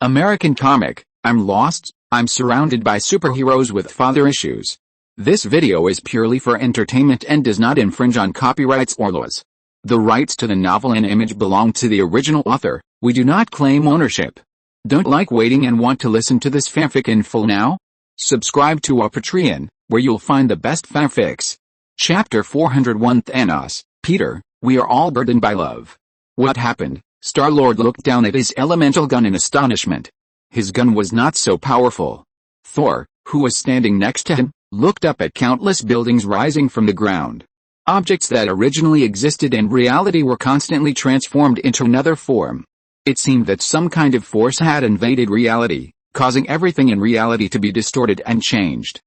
American comic, I'm lost, I'm surrounded by superheroes with father issues. This video is purely for entertainment and does not infringe on copyrights or laws. The rights to the novel and image belong to the original author. We do not claim ownership. Don't like waiting and want to listen to this fanfic in full now? Subscribe to our Patreon, where you'll find the best fanfics. Chapter 401 Thanos, Peter, we are all burdened by love. What happened? Star-Lord looked down at his elemental gun in astonishment. His gun was not so powerful. Thor, who was standing next to him, looked up at countless buildings rising from the ground. Objects that originally existed in reality were constantly transformed into another form. It seemed that some kind of force had invaded reality, causing everything in reality to be distorted and changed.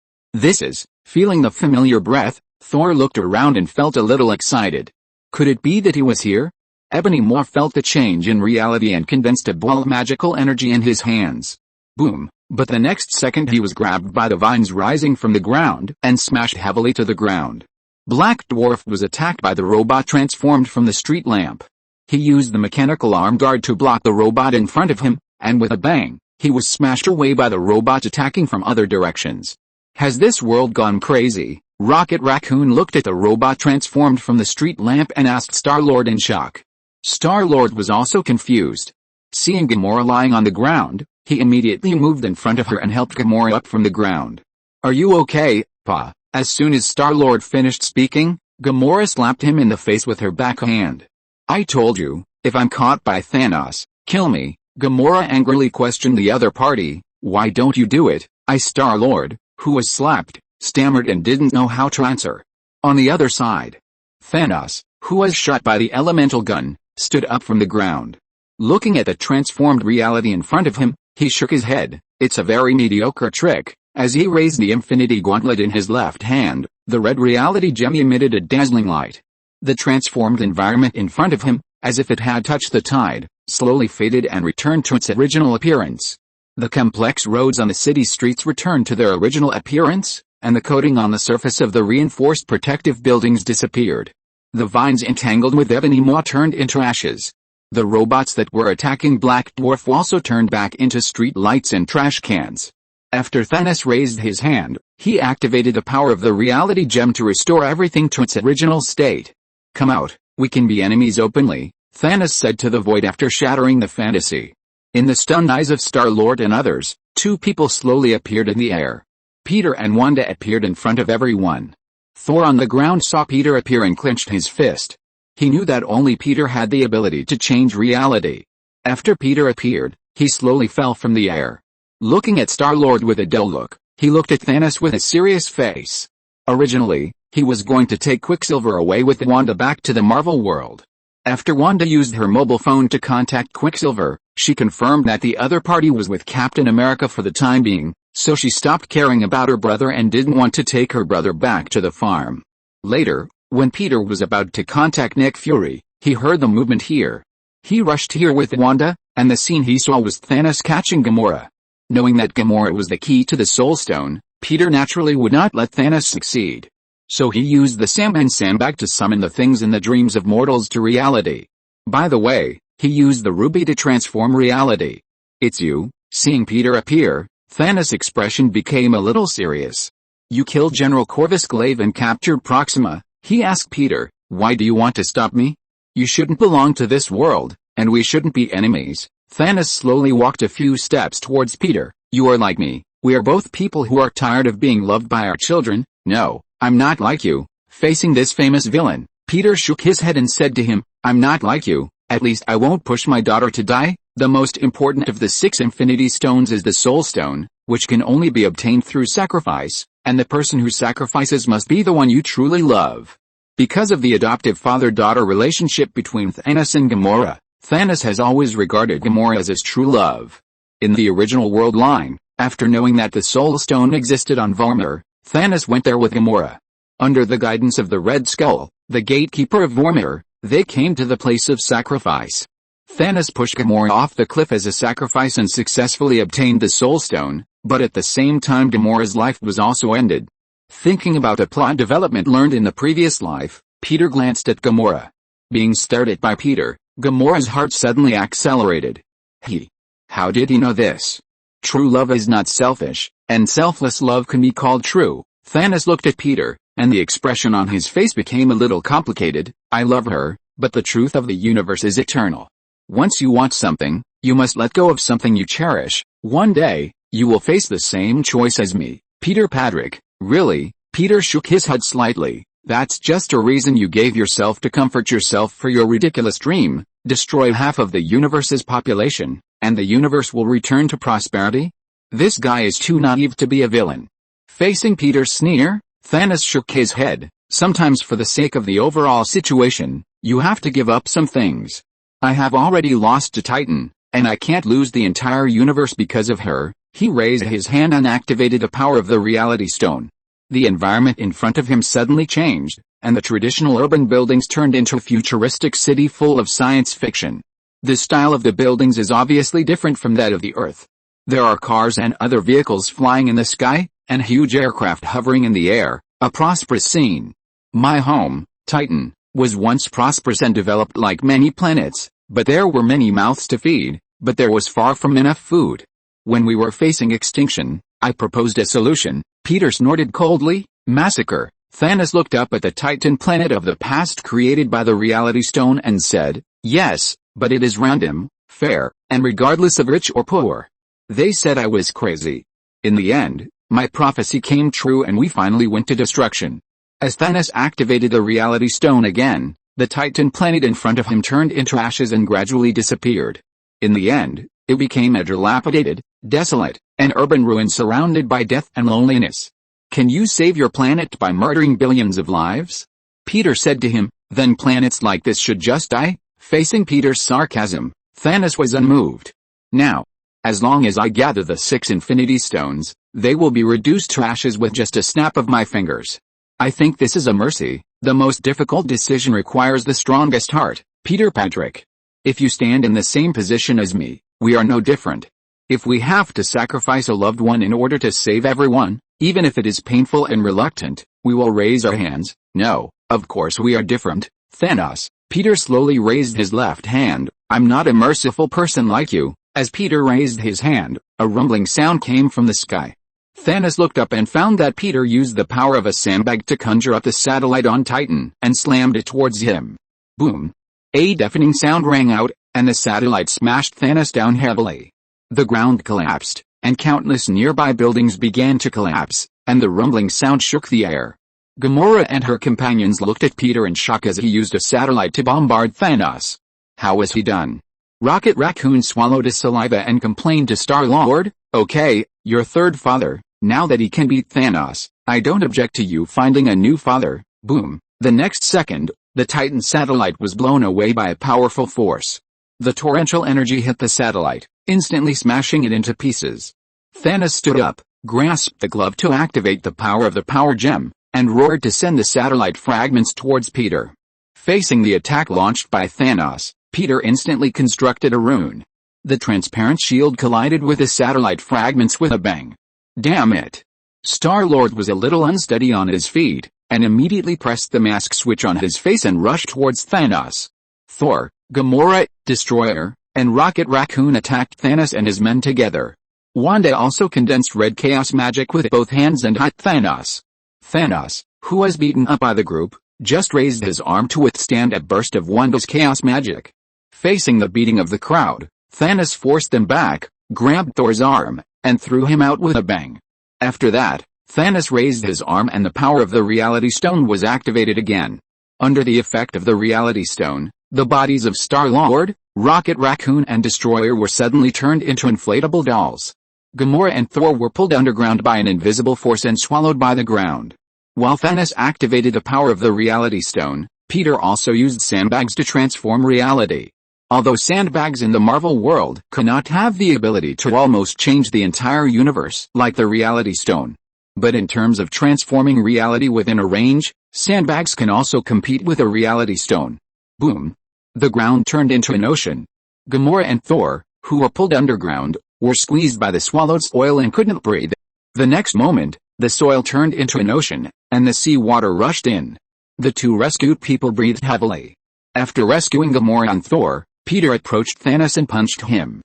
Feeling the familiar breath, Thor looked around and felt a little excited. Could it be that he was here? Ebony Maw felt the change in reality and condensed a ball of magical energy in his hands. Boom! But the next second he was grabbed by the vines rising from the ground and smashed heavily to the ground. Black Dwarf was attacked by the robot transformed from the street lamp. He used the mechanical arm guard to block the robot in front of him, and with a bang, he was smashed away by the robot attacking from other directions. Has this world gone crazy? Rocket Raccoon looked at the robot transformed from the street lamp and asked Star-Lord in shock. Star-Lord was also confused. Seeing Gamora lying on the ground, he immediately moved in front of her and helped Gamora up from the ground. Are you okay, Pa? As soon as Star-Lord finished speaking, Gamora slapped him in the face with her backhand. I told you, if I'm caught by Thanos, kill me. Gamora angrily questioned the other party. Why don't you do it? Star-Lord, who was slapped, stammered and didn't know how to answer. On the other side, Thanos, who was shot by the elemental gun, stood up from the ground. Looking at the transformed reality in front of him, he shook his head. It's a very mediocre trick. As he raised the Infinity Gauntlet in his left hand, the red reality gem emitted a dazzling light. The transformed environment in front of him, as if it had touched the tide, slowly faded and returned to its original appearance. The complex roads on the city streets returned to their original appearance, and the coating on the surface of the reinforced protective buildings disappeared. The vines entangled with Ebony Maw turned into ashes. The robots that were attacking Black Dwarf also turned back into street lights and trash cans. After Thanos raised his hand, he activated the power of the reality gem to restore everything to its original state. Come out, we can be enemies openly, Thanos said to the void after shattering the fantasy. In the stunned eyes of Star-Lord and others, two people slowly appeared in the air. Peter and Wanda appeared in front of everyone. Thor on the ground saw Peter appear and clenched his fist. He knew that only Peter had the ability to change reality. After Peter appeared, he slowly fell from the air. Looking at Star-Lord with a dull look, he looked at Thanos with a serious face. Originally, he was going to take Quicksilver away with Wanda back to the Marvel world. After Wanda used her mobile phone to contact Quicksilver, she confirmed that the other party was with Captain America for the time being, so she stopped caring about her brother and didn't want to take her brother back to the farm. Later, when Peter was about to contact Nick Fury, he heard the movement here. He rushed here with Wanda, and the scene he saw was Thanos catching Gamora. Knowing that Gamora was the key to the Soul Stone, Peter naturally would not let Thanos succeed. So he used the Sandman sandbag to summon the things in the dreams of mortals to reality. By the way, he used the ruby to transform reality. It's you. Seeing Peter appear, Thanos' expression became a little serious. You killed General Corvus Glaive and captured Proxima, he asked Peter. Why do you want to stop me? You shouldn't belong to this world, and we shouldn't be enemies. Thanos slowly walked a few steps towards Peter. You are like me. We are both people who are tired of being loved by our children. No, I'm not like you. Facing this famous villain, Peter shook his head and said to him, I'm not like you. At least I won't push my daughter to die. The most important of the 6 Infinity Stones is the Soul Stone, which can only be obtained through sacrifice, and the person who sacrifices must be the one you truly love. Because of the adoptive father-daughter relationship between Thanos and Gamora, Thanos has always regarded Gamora as his true love. In the original world line, after knowing that the Soul Stone existed on Vormir, Thanos went there with Gamora. Under the guidance of the Red Skull, the gatekeeper of Vormir, they came to the place of sacrifice. Thanos pushed Gamora off the cliff as a sacrifice and successfully obtained the Soul Stone, but at the same time Gamora's life was also ended. Thinking about a plot development learned in the previous life, Peter glanced at Gamora. Being stared at by Peter, Gamora's heart suddenly accelerated. He How did he know this? True love is not selfish, and selfless love can be called true. Thanos looked at Peter, and the expression on his face became a little complicated. I love her, but the truth of the universe is eternal. Once you want something, you must let go of something you cherish. One day, you will face the same choice as me. Peter Patrick, really? Peter shook his head slightly. That's just a reason you gave yourself to comfort yourself for your ridiculous dream. Destroy half of the universe's population, and the universe will return to prosperity? This guy is too naive to be a villain. Facing Peter's sneer, Thanos shook his head. Sometimes for the sake of the overall situation, you have to give up some things. I have already lost to Titan, and I can't lose the entire universe because of her. He raised his hand and activated the power of the Reality Stone. The environment in front of him suddenly changed, and the traditional urban buildings turned into a futuristic city full of science fiction. The style of the buildings is obviously different from that of the Earth. There are cars and other vehicles flying in the sky, and huge aircraft hovering in the air, a prosperous scene. My home, Titan, was once prosperous and developed like many planets, but there were many mouths to feed, but there was far from enough food. When we were facing extinction, I proposed a solution. Peter snorted coldly. Massacre. Thanos looked up at the Titan planet of the past created by the Reality Stone and said, yes, but it is random, fair, and regardless of rich or poor. They said I was crazy. In the end, my prophecy came true and we finally went to destruction. As Thanos activated the Reality Stone again, the Titan planet in front of him turned into ashes and gradually disappeared. In the end, it became a dilapidated, desolate, and urban ruin surrounded by death and loneliness. Can you save your planet by murdering billions of lives? Peter said to him, then planets like this should just die? Facing Peter's sarcasm, Thanos was unmoved. Now, as long as I gather the 6 Infinity Stones, they will be reduced to ashes with just a snap of my fingers. I think this is a mercy. The most difficult decision requires the strongest heart. Peter Patrick. If you stand in the same position as me, we are no different. If we have to sacrifice a loved one in order to save everyone, even if it is painful and reluctant, we will raise our hands. No, of course we are different. Thanos. Peter slowly raised his left hand. I'm not a merciful person like you. As Peter raised his hand, a rumbling sound came from the sky. Thanos looked up and found that Peter used the power of a sandbag to conjure up the satellite on Titan and slammed it towards him. Boom. A deafening sound rang out, and the satellite smashed Thanos down heavily. The ground collapsed, and countless nearby buildings began to collapse, and the rumbling sound shook the air. Gamora and her companions looked at Peter in shock as he used a satellite to bombard Thanos. How was he done? Rocket Raccoon swallowed his saliva and complained to Star-Lord, okay, your third father, now that he can beat Thanos, I don't object to you finding a new father. Boom. The next second, the Titan satellite was blown away by a powerful force. The torrential energy hit the satellite, instantly smashing it into pieces. Thanos stood up, grasped the glove to activate the power of the power gem, and roared to send the satellite fragments towards Peter. Facing the attack launched by Thanos, Peter instantly constructed a rune. The transparent shield collided with the satellite fragments with a bang. Damn it! Star-Lord was a little unsteady on his feet, and immediately pressed the mask switch on his face and rushed towards Thanos. Thor, Gamora, Destroyer, and Rocket Raccoon attacked Thanos and his men together. Wanda also condensed red chaos magic with both hands and hit Thanos. Thanos, who was beaten up by the group, just raised his arm to withstand a burst of Wanda's chaos magic. Facing the beating of the crowd, Thanos forced them back, grabbed Thor's arm, and threw him out with a bang. After that, Thanos raised his arm and the power of the Reality Stone was activated again. Under the effect of the Reality Stone, the bodies of Star-Lord, Rocket Raccoon and Destroyer were suddenly turned into inflatable dolls. Gamora and Thor were pulled underground by an invisible force and swallowed by the ground. While Thanos activated the power of the Reality Stone, Peter also used sandbags to transform reality. Although sandbags in the Marvel world cannot have the ability to almost change the entire universe like the Reality Stone. But in terms of transforming reality within a range, sandbags can also compete with a Reality Stone. Boom. The ground turned into an ocean. Gamora and Thor, who were pulled underground, were squeezed by the swallowed soil and couldn't breathe. The next moment, the soil turned into an ocean, and the sea water rushed in. The two rescued people breathed heavily. After rescuing Gamora and Thor, Peter approached Thanos and punched him.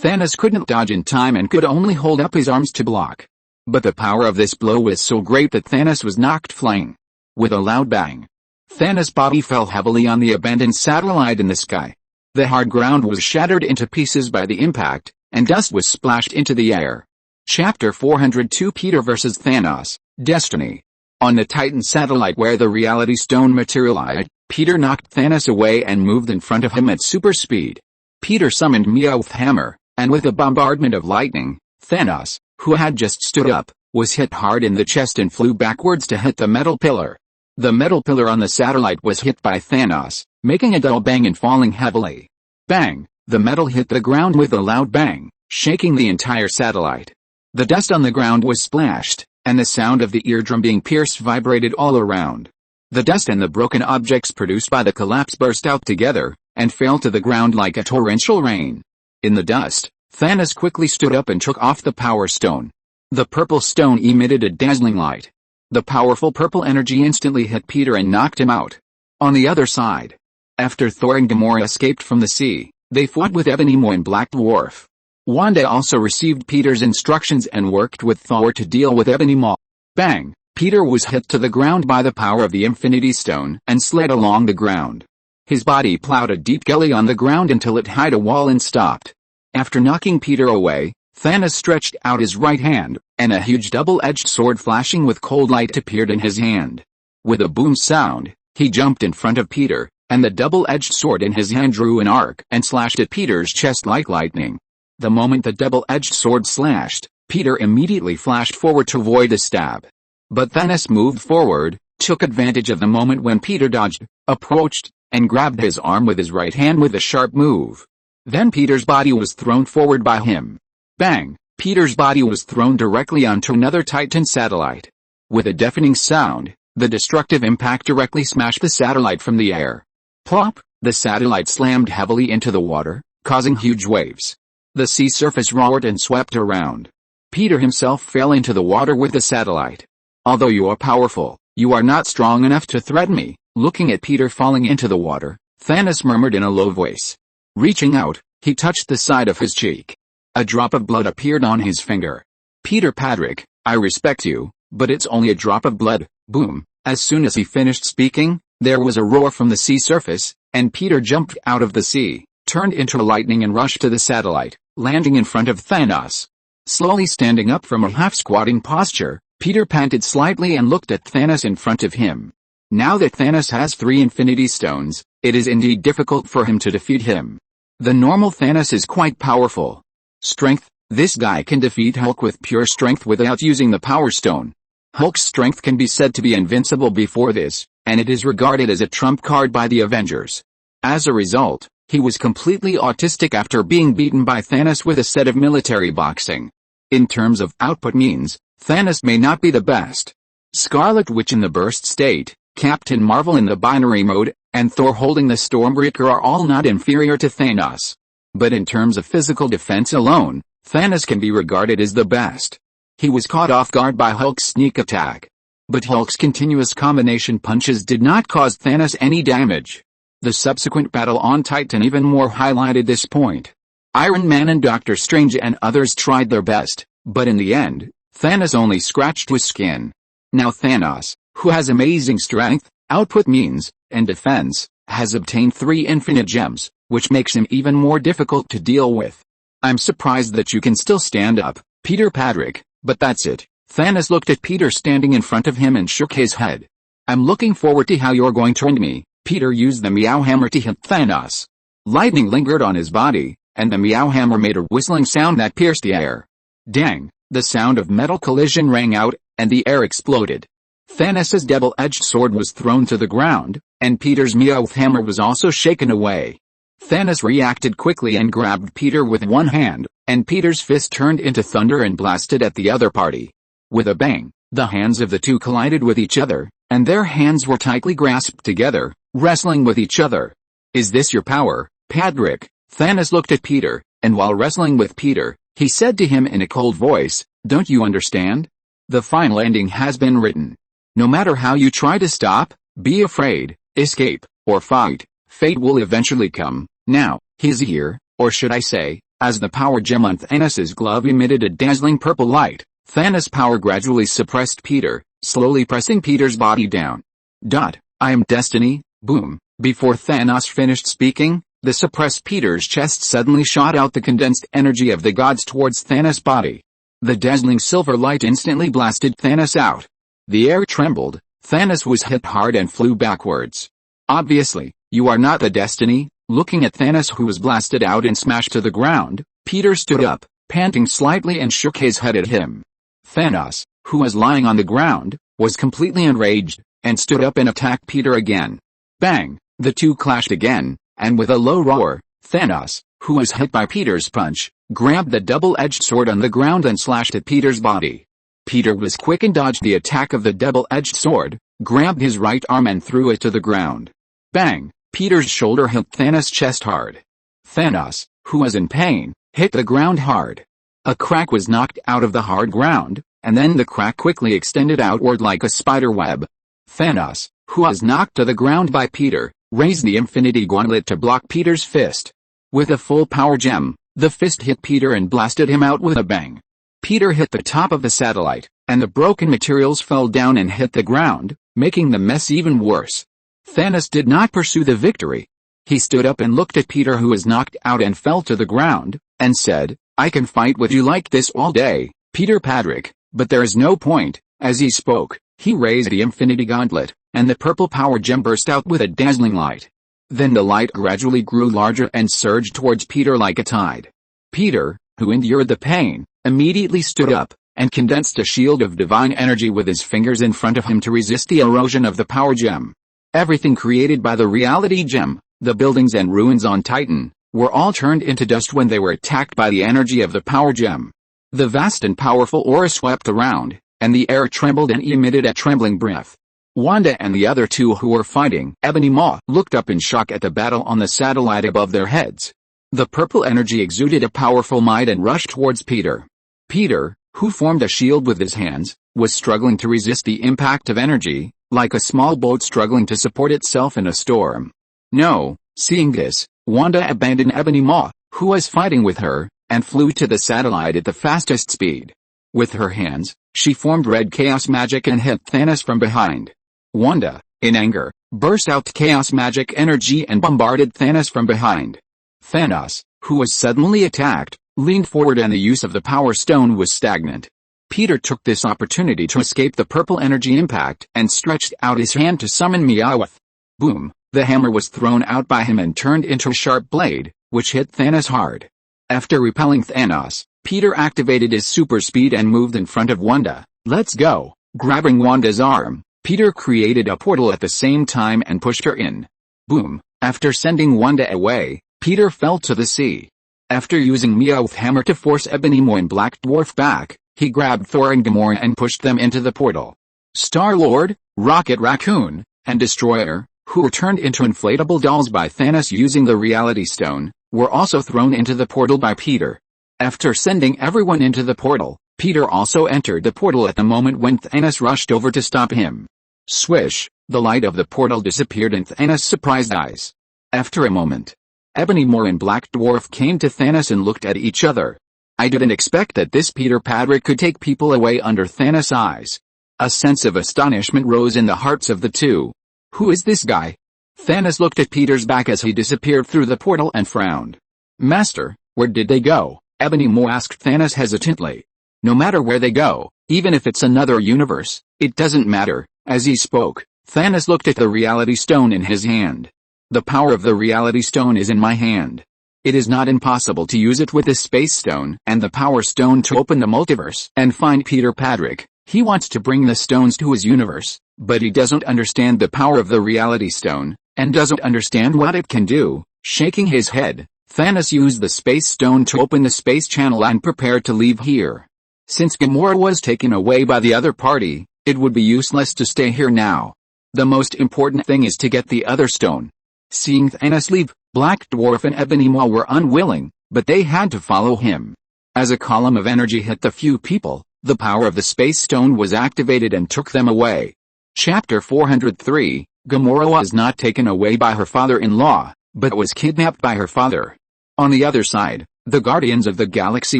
Thanos couldn't dodge in time and could only hold up his arms to block. But the power of this blow was so great that Thanos was knocked flying. With a loud bang, Thanos' body fell heavily on the abandoned satellite in the sky. The hard ground was shattered into pieces by the impact, and dust was splashed into the air. Chapter 402 Peter vs. Thanos, Destiny. On the Titan satellite where the Reality Stone materialized, Peter knocked Thanos away and moved in front of him at super speed. Peter summoned Meowth Hammer, and with a bombardment of lightning, Thanos, who had just stood up, was hit hard in the chest and flew backwards to hit the metal pillar. The metal pillar on the satellite was hit by Thanos, making a dull bang and falling heavily. Bang! The metal hit the ground with a loud bang, shaking the entire satellite. The dust on the ground was splashed, and the sound of the eardrum being pierced vibrated all around. The dust and the broken objects produced by the collapse burst out together, and fell to the ground like a torrential rain. In the dust, Thanos quickly stood up and took off the Power Stone. The purple stone emitted a dazzling light. The powerful purple energy instantly hit Peter and knocked him out. On the other side, after Thor and Gamora escaped from the sea, they fought with Ebony Maw and Black Dwarf. Wanda also received Peter's instructions and worked with Thor to deal with Ebony Maw. Bang! Peter was hit to the ground by the power of the Infinity Stone and slid along the ground. His body plowed a deep gully on the ground until it hit a wall and stopped. After knocking Peter away, Thanos stretched out his right hand, and a huge double-edged sword flashing with cold light appeared in his hand. With a boom sound, he jumped in front of Peter, and the double-edged sword in his hand drew an arc and slashed at Peter's chest like lightning. The moment the double-edged sword slashed, Peter immediately flashed forward to avoid the stab. But Thanos moved forward, took advantage of the moment when Peter dodged, approached, and grabbed his arm with his right hand with a sharp move. Then Peter's body was thrown forward by him. Bang! Peter's body was thrown directly onto another Titan satellite. With a deafening sound, the destructive impact directly smashed the satellite from the air. Plop! The satellite slammed heavily into the water, causing huge waves. The sea surface roared and swept around. Peter himself fell into the water with the satellite. Although you are powerful, you are not strong enough to threaten me. Looking at Peter falling into the water, Thanos murmured in a low voice. Reaching out, he touched the side of his cheek. A drop of blood appeared on his finger. Peter Patrick, I respect you, but it's only a drop of blood. Boom! As soon as he finished speaking, there was a roar from the sea surface, and Peter jumped out of the sea, turned into lightning and rushed to the satellite, landing in front of Thanos. Slowly standing up from a half-squatting posture, Peter panted slightly and looked at Thanos in front of him. Now that Thanos has 3 Infinity Stones, it is indeed difficult for him to defeat him. The normal Thanos is quite powerful. Strength, this guy can defeat Hulk with pure strength without using the Power Stone. Hulk's strength can be said to be invincible before this, and it is regarded as a trump card by the Avengers. As a result, he was completely autistic after being beaten by Thanos with a set of military boxing. In terms of output means, Thanos may not be the best. Scarlet Witch in the burst state, Captain Marvel in the binary mode, and Thor holding the Stormbreaker are all not inferior to Thanos. But in terms of physical defense alone, Thanos can be regarded as the best. He was caught off guard by Hulk's sneak attack. But Hulk's continuous combination punches did not cause Thanos any damage. The subsequent battle on Titan even more highlighted this point. Iron Man and Doctor Strange and others tried their best, but in the end, Thanos only scratched his skin. Now Thanos, who has amazing strength, output means, and defense, has obtained 3 infinite gems, which makes him even more difficult to deal with. I'm surprised that you can still stand up, Peter Patrick, but that's it. Thanos looked at Peter standing in front of him and shook his head. I'm looking forward to how you're going to end me. Peter used the Meow Hammer to hit Thanos. Lightning lingered on his body, and the Meow Hammer made a whistling sound that pierced the air. Dang! The sound of metal collision rang out, and the air exploded. Thanos' double-edged sword was thrown to the ground, and Peter's Meowth Hammer was also shaken away. Thanos reacted quickly and grabbed Peter with one hand, and Peter's fist turned into thunder and blasted at the other party. With a bang, the hands of the two collided with each other, and their hands were tightly grasped together, wrestling with each other. Is this your power, Patrick? Thanos looked at Peter, and while wrestling with Peter, he said to him in a cold voice, don't you understand? The final ending has been written. No matter how you try to stop, be afraid, escape, or fight, fate will eventually come. Now, he's here, or should I say, As the power gem on Thanos' glove emitted a dazzling purple light, Thanos' power gradually suppressed Peter, slowly pressing Peter's body down. I am destiny, boom. Before Thanos finished speaking, the suppressed Peter's chest suddenly shot out the condensed energy of the gods towards Thanos' body. The dazzling silver light instantly blasted Thanos out. The air trembled, Thanos was hit hard and flew backwards. Obviously, you are not the destiny. Looking at Thanos, who was blasted out and smashed to the ground, Peter stood up, panting slightly, and shook his head at him. Thanos, who was lying on the ground, was completely enraged, and stood up and attacked Peter again. Bang! The two clashed again, and with a low roar, Thanos, who was hit by Peter's punch, grabbed the double-edged sword on the ground and slashed at Peter's body. Peter was quick and dodged the attack of the double-edged sword, grabbed his right arm and threw it to the ground. Bang! Peter's shoulder hit Thanos' chest hard. Thanos, who was in pain, hit the ground hard. A crack was knocked out of the hard ground, and then the crack quickly extended outward like a spider web. Thanos, who was knocked to the ground by Peter, raised the Infinity Gauntlet to block Peter's fist. With a full power gem, the fist hit Peter and blasted him out with a bang. Peter hit the top of the satellite, and the broken materials fell down and hit the ground, making the mess even worse. Thanos did not pursue the victory. He stood up and looked at Peter, who was knocked out and fell to the ground, and said, "I can fight with you like this all day, Peter Patrick, but there is no point." As he spoke, he raised the Infinity Gauntlet, and the purple power gem burst out with a dazzling light. Then the light gradually grew larger and surged towards Peter like a tide. Peter, who endured the pain, immediately stood up, and condensed a shield of divine energy with his fingers in front of him to resist the erosion of the power gem. Everything created by the reality gem, the buildings and ruins on Titan, were all turned into dust when they were attacked by the energy of the power gem. The vast and powerful aura swept around, and the air trembled and emitted a trembling breath. Wanda and the other two who were fighting, Ebony Maw, looked up in shock at the battle on the satellite above their heads. The purple energy exuded a powerful might and rushed towards Peter. Peter, who formed a shield with his hands, was struggling to resist the impact of energy, like a small boat struggling to support itself in a storm. No, seeing this, Wanda abandoned Ebony Maw, who was fighting with her, and flew to the satellite at the fastest speed. With her hands, she formed red chaos magic and hit Thanos from behind. Wanda, in anger, burst out chaos magic energy and bombarded Thanos from behind. Thanos, who was suddenly attacked, leaned forward and the use of the Power Stone was stagnant. Peter took this opportunity to escape the purple energy impact and stretched out his hand to summon Meowth. Boom! The hammer was thrown out by him and turned into a sharp blade, which hit Thanos hard. After repelling Thanos, Peter activated his super speed and moved in front of Wanda. "Let's go!" Grabbing Wanda's arm, Peter created a portal at the same time and pushed her in. Boom! After sending Wanda away, Peter fell to the sea. After using Meowth hammer to force Ebony Maw and Black Dwarf back, he grabbed Thor and Gamora and pushed them into the portal. Star-Lord, Rocket Raccoon, and Destroyer, who were turned into inflatable dolls by Thanos using the Reality Stone, were also thrown into the portal by Peter. After sending everyone into the portal, Peter also entered the portal at the moment when Thanos rushed over to stop him. Swish, the light of the portal disappeared in Thanos' surprised eyes. After a moment, Ebony Maw and Black Dwarf came to Thanos and looked at each other. "I didn't expect that this Peter Patrick could take people away under Thanos' eyes." A sense of astonishment rose in the hearts of the two. "Who is this guy?" Thanos looked at Peter's back as he disappeared through the portal and frowned. "Master, where did they go?" Ebony Maw asked Thanos hesitantly. "No matter where they go, even if it's another universe, it doesn't matter." As he spoke, Thanos looked at the Reality Stone in his hand. "The power of the Reality Stone is in my hand. It is not impossible to use it with the Space Stone and the Power Stone to open the multiverse and find Peter Patrick. He wants to bring the stones to his universe, but he doesn't understand the power of the Reality Stone, and doesn't understand what it can do." Shaking his head, Thanos used the Space Stone to open the space channel and prepared to leave here. Since Gamora was taken away by the other party, it would be useless to stay here now. The most important thing is to get the other stone. Seeing Thanos leave, Black Dwarf and Ebony Maw were unwilling, but they had to follow him. As a column of energy hit the few people, the power of the Space Stone was activated and took them away. Chapter 403, Gamora was not taken away by her father-in-law, but was kidnapped by her father. On the other side, The Guardians of the Galaxy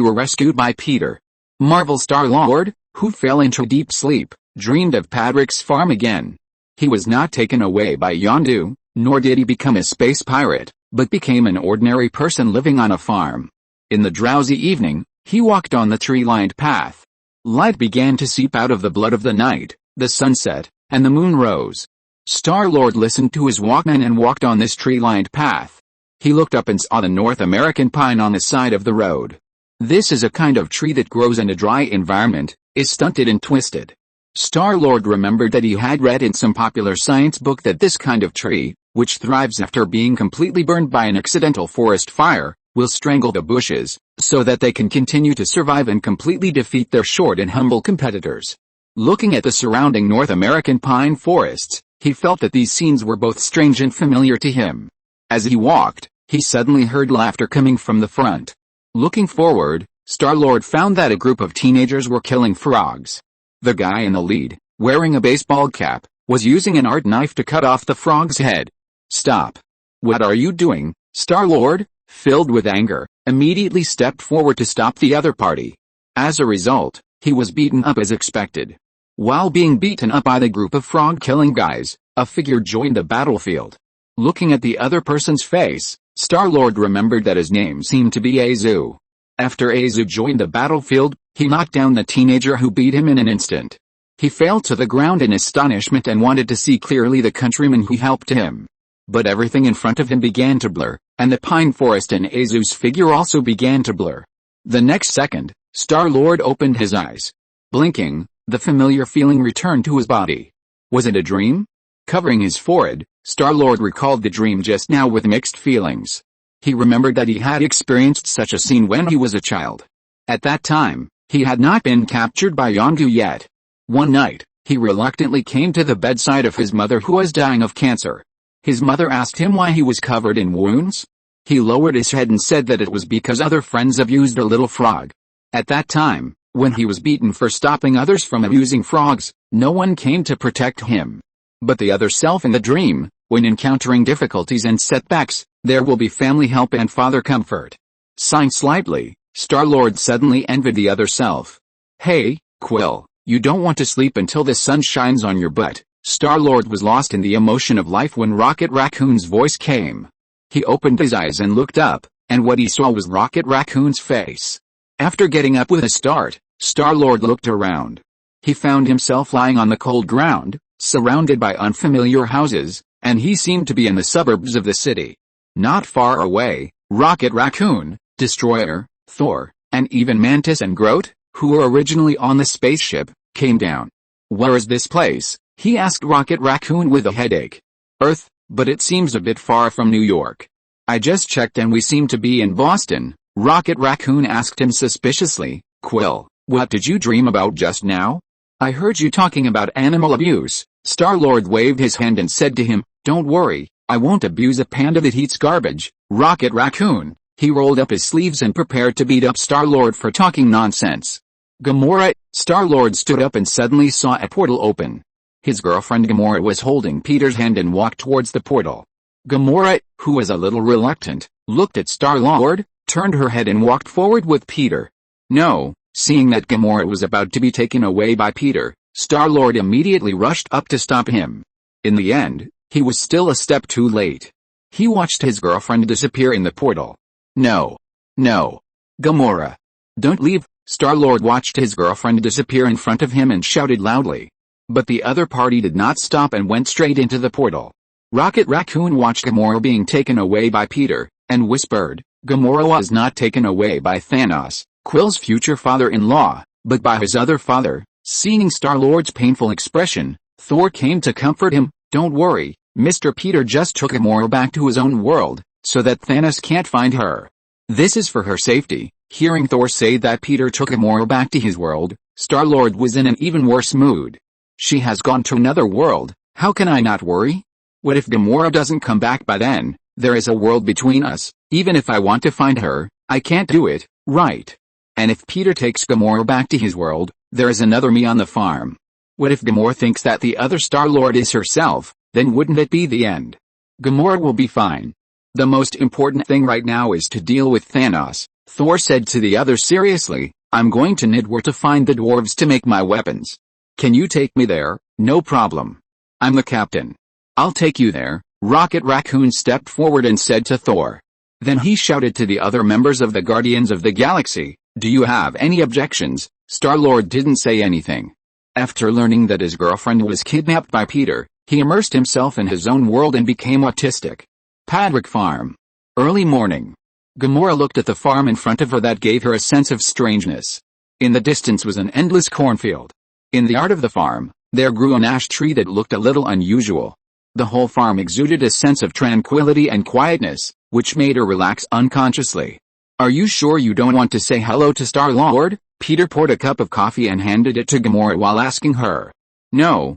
were rescued by Peter. Marvel Star-Lord, who fell into deep sleep, dreamed of Patrick's farm again. He was not taken away by Yondu, nor did he become a space pirate, but became an ordinary person living on a farm. In the drowsy evening, he walked on the tree-lined path. Light began to seep out of the blood of the night, the sun set, and the moon rose. Star-Lord listened to his Walkman and walked on this tree-lined path. He looked up and saw the North American pine on the side of the road. This is a kind of tree that grows in a dry environment, is stunted and twisted. Star-Lord remembered that he had read in some popular science book that this kind of tree, which thrives after being completely burned by an accidental forest fire, will strangle the bushes, so that they can continue to survive and completely defeat their short and humble competitors. Looking at the surrounding North American pine forests, he felt that these scenes were both strange and familiar to him. As he walked, he suddenly heard laughter coming from the front. Looking forward, Star-Lord found that a group of teenagers were killing frogs. The guy in the lead, wearing a baseball cap, was using an art knife to cut off the frog's head. "Stop. What are you doing?" Star-Lord, filled with anger, immediately stepped forward to stop the other party. As a result, he was beaten up as expected. While being beaten up by the group of frog-killing guys, a figure joined the battlefield. Looking at the other person's face, Star-Lord remembered that his name seemed to be Azu. After Azu joined the battlefield, he knocked down the teenager who beat him in an instant. He fell to the ground in astonishment and wanted to see clearly the countryman who helped him. But everything in front of him began to blur, and the pine forest and Azu's figure also began to blur. The next second, Star-Lord opened his eyes. Blinking, the familiar feeling returned to his body. Was it a dream? Covering his forehead, Star-Lord recalled the dream just now with mixed feelings. He remembered that he had experienced such a scene when he was a child. At that time, he had not been captured by Yondu yet. One night, he reluctantly came to the bedside of his mother who was dying of cancer. His mother asked him why he was covered in wounds. He lowered his head and said that it was because other friends abused a little frog. At that time, when he was beaten for stopping others from abusing frogs, no one came to protect him. But the other self in the dream, when encountering difficulties and setbacks, there will be family help and father comfort. Sighing slightly, Star-Lord suddenly envied the other self. "Hey, Quill, you don't want to sleep until the sun shines on your butt." Star-Lord was lost in the emotion of life when Rocket Raccoon's voice came. He opened his eyes and looked up, and what he saw was Rocket Raccoon's face. After getting up with a start, Star-Lord looked around. He found himself lying on the cold ground, surrounded by unfamiliar houses, and he seemed to be in the suburbs of the city. Not far away, Rocket Raccoon, Destroyer, Thor, and even Mantis and Groot, who were originally on the spaceship, came down. "Where is this place?" he asked Rocket Raccoon with a headache. "Earth, but it seems a bit far from New York." "I just checked and we seem to be in Boston," Rocket Raccoon asked him suspiciously. "Quill, what did you dream about just now?" "I heard you talking about animal abuse." Star-Lord waved his hand and said to him, "Don't worry, I won't abuse a panda that eats garbage." Rocket Raccoon, he rolled up his sleeves and prepared to beat up Star-Lord for talking nonsense. "Gamora!" Star-Lord stood up and suddenly saw a portal open. His girlfriend Gamora was holding Peter's hand and walked towards the portal. Gamora, who was a little reluctant, looked at Star-Lord, turned her head and walked forward with Peter. No, seeing that Gamora was about to be taken away by Peter, Star-Lord immediately rushed up to stop him. In the end, he was still a step too late. He watched his girlfriend disappear in the portal. No. No. Gamora. Don't leave. Star-Lord watched his girlfriend disappear in front of him and shouted loudly. But the other party did not stop and went straight into the portal. Rocket Raccoon watched Gamora being taken away by Peter, and whispered, "Gamora was not taken away by Thanos, Quill's future father-in-law, but by his other father." Seeing Star-Lord's painful expression, Thor came to comfort him. "Don't worry, Mr. Peter just took Gamora back to his own world, so that Thanos can't find her. This is for her safety." Hearing Thor say that Peter took Gamora back to his world, Star-Lord was in an even worse mood. "She has gone to another world, how can I not worry? What if Gamora doesn't come back by then? There is a world between us. Even if I want to find her, I can't do it, right? And if Peter takes Gamora back to his world, there is another me on the farm. What if Gamora thinks that the other Star-Lord is herself? Then wouldn't it be the end? Gamora will be fine. The most important thing right now is to deal with Thanos." Thor said to the other seriously, I'm going to Nidwar to find the dwarves to make my weapons. Can you take me there? No problem. I'm the captain. I'll take you there. Rocket Raccoon stepped forward and said to Thor. Then he shouted to the other members of the Guardians of the Galaxy, do you have any objections? Star-Lord didn't say anything. After learning that his girlfriend was kidnapped by Peter, he immersed himself in his own world and became autistic. Padrick Farm. Early morning. Gamora looked at the farm in front of her that gave her a sense of strangeness. In the distance was an endless cornfield. In the yard of the farm, there grew an ash tree that looked a little unusual. The whole farm exuded a sense of tranquility and quietness, which made her relax unconsciously. Are you sure you don't want to say hello to Star-Lord? Peter poured a cup of coffee and handed it to Gamora while asking her. No,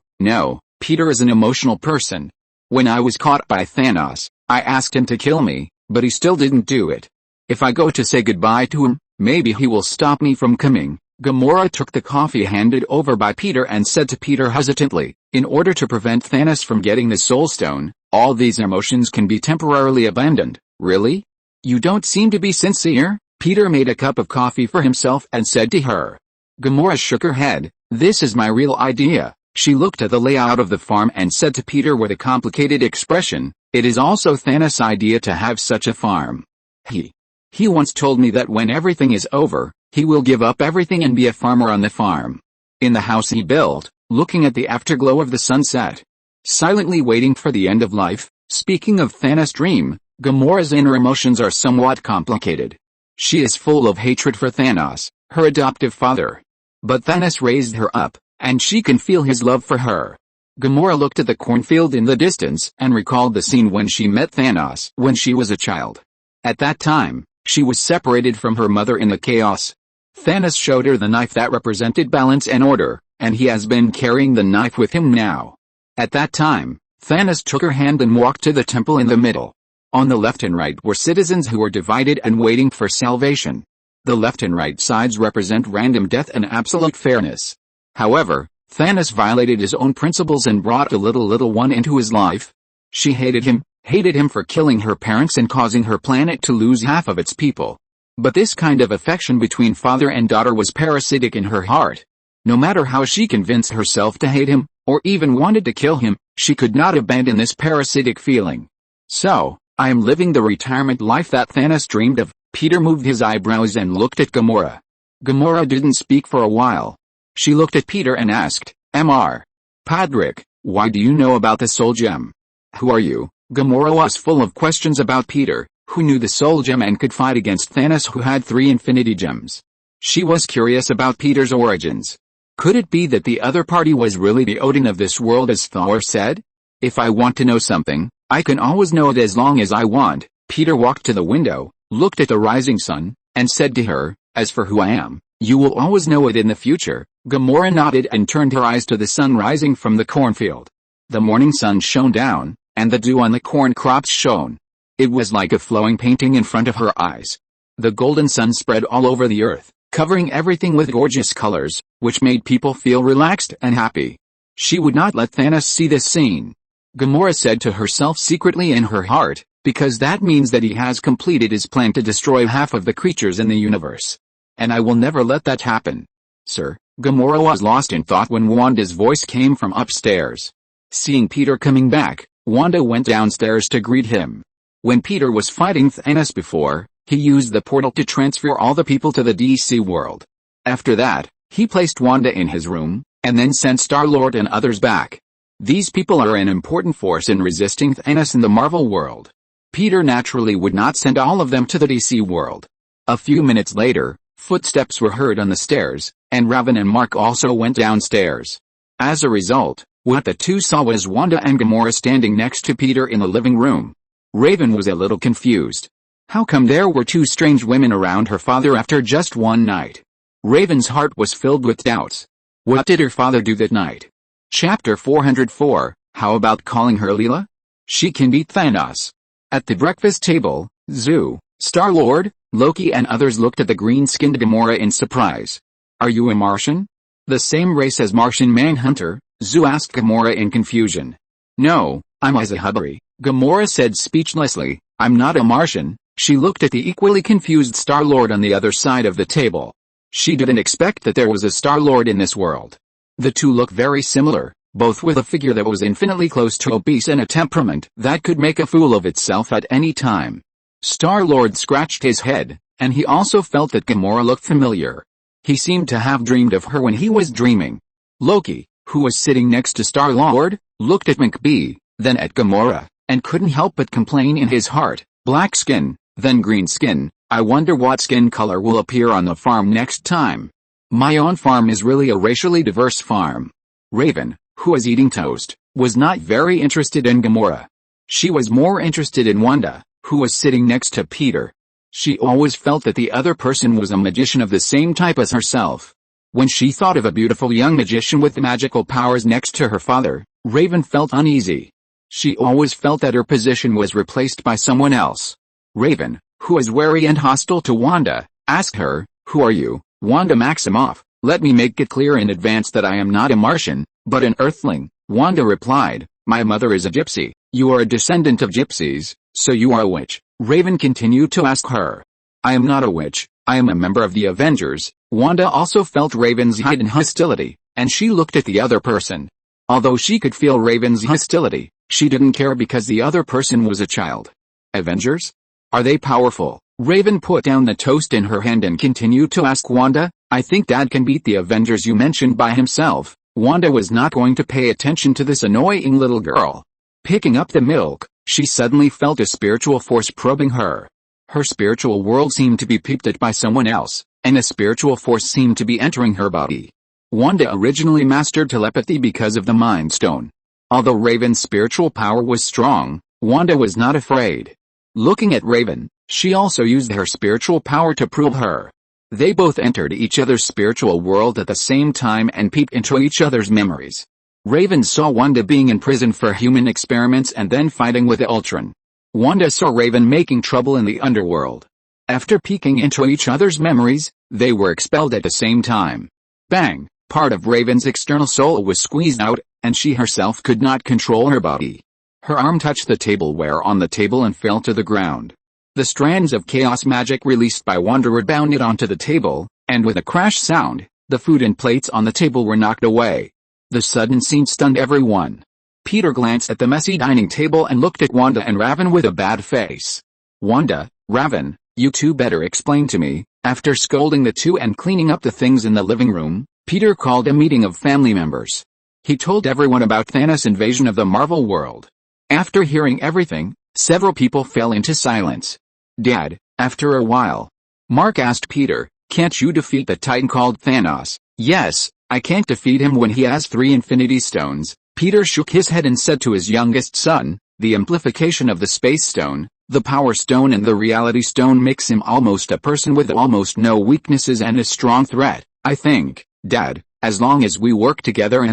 Peter is an emotional person. When I was caught by Thanos, I asked him to kill me, but he still didn't do it. If I go to say goodbye to him, maybe he will stop me from coming. Gamora took the coffee handed over by Peter and said to Peter hesitantly, in order to prevent Thanos from getting the Soul Stone, all these emotions can be temporarily abandoned. Really? You don't seem to be sincere? Peter made a cup of coffee for himself and said to her. Gamora shook her head. This is my real idea. She looked at the layout of the farm and said to Peter with a complicated expression, it is also Thanos' idea to have such a farm. He once told me that when everything is over, he will give up everything and be a farmer on the farm. In the house he built, looking at the afterglow of the sunset. Silently waiting for the end of life. Speaking of Thanos' dream, Gamora's inner emotions are somewhat complicated. She is full of hatred for Thanos, her adoptive father. But Thanos raised her up, and she can feel his love for her. Gamora looked at the cornfield in the distance and recalled the scene when she met Thanos when she was a child. At that time, she was separated from her mother in the chaos. Thanos showed her the knife that represented balance and order, and he has been carrying the knife with him now. At that time, Thanos took her hand and walked to the temple in the middle. On the left and right were citizens who were divided and waiting for salvation. The left and right sides represent random death and absolute fairness. However, Thanos violated his own principles and brought the little one into his life. She hated him for killing her parents and causing her planet to lose half of its people. But this kind of affection between father and daughter was parasitic in her heart. No matter how she convinced herself to hate him, or even wanted to kill him, she could not abandon this parasitic feeling. So, I am living the retirement life that Thanos dreamed of. Peter moved his eyebrows and looked at Gamora. Gamora didn't speak for a while. She looked at Peter and asked, Mr. Padrick, why do you know about the Soul Gem? Who are you? Gamora was full of questions about Peter, who knew the Soul Gem and could fight against Thanos, who had 3 Infinity Gems. She was curious about Peter's origins. Could it be that the other party was really the Odin of this world, as Thor said? If I want to know something, I can always know it as long as I want. Peter walked to the window, looked at the rising sun, and said to her, as for who I am, you will always know it in the future. Gamora nodded and turned her eyes to the sun rising from the cornfield. The morning sun shone down, and the dew on the corn crops shone. It was like a flowing painting in front of her eyes. The golden sun spread all over the earth, covering everything with gorgeous colors, which made people feel relaxed and happy. She would not let Thanos see this scene. Gamora said to herself secretly in her heart, because that means that he has completed his plan to destroy half of the creatures in the universe. And I will never let that happen. Sir, Gamora was lost in thought when Wanda's voice came from upstairs. Seeing Peter coming back, Wanda went downstairs to greet him. When Peter was fighting Thanos before, he used the portal to transfer all the people to the DC world. After that, he placed Wanda in his room, and then sent Star-Lord and others back. These people are an important force in resisting Thanos in the Marvel world. Peter naturally would not send all of them to the DC world. A few minutes later, footsteps were heard on the stairs, and Raven and Mark also went downstairs. As a result, what the two saw was Wanda and Gamora standing next to Peter in the living room. Raven was a little confused. How come there were 2 strange women around her father after just one night? Raven's heart was filled with doubts. What did her father do that night? Chapter 404, How about calling her Leela? She can beat Thanos. At the breakfast table, Zoo, Star-Lord, Loki and others looked at the green-skinned Gamora in surprise. Are you a Martian? The same race as Martian Manhunter? Zoo asked Gamora in confusion. No, I'm Azahubari, Gamora said speechlessly. I'm not a Martian, She looked at the equally confused Star-Lord on the other side of the table. She didn't expect that there was a Star-Lord in this world. The two look very similar, both with a figure that was infinitely close to obese and a temperament that could make a fool of itself at any time. Star-Lord scratched his head, and he also felt that Gamora looked familiar. He seemed to have dreamed of her when he was dreaming. Loki, who was sitting next to Star-Lord, looked at McBee, then at Gamora, and couldn't help but complain in his heart, black skin, then green skin, I wonder what skin color will appear on the farm next time. My own farm is really a racially diverse farm. Raven, who was eating toast, was not very interested in Gamora. She was more interested in Wanda, who was sitting next to Peter. She always felt that the other person was a magician of the same type as herself. When she thought of a beautiful young magician with magical powers next to her father, Raven felt uneasy. She always felt that her position was replaced by someone else. Raven, who was wary and hostile to Wanda, asked her, "Who are you, Wanda Maximoff? Let me make it clear in advance that I am not a Martian, but an Earthling." Wanda replied, "My mother is a gypsy, you are a descendant of gypsies, so you are a witch." Raven continued to ask her, "I am not a witch, I am a member of the Avengers." Wanda also felt Raven's hidden hostility, and she looked at the other person. Although she could feel Raven's hostility, she didn't care because the other person was a child. Avengers? Are they powerful? Raven put down the toast in her hand and continued to ask Wanda, "I think Dad can beat the Avengers you mentioned by himself." Wanda was not going to pay attention to this annoying little girl. Picking up the milk, she suddenly felt a spiritual force probing her. Her spiritual world seemed to be peeped at by someone else, and a spiritual force seemed to be entering her body. Wanda originally mastered telepathy because of the Mind Stone. Although Raven's spiritual power was strong, Wanda was not afraid. Looking at Raven, she also used her spiritual power to probe her. They both entered each other's spiritual world at the same time and peeped into each other's memories. Raven saw Wanda being imprisoned for human experiments and then fighting with the Ultron. Wanda saw Raven making trouble in the underworld. After peeking into each other's memories, they were expelled at the same time. Bang! Part of Raven's external soul was squeezed out, and she herself could not control her body. Her arm touched the tableware on the table and fell to the ground. The strands of chaos magic released by Wanda rebounded onto the table, and with a crash sound, the food and plates on the table were knocked away. The sudden scene stunned everyone. Peter glanced at the messy dining table and looked at Wanda and Raven with a bad face. "Wanda, Raven, you two better explain to me." After scolding the two and cleaning up the things in the living room, Peter called a meeting of family members. He told everyone about Thanos' invasion of the Marvel world. After hearing everything, several people fell into silence. "Dad," after a while, Mark asked Peter, "Can't you defeat the Titan called Thanos?" "Yes, I can't defeat him when he has 3 Infinity Stones." Peter shook his head and said to his youngest son, "The amplification of the Space Stone, the Power Stone and the Reality Stone makes him almost a person with almost no weaknesses and a strong threat. I think, Dad, as long as we work together,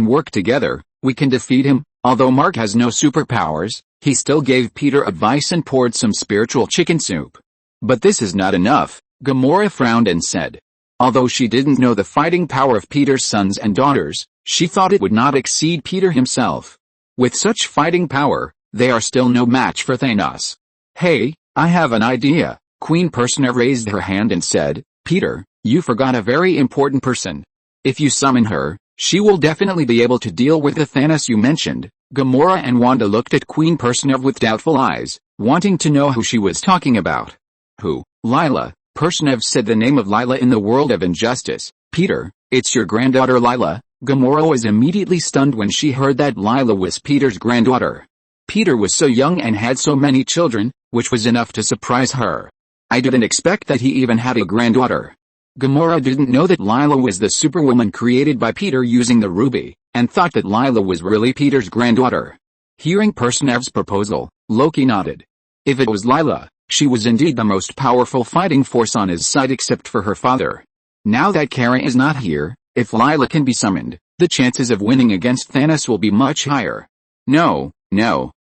we can defeat him." Although Mark has no superpowers, he still gave Peter advice and poured some spiritual chicken soup. "But this is not enough," Gamora frowned and said. Although she didn't know the fighting power of Peter's sons and daughters, she thought it would not exceed Peter himself. With such fighting power, they are still no match for Thanos. "Hey, I have an idea." Queen Persona raised her hand and said, "Peter, you forgot a very important person. If you summon her, she will definitely be able to deal with the Thanos you mentioned." Gamora and Wanda looked at Queen Persona with doubtful eyes, wanting to know who she was talking about. "Who?" "Lila." Persona said the name of Lila in the world of injustice. "Peter, it's your granddaughter Lila." Gamora was immediately stunned when she heard that Lila was Peter's granddaughter. Peter was so young and had so many children, which was enough to surprise her. "I didn't expect that he even had a granddaughter." Gamora didn't know that Lila was the superwoman created by Peter using the ruby, and thought that Lila was really Peter's granddaughter. Hearing Persona's proposal, Loki nodded. If it was Lila, she was indeed the most powerful fighting force on his side except for her father. Now that Kara is not here, if Lila can be summoned, the chances of winning against Thanos will be much higher. No.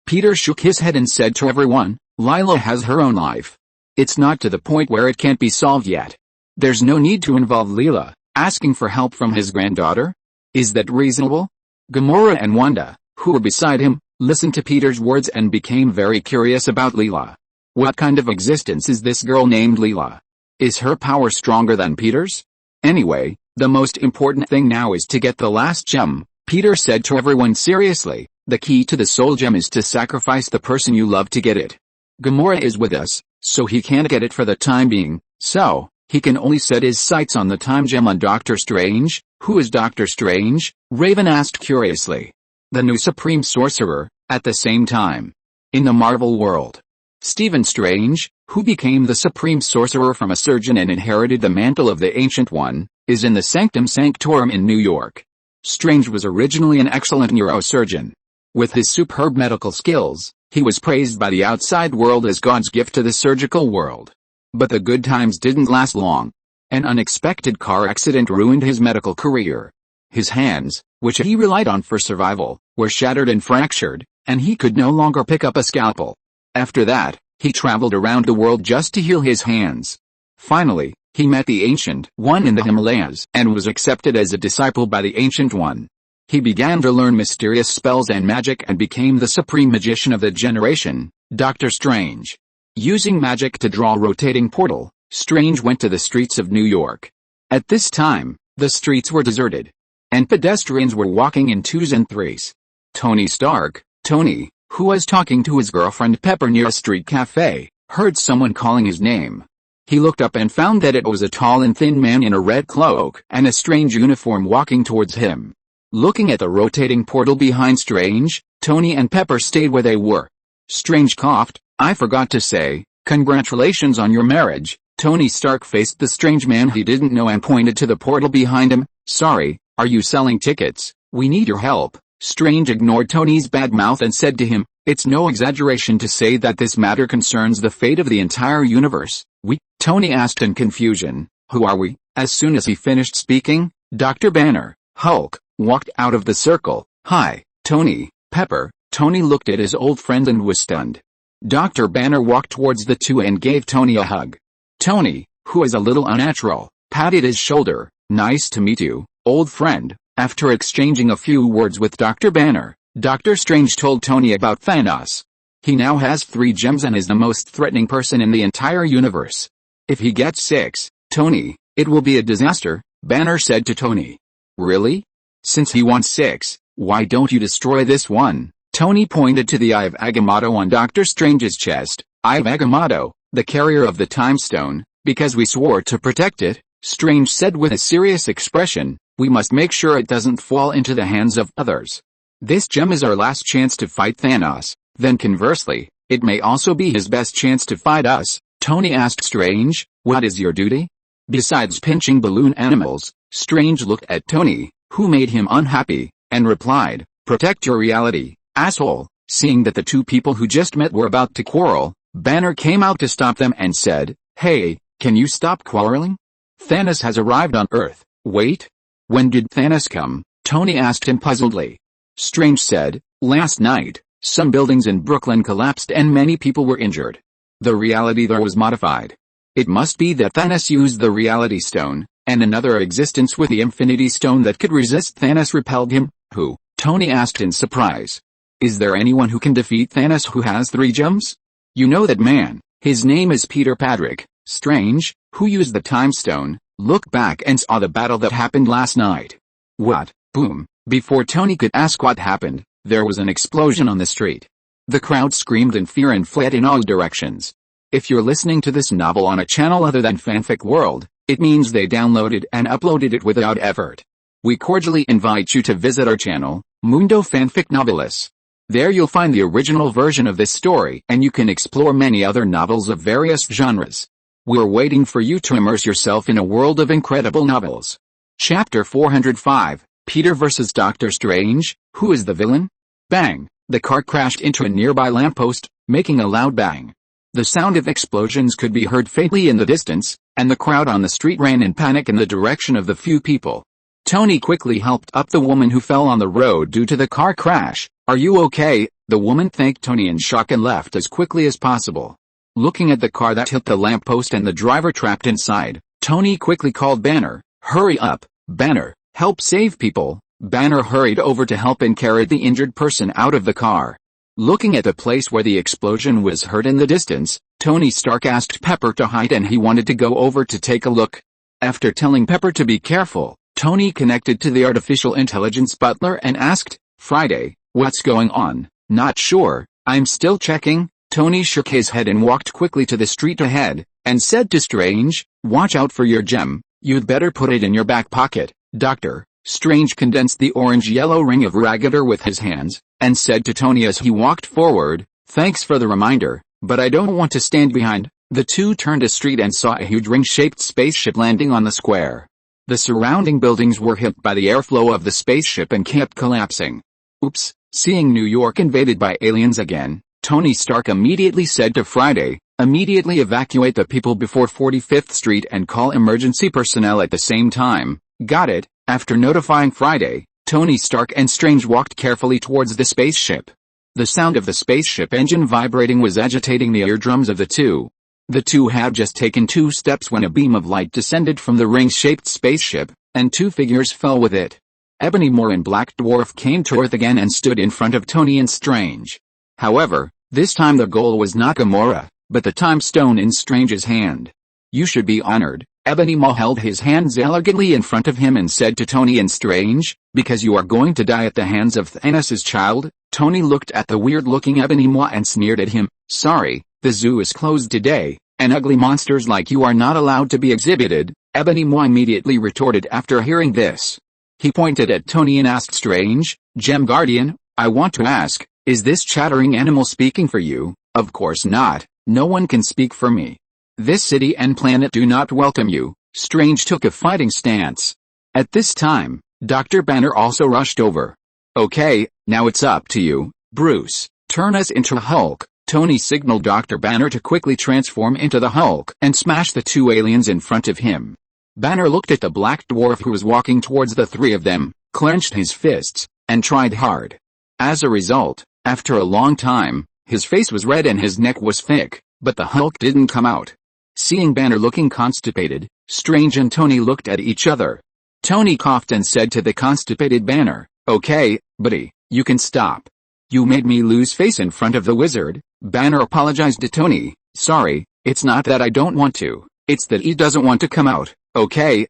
Peter shook his head and said to everyone, "Lila has her own life. It's not to the point where it can't be solved yet. There's no need to involve Lila, asking for help from his granddaughter. Is that reasonable?" Gamora and Wanda, who were beside him, listened to Peter's words and became very curious about Lila. What kind of existence is this girl named Leela? Is her power stronger than Peter's? Anyway, the most important thing now is to get the last gem, Peter said to everyone seriously. The key to the soul gem is to sacrifice the person you love to get it. Gamora is with us, so he can't get it for the time being, so he can only set his sights on the time gem on Doctor Strange. Who is Doctor Strange? Raven asked curiously. The new Supreme Sorcerer, at the same time. In the Marvel world, Stephen Strange, who became the Supreme Sorcerer from a surgeon and inherited the mantle of the Ancient One, is in the Sanctum Sanctorum in New York. Strange was originally an excellent neurosurgeon. With his superb medical skills, he was praised by the outside world as God's gift to the surgical world. But the good times didn't last long. An unexpected car accident ruined his medical career. His hands, which he relied on for survival, were shattered and fractured, and he could no longer pick up a scalpel. After that, he traveled around the world just to heal his hands. Finally, he met the Ancient One in the Himalayas and was accepted as a disciple by the Ancient One. He began to learn mysterious spells and magic and became the supreme magician of the generation, Doctor Strange. Using magic to draw a rotating portal, Strange went to the streets of New York. At this time, the streets were deserted, and pedestrians were walking in twos and threes. Tony Stark, Tony, who was talking to his girlfriend Pepper near a street cafe, heard someone calling his name. He looked up and found that it was a tall and thin man in a red cloak and a strange uniform walking towards him. Looking at the rotating portal behind Strange, Tony and Pepper stayed where they were. Strange coughed. I forgot to say, congratulations on your marriage. Tony Stark faced the strange man he didn't know and pointed to the portal behind him. Sorry, are you selling tickets? We need your help. Strange ignored Tony's bad mouth and said to him, it's no exaggeration to say that this matter concerns the fate of the entire universe. We? Tony asked in confusion. Who are we? As soon as he finished speaking, Dr. Banner, Hulk, walked out of the circle. Hi, Tony, Pepper. Tony looked at his old friend and was stunned. Dr. Banner walked towards the two and gave Tony a hug. Tony, who was a little unnatural, patted his shoulder. Nice to meet you, old friend. After exchanging a few words with Dr. Banner, Doctor Strange told Tony about Thanos. He now has 3 gems and is the most threatening person in the entire universe. If he gets 6, Tony, it will be a disaster, Banner said to Tony. Really? Since he wants 6, why don't you destroy this one? Tony pointed to the Eye of Agamotto on Doctor Strange's chest. Eye of Agamotto, the carrier of the Time Stone, because we swore to protect it, Strange said with a serious expression. We must make sure it doesn't fall into the hands of others. This gem is our last chance to fight Thanos, then conversely, it may also be his best chance to fight us. Tony asked Strange, what is your duty? Besides pinching balloon animals, Strange looked at Tony, who made him unhappy, and replied, protect your reality, asshole. Seeing that the two people who just met were about to quarrel, Banner came out to stop them and said, hey, can you stop quarreling? Thanos has arrived on Earth. Wait. When did Thanos come? Tony asked him puzzledly. Strange said, last night, some buildings in Brooklyn collapsed and many people were injured. The reality there was modified. It must be that Thanos used the Reality Stone, and another existence with the Infinity Stone that could resist Thanos repelled him. Who? Tony asked in surprise. Is there anyone who can defeat Thanos who has 3 gems? You know that man. His name is Peter Patrick. Strange, who used the Time Stone, looked back and saw the battle that happened last night. What? Boom. Before Tony could ask what happened, there was an explosion on the street. The crowd screamed in fear and fled in all directions. If you're listening to this novel on a channel other than Fanfic World, it means they downloaded and uploaded it without effort. We cordially invite you to visit our channel, Mundo Fanfic Novelis. There you'll find the original version of this story and you can explore many other novels of various genres. We're waiting for you to immerse yourself in a world of incredible novels. Chapter 405, Peter vs. Doctor Strange. Who is the villain? Bang! The car crashed into a nearby lamppost, making a loud bang. The sound of explosions could be heard faintly in the distance, and the crowd on the street ran in panic in the direction of the few people. Tony quickly helped up the woman who fell on the road due to the car crash. Are you okay? The woman thanked Tony in shock and left as quickly as possible. Looking at the car that hit the lamppost and the driver trapped inside, Tony quickly called Banner. Hurry up, Banner, help save people. Banner hurried over to help and carried the injured person out of the car. Looking at the place where the explosion was heard in the distance, Tony Stark asked Pepper to hide and he wanted to go over to take a look. After telling Pepper to be careful, Tony connected to the artificial intelligence butler and asked, "Friday, what's going on?" "Not sure, I'm still checking." Tony shook his head and walked quickly to the street ahead, and said to Strange, "Watch out for your gem, you'd better put it in your back pocket, Doctor." Strange condensed the orange-yellow ring of Ragator with his hands, and said to Tony as he walked forward, "Thanks for the reminder, but I don't want to stand behind." The two turned a street and saw a huge ring-shaped spaceship landing on the square. The surrounding buildings were hit by the airflow of the spaceship and kept collapsing. "Oops." Seeing New York invaded by aliens again, Tony Stark immediately said to Friday, "Immediately evacuate the people before 45th Street and call emergency personnel at the same time." "Got it." After notifying Friday, Tony Stark and Strange walked carefully towards the spaceship. The sound of the spaceship engine vibrating was agitating the eardrums of the two. The two had just taken 2 steps when a beam of light descended from the ring-shaped spaceship, and 2 figures fell with it. Ebony Maw and Black Dwarf came to Earth again and stood in front of Tony and Strange. However, this time the goal was not Gamora, but the time stone in Strange's hand. "You should be honored." Ebony Maw held his hands elegantly in front of him and said to Tony and Strange, "Because you are going to die at the hands of Thanos' child." Tony looked at the weird-looking Ebony Maw and sneered at him. "Sorry, the zoo is closed today, and ugly monsters like you are not allowed to be exhibited." Ebony Maw immediately retorted after hearing this. He pointed at Tony and asked Strange, "Gem Guardian, I want to ask, is this chattering animal speaking for you?" "Of course not, no one can speak for me. This city and planet do not welcome you." Strange took a fighting stance. At this time, Dr. Banner also rushed over. "Okay, now it's up to you, Bruce. Turn us into Hulk." Tony signaled Dr. Banner to quickly transform into the Hulk and smash the 2 aliens in front of him. Banner looked at the Black Dwarf who was walking towards the 3 of them, clenched his fists, and tried hard. As a result, after a long time, his face was red and his neck was thick, but the Hulk didn't come out. Seeing Banner looking constipated, Strange and Tony looked at each other. Tony coughed and said to the constipated Banner, "Okay, buddy, you can stop. You made me lose face in front of the wizard." Banner apologized to Tony. "Sorry, it's not that I don't want to, it's that he doesn't want to come out." Okay,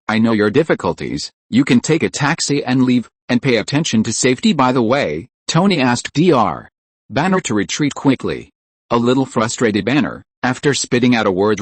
I know your difficulties. You can take a taxi and leave, and pay attention to safety by the way." Tony asked Dr. Banner to retreat quickly. A little frustrated Banner, after spitting out a word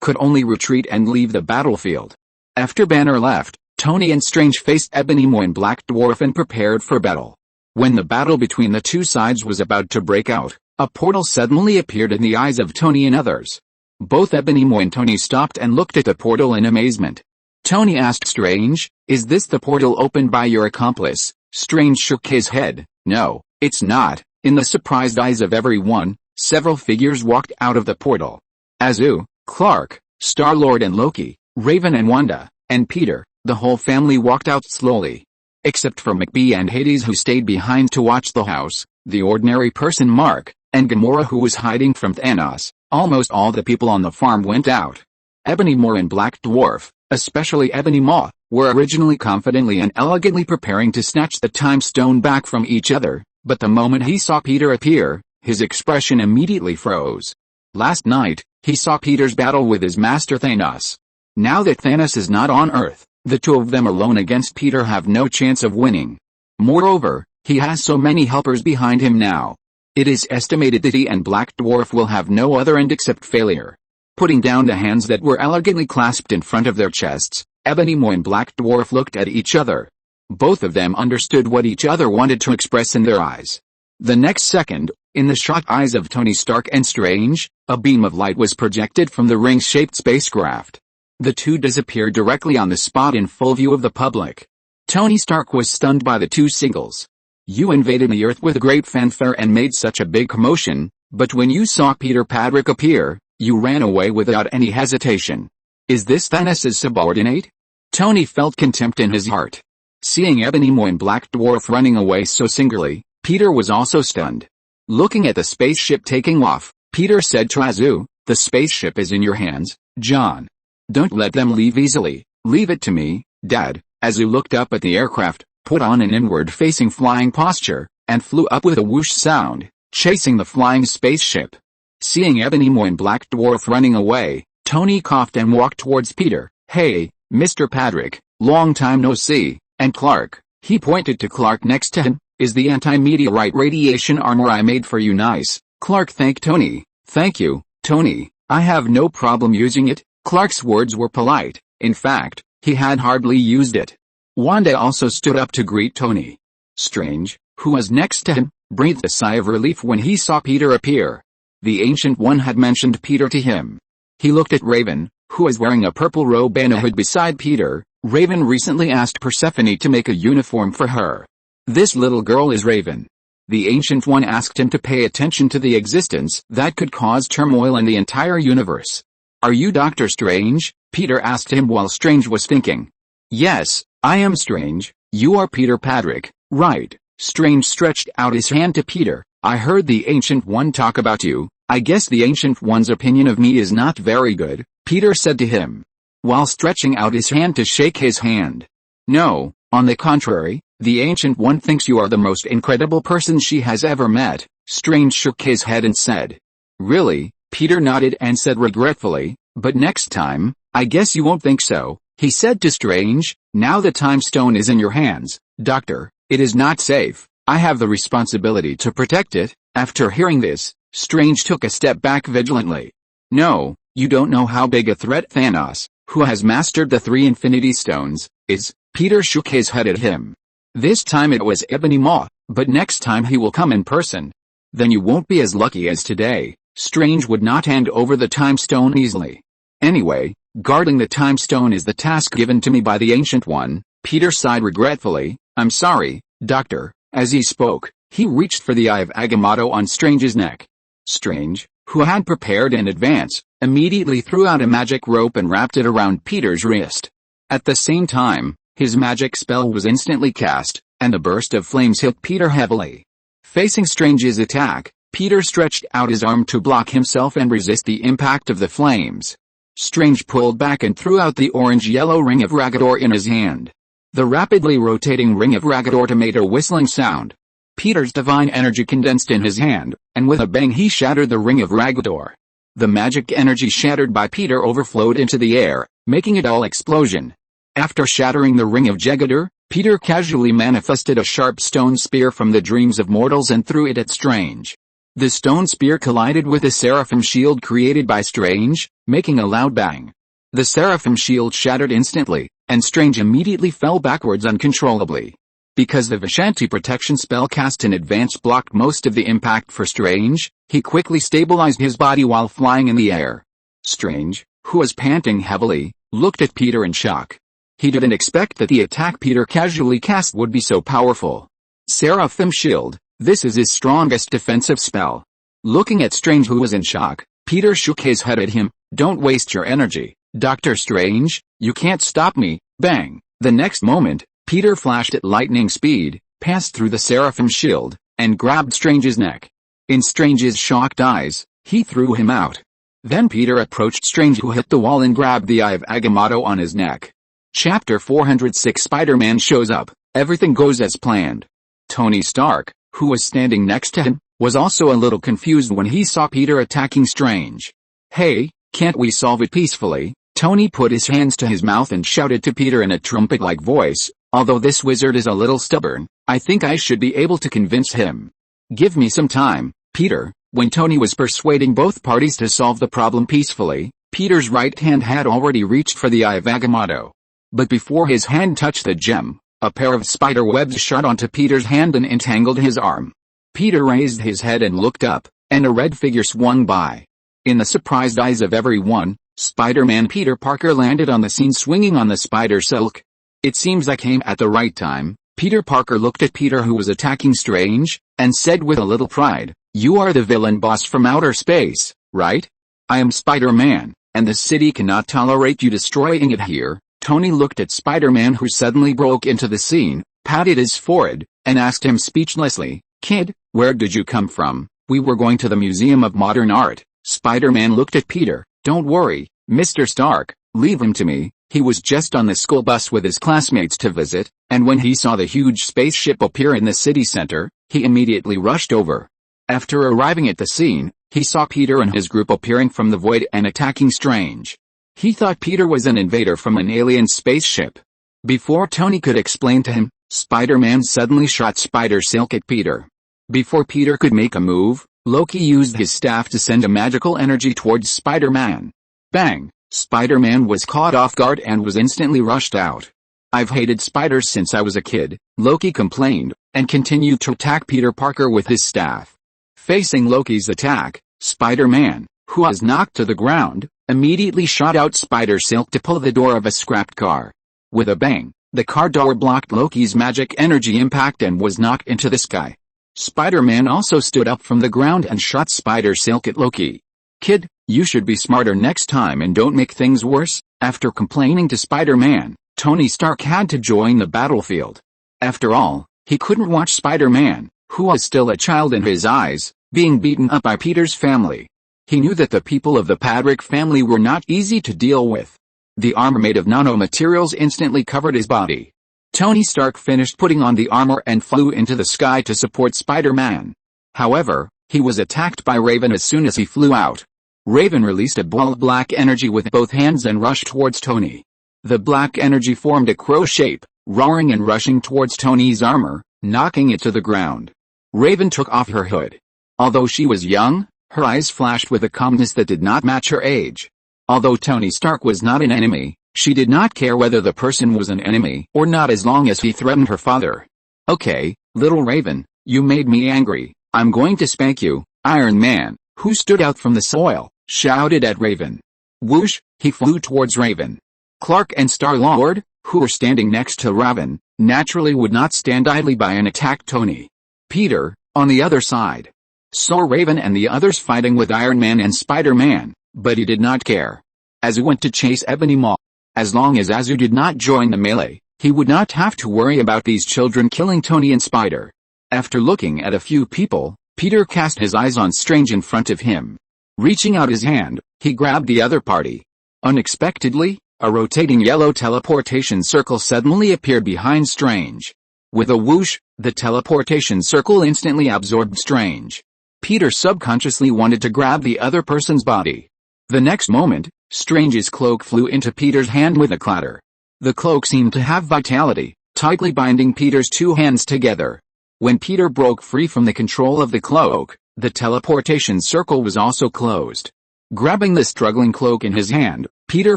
could only retreat and leave the battlefield. After Banner left, Tony and Strange faced Ebony Maw and Black Dwarf and prepared for battle. When the battle between the 2 sides was about to break out, a portal suddenly appeared in the eyes of Tony and others. Both Ebony Maw and Tony stopped and looked at the portal in amazement. Tony asked Strange, "Is this the portal opened by your accomplice?" Strange shook his head. "No, it's not." In the surprised eyes of everyone, several figures walked out of the portal. Azu, Clark, Star-Lord and Loki, Raven and Wanda, and Peter, the whole family walked out slowly. Except for McBee and Hades who stayed behind to watch the house, the ordinary person Mark, and Gamora who was hiding from Thanos. Almost all the people on the farm went out. Ebony Maw and Black Dwarf, especially Ebony Maw, were originally confidently and elegantly preparing to snatch the time stone back from each other, but the moment he saw Peter appear, his expression immediately froze. Last night, he saw Peter's battle with his master Thanos. Now that Thanos is not on Earth, the 2 of them alone against Peter have no chance of winning. Moreover, he has so many helpers behind him now. It is estimated that he and Black Dwarf will have no other end except failure. Putting down the hands that were elegantly clasped in front of their chests, Ebony Maw and Black Dwarf looked at each other. Both of them understood what each other wanted to express in their eyes. The next second, in the shocked eyes of Tony Stark and Strange, a beam of light was projected from the ring-shaped spacecraft. The 2 disappeared directly on the spot in full view of the public. Tony Stark was stunned by the 2 signals. "You invaded the Earth with great fanfare and made such a big commotion, but when you saw Peter Padrick appear, you ran away without any hesitation. Is this Thanos' subordinate?" Tony felt contempt in his heart. Seeing Ebony Maw and Black Dwarf running away so singularly, Peter was also stunned. Looking at the spaceship taking off, Peter said to Azu, "The spaceship is in your hands, John. Don't let them leave easily. Leave it to me, Dad." Azu looked up at the aircraft, put on an inward-facing flying posture, and flew up with a whoosh sound, chasing the flying spaceship. Seeing Ebony Maw and Black Dwarf running away, Tony coughed and walked towards Peter. "Hey, Mr. Patrick, long time no see," and Clark, he pointed to Clark next to him, "is the anti-meteorite radiation armor I made for you nice?" Clark thanked Tony. "Thank you, Tony, I have no problem using it." Clark's words were polite. In fact, he had hardly used it. Wanda also stood up to greet Tony. Strange, who was next to him, breathed a sigh of relief when he saw Peter appear. The Ancient One had mentioned Peter to him. He looked at Raven, who was wearing a purple robe and a hood beside Peter. Raven recently asked Persephone to make a uniform for her. "This little girl is Raven." The Ancient One asked him to pay attention to the existence that could cause turmoil in the entire universe. "Are you Doctor Strange?" Peter asked him while Strange was thinking. "Yes, I am Strange. You are Peter Patrick, right?" Strange stretched out his hand to Peter. "I heard the Ancient One talk about you. I guess the Ancient One's opinion of me is not very good," Peter said to him, while stretching out his hand to shake his hand. "No, on the contrary, the Ancient One thinks you are the most incredible person she has ever met." Strange shook his head and said. "Really?" Peter nodded and said regretfully, "But next time, I guess you won't think so." He said to Strange, "Now the time stone is in your hands, Doctor. It is not safe. I have the responsibility to protect it." After hearing this, Strange took a step back vigilantly. "No, you don't know how big a threat Thanos, who has mastered the 3 Infinity Stones, is." Peter shook his head at him. "This time it was Ebony Maw, but next time he will come in person. Then you won't be as lucky as today." Strange would not hand over the time stone easily. "Anyway, guarding the time stone is the task given to me by the Ancient One." Peter sighed regretfully. "I'm sorry, Doctor." As he spoke, he reached for the Eye of Agamotto on Strange's neck. Strange, who had prepared in advance, immediately threw out a magic rope and wrapped it around Peter's wrist. At the same time, his magic spell was instantly cast, and a burst of flames hit Peter heavily. Facing Strange's attack, Peter stretched out his arm to block himself and resist the impact of the flames. Strange pulled back and threw out the orange-yellow ring of Ragador in his hand. The rapidly rotating ring of Ragador made a whistling sound. Peter's divine energy condensed in his hand, and with a bang he shattered the ring of Ragador. The magic energy shattered by Peter overflowed into the air, making it all explosion. After shattering the ring of Jagador, Peter casually manifested a sharp stone spear from the dreams of mortals and threw it at Strange. The stone spear collided with the seraphim shield created by Strange, making a loud bang. The seraphim shield shattered instantly, and Strange immediately fell backwards uncontrollably. Because the Vishanti protection spell cast in advance blocked most of the impact for Strange, he quickly stabilized his body while flying in the air. Strange, who was panting heavily, looked at Peter in shock. He didn't expect that the attack Peter casually cast would be so powerful. Seraphim Shield, this is his strongest defensive spell. Looking at Strange, who was in shock, Peter shook his head at him. "Don't waste your energy, Doctor Strange, you can't stop me." Bang! The next moment, Peter flashed at lightning speed, passed through the Seraphim Shield, and grabbed Strange's neck. In Strange's shocked eyes, he threw him out. Then Peter approached Strange, who hit the wall and grabbed the Eye of Agamotto on his neck. Chapter 406 Spider-Man shows up. Everything goes as planned. Tony Stark, who was standing next to him, was also a little confused when he saw Peter attacking Strange. "Hey, can't we solve it peacefully?" Tony put his hands to his mouth and shouted to Peter in a trumpet-like voice, "Although this wizard is a little stubborn, I think I should be able to convince him. Give me some time, Peter." When Tony was persuading both parties to solve the problem peacefully, Peter's right hand had already reached for the Eye of Agamotto. But before his hand touched the gem, a pair of spider webs shot onto Peter's hand and entangled his arm. Peter raised his head and looked up, and a red figure swung by. In the surprised eyes of everyone, Spider-Man Peter Parker landed on the scene swinging on the spider silk. "It seems I came at the right time." Peter Parker looked at Peter, who was attacking Strange, and said with a little pride, "You are the villain boss from outer space, right? I am Spider-Man, and the city cannot tolerate you destroying it here." Tony looked at Spider-Man, who suddenly broke into the scene, patted his forehead, and asked him speechlessly, "Kid, where did you come from?" "We were going to the Museum of Modern Art." Spider-Man looked at Peter. "Don't worry, Mr. Stark, leave him to me. He was just on the school bus with his classmates to visit, and when he saw the huge spaceship appear in the city center, he immediately rushed over." After arriving at the scene, he saw Peter and his group appearing from the void and attacking Strange. He thought Peter was an invader from an alien spaceship. Before Tony could explain to him, Spider-Man suddenly shot Spider Silk at Peter. Before Peter could make a move, Loki used his staff to send a magical energy towards Spider-Man. Bang! Spider-Man was caught off guard and was instantly rushed out. "I've hated spiders since I was a kid," Loki complained, and continued to attack Peter Parker with his staff. Facing Loki's attack, Spider-Man, who was knocked to the ground, immediately shot out Spider Silk to pull the door of a scrapped car. With a bang, the car door blocked Loki's magic energy impact and was knocked into the sky. Spider-Man also stood up from the ground and shot Spider Silk at Loki. "Kid, you should be smarter next time and don't make things worse." After complaining to Spider-Man, Tony Stark had to join the battlefield. After all, he couldn't watch Spider-Man, who was still a child in his eyes, being beaten up by Peter's family. He knew that the people of the Padrick family were not easy to deal with. The armor made of nanomaterials instantly covered his body. Tony Stark finished putting on the armor and flew into the sky to support Spider-Man. However, he was attacked by Raven as soon as he flew out. Raven released a ball of black energy with both hands and rushed towards Tony. The black energy formed a crow shape, roaring and rushing towards Tony's armor, knocking it to the ground. Raven took off her hood. Although she was young, her eyes flashed with a calmness that did not match her age. Although Tony Stark was not an enemy, she did not care whether the person was an enemy or not as long as he threatened her father. "Okay, little Raven, you made me angry. I'm going to spank you." Iron Man, who stood out from the soil, shouted at Raven. Whoosh, he flew towards Raven. Clark and Star-Lord, who were standing next to Raven, naturally would not stand idly by and attack Tony. Peter, on the other side, saw Raven and the others fighting with Iron Man and Spider-Man, but he did not care. Azu went to chase Ebony Maw. As long as Azu did not join the melee, he would not have to worry about these children killing Tony and Spider. After looking at a few people, Peter cast his eyes on Strange in front of him. Reaching out his hand, he grabbed the other party. Unexpectedly, a rotating yellow teleportation circle suddenly appeared behind Strange. With a whoosh, the teleportation circle instantly absorbed Strange. Peter subconsciously wanted to grab the other person's body. The next moment, Strange's cloak flew into Peter's hand with a clatter. The cloak seemed to have vitality, tightly binding Peter's two hands together. When Peter broke free from the control of the cloak, the teleportation circle was also closed. Grabbing the struggling cloak in his hand, Peter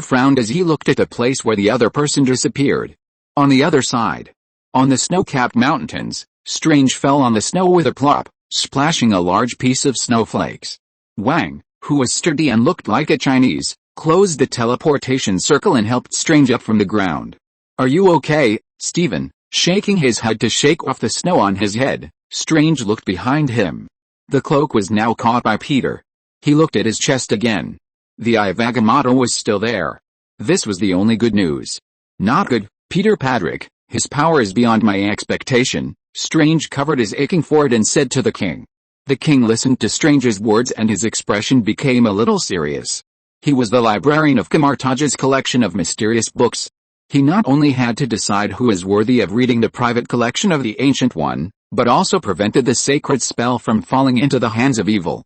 frowned as he looked at the place where the other person disappeared. On the other side, on the snow-capped mountains, Strange fell on the snow with a plop, splashing a large piece of snowflakes. Wang, who was sturdy and looked like a Chinese, closed the teleportation circle and helped Strange up from the ground. "Are you okay, Steven?" Shaking his head to shake off the snow on his head, Strange looked behind him. The cloak was now caught by Peter. He looked at his chest again. The Eye of Agamotto was still there. This was the only good news. "Not good, Peter Padrick, his power is beyond my expectation." Strange covered his aching forehead and said to the king. The king listened to Strange's words and his expression became a little serious. He was the librarian of Kamartaj's collection of mysterious books. He not only had to decide who is worthy of reading the private collection of the Ancient One, but also prevented the sacred spell from falling into the hands of evil.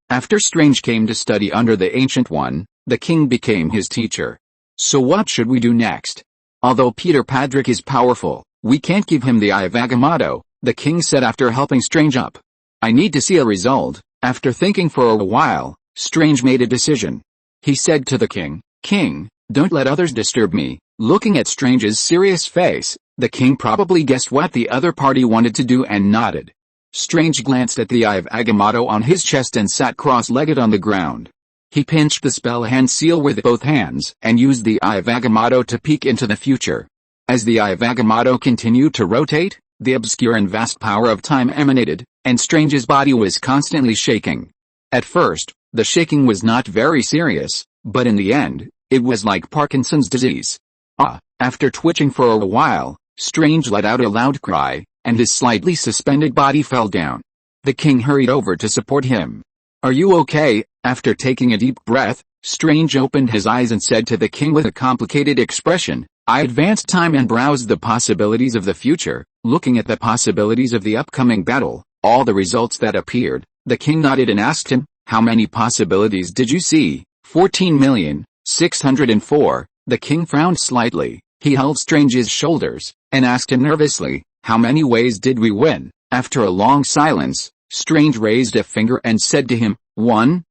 After Strange came to study under the Ancient One, the king became his teacher. "So what should we do next? Although Peter Padrick is powerful, we can't give him the Eye of Agamotto," the king said after helping Strange up. "I need to see a result." After thinking for a while, Strange made a decision. He said to the king, "King, don't let others disturb me." Looking at Strange's serious face, the king probably guessed what the other party wanted to do and nodded. Strange glanced at the Eye of Agamotto on his chest and sat cross-legged on the ground. He pinched the spell hand seal with both hands and used the Eye of Agamotto to peek into the future. As the Eye of Agamotto continued to rotate, the obscure and vast power of time emanated, and Strange's body was constantly shaking. At first, the shaking was not very serious, but in the end, it was like Parkinson's disease. After twitching for a while, Strange let out a loud cry, and his slightly suspended body fell down. The king hurried over to support him. "Are you okay?" After taking a deep breath, Strange opened his eyes and said to the king with a complicated expression, "I advanced time and browsed the possibilities of the future, looking at the possibilities of the upcoming battle. all the results that appeared. The king nodded and asked him, "How many possibilities did you see?" 14,604. The king frowned slightly. He held Strange's shoulders, and asked him nervously, "How many ways did we win?" After a long silence, Strange raised a finger and said to him, "One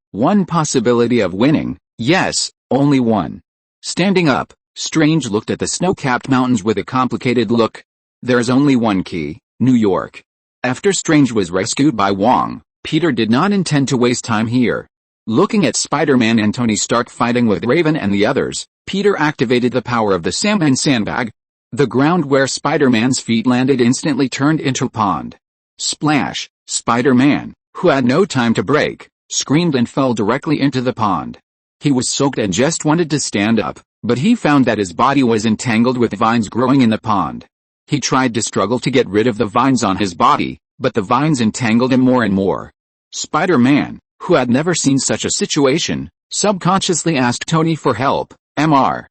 possibility of winning. Yes, only one." Standing up, Strange looked at the snow-capped mountains with a complicated look. "There's only one key, New York." After Strange was rescued by Wong, Peter did not intend to waste time here. Looking at Spider-Man and Tony Stark fighting with Raven and the others, Peter activated the power of the Sandman sandbag. The ground where Spider-Man's feet landed instantly turned into a pond. Splash! Spider-Man, who had no time to break, screamed and fell directly into the pond. He was soaked and just wanted to stand up, but he found that his body was entangled with vines growing in the pond. He tried to struggle to get rid of the vines on his body, but the vines entangled him more and more. Spider-Man, who had never seen such a situation, subconsciously asked Tony for help. Mr.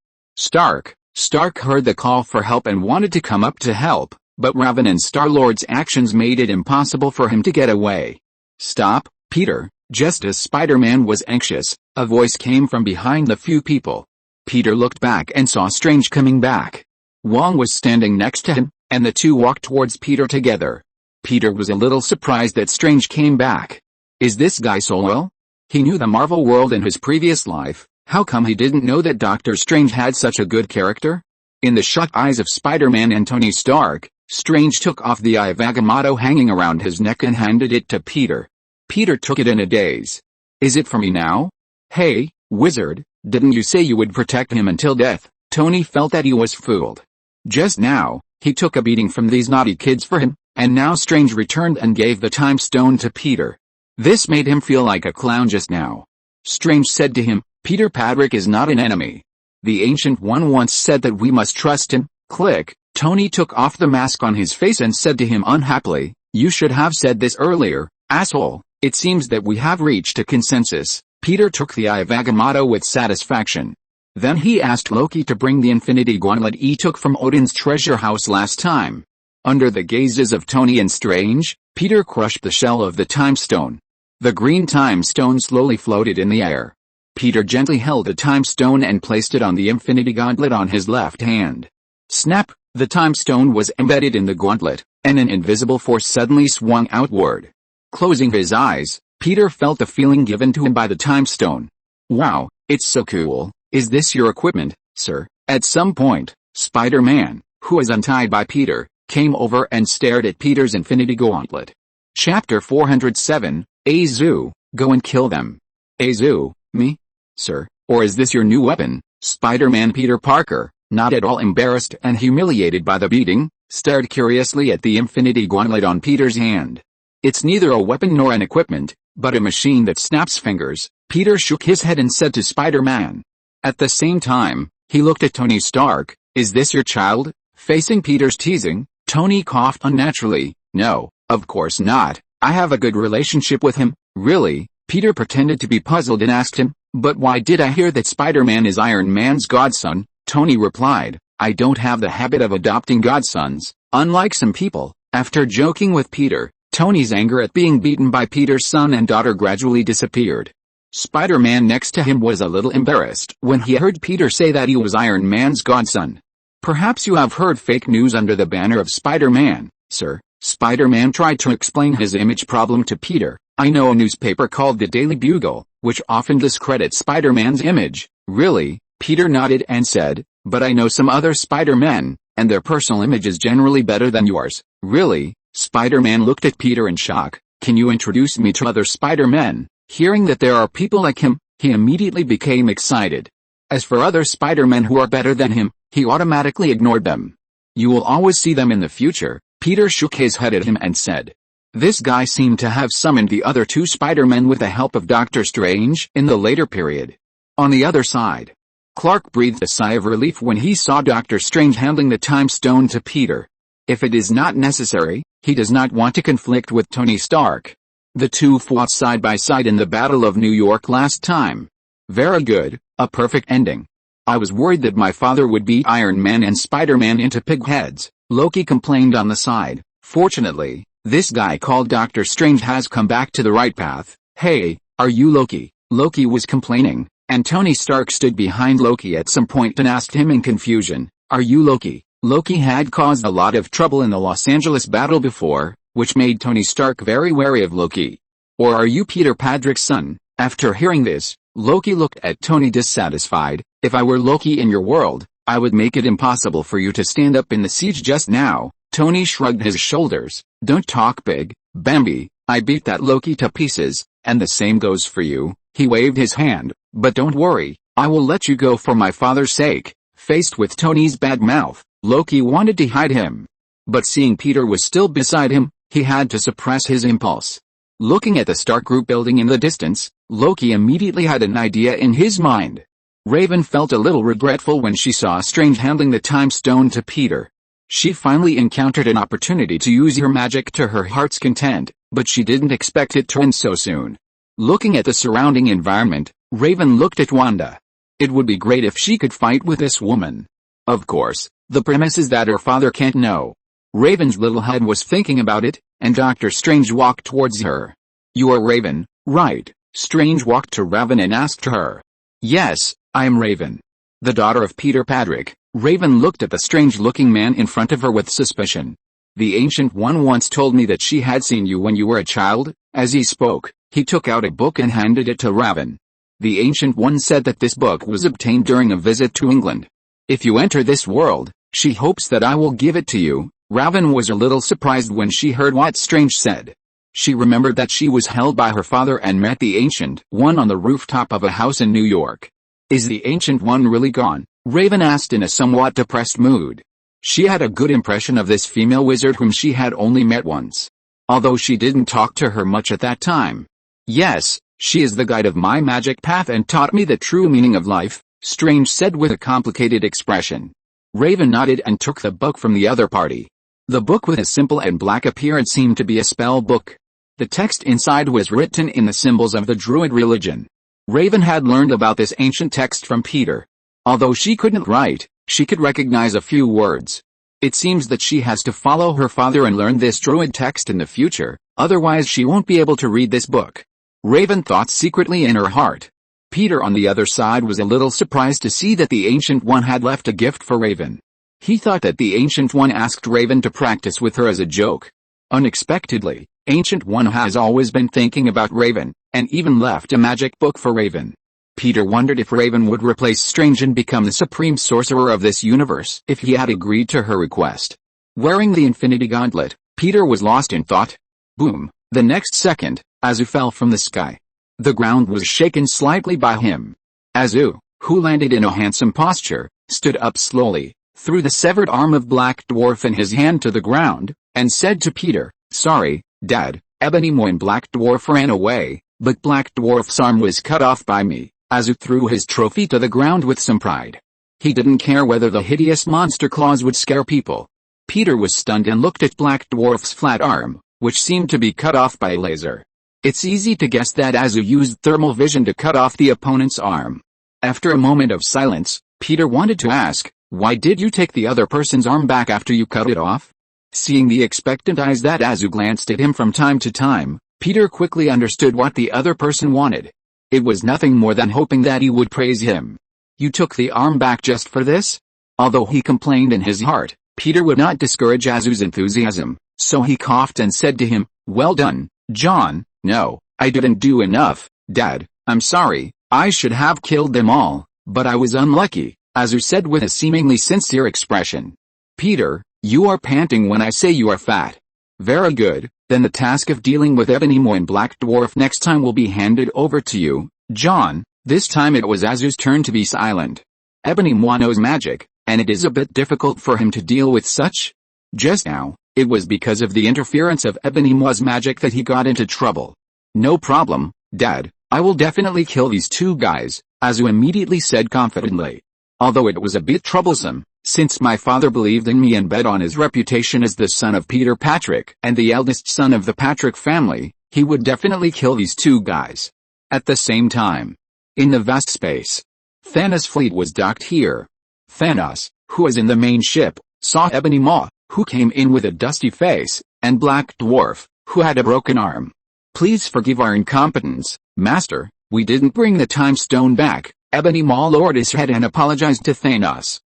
Stark heard the call for help and wanted to come up to help, but Raven and Star-Lord's actions made it impossible for him to get away. "Stop, Peter." Just as Spider-Man was anxious, a voice came from behind the few people. Peter looked back and saw Strange coming back. Wong was standing next to him, and the two walked towards Peter together. Peter was a little surprised that Strange came back. Is this guy so well? He knew the Marvel world in his previous life. How come he didn't know that Doctor Strange had such a good character? In the shocked eyes of Spider-Man and Tony Stark, Strange took off the eye of Agamotto hanging around his neck and handed it to Peter. Peter took it in a daze. "Is it for me now?" "Hey, wizard, didn't you say you would protect him until death?" Tony felt that he was fooled. Just now, he took a beating from these naughty kids for him, and now Strange returned and gave the time stone to Peter. This made him feel like a clown just now. Strange said to him, "Peter Patrick is not an enemy. The Ancient One once said that we must trust him." Click. Tony took off the mask on his face and said to him unhappily, "You should have said this earlier, asshole. It seems that we have reached a consensus." Peter took the eye of Agamotto with satisfaction. Then he asked Loki to bring the Infinity Gauntlet he took from Odin's treasure house last time. Under the gazes of Tony and Strange, Peter crushed the shell of the Time Stone. The green Time Stone slowly floated in the air. Peter gently held the Time Stone and placed it on the Infinity Gauntlet on his left hand. Snap! The Time Stone was embedded in the gauntlet, and an invisible force suddenly swung outward. Closing his eyes, Peter felt the feeling given to him by the Time Stone. "Wow, it's so cool. Is this your equipment, sir?" At some point, Spider-Man, who was untied by Peter, came over and stared at Peter's Infinity Gauntlet. Chapter 407, Azu, go and kill them. Azu, me? Sir, or is this your new weapon? Spider-Man Peter Parker, not at all embarrassed and humiliated by the beating, stared curiously at the Infinity Gauntlet on Peter's hand. "It's neither a weapon nor an equipment, but a machine that snaps fingers." Peter shook his head and said to Spider-Man. At the same time, he looked at Tony Stark. "Is this your child?" Facing Peter's teasing, Tony coughed unnaturally. "No, of course not. I have a good relationship with him." "Really?" Peter pretended to be puzzled and asked him, "But why did I hear that Spider-Man is Iron Man's godson?" Tony replied, "I don't have the habit of adopting godsons, unlike some people." After joking with Peter, Tony's anger at being beaten by Peter's son and daughter gradually disappeared. Spider-Man next to him was a little embarrassed when he heard Peter say that he was Iron Man's godson. "Perhaps you have heard fake news under the banner of Spider-Man, sir." Spider-Man tried to explain his image problem to Peter. "I know a newspaper called the Daily Bugle, which often discredits Spider-Man's image." "Really?" Peter nodded and said, "But I know some other Spider-Men, and their personal image is generally better than yours." "Really?" Spider-Man looked at Peter in shock. "Can you introduce me to other Spider-Men?" Hearing that there are people like him, he immediately became excited. As for other Spider-Men who are better than him, he automatically ignored them. "You will always see them in the future." Peter shook his head at him and said. This guy seemed to have summoned the other two Spider-Men with the help of Doctor Strange in the later period. On the other side, Clark breathed a sigh of relief when he saw Doctor Strange handing the Time Stone to Peter. If it is not necessary, he does not want to conflict with Tony Stark. The two fought side by side in the Battle of New York last time. Very good, a perfect ending. I was worried that my father would beat Iron Man and Spider-Man into pig heads, Loki complained on the side. Fortunately, This guy called Doctor Strange has come back to the right path. Hey, are you Loki? Loki was complaining, and Tony Stark stood behind Loki at some point and asked him in confusion, are you Loki? Loki had caused a lot of trouble in the Los Angeles battle before, which made Tony Stark very wary of Loki. Or are you Peter Patrick's son? After hearing this, Loki looked at Tony dissatisfied. If I were Loki in your world, I would make it impossible for you to stand up in the siege just now. Tony shrugged his shoulders. Don't talk big, Bambi. I beat that Loki to pieces, and the same goes for you. He waved his hand. But don't worry, I will let you go for my father's sake. Faced with Tony's bad mouth, Loki wanted to hide him. But seeing Peter was still beside him, he had to suppress his impulse. Looking at the Stark group building in the distance, Loki immediately had an idea in his mind. Raven felt a little regretful when she saw Strange handing the time stone to Peter. She finally encountered an opportunity to use her magic to her heart's content, but she didn't expect it to end so soon. Looking at the surrounding environment, Raven looked at Wanda. It would be great if she could fight with this woman. Of course, the premise is that her father can't know. Raven's little head was thinking about it, and Doctor Strange walked towards her. You are Raven, right? Strange walked to Raven and asked her. Yes, I am Raven. The daughter of Peter Patrick. Raven looked at the strange-looking man in front of her with suspicion. The Ancient One once told me that she had seen you when you were a child. As he spoke, he took out a book and handed it to Raven. The Ancient One said that this book was obtained during a visit to England. If you enter this world, she hopes that I will give it to you. Raven was a little surprised when she heard what Strange said. She remembered that she was held by her father and met the Ancient One on the rooftop of a house in New York. Is the Ancient One really gone? Raven asked in a somewhat depressed mood. She had a good impression of this female wizard whom she had only met once, although she didn't talk to her much at that time. Yes, she is the guide of my magic path and taught me the true meaning of life, Strange said with a complicated expression. Raven nodded and took the book from the other party. The book with a simple and black appearance seemed to be a spell book. The text inside was written in the symbols of the Druid religion. Raven had learned about this ancient text from Peter. Although she couldn't write, she could recognize a few words. It seems that she has to follow her father and learn this Druid text in the future, otherwise she won't be able to read this book. Raven thought secretly in her heart. Peter on the other side was a little surprised to see that the Ancient One had left a gift for Raven. He thought that the Ancient One asked Raven to practice with her as a joke. Unexpectedly, Ancient One has always been thinking about Raven, and even left a magic book for Raven. Peter wondered if Raven would replace Strange and become the supreme sorcerer of this universe if he had agreed to her request. Wearing the Infinity Gauntlet, Peter was lost in thought. Boom! The next second, Azu fell from the sky. The ground was shaken slightly by him. Azu, who landed in a handsome posture, stood up slowly, threw the severed arm of Black Dwarf in his hand to the ground, and said to Peter, "Sorry, Dad." Ebony Maw and Black Dwarf ran away, but Black Dwarf's arm was cut off by me. Azu threw his trophy to the ground with some pride. He didn't care whether the hideous monster claws would scare people. Peter was stunned and looked at Black Dwarf's flat arm, which seemed to be cut off by a laser. It's easy to guess that Azu used thermal vision to cut off the opponent's arm. After a moment of silence, Peter wanted to ask, "Why did you take the other person's arm back after you cut it off?" Seeing the expectant eyes that Azu glanced at him from time to time, Peter quickly understood what the other person wanted. It was nothing more than hoping that he would praise him. "You took the arm back just for this?" Although he complained in his heart, Peter would not discourage Azu's enthusiasm, so he coughed and said to him, "Well done, John." "No, I didn't do enough, Dad. I'm sorry. I should have killed them all, but I was unlucky," Azu said with a seemingly sincere expression. "Peter, you are panting when I say you are fat. Very good, then the task of dealing with Ebony Maw and Black Dwarf next time will be handed over to you, John." This time it was Azu's turn to be silent. Ebony Maw knows magic, and it is a bit difficult for him to deal with such. Just now, it was because of the interference of Ebony Maw's magic that he got into trouble. "No problem, Dad, I will definitely kill these two guys," Azu immediately said confidently. Although it was a bit troublesome, since my father believed in me and bet on his reputation as the son of Peter Patrick and the eldest son of the Patrick family, he would definitely kill these two guys. At the same time, in the vast space, Thanos' fleet was docked here. Thanos, who was in the main ship, saw Ebony Maw, who came in with a dusty face, and Black Dwarf, who had a broken arm. "Please forgive our incompetence, Master, we didn't bring the time stone back." Ebony Maw lowered his head and apologized to Thanos.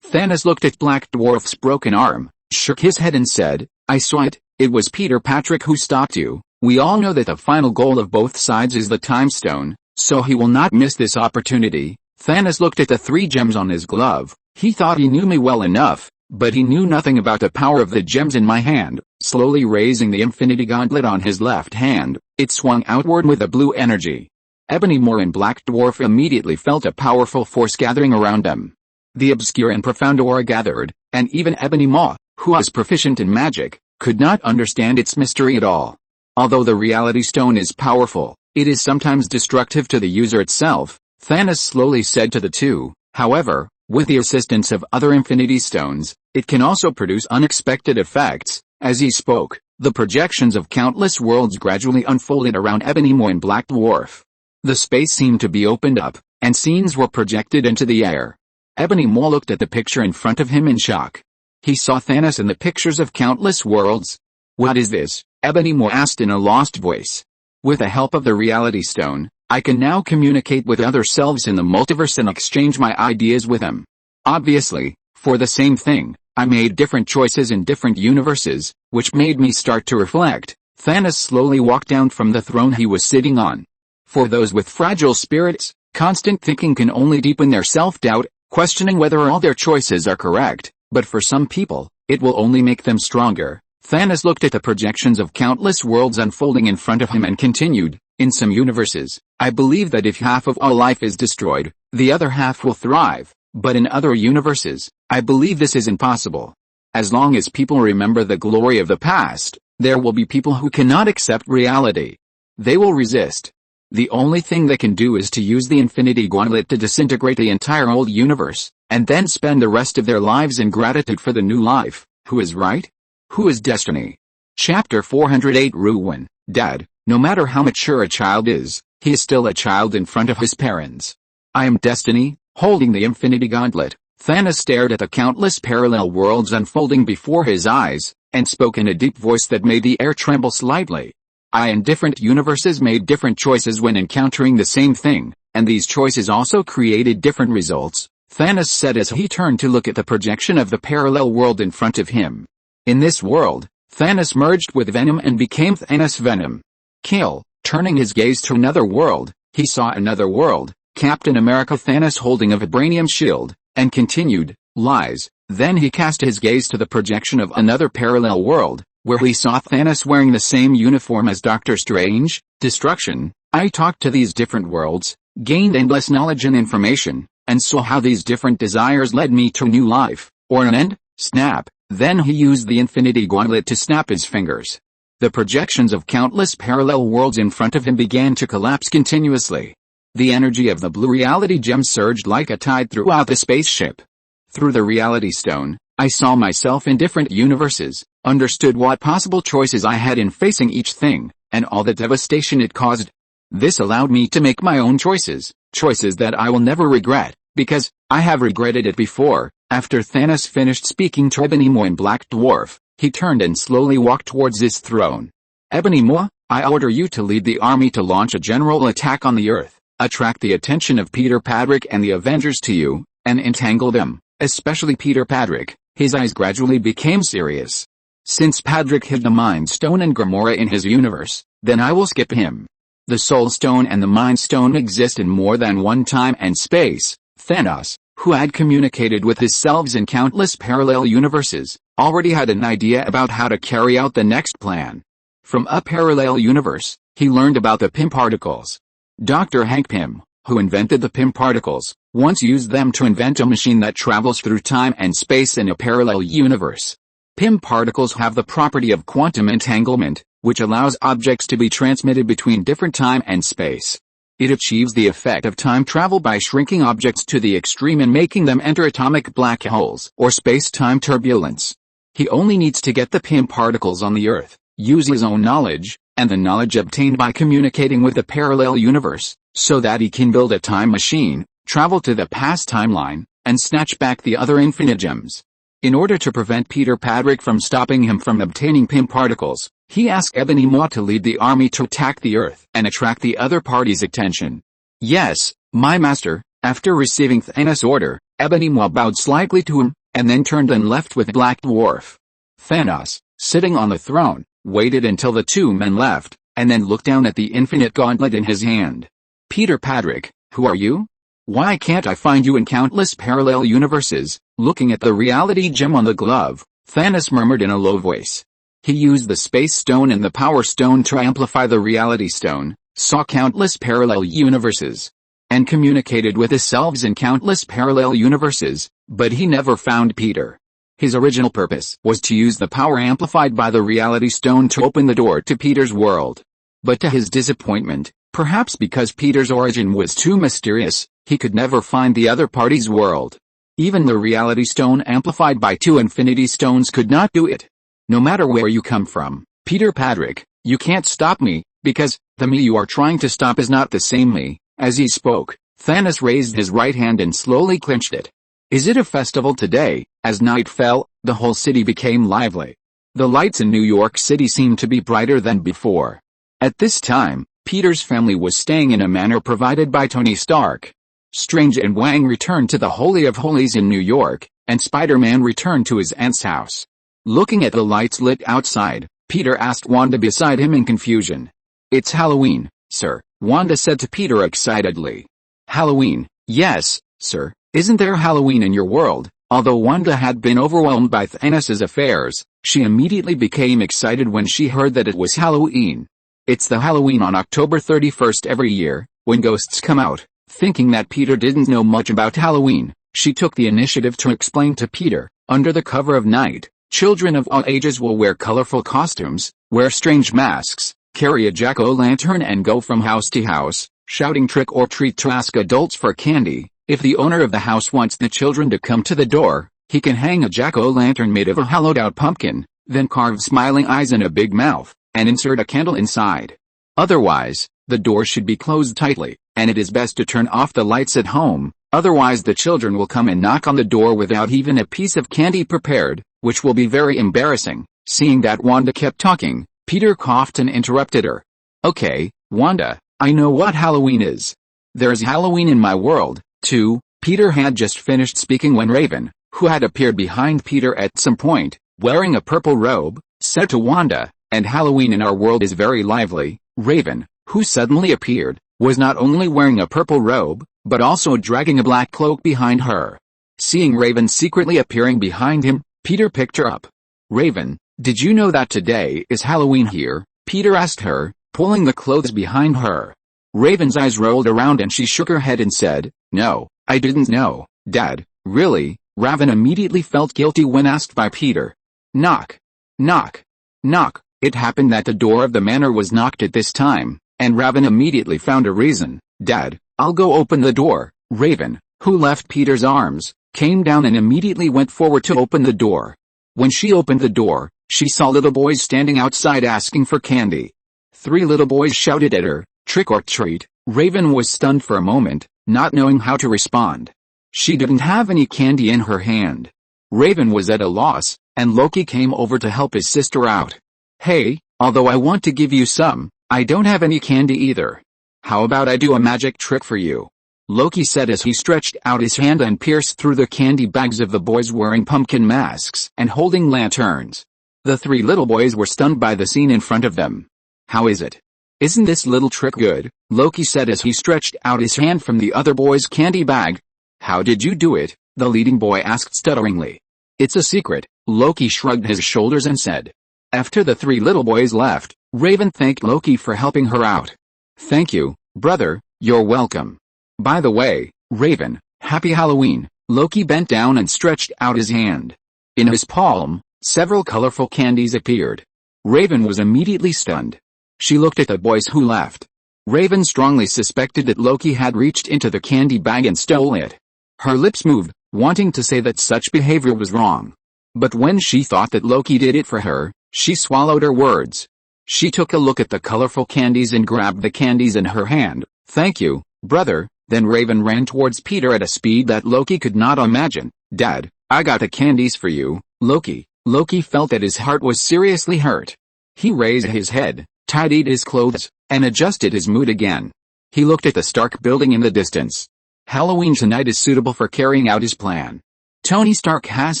Thanos looked at Black Dwarf's broken arm, shook his head and said, "I saw it, it was Peter Patrick who stopped you. We all know that the final goal of both sides is the time stone, so he will not miss this opportunity." Thanos looked at the 3 gems on his glove. He thought he knew me well enough, but he knew nothing about the power of the gems in my hand. Slowly raising the Infinity Gauntlet on his left hand, it swung outward with a blue energy. Ebony Maw and Black Dwarf immediately felt a powerful force gathering around them. The obscure and profound aura gathered, and even Ebony Maw, who was proficient in magic, could not understand its mystery at all. Although the Reality Stone is powerful, it is sometimes destructive to the user itself, Thanos slowly said to the two. However, with the assistance of other Infinity Stones, it can also produce unexpected effects. As he spoke, the projections of countless worlds gradually unfolded around Ebony Maw and Black Dwarf. The space seemed to be opened up, and scenes were projected into the air. Ebony Maw looked at the picture in front of him in shock. He saw Thanos in the pictures of countless worlds. "What is this?" Ebony Maw asked in a lost voice. "With the help of the Reality Stone, I can now communicate with other selves in the multiverse and exchange my ideas with them. Obviously, for the same thing, I made different choices in different universes, which made me start to reflect." Thanos slowly walked down from the throne he was sitting on. For those with fragile spirits, constant thinking can only deepen their self-doubt, questioning whether all their choices are correct, but for some people, it will only make them stronger. Thanos looked at the projections of countless worlds unfolding in front of him and continued, "In some universes, I believe that if half of all life is destroyed, the other half will thrive, but in other universes, I believe this is impossible. As long as people remember the glory of the past, there will be people who cannot accept reality. They will resist. The only thing they can do is to use the Infinity Gauntlet to disintegrate the entire old universe, and then spend the rest of their lives in gratitude for the new life." Who is right? Who is destiny? Chapter 408 Ruin. Dad, no matter how mature a child is, he is still a child in front of his parents. "I am Destiny," holding the Infinity Gauntlet. Thanos stared at the countless parallel worlds unfolding before his eyes, and spoke in a deep voice that made the air tremble slightly. "I in different universes made different choices when encountering the same thing, and these choices also created different results," Thanos said as he turned to look at the projection of the parallel world in front of him. In this world, Thanos merged with Venom and became Thanos Venom. Kill. Turning his gaze to another world, he saw another world, Captain America Thanos holding a vibranium shield, and continued, "Lies." Then he cast his gaze to the projection of another parallel world, where he saw Thanos wearing the same uniform as Doctor Strange. Destruction. I talked to these different worlds, gained endless knowledge and information, and saw how these different desires led me to new life, or an end. Snap. Then he used the Infinity Gauntlet to snap his fingers. The projections of countless parallel worlds in front of him began to collapse continuously. The energy of the blue reality gem surged like a tide throughout the spaceship. Through the Reality Stone, I saw myself in different universes, understood what possible choices I had in facing each thing, and all the devastation it caused. This allowed me to make my own choices, choices that I will never regret, because I have regretted it before. After Thanos finished speaking to Ebony Maw and Black Dwarf, he turned and slowly walked towards his throne. "Ebony Maw, I order you to lead the army to launch a general attack on the Earth, attract the attention of Peter Patrick and the Avengers to you, and entangle them, especially Peter Patrick." His eyes gradually became serious. "Since Patrick hid the Mind Stone and Gamora in his universe, then I will skip him. The Soul Stone and the Mind Stone exist in more than one time and space." Thanos, who had communicated with his selves in countless parallel universes, already had an idea about how to carry out the next plan. From a parallel universe, he learned about the Pym particles. Dr. Hank Pym, who invented the Pym particles, once used them to invent a machine that travels through time and space in a parallel universe. Pym particles have the property of quantum entanglement, which allows objects to be transmitted between different time and space. It achieves the effect of time travel by shrinking objects to the extreme and making them enter atomic black holes or space-time turbulence. He only needs to get the Pym particles on the Earth, use his own knowledge, and the knowledge obtained by communicating with the parallel universe, so that he can build a time machine, travel to the past timeline, and snatch back the other Infinigems. In order to prevent Peter Patrick from stopping him from obtaining Pym particles, he asked Ebony Maw to lead the army to attack the Earth and attract the other party's attention. Yes, my master. After receiving Thanos' order, Ebony Maw bowed slightly to him, and then turned and left with Black Dwarf. Thanos, sitting on the throne, waited until the two men left, and then looked down at the infinite gauntlet in his hand. Peter Patrick, who are you? Why can't I find you in countless parallel universes? Looking at the reality gem on the glove, Thanos murmured in a low voice. He used the Space Stone and the Power Stone to amplify the Reality Stone, saw countless parallel universes, and communicated with his selves in countless parallel universes, but he never found Peter. His original purpose was to use the power amplified by the Reality Stone to open the door to Peter's world. But to his disappointment, perhaps because Peter's origin was too mysterious, he could never find the other party's world. Even the Reality Stone amplified by 2 Infinity Stones could not do it. No matter where you come from, Peter Patrick, you can't stop me, because the me you are trying to stop is not the same me. As he spoke, Thanos raised his right hand and slowly clenched it. Is it a festival today? As night fell, the whole city became lively. The lights in New York City seemed to be brighter than before. At this time, Peter's family was staying in a manor provided by Tony Stark. Strange and Wang returned to the Holy of Holies in New York, and Spider-Man returned to his aunt's house. Looking at the lights lit outside, Peter asked Wanda beside him in confusion. It's Halloween, sir, Wanda said to Peter excitedly. Halloween? Yes, sir. Isn't there Halloween in your world? Although Wanda had been overwhelmed by Thanos' affairs, she immediately became excited when she heard that it was Halloween. It's the Halloween on October 31st every year, when ghosts come out. Thinking that Peter didn't know much about Halloween, she took the initiative to explain to Peter, under the cover of night, children of all ages will wear colorful costumes, wear strange masks, carry a jack-o'-lantern and go from house to house, shouting trick or treat to ask adults for candy. If the owner of the house wants the children to come to the door, he can hang a jack-o'-lantern made of a hollowed-out pumpkin, then carve smiling eyes and a big mouth, and insert a candle inside. Otherwise, the door should be closed tightly, and it is best to turn off the lights at home, otherwise the children will come and knock on the door without even a piece of candy prepared, which will be very embarrassing. Seeing that Wanda kept talking, Peter coughed and interrupted her. Okay, Wanda, I know what Halloween is. There's Halloween in my world, too. Peter had just finished speaking when Raven, who had appeared behind Peter at some point, wearing a purple robe, said to Wanda, and Halloween in our world is very lively. Raven, who suddenly appeared, was not only wearing a purple robe, but also dragging a black cloak behind her. Seeing Raven secretly appearing behind him, Peter picked her up. Raven, did you know that today is Halloween here? Peter asked her, pulling the clothes behind her. Raven's eyes rolled around and she shook her head and said, No, I didn't know, Dad. Really? Raven immediately felt guilty when asked by Peter. Knock. Knock. Knock. It happened that the door of the manor was knocked at this time, and Raven immediately found a reason. Dad, I'll go open the door. Raven, who left Peter's arms, came down and immediately went forward to open the door. When she opened the door, she saw little boys standing outside asking for candy. 3 little boys shouted at her, trick or treat. Raven was stunned for a moment, not knowing how to respond. She didn't have any candy in her hand. Raven was at a loss, and Loki came over to help his sister out. Hey, although I want to give you some, I don't have any candy either. How about I do a magic trick for you? Loki said as he stretched out his hand and pierced through the candy bags of the boys wearing pumpkin masks and holding lanterns. The 3 little boys were stunned by the scene in front of them. How is it? Isn't this little trick good? Loki said as he stretched out his hand from the other boy's candy bag. How did you do it? The leading boy asked stutteringly. It's a secret. Loki shrugged his shoulders and said. After the 3 little boys left, Raven thanked Loki for helping her out. Thank you, brother, you're welcome. By the way, Raven, happy Halloween. Loki bent down and stretched out his hand. In his palm, several colorful candies appeared. Raven was immediately stunned. She looked at the boys who left. Raven strongly suspected that Loki had reached into the candy bag and stole it. Her lips moved, wanting to say that such behavior was wrong. But when she thought that Loki did it for her, she swallowed her words. She took a look at the colorful candies and grabbed the candies in her hand. Thank you, brother. Then Raven ran towards Peter at a speed that Loki could not imagine. Dad, I got the candies for you, Loki. Loki felt that his heart was seriously hurt. He raised his head, tidied his clothes, and adjusted his mood again. He looked at the Stark building in the distance. Halloween tonight is suitable for carrying out his plan. Tony Stark has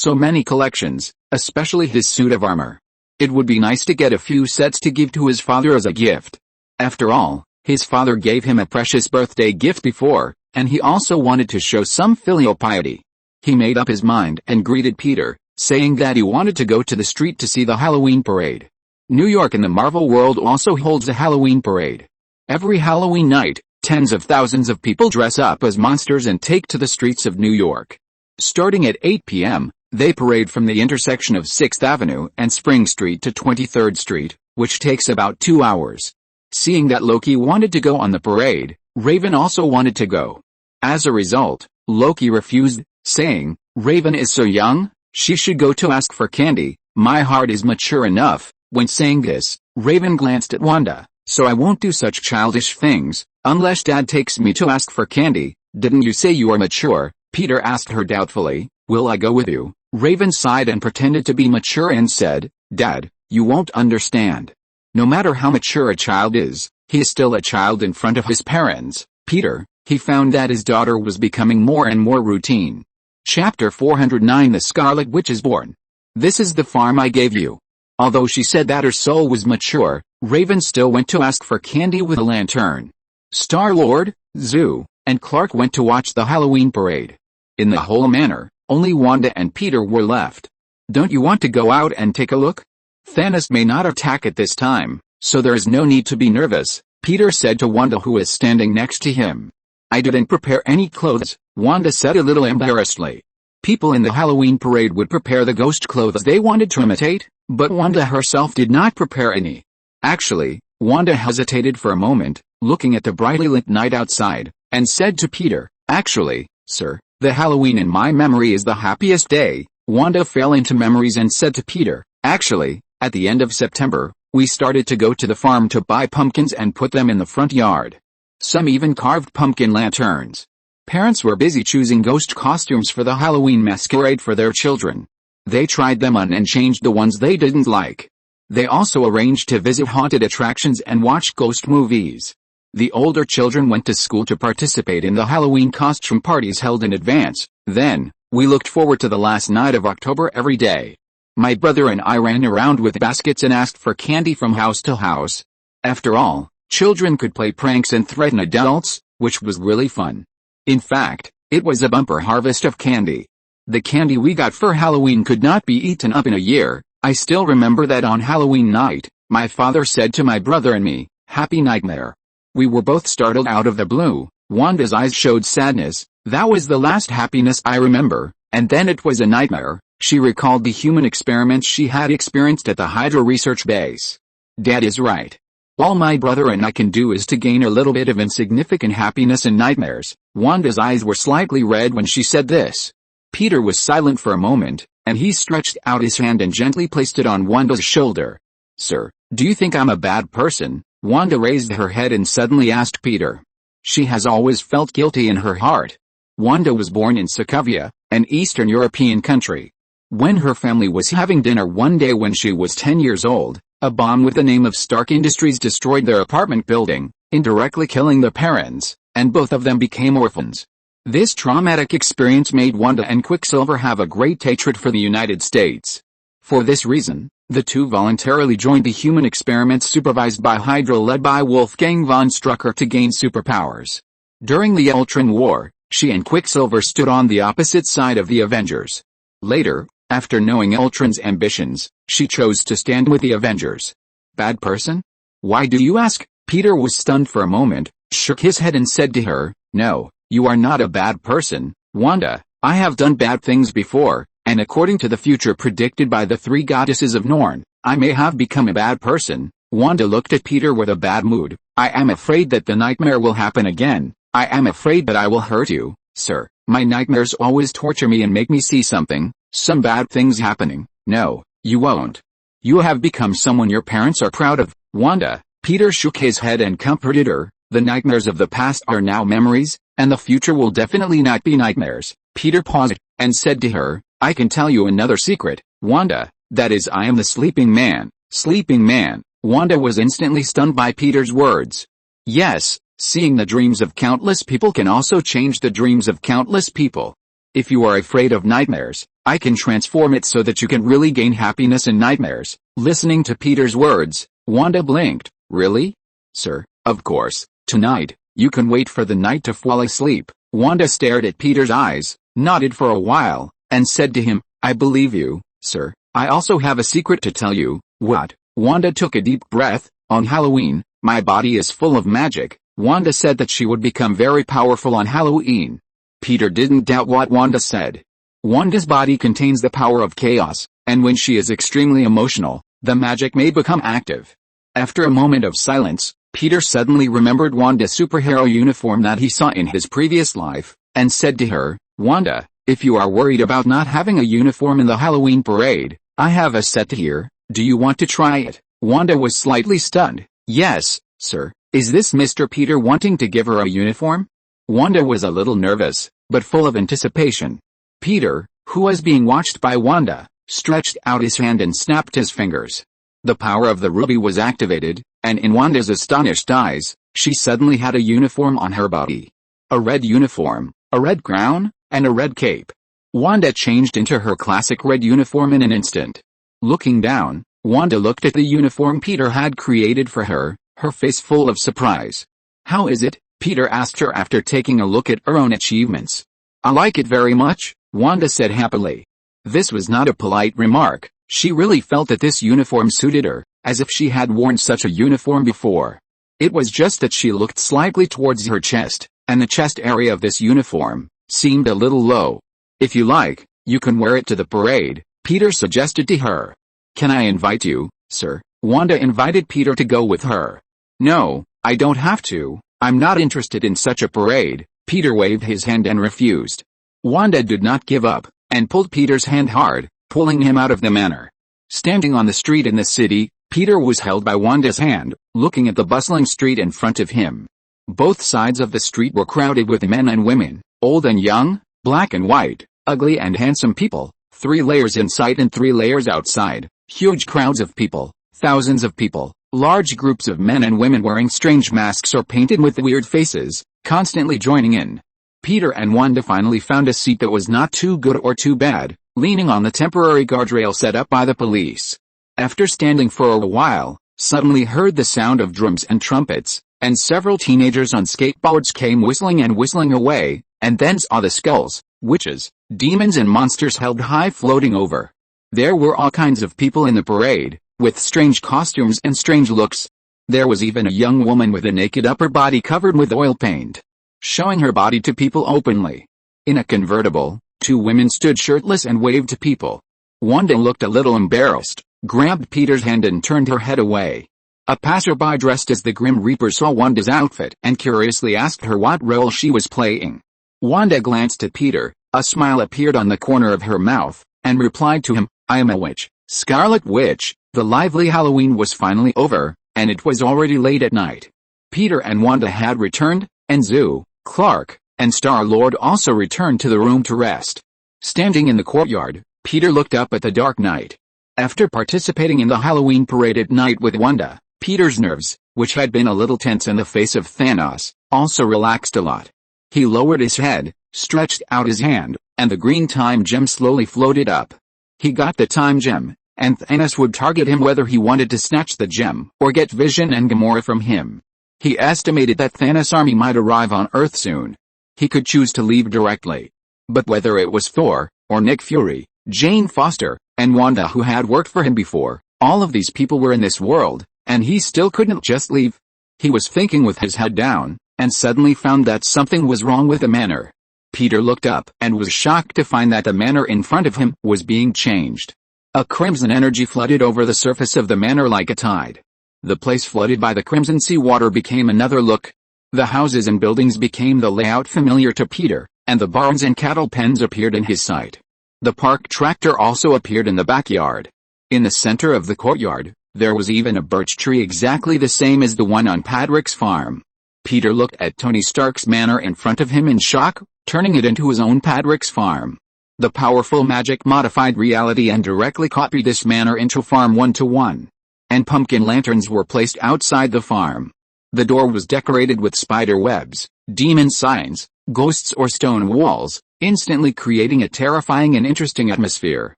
so many collections, especially his suit of armor. It would be nice to get a few sets to give to his father as a gift. After all, his father gave him a precious birthday gift before, and he also wanted to show some filial piety. He made up his mind and greeted Peter, saying that he wanted to go to the street to see the Halloween parade. New York in the Marvel world also holds a Halloween parade. Every Halloween night, tens of thousands of people dress up as monsters and take to the streets of New York. Starting at 8 p.m., they parade from the intersection of 6th Avenue and Spring Street to 23rd Street, which takes about 2 hours. Seeing that Loki wanted to go on the parade, Raven also wanted to go. As a result, Loki refused, saying, "Raven is so young, she should go to ask for candy, my heart is mature enough." When saying this, Raven glanced at Wanda, "So I won't do such childish things, unless Dad takes me to ask for candy." "Didn't you say you are mature?" Peter asked her doubtfully. "Will I go with you?" Raven sighed and pretended to be mature and said, "Dad, you won't understand. No matter how mature a child is, he is still a child in front of his parents." Peter, he found that his daughter was becoming more and more routine. Chapter 409 The Scarlet Witch is Born. "This is the farm I gave you." Although she said that her soul was mature, Raven still went to ask for candy with a lantern. Star-Lord, Zoo, and Clark went to watch the Halloween parade. In the whole manor, only Wanda and Peter were left. "Don't you want to go out and take a look? Thanos may not attack at this time, so there is no need to be nervous," Peter said to Wanda, who was standing next to him. "I didn't prepare any clothes," Wanda said a little embarrassedly. People in the Halloween parade would prepare the ghost clothes they wanted to imitate, but Wanda herself did not prepare any. Actually, Wanda hesitated for a moment, looking at the brightly lit night outside, and said to Peter, "Actually, sir, the Halloween in my memory is the happiest day." Wanda fell into memories and said to Peter, "Actually, at the end of September, we started to go to the farm to buy pumpkins and put them in the front yard. Some even carved pumpkin lanterns. Parents were busy choosing ghost costumes for the Halloween masquerade for their children. They tried them on and changed the ones they didn't like. They also arranged to visit haunted attractions and watch ghost movies. The older children went to school to participate in the Halloween costume parties held in advance. Then, we looked forward to the last night of October every day. My brother and I ran around with baskets and asked for candy from house to house. After all, children could play pranks and threaten adults, which was really fun. In fact, it was a bumper harvest of candy. The candy we got for Halloween could not be eaten up in a year. I still remember that on Halloween night, my father said to my brother and me, "Happy Nightmare." We were both startled out of the blue. Wanda's eyes showed sadness. "That was the last happiness I remember, and then it was a nightmare." She recalled the human experiments she had experienced at the Hydra research base. "Dad is right. All my brother and I can do is to gain a little bit of insignificant happiness in nightmares." Wanda's eyes were slightly red when she said this. Peter was silent for a moment, and he stretched out his hand and gently placed it on Wanda's shoulder. "Sir, do you think I'm a bad person?" Wanda raised her head and suddenly asked Peter. She has always felt guilty in her heart. Wanda was born in Sokovia, an Eastern European country. When her family was having dinner one day when she was 10 years old, a bomb with the name of Stark Industries destroyed their apartment building, indirectly killing the parents, and both of them became orphans. This traumatic experience made Wanda and Quicksilver have a great hatred for the United States. For this reason, the two voluntarily joined the human experiments supervised by Hydra led by Wolfgang von Strucker to gain superpowers. During the Ultron War, she and Quicksilver stood on the opposite side of the Avengers. Later, after knowing Ultron's ambitions, she chose to stand with the Avengers. Bad person? Why do you ask? Peter was stunned for a moment, shook his head and said to her, "No, you are not a bad person, Wanda. I have done bad things before, and according to the future predicted by the three goddesses of Norn, I may have become a bad person." Wanda looked at Peter with a bad mood. "I am afraid that the nightmare will happen again. I am afraid that I will hurt you, sir. My nightmares always torture me and make me see some bad things happening." "No, you won't. You have become someone your parents are proud of, Wanda." Peter shook his head and comforted her. "The nightmares of the past are now memories, and the future will definitely not be nightmares." Peter paused, and said to her, I can tell you another secret, Wanda, that is I am the sleeping man. Sleeping man. Wanda was instantly stunned by Peter's words. Yes, seeing the dreams of countless people can also change the dreams of countless people. If you are afraid of nightmares, I can transform it so that you can really gain happiness in nightmares. Listening to Peter's words, Wanda blinked. Really? Sir, of course, tonight, you can wait for the night to fall asleep. Wanda stared at Peter's eyes, nodded for a while, and said to him, I believe you, sir. I also have a secret to tell you. What? Wanda took a deep breath. On Halloween, my body is full of magic. Wanda said that she would become very powerful on Halloween. Peter didn't doubt what Wanda said. Wanda's body contains the power of chaos, and when she is extremely emotional, the magic may become active. After a moment of silence, Peter suddenly remembered Wanda's superhero uniform that he saw in his previous life, and said to her, Wanda, if you are worried about not having a uniform in the Halloween parade, I have a set here. Do you want to try it? Wanda was slightly stunned. Yes, sir. Is this Mr. Peter wanting to give her a uniform? Wanda was a little nervous, but full of anticipation. Peter, who was being watched by Wanda, stretched out his hand and snapped his fingers. The power of the ruby was activated, and in Wanda's astonished eyes, she suddenly had a uniform on her body. A red uniform, a red crown, and a red cape. Wanda changed into her classic red uniform in an instant. Looking down, Wanda looked at the uniform Peter had created for her, her face full of surprise. How is it? Peter asked her after taking a look at her own achievements. I like it very much, Wanda said happily. This was not a polite remark. She really felt that this uniform suited her, as if she had worn such a uniform before. It was just that she looked slightly towards her chest, and the chest area of this uniform seemed a little low. If you like, you can wear it to the parade, Peter suggested to her. Can I invite you, sir? Wanda invited Peter to go with her. No, I don't have to. I'm not interested in such a parade. Peter waved his hand and refused. Wanda did not give up, and pulled Peter's hand hard, pulling him out of the manor. Standing on the street in the city, Peter was held by Wanda's hand, looking at the bustling street in front of him. Both sides of the street were crowded with men and women, old and young, black and white, ugly and handsome people, 3 layers inside and 3 layers outside, huge crowds of people, thousands of people, large groups of men and women wearing strange masks or painted with weird faces, constantly joining in. Peter and Wanda finally found a seat that was not too good or too bad, leaning on the temporary guardrail set up by the police. After standing for a while, suddenly heard the sound of drums and trumpets, and several teenagers on skateboards came whistling away, and then saw the skulls, witches, demons and monsters held high floating over. There were all kinds of people in the parade, with strange costumes and strange looks. There was even a young woman with a naked upper body covered with oil paint, showing her body to people openly. In a convertible, 2 women stood shirtless and waved to people. Wanda looked a little embarrassed, grabbed Peter's hand and turned her head away. A passerby dressed as the Grim Reaper saw Wanda's outfit and curiously asked her what role she was playing. Wanda glanced at Peter, a smile appeared on the corner of her mouth, and replied to him, I am a witch, Scarlet Witch. The lively Halloween was finally over, and it was already late at night. Peter and Wanda had returned, and Zoo, Clark, and Star-Lord also returned to the room to rest. Standing in the courtyard, Peter looked up at the dark night. After participating in the Halloween parade at night with Wanda, Peter's nerves, which had been a little tense in the face of Thanos, also relaxed a lot. He lowered his head, stretched out his hand, and the green time gem slowly floated up. He got the time gem, and Thanos would target him whether he wanted to snatch the gem or get Vision and Gamora from him. He estimated that Thanos' army might arrive on Earth soon. He could choose to leave directly. But whether it was Thor, or Nick Fury, Jane Foster, and Wanda who had worked for him before, all of these people were in this world, and he still couldn't just leave. He was thinking with his head down, and suddenly found that something was wrong with the manor. Peter looked up and was shocked to find that the manor in front of him was being changed. A crimson energy flooded over the surface of the manor like a tide. The place flooded by the crimson sea water became another look. The houses and buildings became the layout familiar to Peter, and the barns and cattle pens appeared in his sight. The park tractor also appeared in the backyard. In the center of the courtyard, there was even a birch tree exactly the same as the one on Patrick's farm. Peter looked at Tony Stark's manor in front of him in shock, turning it into his own Patrick's farm. The powerful magic modified reality and directly copied this manor into farm 1-to-1. And pumpkin lanterns were placed outside the farm. The door was decorated with spider webs, demon signs, ghosts or stone walls, instantly creating a terrifying and interesting atmosphere.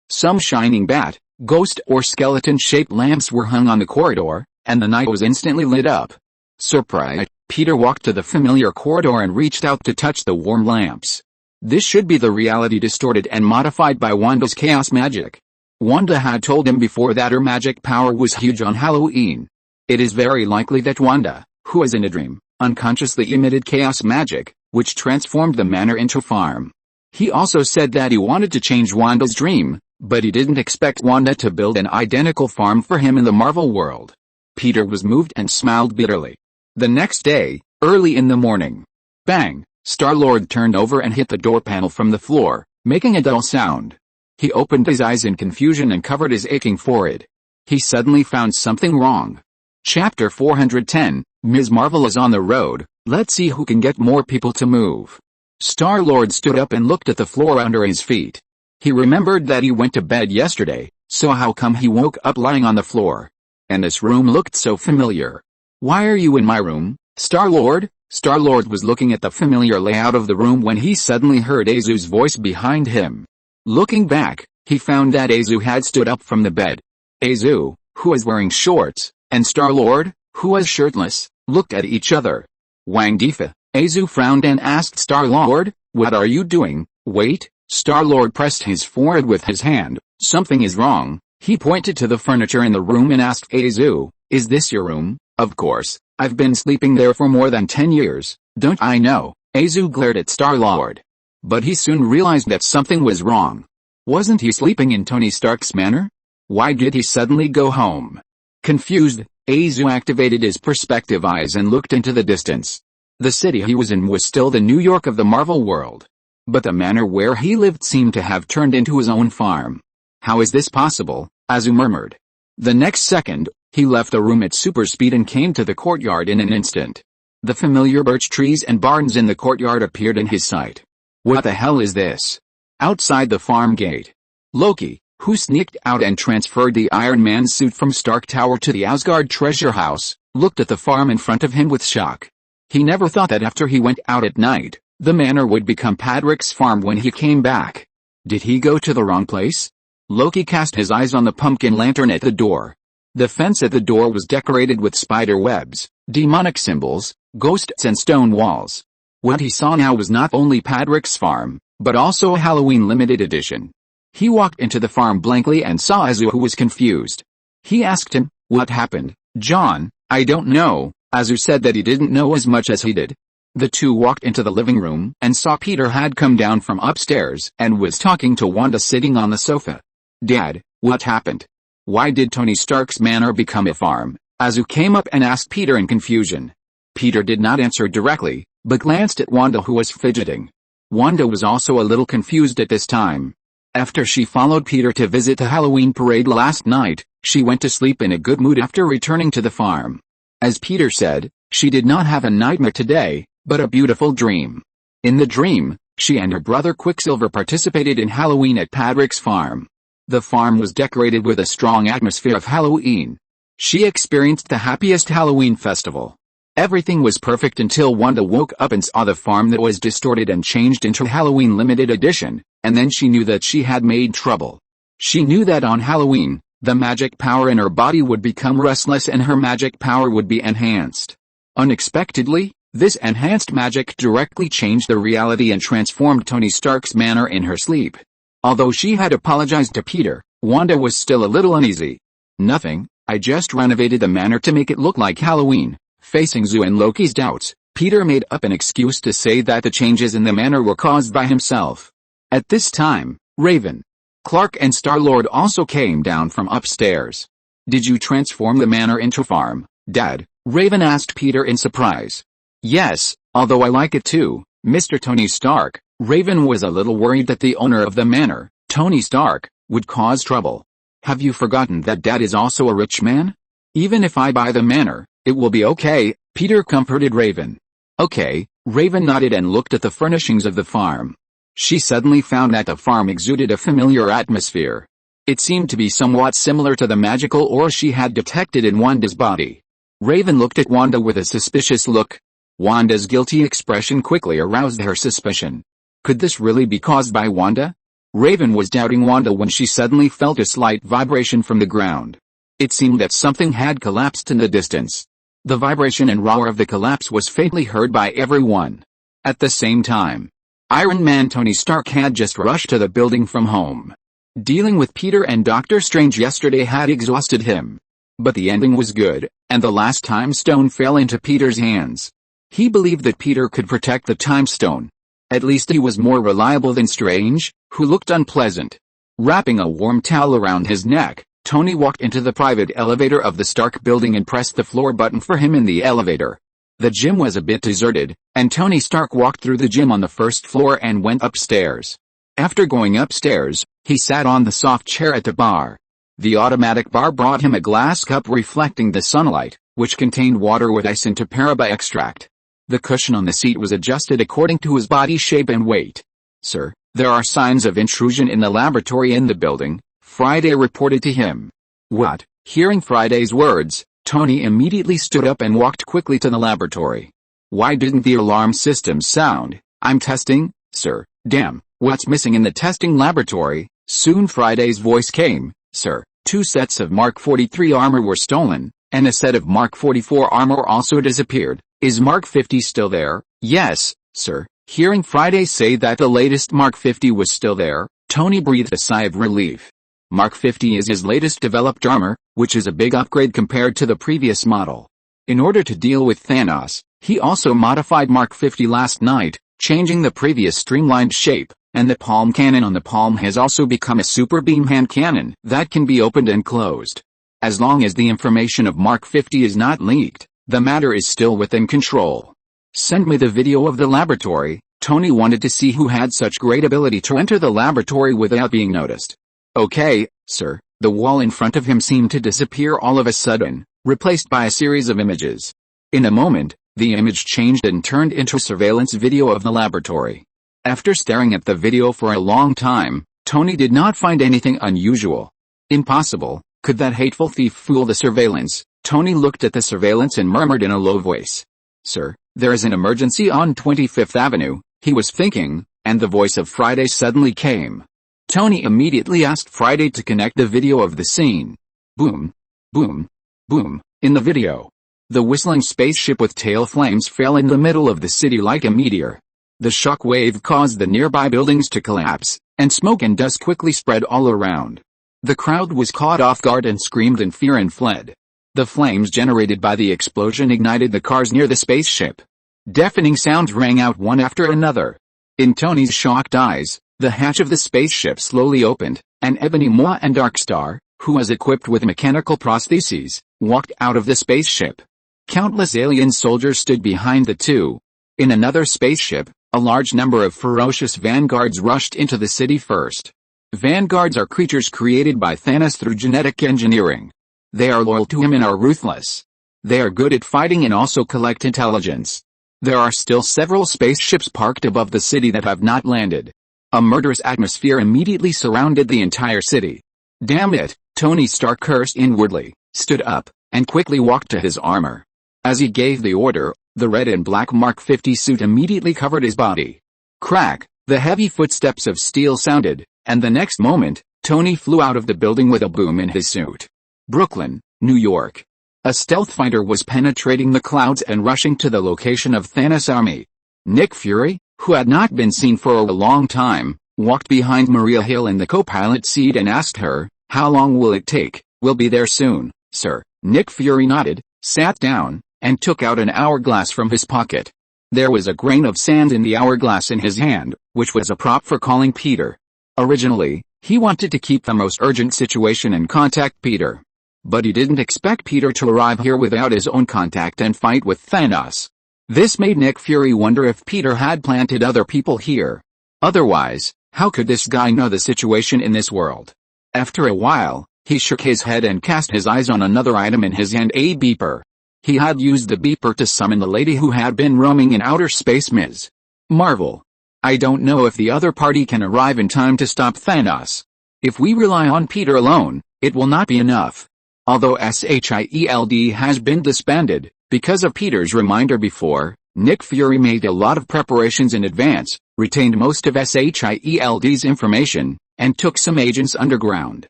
Some shining bat, ghost or skeleton-shaped lamps were hung on the corridor, and the night was instantly lit up. Surprised, Peter walked to the familiar corridor and reached out to touch the warm lamps. This should be the reality distorted and modified by Wanda's chaos magic. Wanda had told him before that her magic power was huge on Halloween. It is very likely that Wanda, who was in a dream, unconsciously emitted chaos magic, which transformed the manor into farm. He also said that he wanted to change Wanda's dream, but he didn't expect Wanda to build an identical farm for him in the Marvel world. Peter was moved and smiled bitterly. The next day, early in the morning, bang, Star-Lord turned over and hit the door panel from the floor, making a dull sound. He opened his eyes in confusion and covered his aching forehead. He suddenly found something wrong. Chapter 410, Ms. Marvel is on the road, let's see who can get more people to move. Star-Lord stood up and looked at the floor under his feet. He remembered that he went to bed yesterday, so how come he woke up lying on the floor? And this room looked so familiar. Why are you in my room, Star-Lord? Star-Lord was looking at the familiar layout of the room when he suddenly heard Azu's voice behind him. Looking back, he found that Azu had stood up from the bed. Azu, who was wearing shorts, and Star-Lord, who was shirtless, looked at each other. Wang Difa, Azu frowned and asked Star-Lord, what are you doing? Wait, Star-Lord pressed his forehead with his hand. Something is wrong. He pointed to the furniture in the room and asked Azu, is this your room? Of course, I've been sleeping there for more than 10 years, don't I know? Azu glared at Star-Lord. But he soon realized that something was wrong. Wasn't he sleeping in Tony Stark's manor? Why did he suddenly go home? Confused, Azu activated his perspective eyes and looked into the distance. The city he was in was still the New York of the Marvel world. But the manor where he lived seemed to have turned into his own farm. How is this possible? Azu murmured. The next second, he left the room at super speed and came to the courtyard in an instant. The familiar birch trees and barns in the courtyard appeared in his sight. What the hell is this? Outside the farm gate, Loki, who sneaked out and transferred the Iron Man suit from Stark Tower to the Asgard treasure house, looked at the farm in front of him with shock. He never thought that after he went out at night, the manor would become Patrick's farm when he came back. Did he go to the wrong place? Loki cast his eyes on the pumpkin lantern at the door. The fence at the door was decorated with spider webs, demonic symbols, ghosts and stone walls. What he saw now was not only Patrick's farm, but also a Halloween limited edition. He walked into the farm blankly and saw Azu, who was confused. He asked him, what happened, John? I don't know. Azu said that he didn't know as much as he did. The two walked into the living room and saw Peter had come down from upstairs and was talking to Wanda sitting on the sofa. Dad, what happened? Why did Tony Stark's manor become a farm? Azu came up and asked Peter in confusion. Peter did not answer directly, but glanced at Wanda, who was fidgeting. Wanda was also a little confused at this time. After she followed Peter to visit the Halloween parade last night, she went to sleep in a good mood after returning to the farm. As Peter said, she did not have a nightmare today, but a beautiful dream. In the dream, she and her brother Quicksilver participated in Halloween at Patrick's farm. The farm was decorated with a strong atmosphere of Halloween. She experienced the happiest Halloween festival. Everything was perfect until Wanda woke up and saw the farm that was distorted and changed into Halloween limited edition, and then she knew that she had made trouble. She knew that on Halloween, the magic power in her body would become restless and her magic power would be enhanced. Unexpectedly, this enhanced magic directly changed the reality and transformed Tony Stark's manor in her sleep. Although she had apologized to Peter, Wanda was still a little uneasy. Nothing, I just renovated the manor to make it look like Halloween. Facing Zu and Loki's doubts, Peter made up an excuse to say that the changes in the manor were caused by himself. At this time, Raven, Clark and Star-Lord also came down from upstairs. Did you transform the manor into a farm, Dad? Raven asked Peter in surprise. Yes, although I like it too, Mr. Tony Stark. Raven was a little worried that the owner of the manor, Tony Stark, would cause trouble. Have you forgotten that Dad is also a rich man? Even if I buy the manor, it will be okay, Peter comforted Raven. Okay, Raven nodded and looked at the furnishings of the farm. She suddenly found that the farm exuded a familiar atmosphere. It seemed to be somewhat similar to the magical aura she had detected in Wanda's body. Raven looked at Wanda with a suspicious look. Wanda's guilty expression quickly aroused her suspicion. Could this really be caused by Wanda? Raven was doubting Wanda when she suddenly felt a slight vibration from the ground. It seemed that something had collapsed in the distance. The vibration and roar of the collapse was faintly heard by everyone. At the same time, Iron Man Tony Stark had just rushed to the building from home. Dealing with Peter and Doctor Strange yesterday had exhausted him. But the ending was good, and the last time stone fell into Peter's hands. He believed that Peter could protect the time stone. At least he was more reliable than Strange, who looked unpleasant. Wrapping a warm towel around his neck, Tony walked into the private elevator of the Stark building and pressed the floor button for him in the elevator. The gym was a bit deserted, and Tony Stark walked through the gym on the first floor and went upstairs. After going upstairs, he sat on the soft chair at the bar. The automatic bar brought him a glass cup reflecting the sunlight, which contained water with ice and Taparaba extract. The cushion on the seat was adjusted according to his body shape and weight. "Sir, there are signs of intrusion in the laboratory in the building," Friday reported to him. "What?" Hearing Friday's words, Tony immediately stood up and walked quickly to the laboratory. "Why didn't the alarm system sound?" "I'm testing, sir." "Damn, what's missing in the testing laboratory?" Soon Friday's voice came. "Sir, 2 sets of Mark 43 armor were stolen, and a set of Mark 44 armor also disappeared. Is Mark 50 still there?" "Yes, sir." Hearing Friday say that the latest Mark 50 was still there, Tony breathed a sigh of relief. Mark 50 is his latest developed armor, which is a big upgrade compared to the previous model. In order to deal with Thanos, he also modified Mark 50 last night, changing the previous streamlined shape, and the palm cannon on the palm has also become a super beam hand cannon that can be opened and closed. As long as the information of Mark 50 is not leaked, the matter is still within control. "Send me the video of the laboratory." Tony wanted to see who had such great ability to enter the laboratory without being noticed. "Okay, sir." The wall in front of him seemed to disappear all of a sudden, replaced by a series of images. In a moment, the image changed and turned into a surveillance video of the laboratory. After staring at the video for a long time, Tony did not find anything unusual. Impossible. Could that hateful thief fool the surveillance? Tony looked at the surveillance and murmured in a low voice. "Sir, there is an emergency on 25th Avenue, he was thinking, and the voice of Friday suddenly came. Tony immediately asked Friday to connect the video of the scene. Boom, boom, boom. In the video, the whistling spaceship with tail flames fell in the middle of the city like a meteor. The shock wave caused the nearby buildings to collapse, and smoke and dust quickly spread all around. The crowd was caught off guard and screamed in fear and fled. The flames generated by the explosion ignited the cars near the spaceship. Deafening sounds rang out one after another. In Tony's shocked eyes, the hatch of the spaceship slowly opened, and Ebony Maw and Darkstar, who was equipped with mechanical prostheses, walked out of the spaceship. Countless alien soldiers stood behind the two. In another spaceship, a large number of ferocious vanguards rushed into the city first. Vanguards are creatures created by Thanos through genetic engineering. They are loyal to him and are ruthless. They are good at fighting and also collect intelligence. There are still several spaceships parked above the city that have not landed. A murderous atmosphere immediately surrounded the entire city. Damn it, Tony Stark cursed inwardly, stood up, and quickly walked to his armor. As he gave the order, the red and black Mark 50 suit immediately covered his body. Crack, the heavy footsteps of steel sounded, and the next moment, Tony flew out of the building with a boom in his suit. Brooklyn, New York. A stealth fighter was penetrating the clouds and rushing to the location of Thanos' army. Nick Fury, who had not been seen for a long time, walked behind Maria Hill in the co-pilot seat and asked her, "How long will it take?" "We'll be there soon, sir." Nick Fury nodded, sat down, and took out an hourglass from his pocket. There was a grain of sand in the hourglass in his hand, which was a prop for calling Peter. Originally, he wanted to keep the most urgent situation and contact Peter. But he didn't expect Peter to arrive here without his own contact and fight with Thanos. This made Nick Fury wonder if Peter had planted other people here. Otherwise, how could this guy know the situation in this world? After a while, he shook his head and cast his eyes on another item in his hand, a beeper. He had used the beeper to summon the lady who had been roaming in outer space, Ms. Marvel. I don't know if the other party can arrive in time to stop Thanos. If we rely on Peter alone, it will not be enough. Although SHIELD has been disbanded, because of Peter's reminder before, Nick Fury made a lot of preparations in advance, retained most of SHIELD's information, and took some agents underground.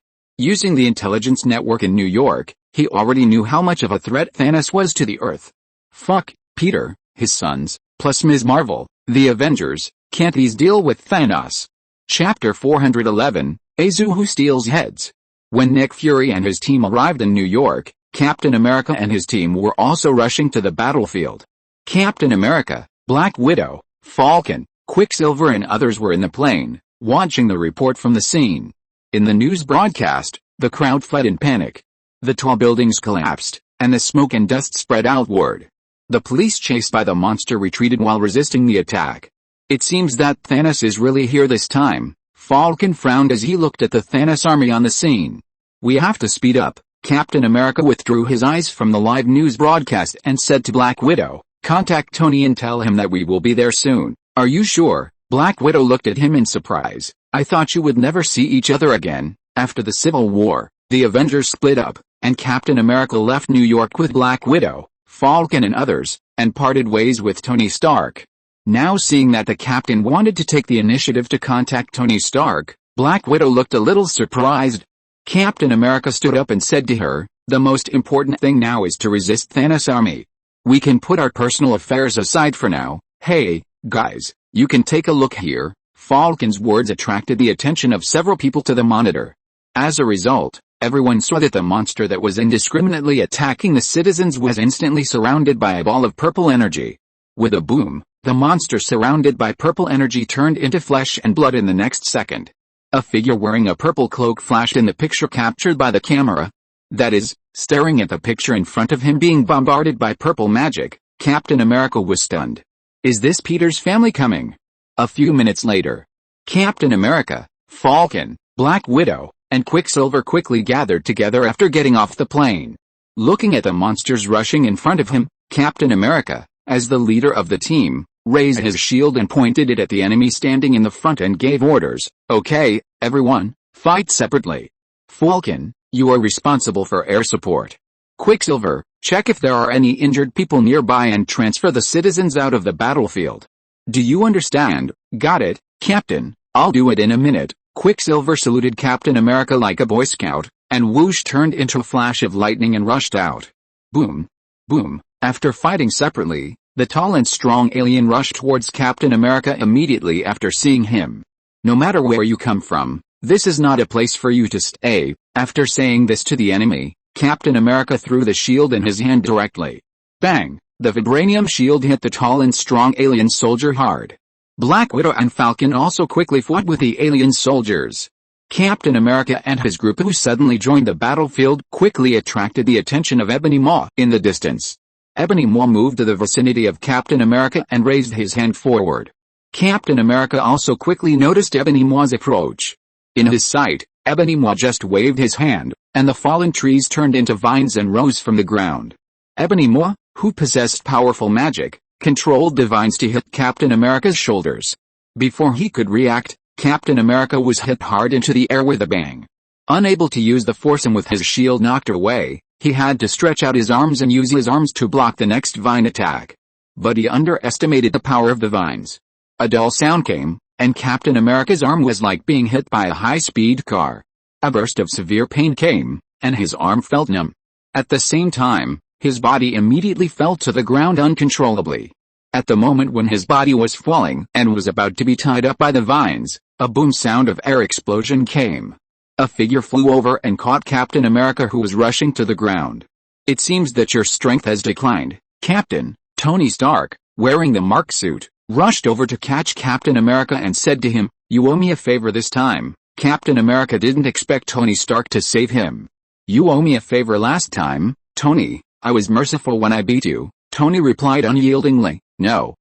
Using the intelligence network in New York, he already knew how much of a threat Thanos was to the Earth. Fuck, Peter, his sons, plus Ms. Marvel, the Avengers, can't these deal with Thanos? Chapter 411, Azu Who Steals Heads. When Nick Fury and his team arrived in New York, Captain America and his team were also rushing to the battlefield. Captain America, Black Widow, Falcon, Quicksilver and others were in the plane, watching the report from the scene. In the news broadcast, the crowd fled in panic. The tall buildings collapsed, and the smoke and dust spread outward. The police chased by the monster retreated while resisting the attack. It seems that Thanos is really here this time. Falcon frowned as he looked at the Thanos army on the scene. We have to speed up. Captain America withdrew his eyes from the live news broadcast and said to Black Widow, contact Tony and tell him that we will be there soon. Are you sure? Black Widow looked at him in surprise. I thought you would never see each other again. After the Civil War, the Avengers split up, and Captain America left New York with Black Widow, Falcon and others, and parted ways with Tony Stark. Now seeing that the captain wanted to take the initiative to contact Tony Stark, Black Widow looked a little surprised. Captain America stood up and said to her, the most important thing now is to resist Thanos' army. We can put our personal affairs aside for now. Hey, guys, you can take a look here. Falcon's words attracted the attention of several people to the monitor. As a result, everyone saw that the monster that was indiscriminately attacking the citizens was instantly surrounded by a ball of purple energy. With a boom, the monster surrounded by purple energy turned into flesh and blood in the next second. A figure wearing a purple cloak flashed in the picture captured by the camera. That is, staring at the picture in front of him being bombarded by purple magic, Captain America was stunned. Is this Peter's family coming? A few minutes later, Captain America, Falcon, Black Widow, and Quicksilver quickly gathered together after getting off the plane. Looking at the monsters rushing in front of him, Captain America, as the leader of the team, raised his shield and pointed it at the enemy standing in the front and gave orders. Okay, everyone, fight separately. Falcon, you are responsible for air support. Quicksilver, check if there are any injured people nearby and transfer the citizens out of the battlefield. Do you understand? Got it, Captain, I'll do it in a minute. Quicksilver saluted Captain America like a Boy Scout, and whoosh turned into a flash of lightning and rushed out. Boom. Boom. After fighting separately, the tall and strong alien rushed towards Captain America immediately after seeing him. No matter where you come from, this is not a place for you to stay. After saying this to the enemy, Captain America threw the shield in his hand directly. Bang! The vibranium shield hit the tall and strong alien soldier hard. Black Widow and Falcon also quickly fought with the alien soldiers. Captain America and his group who suddenly joined the battlefield quickly attracted the attention of Ebony Maw in the distance. Ebony Maw moved to the vicinity of Captain America and raised his hand forward. Captain America also quickly noticed Ebony Maw's approach. In his sight, Ebony Maw just waved his hand, and the fallen trees turned into vines and rose from the ground. Ebony Maw, who possessed powerful magic, controlled the vines to hit Captain America's shoulders. Before he could react, Captain America was hit hard into the air with a bang. Unable to use the force and with his shield knocked away, he had to stretch out his arms and use his arms to block the next vine attack. But he underestimated the power of the vines. A dull sound came, and Captain America's arm was like being hit by a high-speed car. A burst of severe pain came, and his arm felt numb. At the same time, his body immediately fell to the ground uncontrollably. At the moment when his body was falling and was about to be tied up by the vines, a boom sound of air explosion came. A figure flew over and caught Captain America who was rushing to the ground. It seems that your strength has declined, Captain. Tony Stark, wearing the Mark suit, rushed over to catch Captain America and said to him, you owe me a favor this time. Captain America didn't expect Tony Stark to save him. You owe me a favor last time, Tony. I was merciful when I beat you, Tony replied unyieldingly. No,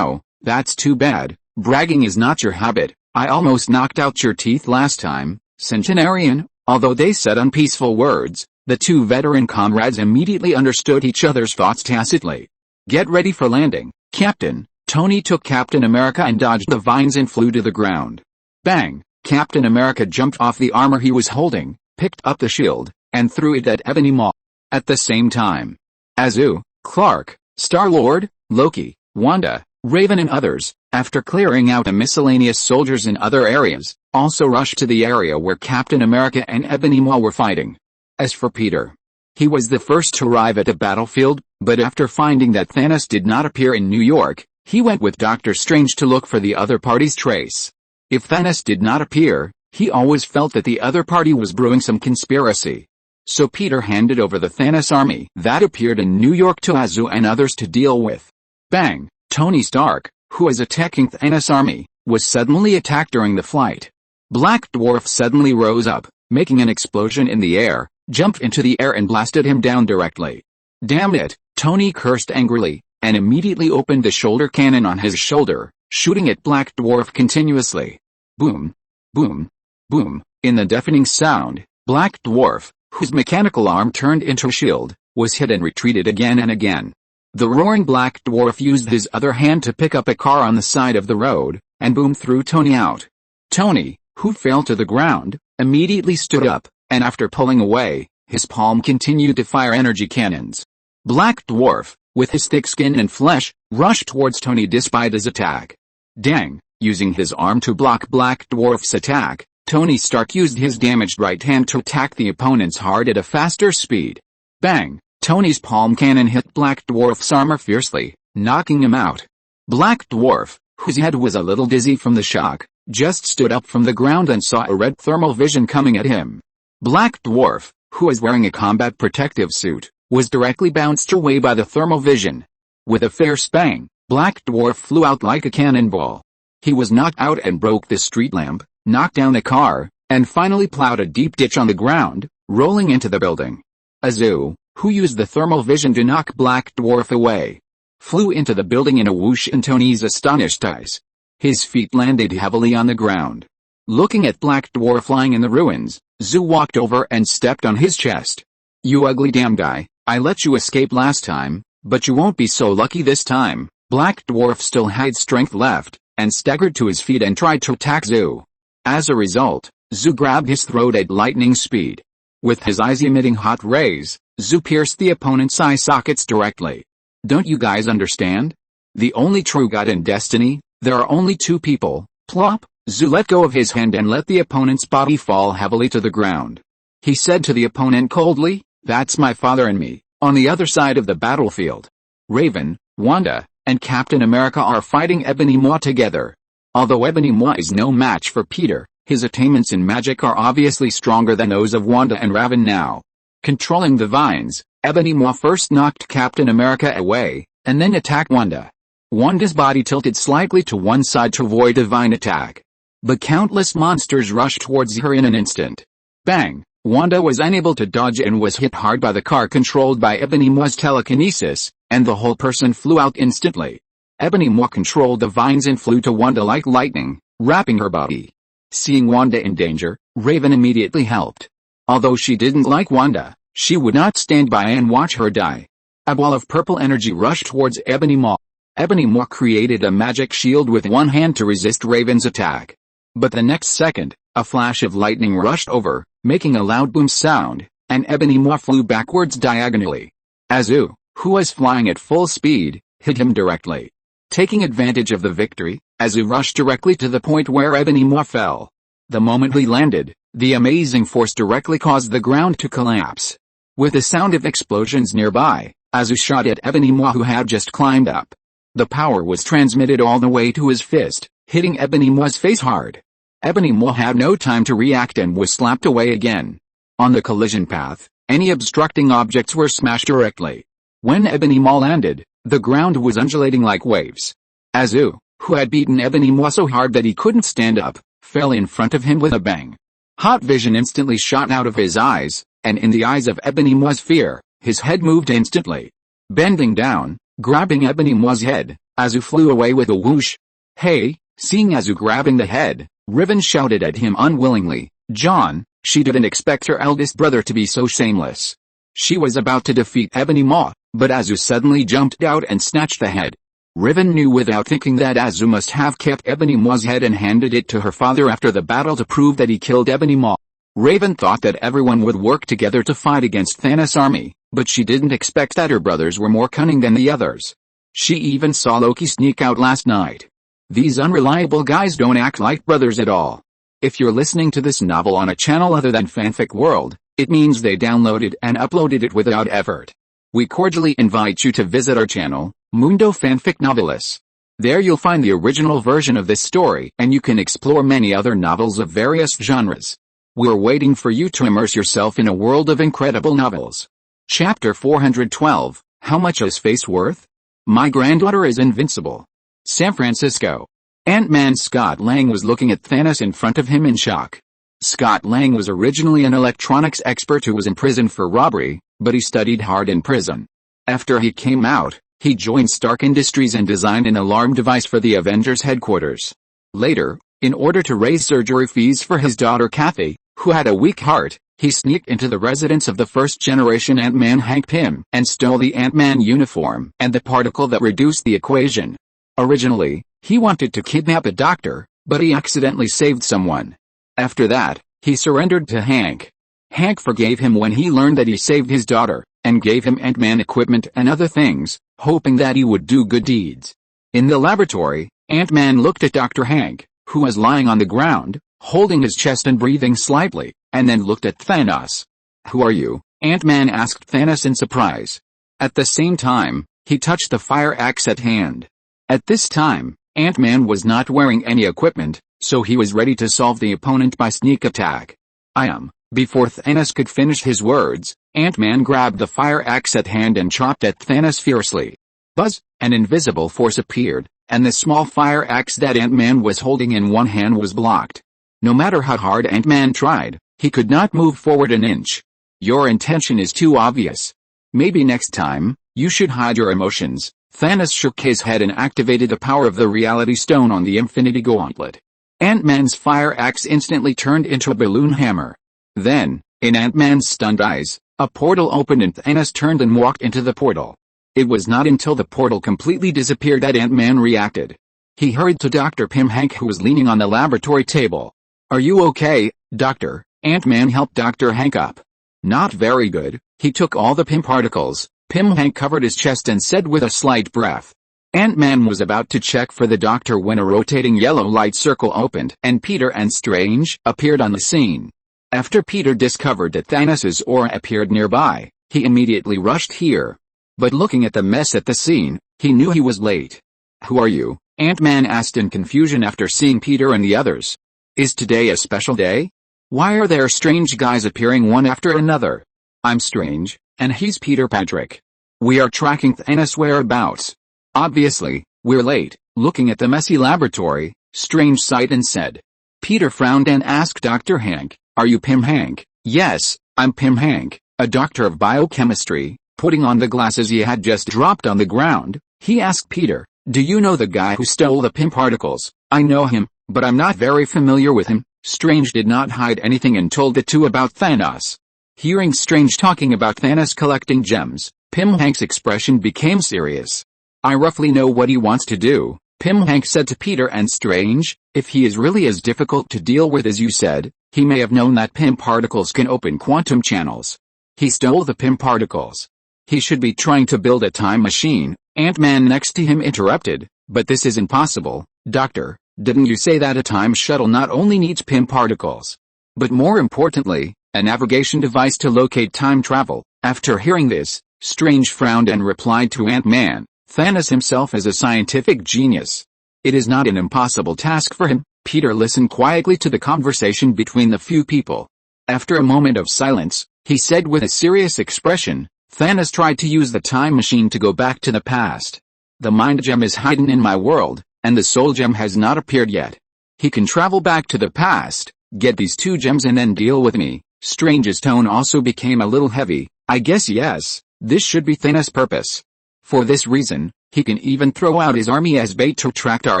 that's too bad. Bragging is not your habit. I almost knocked out your teeth last time, Centenarian. Although they said unpeaceful words, the two veteran comrades immediately understood each other's thoughts tacitly. Get ready for landing, Captain. Tony took Captain America and dodged the vines and flew to the ground. Bang! Captain America jumped off the armor he was holding, picked up the shield, and threw it at Ebony Maw. At the same time, Azu, Clark, Star-Lord, Loki, Wanda, Raven and others, after clearing out the miscellaneous soldiers in other areas, also rushed to the area where Captain America and Ebony Maw were fighting. As for Peter, he was the first to arrive at the battlefield, but after finding that Thanos did not appear in New York, he went with Doctor Strange to look for the other party's trace. If Thanos did not appear, he always felt that the other party was brewing some conspiracy. So Peter handed over the Thanos army that appeared in New York to Azu and others to deal with. Bang! Tony Stark, who was attacking Thanos' army, was suddenly attacked during the flight. Black Dwarf suddenly rose up, making an explosion in the air, jumped into the air and blasted him down directly. Damn it, Tony cursed angrily, and immediately opened the shoulder cannon on his shoulder, shooting at Black Dwarf continuously. Boom! Boom! Boom! In the deafening sound, Black Dwarf, whose mechanical arm turned into a shield, was hit and retreated again and again. The roaring Black Dwarf used his other hand to pick up a car on the side of the road, and boom threw Tony out. Tony, who fell to the ground, immediately stood up, and after pulling away, his palm continued to fire energy cannons. Black Dwarf, with his thick skin and flesh, rushed towards Tony despite his attack. Dang! Using his arm to block Black Dwarf's attack, Tony Stark used his damaged right hand to attack the opponent's heart at a faster speed. Bang! Tony's palm cannon hit Black Dwarf's armor fiercely, knocking him out. Black Dwarf, whose head was a little dizzy from the shock, just stood up from the ground and saw a red thermal vision coming at him. Black Dwarf, who was wearing a combat protective suit, was directly bounced away by the thermal vision. With a fierce bang, Black Dwarf flew out like a cannonball. He was knocked out and broke the street lamp, knocked down a car, and finally plowed a deep ditch on the ground, rolling into the building. Azu, who used the thermal vision to knock Black Dwarf away, flew into the building in a whoosh in Tony's astonished eyes. His feet landed heavily on the ground. Looking at Black Dwarf lying in the ruins, Zu walked over and stepped on his chest. You ugly damn guy, I let you escape last time, but you won't be so lucky this time. Black Dwarf still had strength left, and staggered to his feet and tried to attack Zu. As a result, Zu grabbed his throat at lightning speed. With his eyes emitting hot rays, Zu pierced the opponent's eye sockets directly. Don't you guys understand? The only true God in Destiny, there are only two people. Plop! Zu let go of his hand and let the opponent's body fall heavily to the ground. He said to the opponent coldly, that's my father and me, on the other side of the battlefield. Raven, Wanda, and Captain America are fighting Ebony Maw together. Although Ebony Maw is no match for Peter, his attainments in magic are obviously stronger than those of Wanda and Raven now. Controlling the vines, Ebony Maw first knocked Captain America away, and then attacked Wanda. Wanda's body tilted slightly to one side to avoid a vine attack. But countless monsters rushed towards her in an instant. Bang! Wanda was unable to dodge and was hit hard by the car controlled by Ebony Maw's telekinesis, and the whole person flew out instantly. Ebony Maw controlled the vines and flew to Wanda like lightning, wrapping her body. Seeing Wanda in danger, Raven immediately helped. Although she didn't like Wanda, she would not stand by and watch her die. A ball of purple energy rushed towards Ebony Maw. Ebony Maw created a magic shield with one hand to resist Raven's attack. But the next second, a flash of lightning rushed over, making a loud boom sound, and Ebony Maw flew backwards diagonally. Azu, who was flying at full speed, hit him directly. Taking advantage of the victory, Azu rushed directly to the point where Ebony Maw fell. The moment he landed, the amazing force directly caused the ground to collapse. With the sound of explosions nearby, Azu shot at Ebony Maw who had just climbed up. The power was transmitted all the way to his fist, hitting Ebony Maw's face hard. Ebony Maw had no time to react and was slapped away again. On the collision path, any obstructing objects were smashed directly. When Ebony Maw landed, the ground was undulating like waves. Azu, who had beaten Ebony Maw so hard that he couldn't stand up, fell in front of him with a bang. Hot vision instantly shot out of his eyes, and in the eyes of Ebony Maw's fear, his head moved instantly. Bending down, grabbing Ebony Maw's head, Azu flew away with a whoosh. Hey! Seeing Azu grabbing the head, Raven shouted at him unwillingly, John, she didn't expect her eldest brother to be so shameless. She was about to defeat Ebony Maw, but Azu suddenly jumped out and snatched the head. Riven knew without thinking that Azu must have kept Ebony Maw's head and handed it to her father after the battle to prove that he killed Ebony Maw. Raven thought that everyone would work together to fight against Thanos' army, but she didn't expect that her brothers were more cunning than the others. She even saw Loki sneak out last night. These unreliable guys don't act like brothers at all. If you're listening to this novel on a channel other than Fanfic World, it means they downloaded and uploaded it without effort. We cordially invite you to visit our channel, Mundo Fanfic Novelis. There you'll find the original version of this story and you can explore many other novels of various genres. We're waiting for you to immerse yourself in a world of incredible novels. Chapter 412, How Much Is Space Worth? My granddaughter is invincible. San Francisco. Ant-Man Scott Lang was looking at Thanos in front of him in shock. Scott Lang was originally an electronics expert who was imprisoned for robbery, but he studied hard in prison. After he came out, he joined Stark Industries and designed an alarm device for the Avengers headquarters. Later, in order to raise surgery fees for his daughter Kathy, who had a weak heart, he sneaked into the residence of the first-generation Ant-Man Hank Pym and stole the Ant-Man uniform and the particle that reduced the equation. Originally, he wanted to kidnap a doctor, but he accidentally saved someone. After that, he surrendered to Hank. Hank forgave him when he learned that he saved his daughter, and gave him Ant-Man equipment and other things, hoping that he would do good deeds. In the laboratory, Ant-Man looked at Dr. Hank, who was lying on the ground, holding his chest and breathing slightly, and then looked at Thanos. "Who are you?" Ant-Man asked Thanos in surprise. At the same time, he touched the fire axe at hand. At this time, Ant-Man was not wearing any equipment, so he was ready to solve the opponent by sneak attack. "I am." Before Thanos could finish his words, Ant-Man grabbed the fire axe at hand and chopped at Thanos fiercely. Buzz! An invisible force appeared, and the small fire axe that Ant-Man was holding in one hand was blocked. No matter how hard Ant-Man tried, he could not move forward an inch. "Your intention is too obvious. Maybe next time, you should hide your emotions." Thanos shook his head and activated the power of the Reality Stone on the Infinity Gauntlet. Ant-Man's fire axe instantly turned into a balloon hammer. Then, in Ant-Man's stunned eyes, a portal opened and Thanos turned and walked into the portal. It was not until the portal completely disappeared that Ant-Man reacted. He hurried to Dr. Pym Hank, who was leaning on the laboratory table. "Are you okay, Doctor?" Ant-Man helped Dr. Hank up. "Not very good." He took all the Pym particles. Pym Hank covered his chest and said with a slight breath. Ant-Man was about to check for the doctor when a rotating yellow light circle opened and Peter and Strange appeared on the scene. After Peter discovered that Thanos' aura appeared nearby, he immediately rushed here. But looking at the mess at the scene, he knew he was late. "Who are you?" Ant-Man asked in confusion after seeing Peter and the others. "Is today a special day? Why are there strange guys appearing one after another?" "I'm Strange, and he's Peter Patrick. We are tracking Thanos' whereabouts. Obviously, we're late." Looking at the messy laboratory, Strange sighed and said. Peter frowned and asked Dr. Hank, "Are you Pym Hank?" "Yes, I'm Pym Hank, a doctor of biochemistry." Putting on the glasses he had just dropped on the ground, he asked Peter, "Do you know the guy who stole the Pym particles?" "I know him, but I'm not very familiar with him." Strange did not hide anything and told the two about Thanos. Hearing Strange talking about Thanos collecting gems, Pym Hank's expression became serious. "I roughly know what he wants to do," Pym Hank said to Peter and Strange. "If he is really as difficult to deal with as you said, he may have known that Pym particles can open quantum channels. He stole the Pym particles. He should be trying to build a time machine." Ant-Man next to him interrupted, "But this is impossible, Doctor. Didn't you say that a time shuttle not only needs Pym particles, but more importantly, a navigation device to locate time travel?" After hearing this, Strange frowned and replied to Ant-Man, "Thanos himself is a scientific genius. It is not an impossible task for him." Peter listened quietly to the conversation between the few people. After a moment of silence, he said with a serious expression, "Thanos tried to use the time machine to go back to the past. The mind gem is hidden in my world, and the soul gem has not appeared yet. He can travel back to the past, get these two gems and then deal with me." Strange's tone also became a little heavy. "I guess yes, this should be Thanos' purpose. For this reason, he can even throw out his army as bait to attract our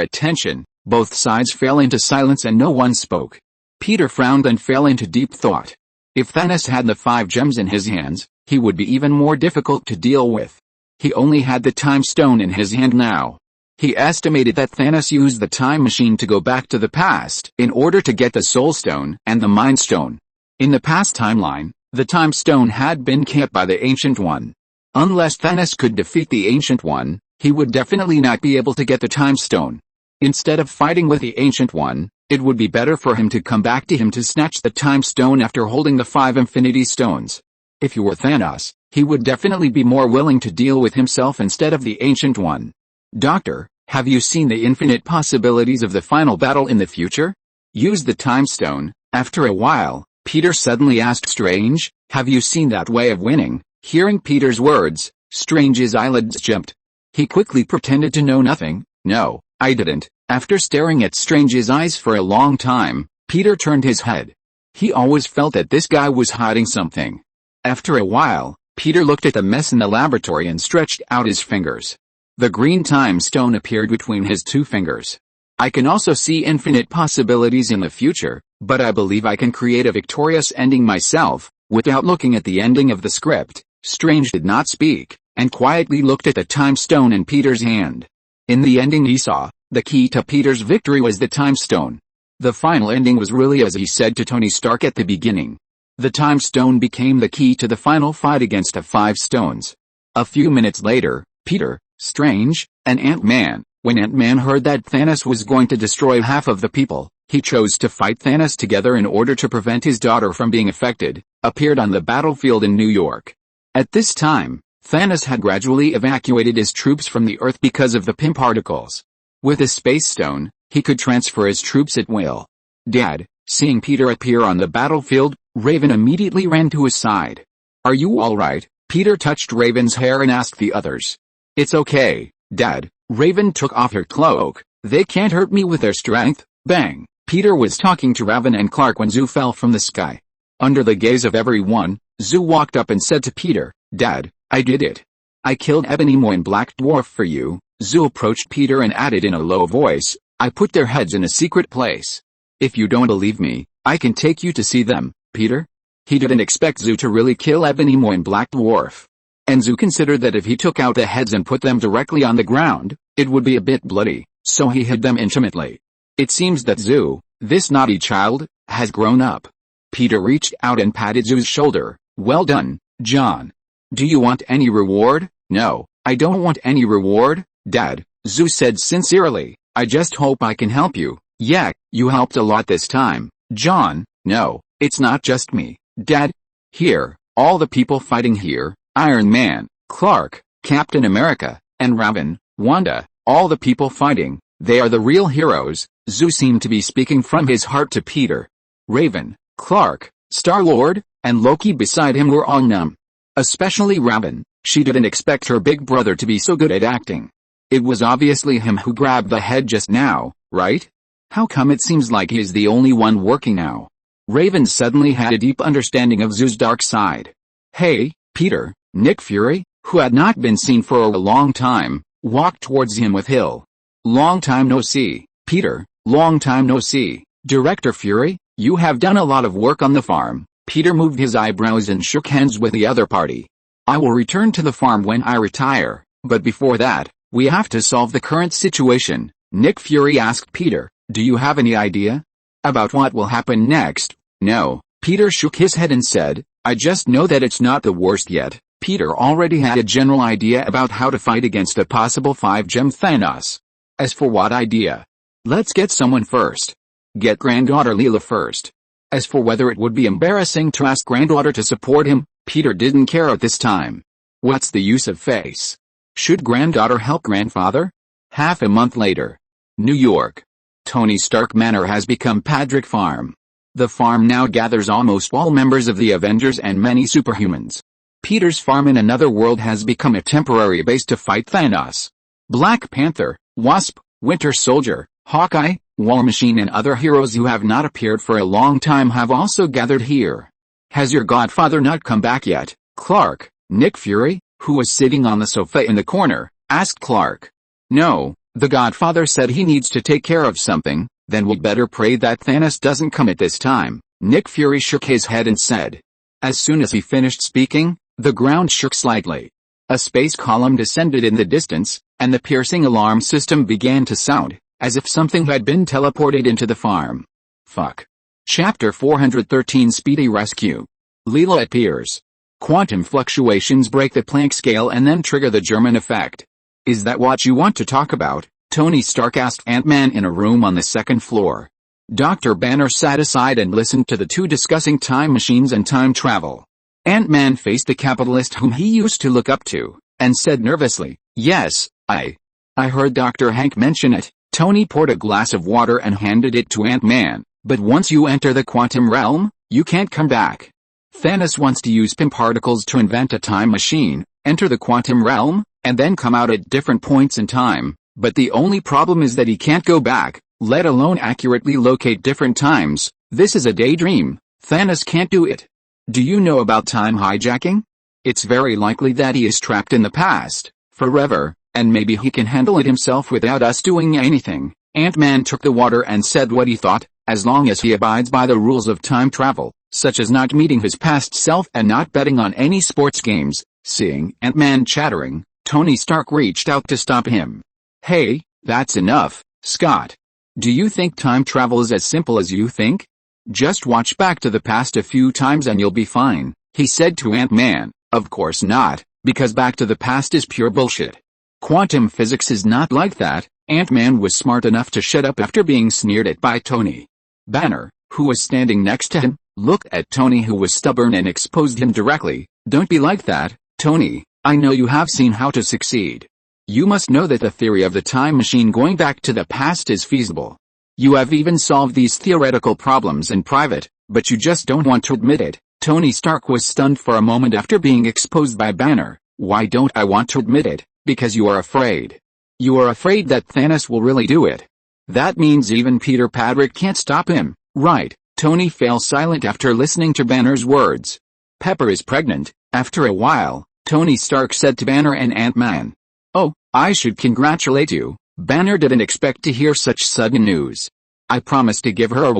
attention." Both sides fell into silence and no one spoke. Peter frowned and fell into deep thought. If Thanos had the 5 gems in his hands, he would be even more difficult to deal with. He only had the time stone in his hand now. He estimated that Thanos used the time machine to go back to the past in order to get the Soul Stone and the Mind Stone. In the past timeline, the Time Stone had been kept by the Ancient One. Unless Thanos could defeat the Ancient One, he would definitely not be able to get the Time Stone. Instead of fighting with the Ancient One, it would be better for him to come back to him to snatch the Time Stone after holding the 5 Infinity Stones. If he were Thanos, he would definitely be more willing to deal with himself instead of the Ancient One. Doctor, have you seen the infinite possibilities of the final battle in the future? Use the Time Stone. After a while, Peter suddenly asked Strange, have you seen that way of winning? Hearing Peter's words, Strange's eyelids jumped. He quickly pretended to know nothing. No, I didn't. After staring at Strange's eyes for a long time, Peter turned his head. He always felt that this guy was hiding something. After a while, Peter looked at the mess in the laboratory and stretched out his fingers. The green time stone appeared between his 2 fingers. I can also see infinite possibilities in the future, but I believe I can create a victorious ending myself. Without looking at the ending of the script, Strange did not speak, and quietly looked at the time stone in Peter's hand. In the ending he saw, the key to Peter's victory was the time stone. The final ending was really as he said to Tony Stark at the beginning. The time stone became the key to the final fight against the 5 stones. A few minutes later, Peter, Strange, and Ant-Man. When Ant-Man heard that Thanos was going to destroy half of the people, he chose to fight Thanos together in order to prevent his daughter from being affected, appeared on the battlefield in New York. At this time, Thanos had gradually evacuated his troops from the Earth because of the PIM particles. With a space stone, he could transfer his troops at will. Dad, seeing Peter appear on the battlefield, Raven immediately ran to his side. Are you alright? Peter touched Raven's hair and asked the others. It's okay, Dad. Raven took off her cloak. They can't hurt me with their strength. Bang! Peter was talking to Raven and Clark when Zoo fell from the sky. Under the gaze of everyone, Zoo walked up and said to Peter, Dad, I did it. I killed Ebony Maw and Black Dwarf for you. Zoo approached Peter and added in a low voice, I put their heads in a secret place. If you don't believe me, I can take you to see them, Peter. He didn't expect Zoo to really kill Ebony Maw and Black Dwarf. And Zoo considered that if he took out the heads and put them directly on the ground, it would be a bit bloody, so he hid them intimately. It seems that Zoo, this naughty child, has grown up. Peter reached out and patted Zoo's shoulder. Well done, John. Do you want any reward? No, I don't want any reward, Dad, Zoo said sincerely. I just hope I can help you. Yeah, you helped a lot this time, John. No, it's not just me, Dad. Here, all the people fighting here, Iron Man, Clark, Captain America, and Raven, Wanda, all the people fighting, they are the real heroes. Zoo seemed to be speaking from his heart to Peter. Raven, Clark, Star-Lord, and Loki beside him were all numb. Especially Raven, she didn't expect her big brother to be so good at acting. It was obviously him who grabbed the head just now, right? How come it seems like he's the only one working now? Raven suddenly had a deep understanding of Zoo's dark side. Hey, Peter, Nick Fury, who had not been seen for a long time, walked towards him with Hill. Long time no see, Peter, long time no see. Director Fury, you have done a lot of work on the farm. Peter moved his eyebrows and shook hands with the other party. I will return to the farm when I retire, but before that, we have to solve the current situation. Nick Fury asked Peter, do you have any idea about what will happen next? No, Peter shook his head and said, I just know that it's not the worst yet. Peter already had a general idea about how to fight against a possible 5-gem Thanos. As for what idea? Let's get someone first. Get granddaughter Leela first. As for whether it would be embarrassing to ask granddaughter to support him, Peter didn't care at this time. What's the use of face? Should granddaughter help grandfather? Half a month later. New York. Tony Stark Manor has become Padrick Farm. The farm now gathers almost all members of the Avengers and many superhumans. Peter's farm in another world has become a temporary base to fight Thanos. Black Panther, Wasp, Winter Soldier, Hawkeye, War Machine and other heroes who have not appeared for a long time have also gathered here. Has your godfather not come back yet? Clark, Nick Fury, who was sitting on the sofa in the corner, asked Clark. No, the godfather said he needs to take care of something, then we'd better pray that Thanos doesn't come at this time. Nick Fury shook his head and said. As soon as he finished speaking, the ground shook slightly. A space column descended in the distance, and the piercing alarm system began to sound, as if something had been teleported into the farm. Fuck. Chapter 413 Speedy Rescue. Leela appears. Quantum fluctuations break the Planck scale and then trigger the German effect. Is that what you want to talk about? Tony Stark asked Ant-Man in a room on the second floor. Dr. Banner sat aside and listened to the two discussing time machines and time travel. Ant-Man faced the capitalist whom he used to look up to, and said nervously, "Yes, I heard Dr. Hank mention it." Tony poured a glass of water and handed it to Ant-Man. "But once you enter the quantum realm, you can't come back. Thanos wants to use Pym particles to invent a time machine, enter the quantum realm, and then come out at different points in time, but the only problem is that he can't go back, let alone accurately locate different times. This is a daydream. Thanos can't do it. Do you know about time hijacking? It's very likely that he is trapped in the past, forever, and maybe he can handle it himself without us doing anything." Ant-Man took the water and said what he thought, as long as he abides by the rules of time travel, such as not meeting his past self and not betting on any sports games. Seeing Ant-Man chattering, Tony Stark reached out to stop him. "Hey, that's enough, Scott. Do you think time travel is as simple as you think? Just watch Back to the Past a few times and you'll be fine," he said to Ant-Man. "Of course not, because Back to the Past is pure bullshit. Quantum physics is not like that." Ant-Man was smart enough to shut up after being sneered at by Tony. Banner, who was standing next to him, looked at Tony, who was stubborn, and exposed him directly. "Don't be like that, Tony. I know you have seen how to succeed. You must know that the theory of the time machine going back to the past is feasible. You have even solved these theoretical problems in private, but you just don't want to admit it." Tony Stark was stunned for a moment after being exposed by Banner. "Why don't I want to admit it?" "Because you are afraid. You are afraid that Thanos will really do it. That means even Peter Padrick can't stop him, right?" Tony fell silent after listening to Banner's words. "Pepper is pregnant." After a while, Tony Stark said to Banner and Ant-Man, "Oh, I should congratulate you." Banner didn't expect to hear such sudden news. "I promised to give her a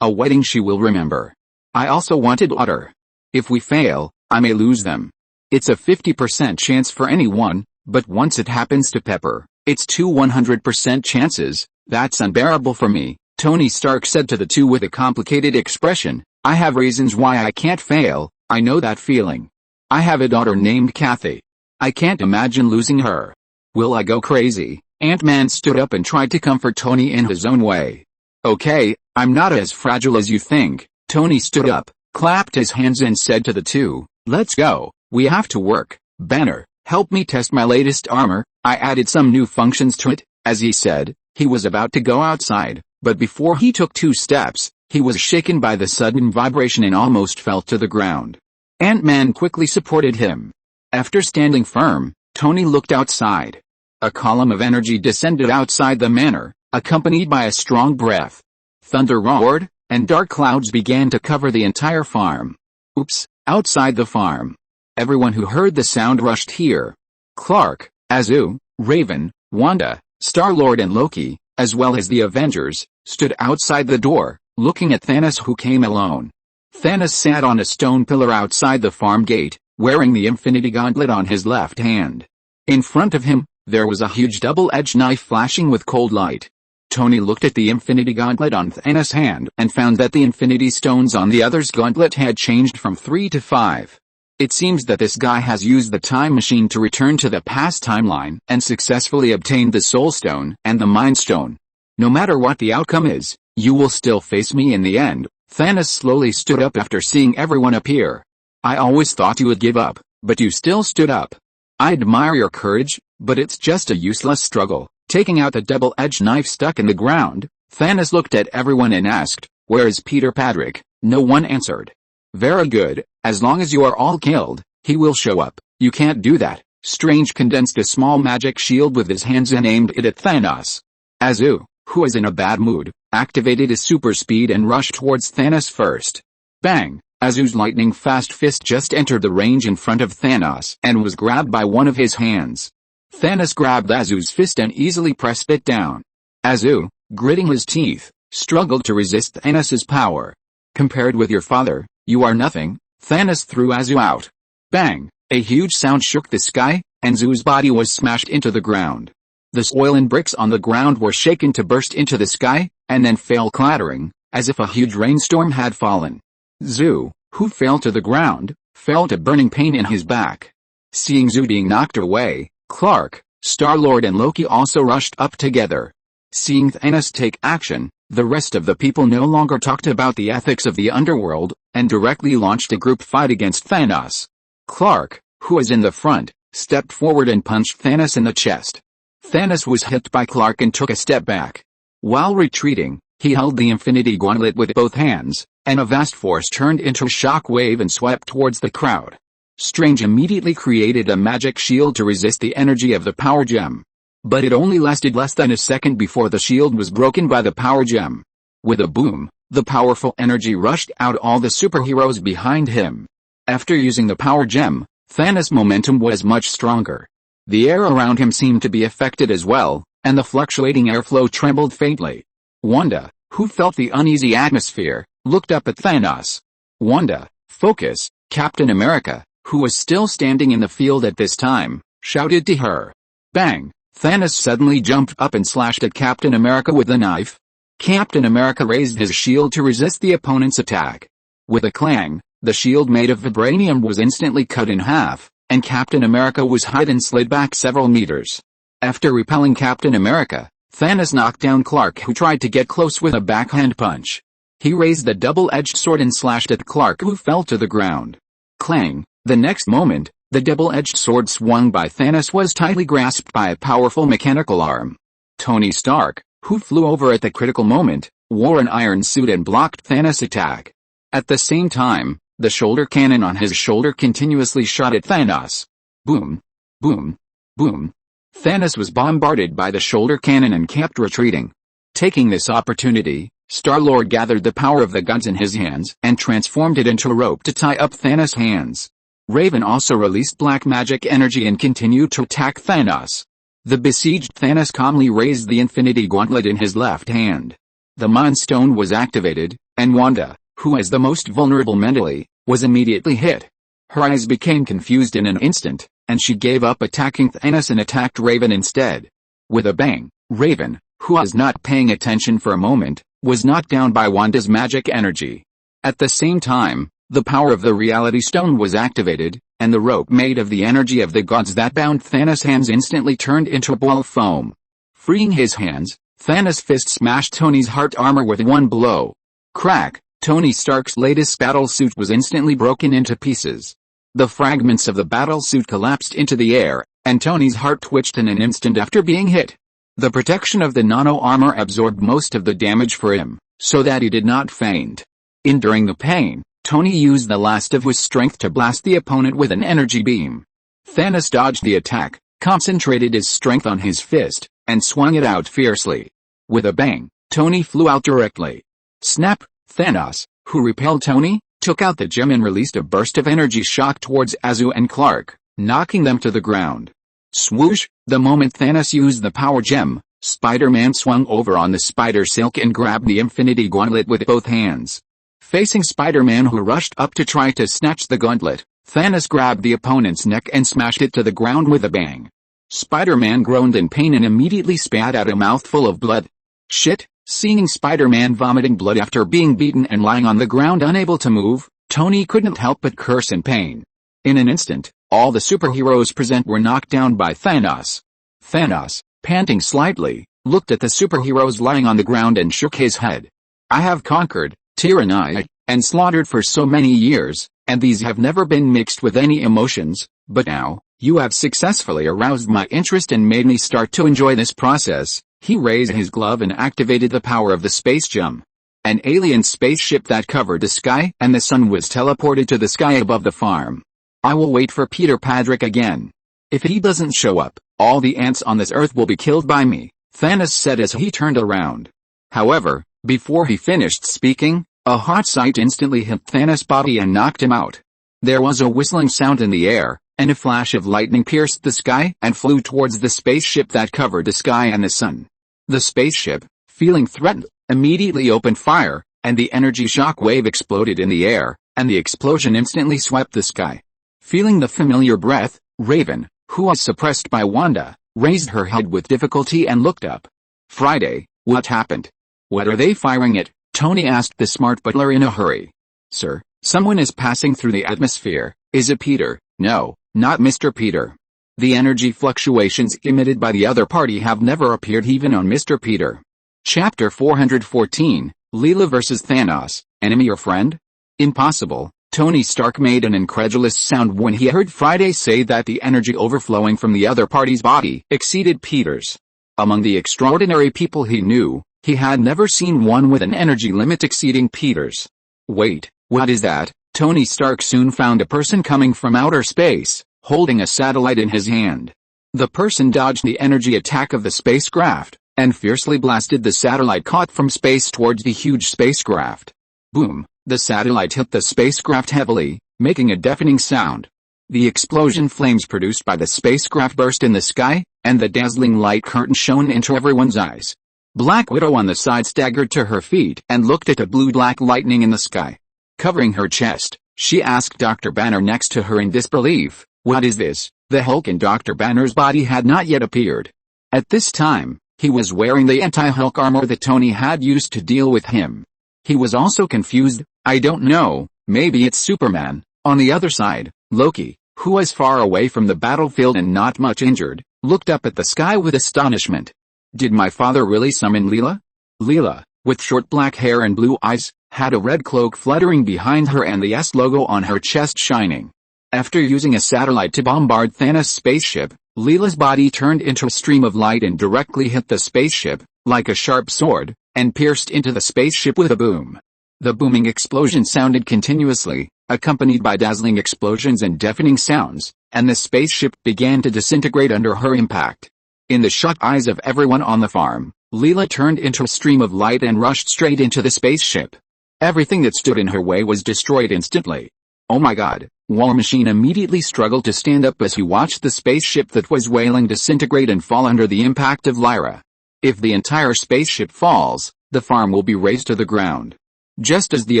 wedding she will remember. I also wanted daughter. If we fail, I may lose them. It's a 50% chance for anyone, but once it happens to Pepper, it's 100% chances. That's unbearable for me," Tony Stark said to the two with a complicated expression. "I have reasons why I can't fail. I know that feeling. I have a daughter named Kathy. I can't imagine losing her. Will I go crazy?" Ant-Man stood up and tried to comfort Tony in his own way. "Okay, I'm not as fragile as you think." Tony stood up, clapped his hands and said to the two, "Let's go. We have to work. Banner, help me test my latest armor. I added some new functions to it." As he said, he was about to go outside, but before he took 2 steps, he was shaken by the sudden vibration and almost fell to the ground. Ant-Man quickly supported him. After standing firm, Tony looked outside. A column of energy descended outside the manor, accompanied by a strong breath. Thunder roared, and dark clouds began to cover the entire farm. Oops, outside the farm. Everyone who heard the sound rushed here. Clark, Azu, Raven, Wanda, Star-Lord and Loki, as well as the Avengers, stood outside the door, looking at Thanos, who came alone. Thanos sat on a stone pillar outside the farm gate, wearing the Infinity Gauntlet on his left hand. In front of him, there was a huge double-edged knife flashing with cold light. Tony looked at the Infinity Gauntlet on Thanos' hand and found that the Infinity Stones on the other's gauntlet had changed from 3 to 5. It seems that this guy has used the time machine to return to the past timeline and successfully obtained the Soul Stone and the Mind Stone. "No matter what the outcome is, you will still face me in the end." Thanos slowly stood up after seeing everyone appear. "I always thought you would give up, but you still stood up. I admire your courage, but it's just a useless struggle." Taking out the double-edged knife stuck in the ground, Thanos looked at everyone and asked, "Where is Peter Padrick?" No one answered. "Very good, as long as you are all killed, he will show up." "You can't do that." Strange condensed a small magic shield with his hands and aimed it at Thanos. Azu, who was in a bad mood, activated his super speed and rushed towards Thanos first. Bang! Azu's lightning-fast fist just entered the range in front of Thanos and was grabbed by one of his hands. Thanos grabbed Azu's fist and easily pressed it down. Azu, gritting his teeth, struggled to resist Thanos' power. "Compared with your father, you are nothing." Thanos threw Azu out. Bang! A huge sound shook the sky, and Zoo's body was smashed into the ground. The soil and bricks on the ground were shaken to burst into the sky, and then fell clattering, as if a huge rainstorm had fallen. Zoo, who fell to the ground, felt a burning pain in his back. Seeing Zoo being knocked away, Clark, Star-Lord and Loki also rushed up together. Seeing Thanos take action, the rest of the people no longer talked about the ethics of the underworld, and directly launched a group fight against Thanos. Clark, who was in the front, stepped forward and punched Thanos in the chest. Thanos was hit by Clark and took a step back. While retreating, he held the Infinity Gauntlet with both hands, and a vast force turned into a shock wave and swept towards the crowd. Strange immediately created a magic shield to resist the energy of the power gem. But it only lasted less than a second before the shield was broken by the power gem. With a boom, the powerful energy rushed out all the superheroes behind him. After using the power gem, Thanos' momentum was much stronger. The air around him seemed to be affected as well, and the fluctuating airflow trembled faintly. Wanda, who felt the uneasy atmosphere, looked up at Thanos. Wanda, focus, Captain America, who was still standing in the field at this time, shouted to her. Bang! Thanos suddenly jumped up and slashed at Captain America with the knife. Captain America raised his shield to resist the opponent's attack. With a clang, the shield made of vibranium was instantly cut in half, and Captain America was hit and slid back several meters. After repelling Captain America, Thanos knocked down Clark, who tried to get close with a backhand punch. He raised the double-edged sword and slashed at Clark, who fell to the ground. Clang! The next moment, the double-edged sword swung by Thanos was tightly grasped by a powerful mechanical arm. Tony Stark, who flew over at the critical moment, wore an iron suit and blocked Thanos' attack. At the same time, the shoulder cannon on his shoulder continuously shot at Thanos. Boom! Boom! Boom! Thanos was bombarded by the shoulder cannon and kept retreating. Taking this opportunity, Star-Lord gathered the power of the gods in his hands and transformed it into a rope to tie up Thanos' hands. Raven also released black magic energy and continued to attack Thanos. The besieged Thanos calmly raised the Infinity Gauntlet in his left hand. The Mind Stone was activated, and Wanda, who is the most vulnerable mentally, was immediately hit. Her eyes became confused in an instant, and she gave up attacking Thanos and attacked Raven instead. With a bang, Raven, who was not paying attention for a moment, was knocked down by Wanda's magic energy. At the same time, the power of the Reality Stone was activated, and the rope made of the energy of the gods that bound Thanos' hands instantly turned into a ball of foam. Freeing his hands, Thanos' fist smashed Tony's heart armor with one blow. Crack! Tony Stark's latest battle suit was instantly broken into pieces. The fragments of the battle suit collapsed into the air, and Tony's heart twitched in an instant after being hit. The protection of the nano-armor absorbed most of the damage for him, so that he did not faint. Enduring the pain, Tony used the last of his strength to blast the opponent with an energy beam. Thanos dodged the attack, concentrated his strength on his fist, and swung it out fiercely. With a bang, Tony flew out directly. Snap! Thanos, who repelled Tony, took out the gem and released a burst of energy shock towards Azu and Clark, knocking them to the ground. Swoosh! The moment Thanos used the power gem, Spider-Man swung over on the spider silk and grabbed the Infinity Gauntlet with both hands. Facing Spider-Man, who rushed up to try to snatch the gauntlet, Thanos grabbed the opponent's neck and smashed it to the ground with a bang. Spider-Man groaned in pain and immediately spat out a mouthful of blood. Shit! Seeing Spider-Man vomiting blood after being beaten and lying on the ground unable to move, Tony couldn't help but curse in pain. In an instant, all the superheroes present were knocked down by Thanos. Thanos, panting slightly, looked at the superheroes lying on the ground and shook his head. I have conquered, tyrannized, and slaughtered for so many years, and these have never been mixed with any emotions, but now, you have successfully aroused my interest and made me start to enjoy this process. He raised his glove and activated the power of the space gem. An alien spaceship that covered the sky and the sun was teleported to the sky above the farm. I will wait for Peter Patrick again. If he doesn't show up, all the ants on this earth will be killed by me, Thanos said as he turned around. However, before he finished speaking, a hot sight instantly hit Thanos' body and knocked him out. There was a whistling sound in the air, and a flash of lightning pierced the sky and flew towards the spaceship that covered the sky and the sun. The spaceship, feeling threatened, immediately opened fire, and the energy shock wave exploded in the air, and the explosion instantly swept the sky. Feeling the familiar breath, Raven, who was suppressed by Wanda, raised her head with difficulty and looked up. Friday, what happened? What are they firing at? Tony asked the smart butler in a hurry. Sir, someone is passing through the atmosphere. Is it Peter? No, not Mr. Peter. The energy fluctuations emitted by the other party have never appeared even on Mr. Peter. Chapter 414, Leela vs. Thanos, enemy or friend? Impossible. Tony Stark made an incredulous sound when he heard Friday say that the energy overflowing from the other party's body exceeded Peter's. Among the extraordinary people he knew, he had never seen one with an energy limit exceeding Peter's. Wait, what is that? Tony Stark soon found a person coming from outer space, holding a satellite in his hand. The person dodged the energy attack of the spacecraft, and fiercely blasted the satellite caught from space towards the huge spacecraft. Boom, the satellite hit the spacecraft heavily, making a deafening sound. The explosion flames produced by the spacecraft burst in the sky, and the dazzling light curtain shone into everyone's eyes. Black Widow on the side staggered to her feet and looked at the blue-black lightning in the sky. Covering her chest, she asked Dr. Banner next to her in disbelief, "What is this?" The Hulk in Dr. Banner's body had not yet appeared. At this time, he was wearing the anti-Hulk armor that Tony had used to deal with him. He was also confused. I don't know, maybe it's Superman. On the other side, Loki, who was far away from the battlefield and not much injured, looked up at the sky with astonishment. Did my father really summon Leela? Leela, with short black hair and blue eyes, had a red cloak fluttering behind her and the S logo on her chest shining. After using a satellite to bombard Thanos' spaceship, Leela's body turned into a stream of light and directly hit the spaceship, like a sharp sword, and pierced into the spaceship with a boom. The booming explosion sounded continuously, accompanied by dazzling explosions and deafening sounds, and the spaceship began to disintegrate under her impact. In the shocked eyes of everyone on the farm, Leela turned into a stream of light and rushed straight into the spaceship. Everything that stood in her way was destroyed instantly. Oh my god, War Machine immediately struggled to stand up as he watched the spaceship that was wailing disintegrate and fall under the impact of Lyra. If the entire spaceship falls, the farm will be razed to the ground. Just as the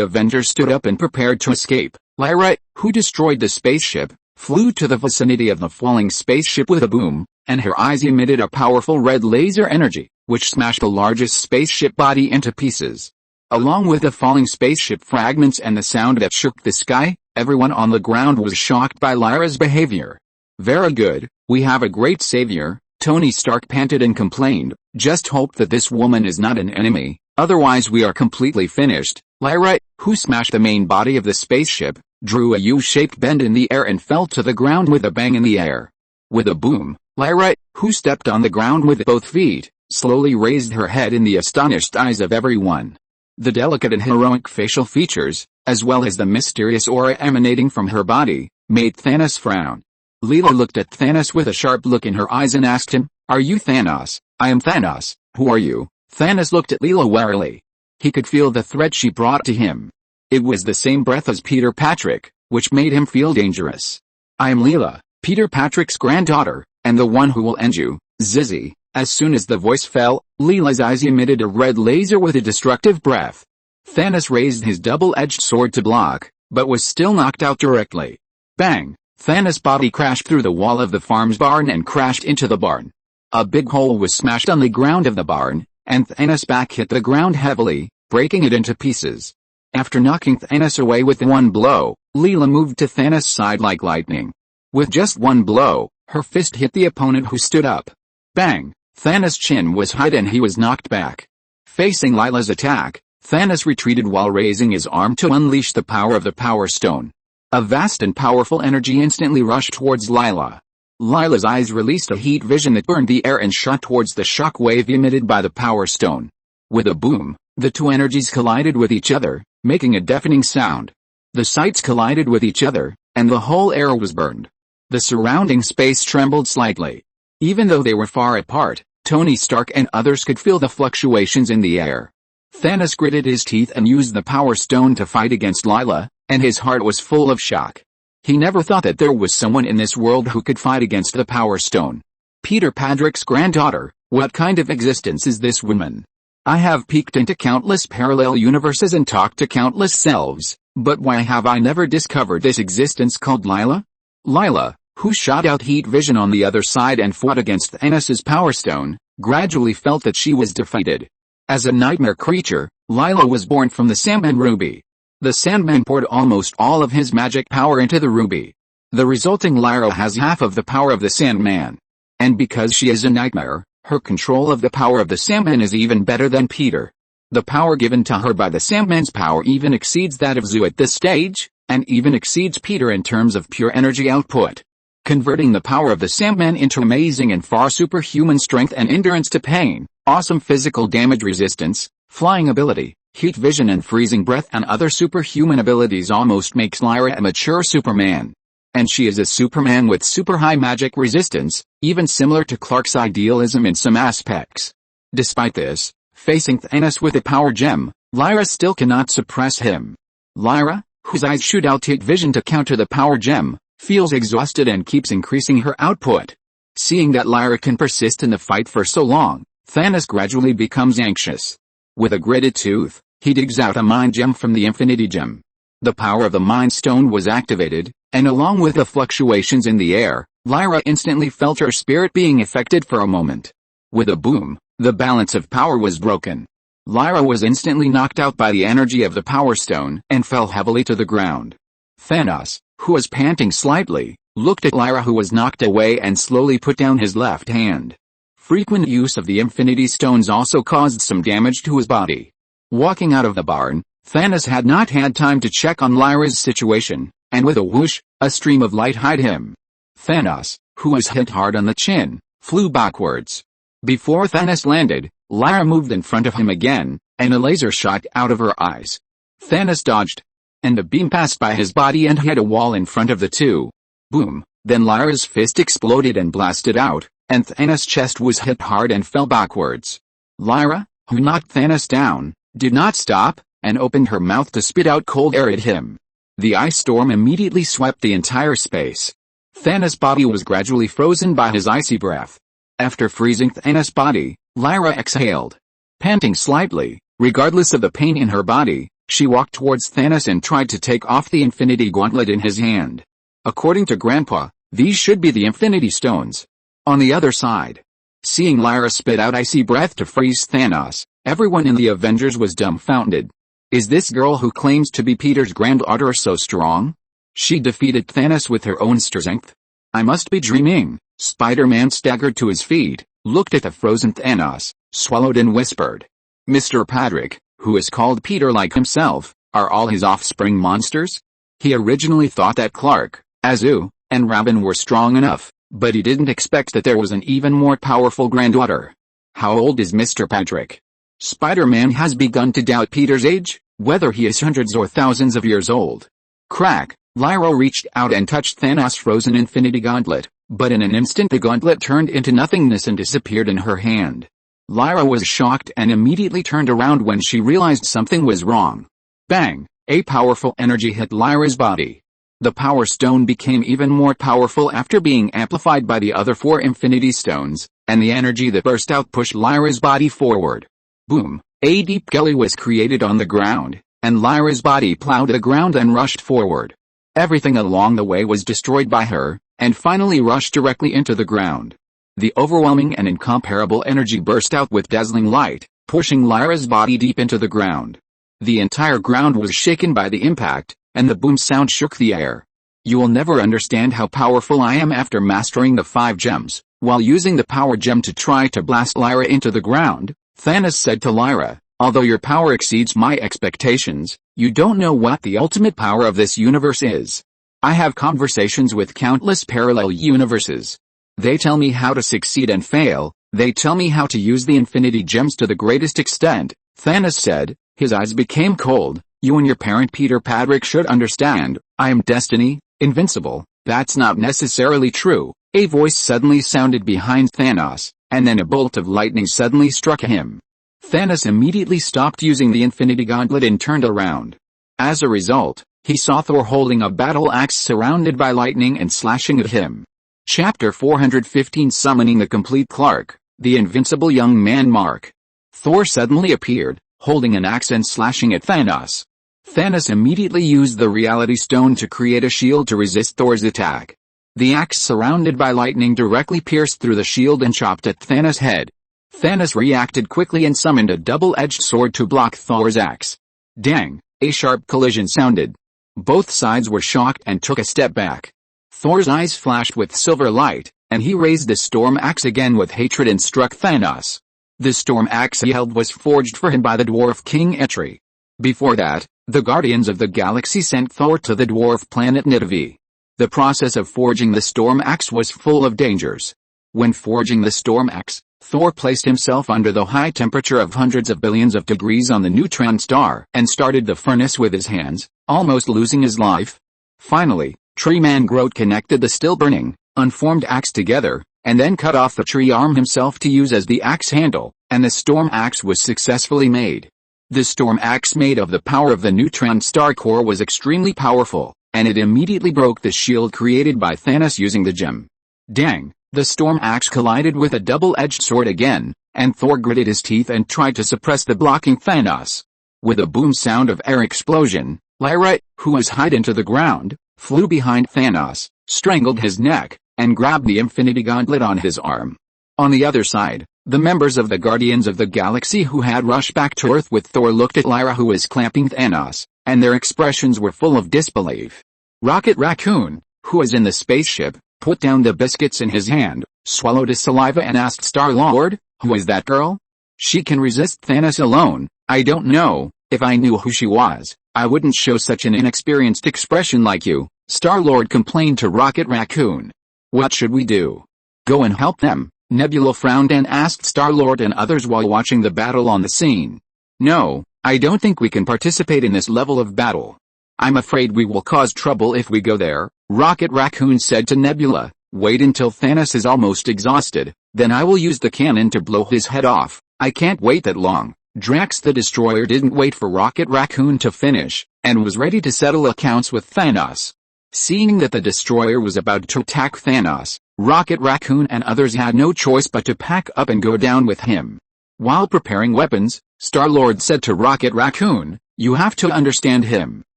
Avengers stood up and prepared to escape, Lyra, who destroyed the spaceship, flew to the vicinity of the falling spaceship with a boom, and her eyes emitted a powerful red laser energy, which smashed the largest spaceship body into pieces. Along with the falling spaceship fragments and the sound that shook the sky, everyone on the ground was shocked by Lyra's behavior. Very good, we have a great savior, Tony Stark panted and complained. Just hope that this woman is not an enemy, otherwise we are completely finished. Lyra, who smashed the main body of the spaceship, drew a U-shaped bend in the air and fell to the ground with a bang in the air. With a boom, Lyra, who stepped on the ground with both feet, slowly raised her head in the astonished eyes of everyone. The delicate and heroic facial features, as well as the mysterious aura emanating from her body, made Thanos frown. Leela looked at Thanos with a sharp look in her eyes and asked him, "Are you Thanos?" "I am Thanos. Who are you?" Thanos looked at Leela warily. He could feel the threat she brought to him. It was the same breath as Peter Patrick, which made him feel dangerous. "I am Leela, Peter Patrick's granddaughter, and the one who will end you, Zizzy." As soon as the voice fell, Leela's eyes emitted a red laser with a destructive breath. Thanos raised his double-edged sword to block, but was still knocked out directly. Bang! Thanos' body crashed through the wall of the farm's barn and crashed into the barn. A big hole was smashed on the ground of the barn, and Thanos' back hit the ground heavily, breaking it into pieces. After knocking Thanos away with one blow, Leela moved to Thanos' side like lightning. With just one blow, her fist hit the opponent who stood up. Bang! Thanos' chin was hit and he was knocked back. Facing Lila's attack, Thanos retreated while raising his arm to unleash the power of the Power Stone. A vast and powerful energy instantly rushed towards Lila. Lila's eyes released a heat vision that burned the air and shot towards the shock wave emitted by the Power Stone. With a boom, the two energies collided with each other, making a deafening sound. The sights collided with each other, and the whole air was burned. The surrounding space trembled slightly. Even though they were far apart, Tony Stark and others could feel the fluctuations in the air. Thanos gritted his teeth and used the Power Stone to fight against Lila, and his heart was full of shock. He never thought that there was someone in this world who could fight against the Power Stone. Peter Patrick's granddaughter, what kind of existence is this woman? I have peeked into countless parallel universes and talked to countless selves, but why have I never discovered this existence called Lila? Lila, who shot out heat vision on the other side and fought against Thanos' Power Stone, gradually felt that she was defeated. As a nightmare creature, Lila was born from the Sandman Ruby. The Sandman poured almost all of his magic power into the ruby. The resulting Lyra has half of the power of the Sandman. And because she is a nightmare, her control of the power of the Sandman is even better than Peter. The power given to her by the Sandman's power even exceeds that of Zoo at this stage, and even exceeds Peter in terms of pure energy output. Converting the power of the Sandman into amazing and far superhuman strength and endurance to pain, awesome physical damage resistance, flying ability, heat vision and freezing breath and other superhuman abilities almost makes Lyra a mature Superman. And she is a Superman with super high magic resistance, even similar to Clark's idealism in some aspects. Despite this, facing Thanos with a power gem, Lyra still cannot suppress him. Lyra, whose eyes shoot out heat vision to counter the power gem, feels exhausted and keeps increasing her output. Seeing that Lyra can persist in the fight for so long, Thanos gradually becomes anxious. With a gritted tooth, he digs out a mind gem from the Infinity Gem. The power of the Mind Stone was activated, and along with the fluctuations in the air, Lyra instantly felt her spirit being affected for a moment. With a boom, the balance of power was broken. Lyra was instantly knocked out by the energy of the Power Stone and fell heavily to the ground. Thanos, who was panting slightly, looked at Lyra who was knocked away and slowly put down his left hand. Frequent use of the Infinity Stones also caused some damage to his body. Walking out of the barn, Thanos had not had time to check on Lyra's situation, and with a whoosh, a stream of light hid him. Thanos, who was hit hard on the chin, flew backwards. Before Thanos landed, Lyra moved in front of him again, and a laser shot out of her eyes. Thanos dodged, and the beam passed by his body and hit a wall in front of the two. Boom, then Lyra's fist exploded and blasted out, and Thanos' chest was hit hard and fell backwards. Lyra, who knocked Thanos down, did not stop, and opened her mouth to spit out cold air at him. The ice storm immediately swept the entire space. Thanos' body was gradually frozen by his icy breath. After freezing Thanos' body, Lyra exhaled. Panting slightly, regardless of the pain in her body, she walked towards Thanos and tried to take off the Infinity Gauntlet in his hand. According to Grandpa, these should be the Infinity Stones. On the other side, seeing Lyra spit out icy breath to freeze Thanos, everyone in the Avengers was dumbfounded. Is this girl who claims to be Peter's granddaughter so strong? She defeated Thanos with her own strength? I must be dreaming. Spider-Man staggered to his feet, looked at the frozen Thanos, swallowed and whispered. Mr. Patrick, who is called Peter like himself, are all his offspring monsters? He originally thought that Clark, Azu, and Robin were strong enough, but he didn't expect that there was an even more powerful granddaughter. How old is Mr. Patrick? Spider-Man has begun to doubt Peter's age, whether he is hundreds or thousands of years old. Crack, Lyra reached out and touched Thanos' frozen Infinity Gauntlet, but in an instant the gauntlet turned into nothingness and disappeared in her hand. Lyra was shocked and immediately turned around when she realized something was wrong. Bang! A powerful energy hit Lyra's body. The Power Stone became even more powerful after being amplified by the other 4 Infinity Stones, and the energy that burst out pushed Lyra's body forward. Boom! A deep gully was created on the ground, and Lyra's body plowed the ground and rushed forward. Everything along the way was destroyed by her, and finally rushed directly into the ground. The overwhelming and incomparable energy burst out with dazzling light, pushing Lyra's body deep into the ground. The entire ground was shaken by the impact, and the boom sound shook the air. You will never understand how powerful I am after mastering the 5 gems. While using the power gem to try to blast Lyra into the ground, Thanos said to Lyra, although your power exceeds my expectations, you don't know what the ultimate power of this universe is. I have conversations with countless parallel universes. They tell me how to succeed and fail, they tell me how to use the Infinity Gems to the greatest extent. Thanos said, his eyes became cold. You and your parent Peter Patrick should understand, I am destiny, invincible. That's not necessarily true. A voice suddenly sounded behind Thanos, and then a bolt of lightning suddenly struck him. Thanos immediately stopped using the Infinity Gauntlet and turned around. As a result, he saw Thor holding a battle axe surrounded by lightning and slashing at him. Chapter 415 Summoning the Complete Clark, the Invincible Young Man Mark. Thor suddenly appeared, holding an axe and slashing at Thanos. Thanos immediately used the Reality Stone to create a shield to resist Thor's attack. The axe surrounded by lightning directly pierced through the shield and chopped at Thanos' head. Thanos reacted quickly and summoned a double-edged sword to block Thor's axe. Dang! A sharp collision sounded. Both sides were shocked and took a step back. Thor's eyes flashed with silver light, and he raised the storm axe again with hatred and struck Thanos. The storm axe he held was forged for him by the dwarf king Eitri. Before that, the Guardians of the Galaxy sent Thor to the dwarf planet Nidavi. The process of forging the storm axe was full of dangers. When forging the storm axe, Thor placed himself under the high temperature of hundreds of billions of degrees on the neutron star and started the furnace with his hands, almost losing his life. Finally, Tree Man Groot connected the still-burning, unformed axe together, and then cut off the tree arm himself to use as the axe handle, and the storm axe was successfully made. The storm axe made of the power of the neutron star core was extremely powerful, and it immediately broke the shield created by Thanos using the gem. Dang! The storm axe collided with a double-edged sword again, and Thor gritted his teeth and tried to suppress the blocking Thanos. With a boom sound of air explosion, Lyra, who was hidden to the ground, flew behind Thanos, strangled his neck, and grabbed the Infinity Gauntlet on his arm. On the other side, the members of the Guardians of the Galaxy who had rushed back to Earth with Thor looked at Lyra who was clamping Thanos, and their expressions were full of disbelief. Rocket Raccoon, who was in the spaceship, put down the biscuits in his hand, swallowed his saliva and asked Star-Lord, "Who is that girl? She can resist Thanos alone." "I don't know. If I knew who she was, I wouldn't show such an inexperienced expression like you," Star-Lord complained to Rocket Raccoon. "What should we do? Go and help them?" Nebula frowned and asked Star-Lord and others while watching the battle on the scene. "No, I don't think we can participate in this level of battle. I'm afraid we will cause trouble if we go there," Rocket Raccoon said to Nebula. "Wait until Thanos is almost exhausted, then I will use the cannon to blow his head off. I can't wait that long." Drax the Destroyer didn't wait for Rocket Raccoon to finish, and was ready to settle accounts with Thanos. Seeing that the Destroyer was about to attack Thanos, Rocket Raccoon and others had no choice but to pack up and go down with him. While preparing weapons, Star-Lord said to Rocket Raccoon, "You have to understand him.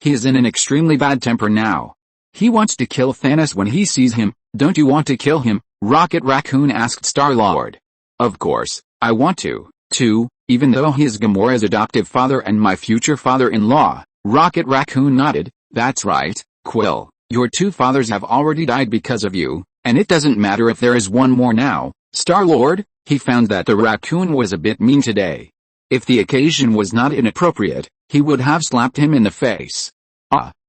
He is in an extremely bad temper now. He wants to kill Thanos when he sees him." "Don't you want to kill him?" Rocket Raccoon asked Star-Lord. "Of course, I want to, too, even though he is Gamora's adoptive father and my future father-in-law." Rocket Raccoon nodded. "That's right, Quill. Your two fathers have already died because of you, and it doesn't matter if there is one more now." Star-Lord, he found that the raccoon was a bit mean today. If the occasion was not inappropriate, he would have slapped him in the face.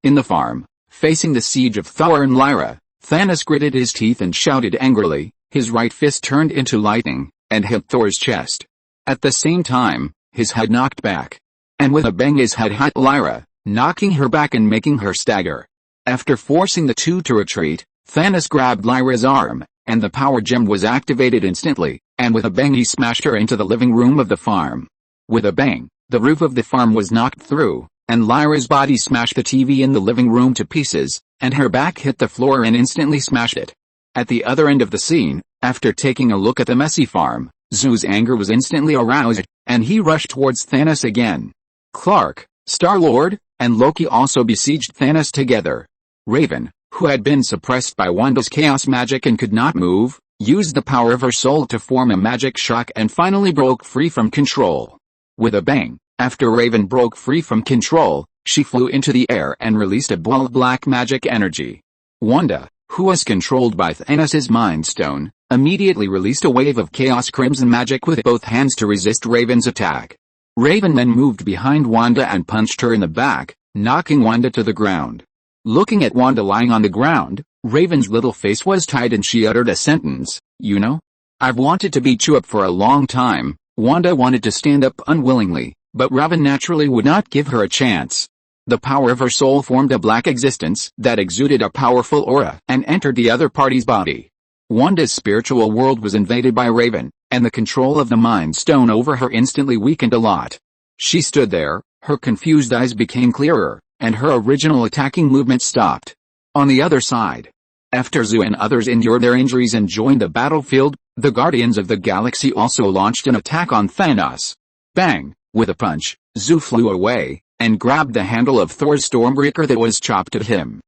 In the farm, facing the siege of Thor and Lyra, Thanos gritted his teeth and shouted angrily. His right fist turned into lightning, and hit Thor's chest. At the same time, his head knocked back. And with a bang his head hit Lyra, knocking her back and making her stagger. After forcing the two to retreat, Thanos grabbed Lyra's arm, and the power gem was activated instantly, and with a bang he smashed her into the living room of the farm. With a bang, the roof of the farm was knocked through, and Lyra's body smashed the TV in the living room to pieces, and her back hit the floor and instantly smashed it. At the other end of the scene, after taking a look at the messy farm, Zoo's anger was instantly aroused, and he rushed towards Thanos again. Clark, Star-Lord, and Loki also besieged Thanos together. Raven, who had been suppressed by Wanda's chaos magic and could not move, used the power of her soul to form a magic shock and finally broke free from control. With a bang, after Raven broke free from control, she flew into the air and released a ball of black magic energy. Wanda, who was controlled by Thanos' Mind Stone, immediately released a wave of chaos crimson magic with both hands to resist Raven's attack. Raven then moved behind Wanda and punched her in the back, knocking Wanda to the ground. Looking at Wanda lying on the ground, Raven's little face was tight and she uttered a sentence, "You know? I've wanted to beat you up for a long time." Wanda wanted to stand up unwillingly, but Raven naturally would not give her a chance. The power of her soul formed a black existence that exuded a powerful aura and entered the other party's body. Wanda's spiritual world was invaded by Raven, and the control of the Mind Stone over her instantly weakened a lot. She stood there, her confused eyes became clearer, and her original attacking movement stopped. On the other side, after Zoo and others endured their injuries and joined the battlefield, the Guardians of the Galaxy also launched an attack on Thanos. Bang! With a punch, Zoo flew away, and grabbed the handle of Thor's Stormbreaker that was chopped at him.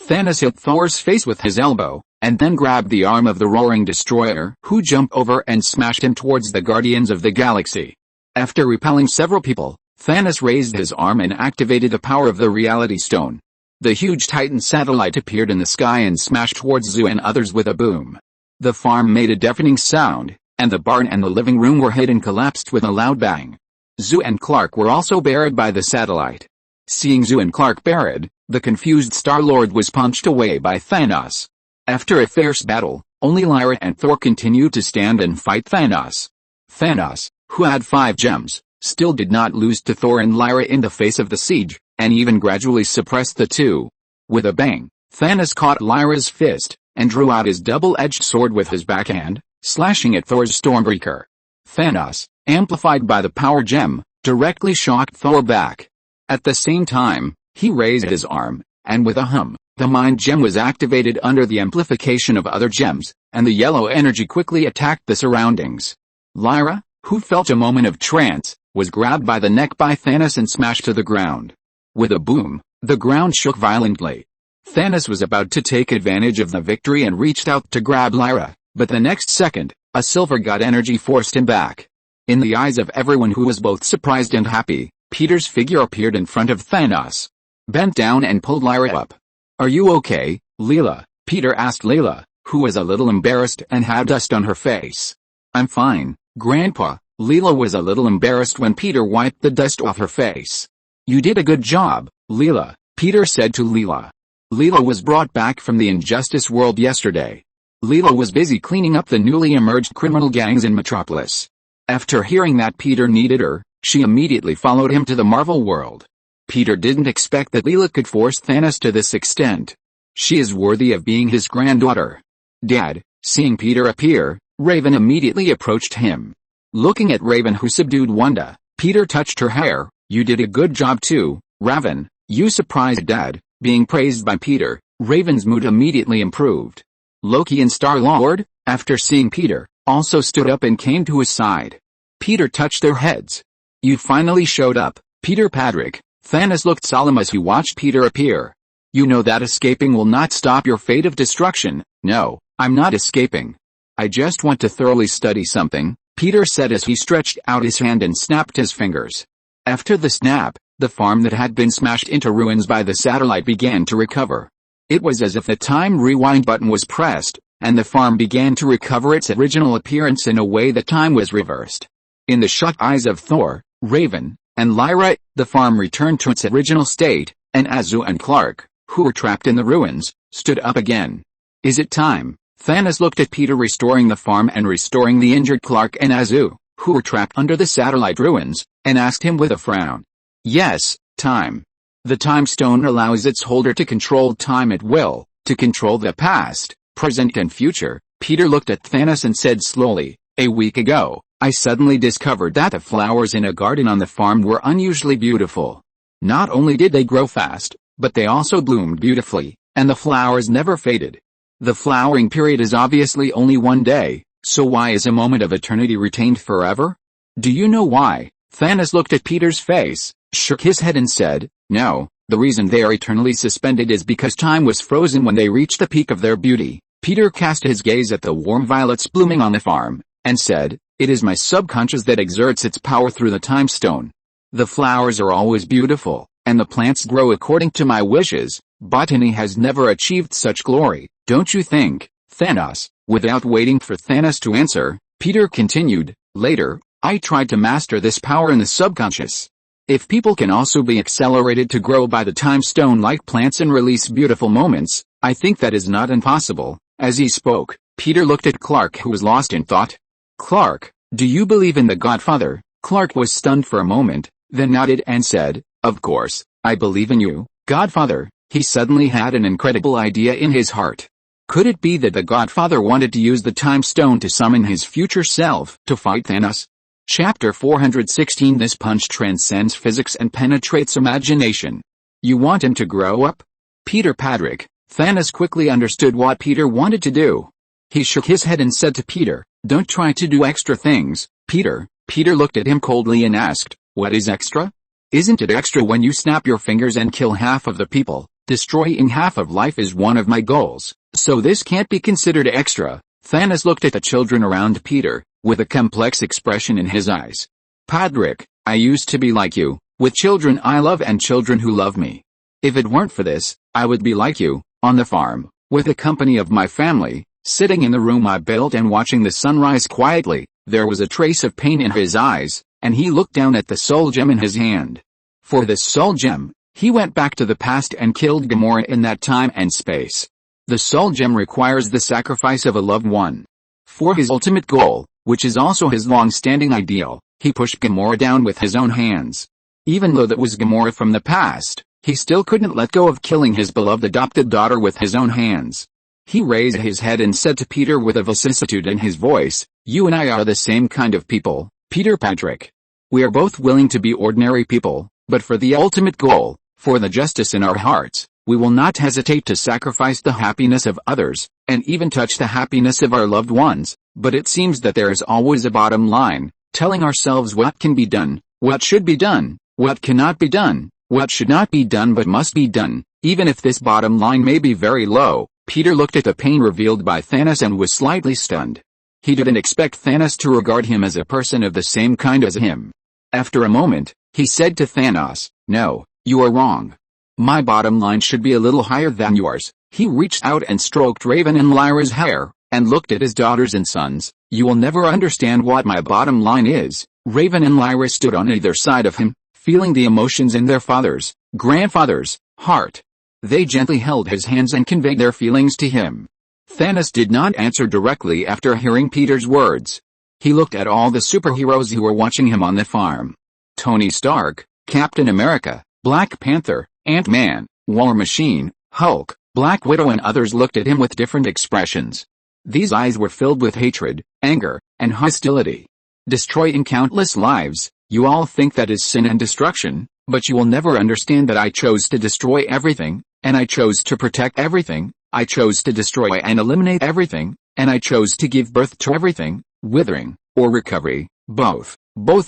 Thanos hit Thor's face with his elbow, and then grabbed the arm of the roaring destroyer, who jumped over and smashed him towards the Guardians of the Galaxy. After repelling several people, Thanos raised his arm and activated the power of the Reality Stone. The huge Titan satellite appeared in the sky and smashed towards Zoo and others with a boom. The farm made a deafening sound, and the barn and the living room were hit and collapsed with a loud bang. Zoo and Clark were also buried by the satellite. Seeing Zoo and Clark buried, the confused Star-Lord was punched away by Thanos. After a fierce battle, only Lyra and Thor continued to stand and fight Thanos. Thanos, who had 5 gems, still did not lose to Thor and Lyra in the face of the siege, and even gradually suppressed the two. With a bang, Thanos caught Lyra's fist, and drew out his double-edged sword with his backhand, slashing at Thor's Stormbreaker. Thanos, amplified by the power gem, directly shocked Thor back. At the same time, he raised his arm, and with a hum, the mind gem was activated under the amplification of other gems, and the yellow energy quickly attacked the surroundings. Lyra, who felt a moment of trance, was grabbed by the neck by Thanos and smashed to the ground. With a boom, the ground shook violently. Thanos was about to take advantage of the victory and reached out to grab Lyra, but the next second, a silver god energy forced him back. In the eyes of everyone who was both surprised and happy, Peter's figure appeared in front of Thanos. Bent down and pulled Lyra up. "Are you okay, Leela?" Peter asked Leela, who was a little embarrassed and had dust on her face. "I'm fine, Grandpa." Leela was a little embarrassed when Peter wiped the dust off her face. "You did a good job, Leela," Peter said to Leela. Leela was brought back from the Injustice world yesterday. Leela was busy cleaning up the newly emerged criminal gangs in Metropolis. After hearing that Peter needed her, she immediately followed him to the Marvel world. Peter didn't expect that Leela could force Thanos to this extent. She is worthy of being his granddaughter. "Dad," seeing Peter appear, Raven immediately approached him. Looking at Raven, who subdued Wanda, Peter touched her hair. "You did a good job too, Raven. You surprised Dad." Being praised by Peter, Raven's mood immediately improved. Loki and Star-Lord, after seeing Peter, also stood up and came to his side. Peter touched their heads. "You finally showed up, Peter Patrick." Thanos looked solemn as he watched Peter appear. "You know that escaping will not stop your fate of destruction." "No, I'm not escaping. I just want to thoroughly study something," Peter said as he stretched out his hand and snapped his fingers. After the snap, the farm that had been smashed into ruins by the satellite began to recover. It was as if the time rewind button was pressed, and the farm began to recover its original appearance in a way that time was reversed. In the shocked eyes of Thor, Raven, and Lyra, the farm returned to its original state, and Azu and Clark, who were trapped in the ruins, stood up again. "Is it time?" Thanos looked at Peter restoring the farm and restoring the injured Clark and Azu, who were trapped under the satellite ruins, and asked him with a frown. "Yes, time. The time stone allows its holder to control time at will, to control the past, present and future." Peter looked at Thanos and said slowly, "A week ago, I suddenly discovered that the flowers in a garden on the farm were unusually beautiful. Not only did they grow fast, but they also bloomed beautifully, and the flowers never faded. The flowering period is obviously only one day, so why is a moment of eternity retained forever? Do you know why?" Thanos looked at Peter's face, shook his head and said, "No, the reason they are eternally suspended is because time was frozen when they reached the peak of their beauty." Peter cast his gaze at the warm violets blooming on the farm, and said, "It is my subconscious that exerts its power through the time stone. The flowers are always beautiful, and the plants grow according to my wishes. Botany has never achieved such glory, don't you think, Thanos?" Without waiting for Thanos to answer, Peter continued, "Later, I tried to master this power in the subconscious. If people can also be accelerated to grow by the time stone like plants and release beautiful moments, I think that is not impossible." As he spoke, Peter looked at Clark, who was lost in thought. "Clark, do you believe in the Godfather?" Clark was stunned for a moment, then nodded and said, "Of course, I believe in you, Godfather." He suddenly had an incredible idea in his heart. Could it be that the Godfather wanted to use the time stone to summon his future self to fight Thanos? Chapter 416. This punch transcends physics and penetrates imagination. "You want him to grow up?" Peter Patrick. Thanos quickly understood what Peter wanted to do. He shook his head and said to Peter, "Don't try to do extra things, Peter." Peter looked at him coldly and asked, "What is extra? Isn't it extra when you snap your fingers and kill half of the people?" Destroying half of life is one of my goals, so this can't be considered extra. Thanos looked at the children around Peter, with a complex expression in his eyes. Patrick, I used to be like you, with children I love and children who love me. If it weren't for this, I would be like you, on the farm, with the company of my family, sitting in the room I built and watching the sunrise quietly. There was a trace of pain in his eyes, and he looked down at the soul gem in his hand. For this soul gem, he went back to the past and killed Gamora in that time and space. The soul gem requires the sacrifice of a loved one. For his ultimate goal, which is also his long-standing ideal, he pushed Gamora down with his own hands. Even though that was Gamora from the past, he still couldn't let go of killing his beloved adopted daughter with his own hands. He raised his head and said to Peter with a vicissitude in his voice, "You and I are the same kind of people, Peter Patrick. We are both willing to be ordinary people, but for the ultimate goal, for the justice in our hearts, we will not hesitate to sacrifice the happiness of others, and even touch the happiness of our loved ones, but it seems that there is always a bottom line, telling ourselves what can be done, what should be done, what cannot be done, what should not be done but must be done, even if this bottom line may be very low." Peter looked at the pain revealed by Thanos and was slightly stunned. He didn't expect Thanos to regard him as a person of the same kind as him. After a moment, he said to Thanos, "No, you are wrong. My bottom line should be a little higher than yours." He reached out and stroked Raven and Lyra's hair, and looked at his daughters and sons. "You will never understand what my bottom line is." Raven and Lyra stood on either side of him, feeling the emotions in their father's, grandfather's, heart. They gently held his hands and conveyed their feelings to him. Thanos did not answer directly after hearing Peter's words. He looked at all the superheroes who were watching him on the farm. Tony Stark, Captain America, Black Panther, Ant-Man, War Machine, Hulk, Black Widow and others looked at him with different expressions. These eyes were filled with hatred, anger, and hostility. Destroying countless lives, you all think that is sin and destruction, but you will never understand that I chose to destroy everything, and I chose to protect everything, I chose to destroy and eliminate everything, and I chose to give birth to everything, withering, or recovery, both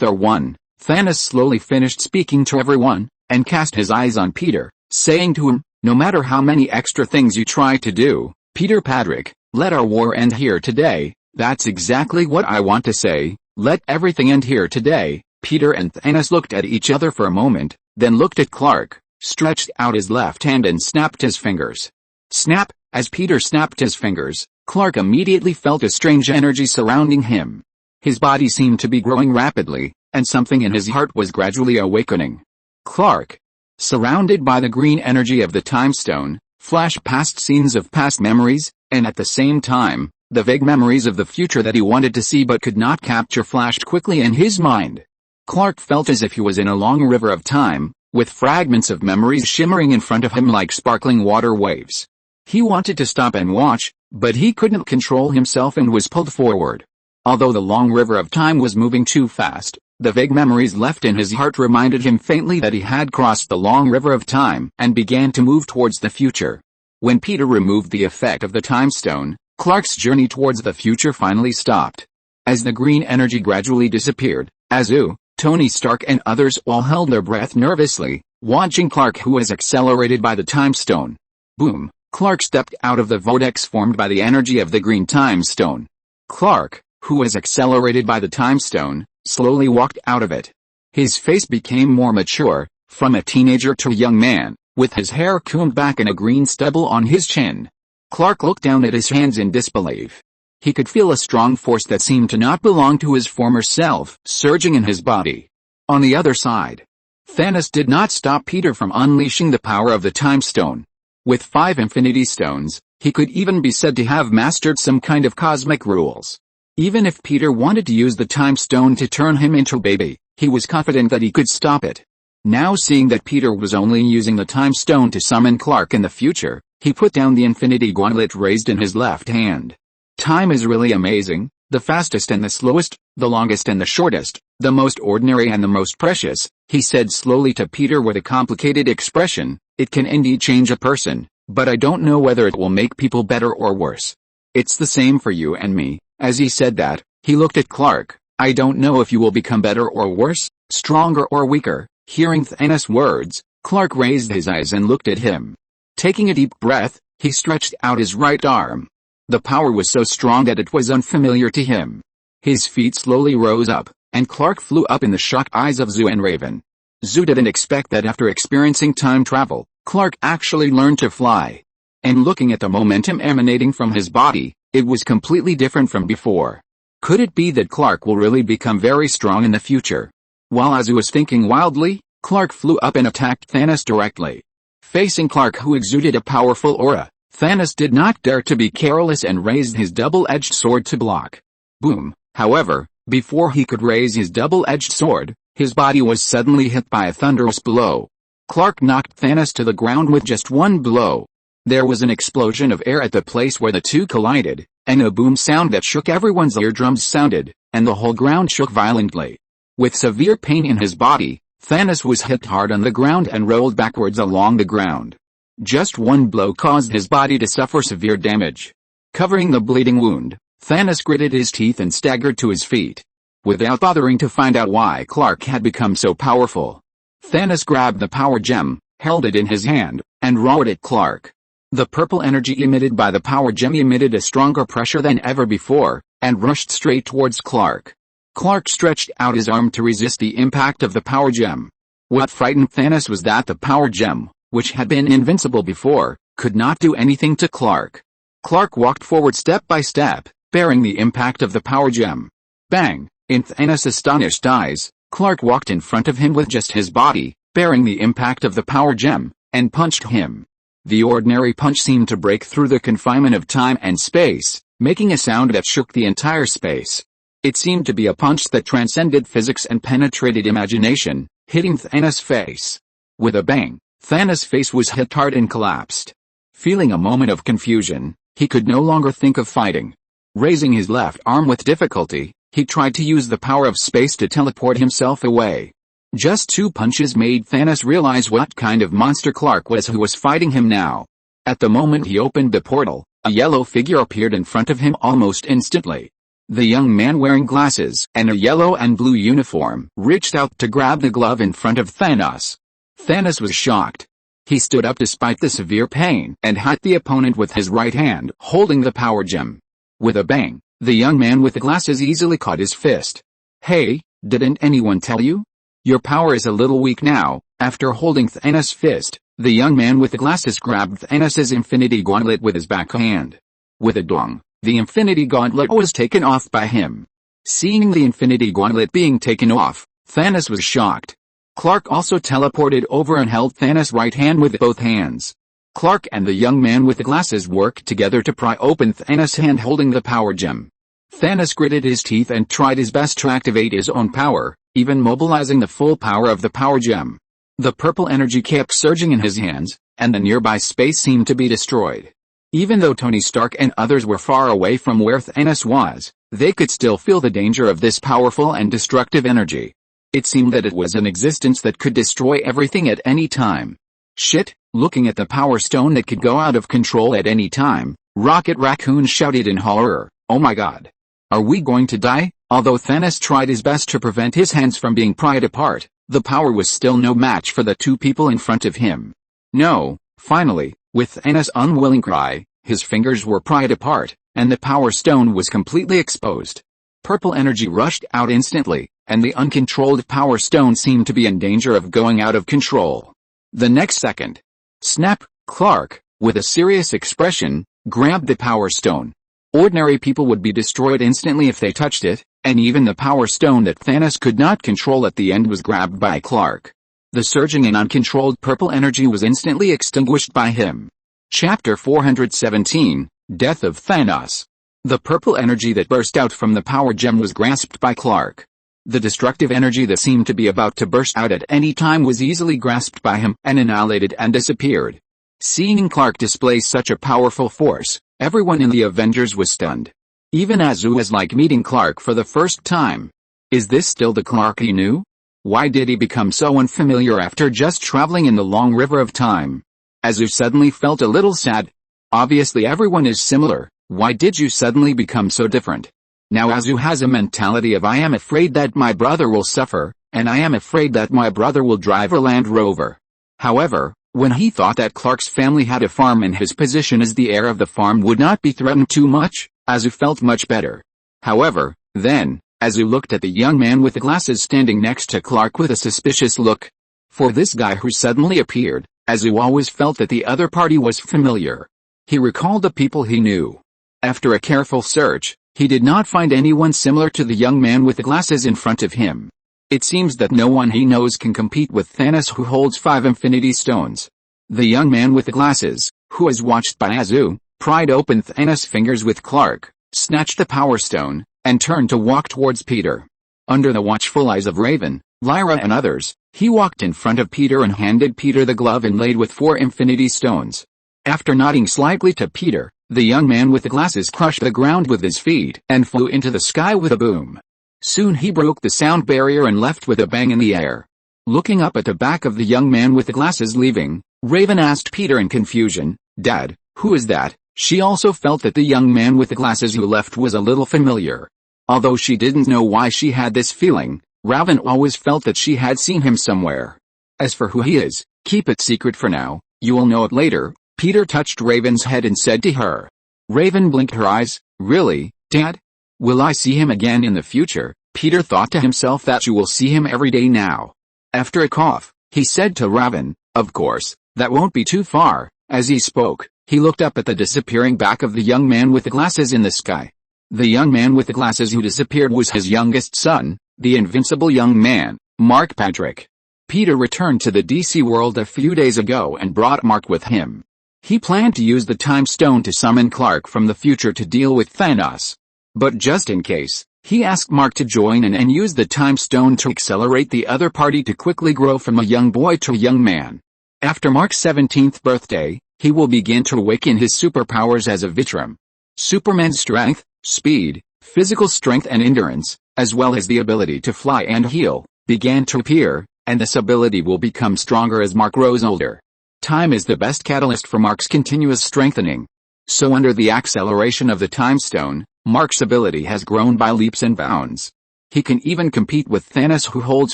are one. Thanos slowly finished speaking to everyone, and cast his eyes on Peter, saying to him, "No matter how many extra things you try to do, Peter Patrick, let our war end here today." "That's exactly what I want to say, let everything end here today." Peter and Thanos looked at each other for a moment, then looked at Clark, stretched out his left hand and snapped his fingers. Snap! As Peter snapped his fingers, Clark immediately felt a strange energy surrounding him. His body seemed to be growing rapidly, and something in his heart was gradually awakening. Clark, surrounded by the green energy of the Time Stone, flashed past scenes of past memories, and at the same time, the vague memories of the future that he wanted to see but could not capture flashed quickly in his mind. Clark felt as if he was in a long river of time, with fragments of memories shimmering in front of him like sparkling water waves. He wanted to stop and watch, but he couldn't control himself and was pulled forward. Although the long river of time was moving too fast, the vague memories left in his heart reminded him faintly that he had crossed the long river of time and began to move towards the future. When Peter removed the effect of the Time Stone, Clark's journey towards the future finally stopped. As the green energy gradually disappeared, Azu, Tony Stark and others all held their breath nervously, watching Clark, who was accelerated by the Time Stone. Boom! Clark stepped out of the vortex formed by the energy of the green Time Stone. Clark, who was accelerated by the Time Stone, slowly walked out of it. His face became more mature, from a teenager to a young man, with his hair combed back and a green stubble on his chin. Clark looked down at his hands in disbelief. He could feel a strong force that seemed to not belong to his former self, surging in his body. On the other side, Thanos did not stop Peter from unleashing the power of the Time Stone. With 5 Infinity Stones, he could even be said to have mastered some kind of cosmic rules. Even if Peter wanted to use the Time Stone to turn him into a baby, he was confident that he could stop it. Now seeing that Peter was only using the Time Stone to summon Clark in the future, he put down the Infinity Gauntlet raised in his left hand. Time is really amazing, the fastest and the slowest, the longest and the shortest, the most ordinary and the most precious, he said slowly to Peter with a complicated expression. It can indeed change a person, but I don't know whether it will make people better or worse. It's the same for you and me. As he said that, he looked at Clark. I don't know if you will become better or worse, stronger or weaker. Hearing Thanos' words, Clark raised his eyes and looked at him. Taking a deep breath, he stretched out his right arm. The power was so strong that it was unfamiliar to him. His feet slowly rose up, and Clark flew up in the shocked eyes of Zhu and Raven. Zhu didn't expect that after experiencing time travel, Clark actually learned to fly. And looking at the momentum emanating from his body, it was completely different from before. Could it be that Clark will really become very strong in the future? While Azu was thinking wildly, Clark flew up and attacked Thanos directly. Facing Clark, who exuded a powerful aura, Thanos did not dare to be careless and raised his double-edged sword to block. Boom! However, before he could raise his double-edged sword, his body was suddenly hit by a thunderous blow. Clark knocked Thanos to the ground with just one blow. There was an explosion of air at the place where the two collided, and a boom sound that shook everyone's eardrums sounded, and the whole ground shook violently. With severe pain in his body, Thanos was hit hard on the ground and rolled backwards along the ground. Just one blow caused his body to suffer severe damage. Covering the bleeding wound, Thanos gritted his teeth and staggered to his feet. Without bothering to find out why Clark had become so powerful, Thanos grabbed the power gem, held it in his hand, and roared at Clark. The purple energy emitted by the power gem emitted a stronger pressure than ever before, and rushed straight towards Clark. Clark stretched out his arm to resist the impact of the power gem. What frightened Thanos was that the power gem, which had been invincible before, could not do anything to Clark. Clark walked forward step by step, bearing the impact of the power gem. Bang! In Thanos' astonished eyes, Clark walked in front of him with just his body, bearing the impact of the power gem, and punched him. The ordinary punch seemed to break through the confinement of time and space, making a sound that shook the entire space. It seemed to be a punch that transcended physics and penetrated imagination, hitting Thanos' face. With a bang, Thanos' face was hit hard and collapsed. Feeling a moment of confusion, he could no longer think of fighting. Raising his left arm with difficulty, he tried to use the power of space to teleport himself away. Just two punches made Thanos realize what kind of monster Clark was who was fighting him now. At the moment he opened the portal, a yellow figure appeared in front of him almost instantly. The young man wearing glasses and a yellow and blue uniform reached out to grab the glove in front of Thanos. Thanos was shocked. He stood up despite the severe pain and hit the opponent with his right hand, holding the power gem. With a bang, the young man with the glasses easily caught his fist. "Hey, didn't anyone tell you? Your power is a little weak now." After holding Thanos' fist, the young man with the glasses grabbed Thanos' infinity gauntlet with his back hand. With a dong, the infinity gauntlet was taken off by him. Seeing the infinity gauntlet being taken off, Thanos was shocked. Clark also teleported over and held Thanos' right hand with both hands. Clark and the young man with the glasses worked together to pry open Thanos' hand holding the power gem. Thanos gritted his teeth and tried his best to activate his own power, even mobilizing the full power of the power gem. The purple energy kept surging in his hands, and the nearby space seemed to be destroyed. Even though Tony Stark and others were far away from where Thanos was, they could still feel the danger of this powerful and destructive energy. It seemed that it was an existence that could destroy everything at any time. Shit, looking at the power stone that could go out of control at any time, Rocket Raccoon shouted in horror, "Oh my god. Are we going to die?" Although Thanos tried his best to prevent his hands from being pried apart, the power was still no match for the two people in front of him. No, finally, with Thanos' unwilling cry, his fingers were pried apart, and the power stone was completely exposed. Purple energy rushed out instantly, and the uncontrolled power stone seemed to be in danger of going out of control. The next second, snap, Clark, with a serious expression, grabbed the power stone. Ordinary people would be destroyed instantly if they touched it, and even the power stone that Thanos could not control at the end was grabbed by Clark. The surging and uncontrolled purple energy was instantly extinguished by him. Chapter 417, Death of Thanos. The purple energy that burst out from the power gem was grasped by Clark. The destructive energy that seemed to be about to burst out at any time was easily grasped by him and annihilated and disappeared. Seeing Clark display such a powerful force, everyone in the Avengers was stunned. Even Azu was like meeting Clark for the first time. Is this still the Clark he knew? Why did he become so unfamiliar after just traveling in the long river of time? Azu suddenly felt a little sad. Obviously everyone is similar, why did you suddenly become so different? Now Azu has a mentality of I am afraid that my brother will suffer, and I am afraid that my brother will drive a Land Rover. However, When he thought that Clark's family had a farm and his position as the heir of the farm would not be threatened too much, Azu felt much better. However, then, Azu looked at the young man with the glasses standing next to Clark with a suspicious look. For this guy who suddenly appeared, Azu always felt that the other party was familiar. He recalled the people he knew. After a careful search, he did not find anyone similar to the young man with the glasses in front of him. It seems that no one he knows can compete with Thanos, who holds 5 Infinity Stones. The young man with the glasses, who was watched by Azu, pried open Thanos' fingers with Clark, snatched the Power Stone, and turned to walk towards Peter. Under the watchful eyes of Raven, Lyra and others, he walked in front of Peter and handed Peter the glove inlaid with 4 Infinity Stones. After nodding slightly to Peter, the young man with the glasses crushed the ground with his feet and flew into the sky with a boom. Soon he broke the sound barrier and left with a bang in the air. Looking up at the back of the young man with the glasses leaving, Raven asked Peter in confusion, "Dad, who is that?" She also felt that the young man with the glasses who left was a little familiar. Although she didn't know why she had this feeling, Raven always felt that she had seen him somewhere. As for who he is, keep it secret for now, you will know it later. Peter touched Raven's head and said to her. Raven blinked her eyes. "Really, Dad? Will I see him again in the future?" Peter thought to himself that you will see him every day now. After a cough, he said to Raven, "Of course, that won't be too far." As he spoke, he looked up at the disappearing back of the young man with the glasses in the sky. The young man with the glasses who disappeared was his youngest son, the invincible young man, Mark Patrick. Peter returned to the DC world a few days ago and brought Mark with him. He planned to use the Time Stone to summon Clark from the future to deal with Thanos. But just in case, he asked Mark to join in and use the Time Stone to accelerate the other party to quickly grow from a young boy to a young man. After Mark's 17th birthday, he will begin to awaken his superpowers as a Vitram. Superman's strength, speed, physical strength and endurance, as well as the ability to fly and heal, began to appear, and this ability will become stronger as Mark grows older. Time is the best catalyst for Mark's continuous strengthening. So under the acceleration of the Time Stone, Mark's ability has grown by leaps and bounds. He can even compete with Thanos, who holds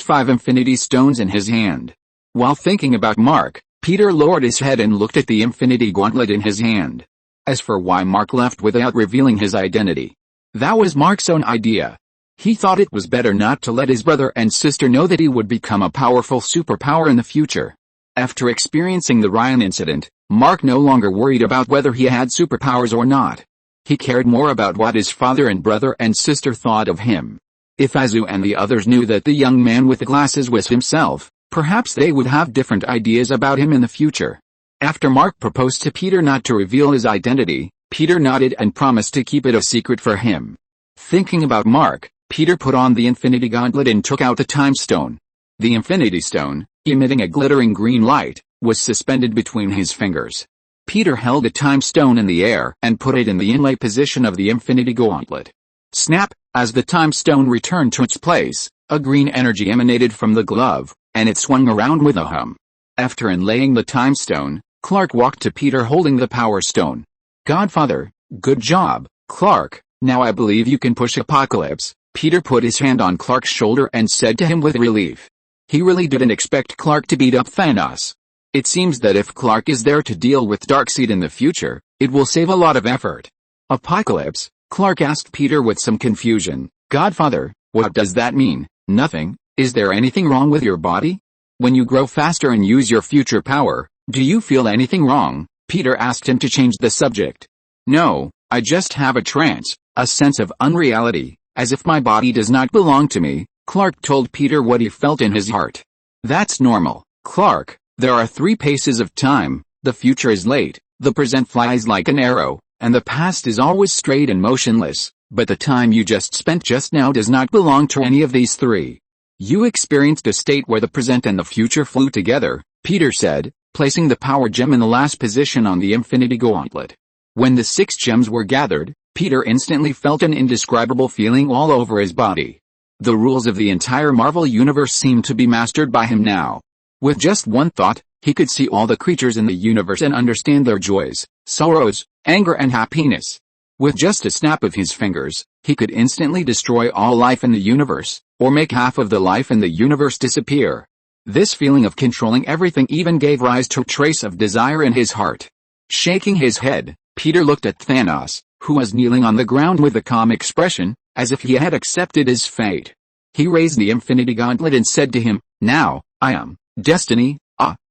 5 Infinity Stones in his hand. While thinking about Mark, Peter lowered his head and looked at the Infinity Gauntlet in his hand. As for why Mark left without revealing his identity, that was Mark's own idea. He thought it was better not to let his brother and sister know that he would become a powerful superpower in the future. After experiencing the Ryan incident, Mark no longer worried about whether he had superpowers or not. He cared more about what his father and brother and sister thought of him. If Azu and the others knew that the young man with the glasses was himself, perhaps they would have different ideas about him in the future. After Mark proposed to Peter not to reveal his identity, Peter nodded and promised to keep it a secret for him. Thinking about Mark, Peter put on the Infinity Gauntlet and took out the Time Stone. The Infinity Stone, emitting a glittering green light, was suspended between his fingers. Peter held the Time Stone in the air and put it in the inlay position of the Infinity Gauntlet. Snap! As the Time Stone returned to its place, a green energy emanated from the glove, and it swung around with a hum. After inlaying the Time Stone, Clark walked to Peter holding the Power Stone. "Godfather, good job, Clark, now I believe you can push Apocalypse." Peter put his hand on Clark's shoulder and said to him with relief. He really didn't expect Clark to beat up Thanos. It seems that if Clark is there to deal with Darkseid in the future, it will save a lot of effort. "Apocalypse?" Clark asked Peter with some confusion. "Godfather, what does that mean?" "Nothing. Is there anything wrong with your body? When you grow faster and use your future power, do you feel anything wrong?" Peter asked him to change the subject. "No, I just have a trance, a sense of unreality, as if my body does not belong to me." Clark told Peter what he felt in his heart. "That's normal, Clark. There are 3 paces of time. The future is late, the present flies like an arrow, and the past is always straight and motionless, but the time you just spent just now does not belong to any of these 3. You experienced a state where the present and the future flew together," Peter said, placing the power gem in the last position on the Infinity Gauntlet. When the 6 gems were gathered, Peter instantly felt an indescribable feeling all over his body. The rules of the entire Marvel Universe seemed to be mastered by him now. With just one thought, he could see all the creatures in the universe and understand their joys, sorrows, anger and happiness. With just a snap of his fingers, he could instantly destroy all life in the universe, or make half of the life in the universe disappear. This feeling of controlling everything even gave rise to a trace of desire in his heart. Shaking his head, Peter looked at Thanos, who was kneeling on the ground with a calm expression, as if he had accepted his fate. He raised the Infinity Gauntlet and said to him, "Now, I am Destiny."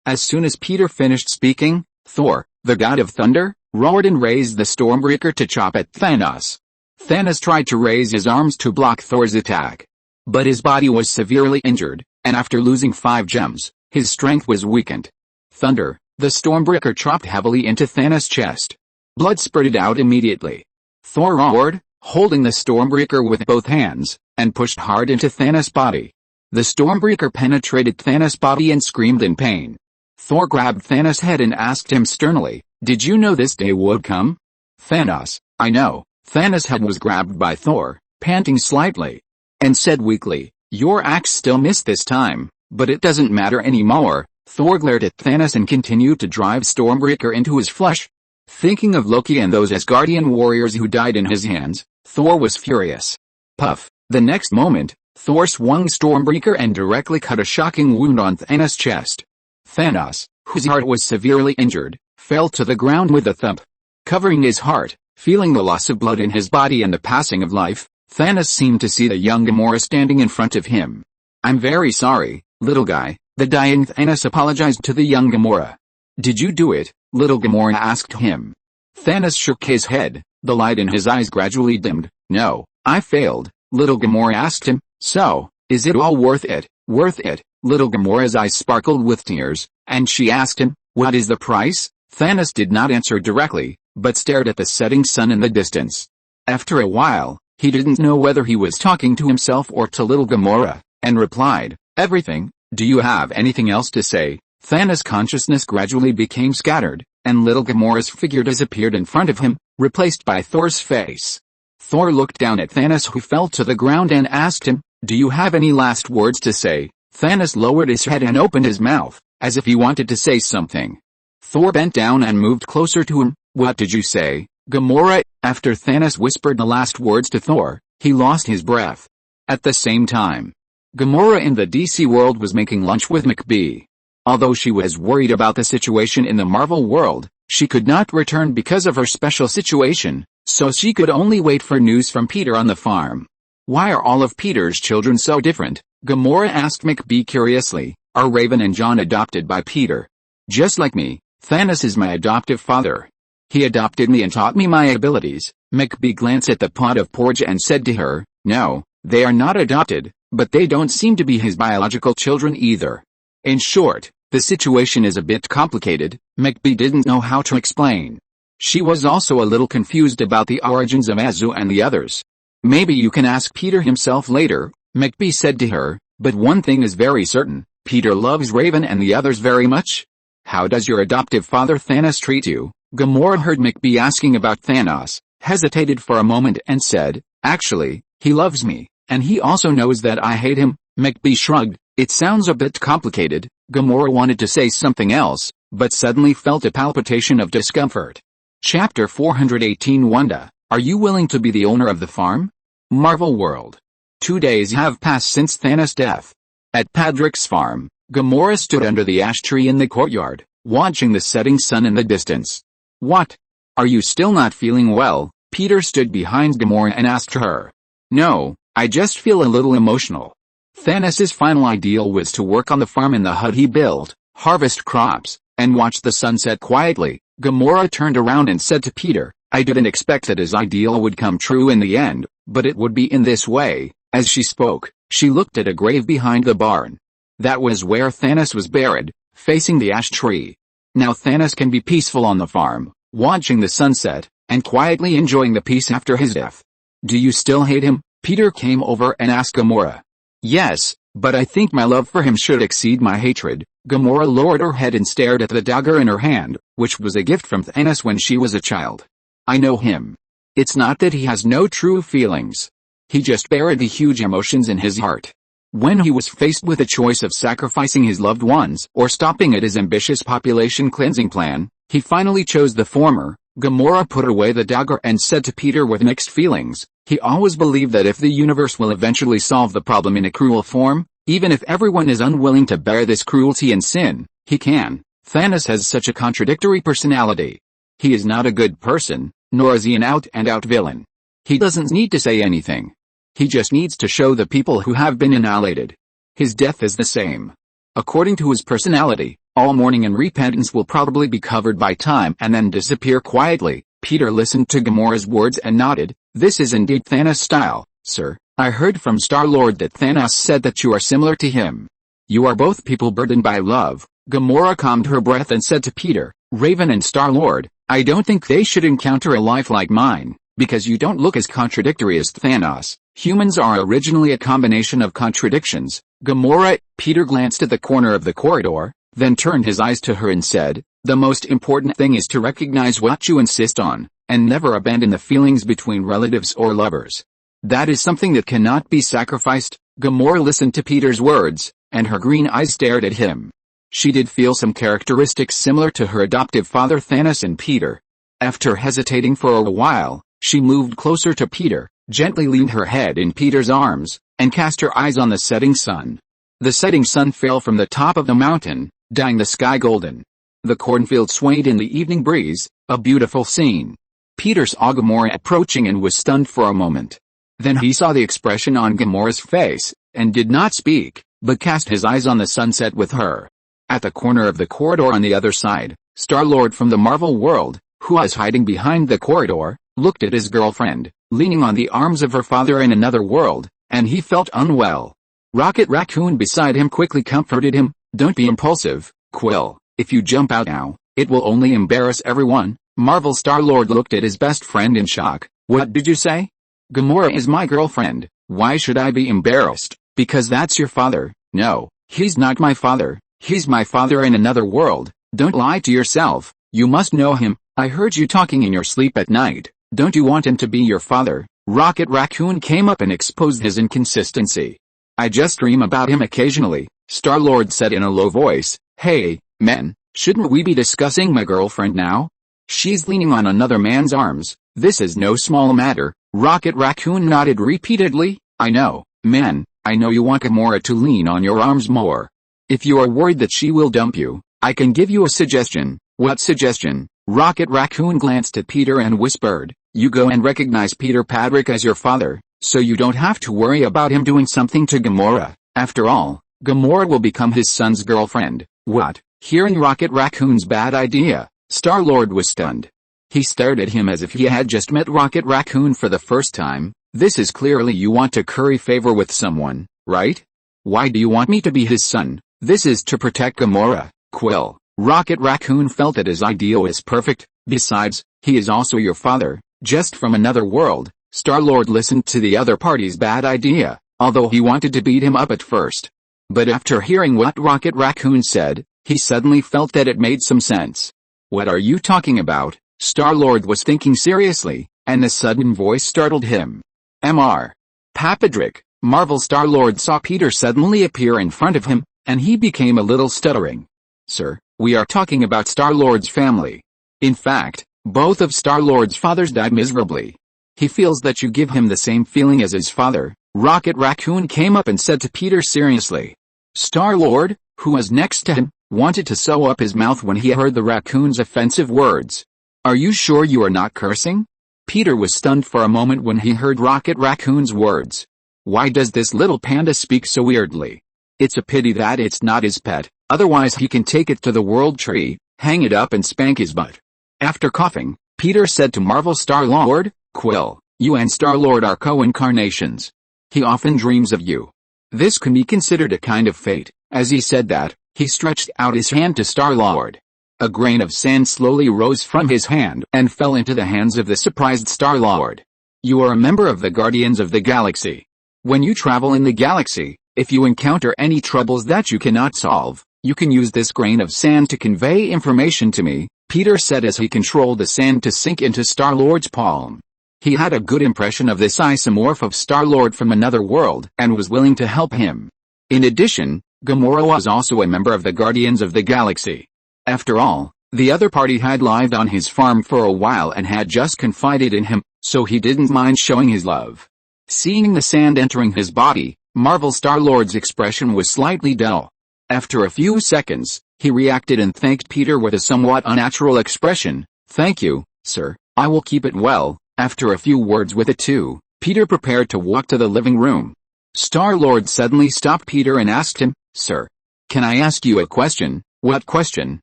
As soon as Peter finished speaking, Thor, the god of thunder, roared and raised the Stormbreaker to chop at Thanos. Thanos tried to raise his arms to block Thor's attack. But his body was severely injured, and after losing 5 gems, his strength was weakened. Thunder, the Stormbreaker chopped heavily into Thanos' chest. Blood spurted out immediately. Thor roared, holding the Stormbreaker with both hands, and pushed hard into Thanos' body. The Stormbreaker penetrated Thanos' body and screamed in pain. Thor grabbed Thanos' head and asked him sternly, "Did you know this day would come?" "Thanos, I know." Thanos' head was grabbed by Thor, panting slightly, and said weakly, "Your axe still missed this time, but it doesn't matter anymore." Thor glared at Thanos and continued to drive Stormbreaker into his flesh. Thinking of Loki and those Asgardian warriors who died in his hands, Thor was furious. Puff! The next moment, Thor swung Stormbreaker and directly cut a shocking wound on Thanos' chest. Thanos, whose heart was severely injured, fell to the ground with a thump. Covering his heart, feeling the loss of blood in his body and the passing of life, Thanos seemed to see the young Gamora standing in front of him. "I'm very sorry, little guy." The dying Thanos apologized to the young Gamora. "Did you do it?" little Gamora asked him. Thanos shook his head, the light in his eyes gradually dimmed. "No, I failed," little Gamora asked him. "So, is it all worth it?" "Worth it?" Little Gamora's eyes sparkled with tears, and she asked him, "What is the price?" Thanos did not answer directly, but stared at the setting sun in the distance. After a while, he didn't know whether he was talking to himself or to little Gamora, and replied, "Everything." "Do you have anything else to say?" Thanos' consciousness gradually became scattered, and little Gamora's figure disappeared in front of him, replaced by Thor's face. Thor looked down at Thanos, who fell to the ground, and asked him, "Do you have any last words to say?" Thanos lowered his head and opened his mouth, as if he wanted to say something. Thor bent down and moved closer to him. "What did you say, Gamora?" After Thanos whispered the last words to Thor, he lost his breath. At the same time, Gamora in the DC world was making lunch with McBee. Although she was worried about the situation in the Marvel world, she could not return because of her special situation, so she could only wait for news from Peter on the farm. "Why are all of Peter's children so different?" Gamora asked McBee curiously. "Are Raven and John adopted by Peter?" "Just like me, Thanos is my adoptive father. He adopted me and taught me my abilities." McBee glanced at the pot of porridge and said to her, "No, they are not adopted, but they don't seem to be his biological children either." In short, the situation is a bit complicated. McBee didn't know how to explain. She was also a little confused about the origins of Azu and the others. "Maybe you can ask Peter himself later," McBee said to her, "but one thing is very certain, Peter loves Raven and the others very much." "How does your adoptive father Thanos treat you?" Gamora heard McBee asking about Thanos, hesitated for a moment and said, "Actually, he loves me, and he also knows that I hate him." McBee shrugged. "It sounds a bit complicated." Gamora wanted to say something else, but suddenly felt a palpitation of discomfort. Chapter 418 Wanda, are you willing to be the owner of the farm? Marvel World. 2 days have passed since Thanos' death. At Padrick's farm, Gamora stood under the ash tree in the courtyard, watching the setting sun in the distance. "What? Are you still not feeling well?" Peter stood behind Gamora and asked her. "No, I just feel a little emotional." Thanos' final ideal was to work on the farm in the hut he built, harvest crops, and watch the sunset quietly. Gamora turned around and said to Peter, "I didn't expect that his ideal would come true in the end, but it would be in this way." As she spoke, she looked at a grave behind the barn. That was where Thanos was buried, facing the ash tree. Now Thanos can be peaceful on the farm, watching the sunset, and quietly enjoying the peace after his death. "Do you still hate him?" Peter came over and asked Gamora. "Yes, but I think my love for him should exceed my hatred." Gamora lowered her head and stared at the dagger in her hand, which was a gift from Thanos when she was a child. "I know him. It's not that he has no true feelings. He just buried the huge emotions in his heart. When he was faced with a choice of sacrificing his loved ones or stopping at his ambitious population cleansing plan, he finally chose the former." Gamora put away the dagger and said to Peter with mixed feelings, "He always believed that if the universe will eventually solve the problem in a cruel form, Even if everyone is unwilling to bear this cruelty and sin, he can. Thanos has such a contradictory personality. He is not a good person, nor is he an out-and-out villain. He doesn't need to say anything. He just needs to show the people who have been annihilated. His death is the same. According to his personality, all mourning and repentance will probably be covered by time and then disappear quietly. Peter listened to Gamora's words and nodded. This is indeed Thanos' style, sir. I heard from Star-Lord that Thanos said that you are similar to him. You are both people burdened by love. Gamora calmed her breath and said to Peter, Raven and Star-Lord, I don't think they should encounter a life like mine, because you don't look as contradictory as Thanos. Humans are originally a combination of contradictions. Gamora. Peter glanced at the corner of the corridor, then turned his eyes to her and said, the most important thing is to recognize what you insist on, and never abandon the feelings between relatives or lovers. That is something that cannot be sacrificed. Gamora listened to Peter's words, and her green eyes stared at him. She did feel some characteristics similar to her adoptive father Thanos and Peter. After hesitating for a while, she moved closer to Peter, gently leaned her head in Peter's arms, and cast her eyes on the setting sun. The setting sun fell from the top of the mountain, dyeing the sky golden. The cornfield swayed in the evening breeze, a beautiful scene. Peter saw Gamora approaching and was stunned for a moment. Then he saw the expression on Gamora's face, and did not speak, but cast his eyes on the sunset with her. At the corner of the corridor on the other side, Star-Lord from the Marvel world, who was hiding behind the corridor, looked at his girlfriend, leaning on the arms of her father in another world, and he felt unwell. Rocket Raccoon beside him quickly comforted him. Don't be impulsive, Quill. If you jump out now, it will only embarrass everyone. Marvel Star-Lord looked at his best friend in shock. What did you say? Gamora is my girlfriend. Why should I be embarrassed? Because that's your father. No, he's not my father. He's my father in another world. Don't lie to yourself. You must know him. I heard you talking in your sleep at night. Don't you want him to be your father? Rocket Raccoon came up and exposed his inconsistency. I just dream about him occasionally, Star-Lord said in a low voice. Hey, men, shouldn't we be discussing my girlfriend now? She's leaning on another man's arms. This is no small matter. Rocket Raccoon nodded repeatedly. I know, men, I know you want Gamora to lean on your arms more. If you are worried that she will dump you, I can give you a suggestion. What suggestion? Rocket Raccoon glanced at Peter and whispered, you go and recognize Peter Patrick as your father, so you don't have to worry about him doing something to Gamora. After all, Gamora will become his son's girlfriend. What? Hearing Rocket Raccoon's bad idea, Star-Lord was stunned. He stared at him as if he had just met Rocket Raccoon for the first time. This is clearly you want to curry favor with someone, right? Why do you want me to be his son? This is to protect Gamora, Quill. Rocket Raccoon felt that his idea was perfect. Besides, he is also your father, just from another world. Star-Lord listened to the other party's bad idea, although he wanted to beat him up at first. But after hearing what Rocket Raccoon said, he suddenly felt that it made some sense. What are you talking about? Star-Lord was thinking seriously, and the sudden voice startled him. Mr. Patrick. Marvel Star-Lord saw Peter suddenly appear in front of him, and he became a little stuttering. Sir, we are talking about Star-Lord's family. In fact, both of Star-Lord's fathers died miserably. He feels that you give him the same feeling as his father. Rocket Raccoon came up and said to Peter seriously. Star-Lord, who was next to him, wanted to sew up his mouth when he heard the raccoon's offensive words. Are you sure you are not cursing? Peter was stunned for a moment when he heard Rocket Raccoon's words. Why does this little panda speak so weirdly? It's a pity that it's not his pet, otherwise he can take it to the world tree, hang it up and spank his butt. After coughing, Peter said to Marvel Star-Lord, Quill, you and Star-Lord are co-incarnations. He often dreams of you. This can be considered a kind of fate. As he said that, he stretched out his hand to Star-Lord. A grain of sand slowly rose from his hand and fell into the hands of the surprised Star-Lord. You are a member of the Guardians of the Galaxy. When you travel in the galaxy, if you encounter any troubles that you cannot solve, you can use this grain of sand to convey information to me, Peter said as he controlled the sand to sink into Star-Lord's palm. He had a good impression of this isomorph of Star-Lord from another world and was willing to help him. In addition, Gamora was also a member of the Guardians of the Galaxy. After all, the other party had lived on his farm for a while and had just confided in him, so he didn't mind showing his love. Seeing the sand entering his body, Marvel Star-Lord's expression was slightly dull. After a few seconds, he reacted and thanked Peter with a somewhat unnatural expression. "Thank you, sir, I will keep it well." After a few words with it too, Peter prepared to walk to the living room. Star-Lord suddenly stopped Peter and asked him, "Sir, can I ask you a question?" "What question?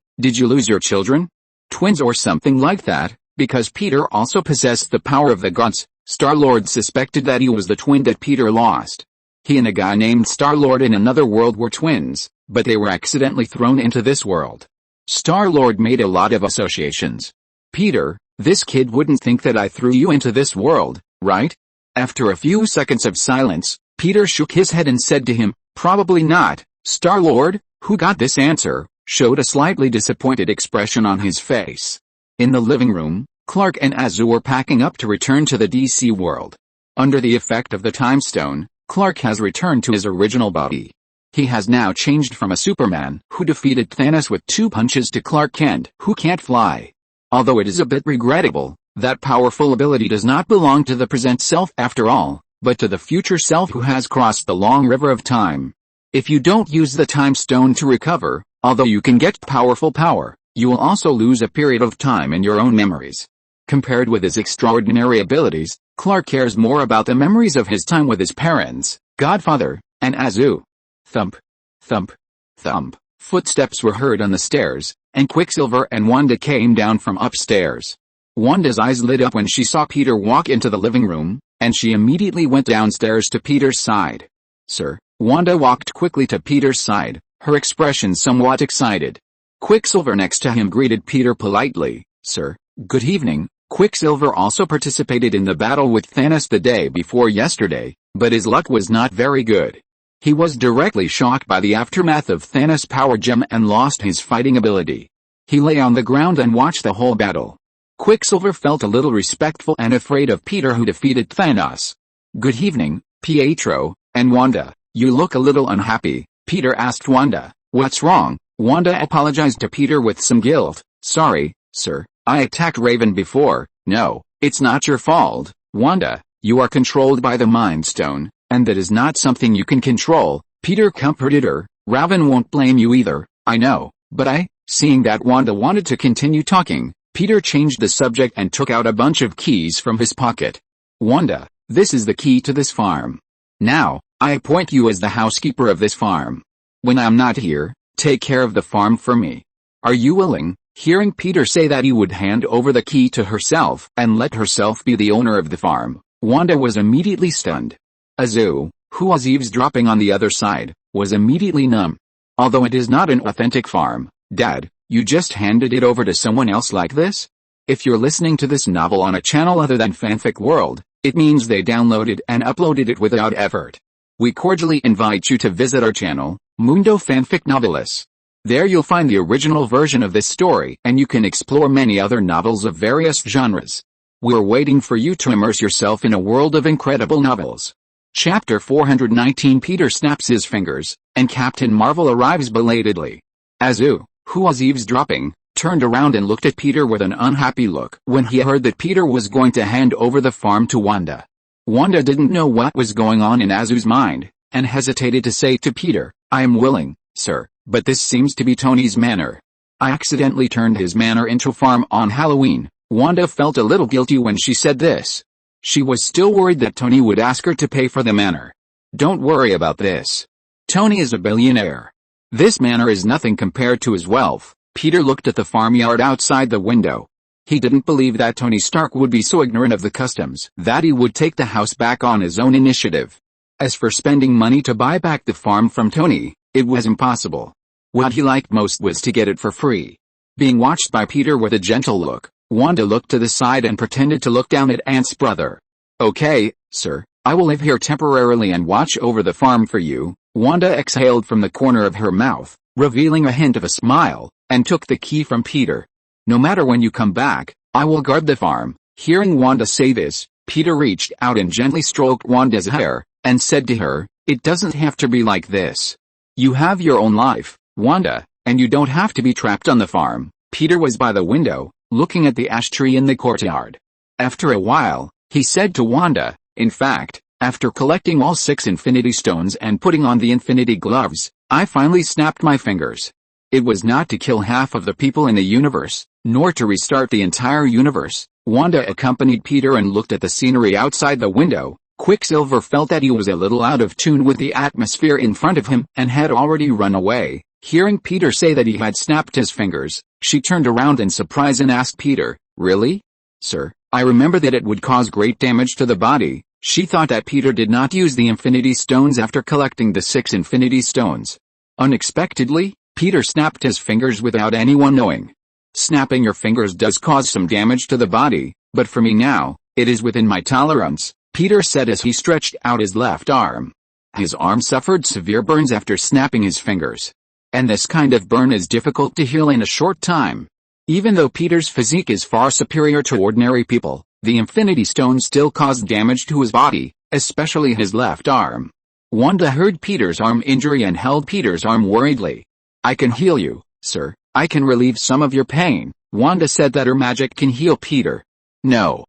Did you lose your children? Twins or something like that?" Because Peter also possessed the power of the gods, Star-Lord suspected that he was the twin that Peter lost. He and a guy named Star-Lord in another world were twins, but they were accidentally thrown into this world. Star-Lord made a lot of associations. "Peter, this kid wouldn't think that I threw you into this world, right?" After a few seconds of silence, Peter shook his head and said to him, "Probably not." Star-Lord, who got this answer, showed a slightly disappointed expression on his face. In the living room, Clark and Azu were packing up to return to the DC world. Under the effect of the Time Stone, Clark has returned to his original body. He has now changed from a Superman who defeated Thanos with 2 punches to Clark Kent who can't fly. Although it is a bit regrettable, that powerful ability does not belong to the present self after all, but to the future self who has crossed the long river of time. If you don't use the Time Stone to recover, although you can get powerful power, you will also lose a period of time in your own memories. Compared with his extraordinary abilities, Clark cares more about the memories of his time with his parents, Godfather, and Azu. Thump, thump, thump. Footsteps were heard on the stairs, and Quicksilver and Wanda came down from upstairs. Wanda's eyes lit up when she saw Peter walk into the living room, and she immediately went downstairs to Peter's side. "Sir." Wanda walked quickly to Peter's side, her expression somewhat excited. Quicksilver next to him greeted Peter politely. "Sir, good evening." Quicksilver also participated in the battle with Thanos the day before yesterday, but his luck was not very good. He was directly shocked by the aftermath of Thanos' power gem and lost his fighting ability. He lay on the ground and watched the whole battle. Quicksilver felt a little respectful and afraid of Peter who defeated Thanos. "Good evening, Pietro," and Wanda, "You look a little unhappy." Peter asked Wanda, "What's wrong?" Wanda apologized to Peter with some guilt. "Sorry, sir, I attacked Raven before." "No, it's not your fault, Wanda. You are controlled by the Mind Stone, and that is not something you can control." Peter comforted her. "Raven won't blame you either, I know, but Seeing that Wanda wanted to continue talking, Peter changed the subject and took out a bunch of keys from his pocket. "Wanda, this is the key to this farm. Now, I appoint you as the housekeeper of this farm. When I'm not here, take care of the farm for me. Are you willing?" Hearing Peter say that he would hand over the key to herself and let herself be the owner of the farm, Wanda was immediately stunned. Azu, who was eavesdropping on the other side, was immediately numb. "Although it is not an authentic farm, Dad, you just handed it over to someone else like this?" If you're listening to this novel on a channel other than Fanfic World, it means they downloaded and uploaded it without effort. We cordially invite you to visit our channel, Mundo Fanfic Novelis. There you'll find the original version of this story and you can explore many other novels of various genres. We're waiting for you to immerse yourself in a world of incredible novels. Chapter 419. Peter snaps his fingers, and Captain Marvel arrives belatedly. Azu, who was eavesdropping, turned around and looked at Peter with an unhappy look when he heard that Peter was going to hand over the farm to Wanda. Wanda didn't know what was going on in Azu's mind, and hesitated to say to Peter, "I am willing, sir, but this seems to be Tony's manor. I accidentally turned his manor into a farm on Halloween." Wanda felt a little guilty when she said this. She was still worried that Tony would ask her to pay for the manor. "Don't worry about this. Tony is a billionaire. This manor is nothing compared to his wealth." Peter looked at the farmyard outside the window. He didn't believe that Tony Stark would be so ignorant of the customs that he would take the house back on his own initiative. As for spending money to buy back the farm from Tony, it was impossible. What he liked most was to get it for free. Being watched by Peter with a gentle look, Wanda looked to the side and pretended to look down at Aunt's brother. "Okay, sir, I will live here temporarily and watch over the farm for you." Wanda exhaled from the corner of her mouth, revealing a hint of a smile, and took the key from Peter. "No matter when you come back, I will guard the farm." Hearing Wanda say this, Peter reached out and gently stroked Wanda's hair, and said to her, "It doesn't have to be like this. You have your own life, Wanda, and you don't have to be trapped on the farm." Peter was by the window, looking at the ash tree in the courtyard. After a while, he said to Wanda, "In fact, After collecting all 6 Infinity Stones and putting on the Infinity Gloves, I finally snapped my fingers. It was not to kill half of the people in the universe, nor to restart the entire universe. Wanda accompanied Peter and looked at the scenery outside the window. Quicksilver felt that he was a little out of tune with the atmosphere in front of him and had already run away. Hearing Peter say that he had snapped his fingers, she turned around in surprise and asked Peter, "Really? Sir, I remember that it would cause great damage to the body." She thought that Peter did not use the Infinity Stones after collecting the 6 Infinity Stones. Unexpectedly, Peter snapped his fingers without anyone knowing. Snapping your fingers does cause some damage to the body, but for me now, it is within my tolerance, Peter said as he stretched out his left arm. His arm suffered severe burns after snapping his fingers. And this kind of burn is difficult to heal in a short time. Even though Peter's physique is far superior to ordinary people, the Infinity Stones still caused damage to his body, especially his left arm. Wanda heard Peter's arm injury and held Peter's arm worriedly. "I can heal you, sir. I can relieve some of your pain." Wanda said that her magic can heal Peter. No,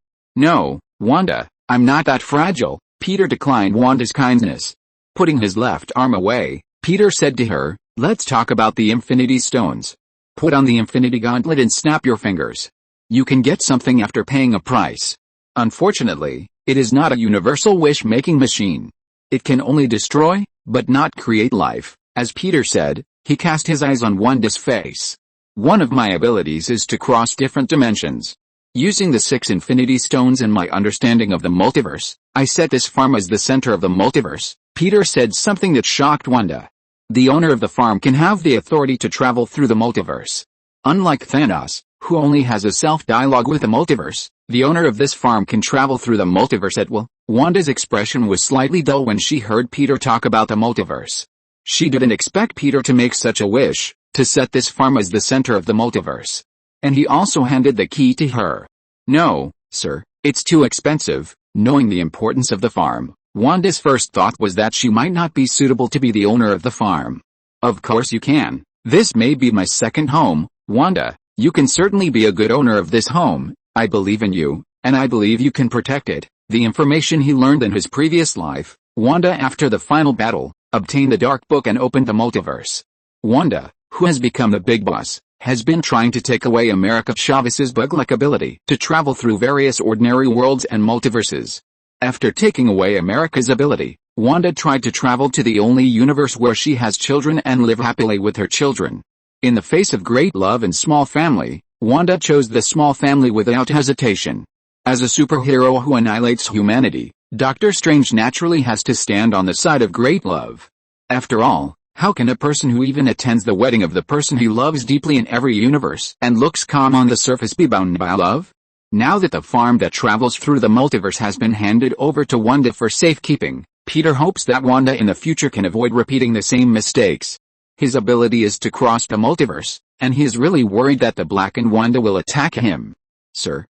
Wanda, I'm not that fragile." Peter declined Wanda's kindness. Putting his left arm away, Peter said to her, "Let's talk about the Infinity Stones. Put on the Infinity Gauntlet and snap your fingers. You can get something after paying a price. Unfortunately, it is not a universal wish-making machine. It can only destroy, but not create life." As Peter said, he cast his eyes on Wanda's face. "One of my abilities is to cross different dimensions. Using the 6 Infinity Stones and my understanding of the multiverse, I set this farm as the center of the multiverse." Peter said something that shocked Wanda. The owner of the farm can have the authority to travel through the multiverse. Unlike Thanos, who only has a self-dialogue with the multiverse, the owner of this farm can travel through the multiverse at will. Wanda's expression was slightly dull when she heard Peter talk about the multiverse. She didn't expect Peter to make such a wish, to set this farm as the center of the multiverse. And he also handed the key to her. "No, sir, it's too expensive." Knowing the importance of the farm, Wanda's first thought was that she might not be suitable to be the owner of the farm. "Of course you can. This may be my second home, Wanda. You can certainly be a good owner of this home. I believe in you, and I believe you can protect it." The information he learned in his previous life, Wanda after the final battle, obtained the Dark Book and opened the multiverse. Wanda, who has become the big boss, has been trying to take away America Chavez's bug-like ability to travel through various ordinary worlds and multiverses. After taking away America's ability, Wanda tried to travel to the only universe where she has children and live happily with her children. In the face of great love and small family, Wanda chose the small family without hesitation. As a superhero who annihilates humanity, Doctor Strange naturally has to stand on the side of great love. After all, how can a person who even attends the wedding of the person he loves deeply in every universe and looks calm on the surface be bound by love? Now that the farm that travels through the multiverse has been handed over to Wanda for safekeeping, Peter hopes that Wanda in the future can avoid repeating the same mistakes. His ability is to cross the multiverse, and he is really worried that the blackened Wanda will attack him. "Sir,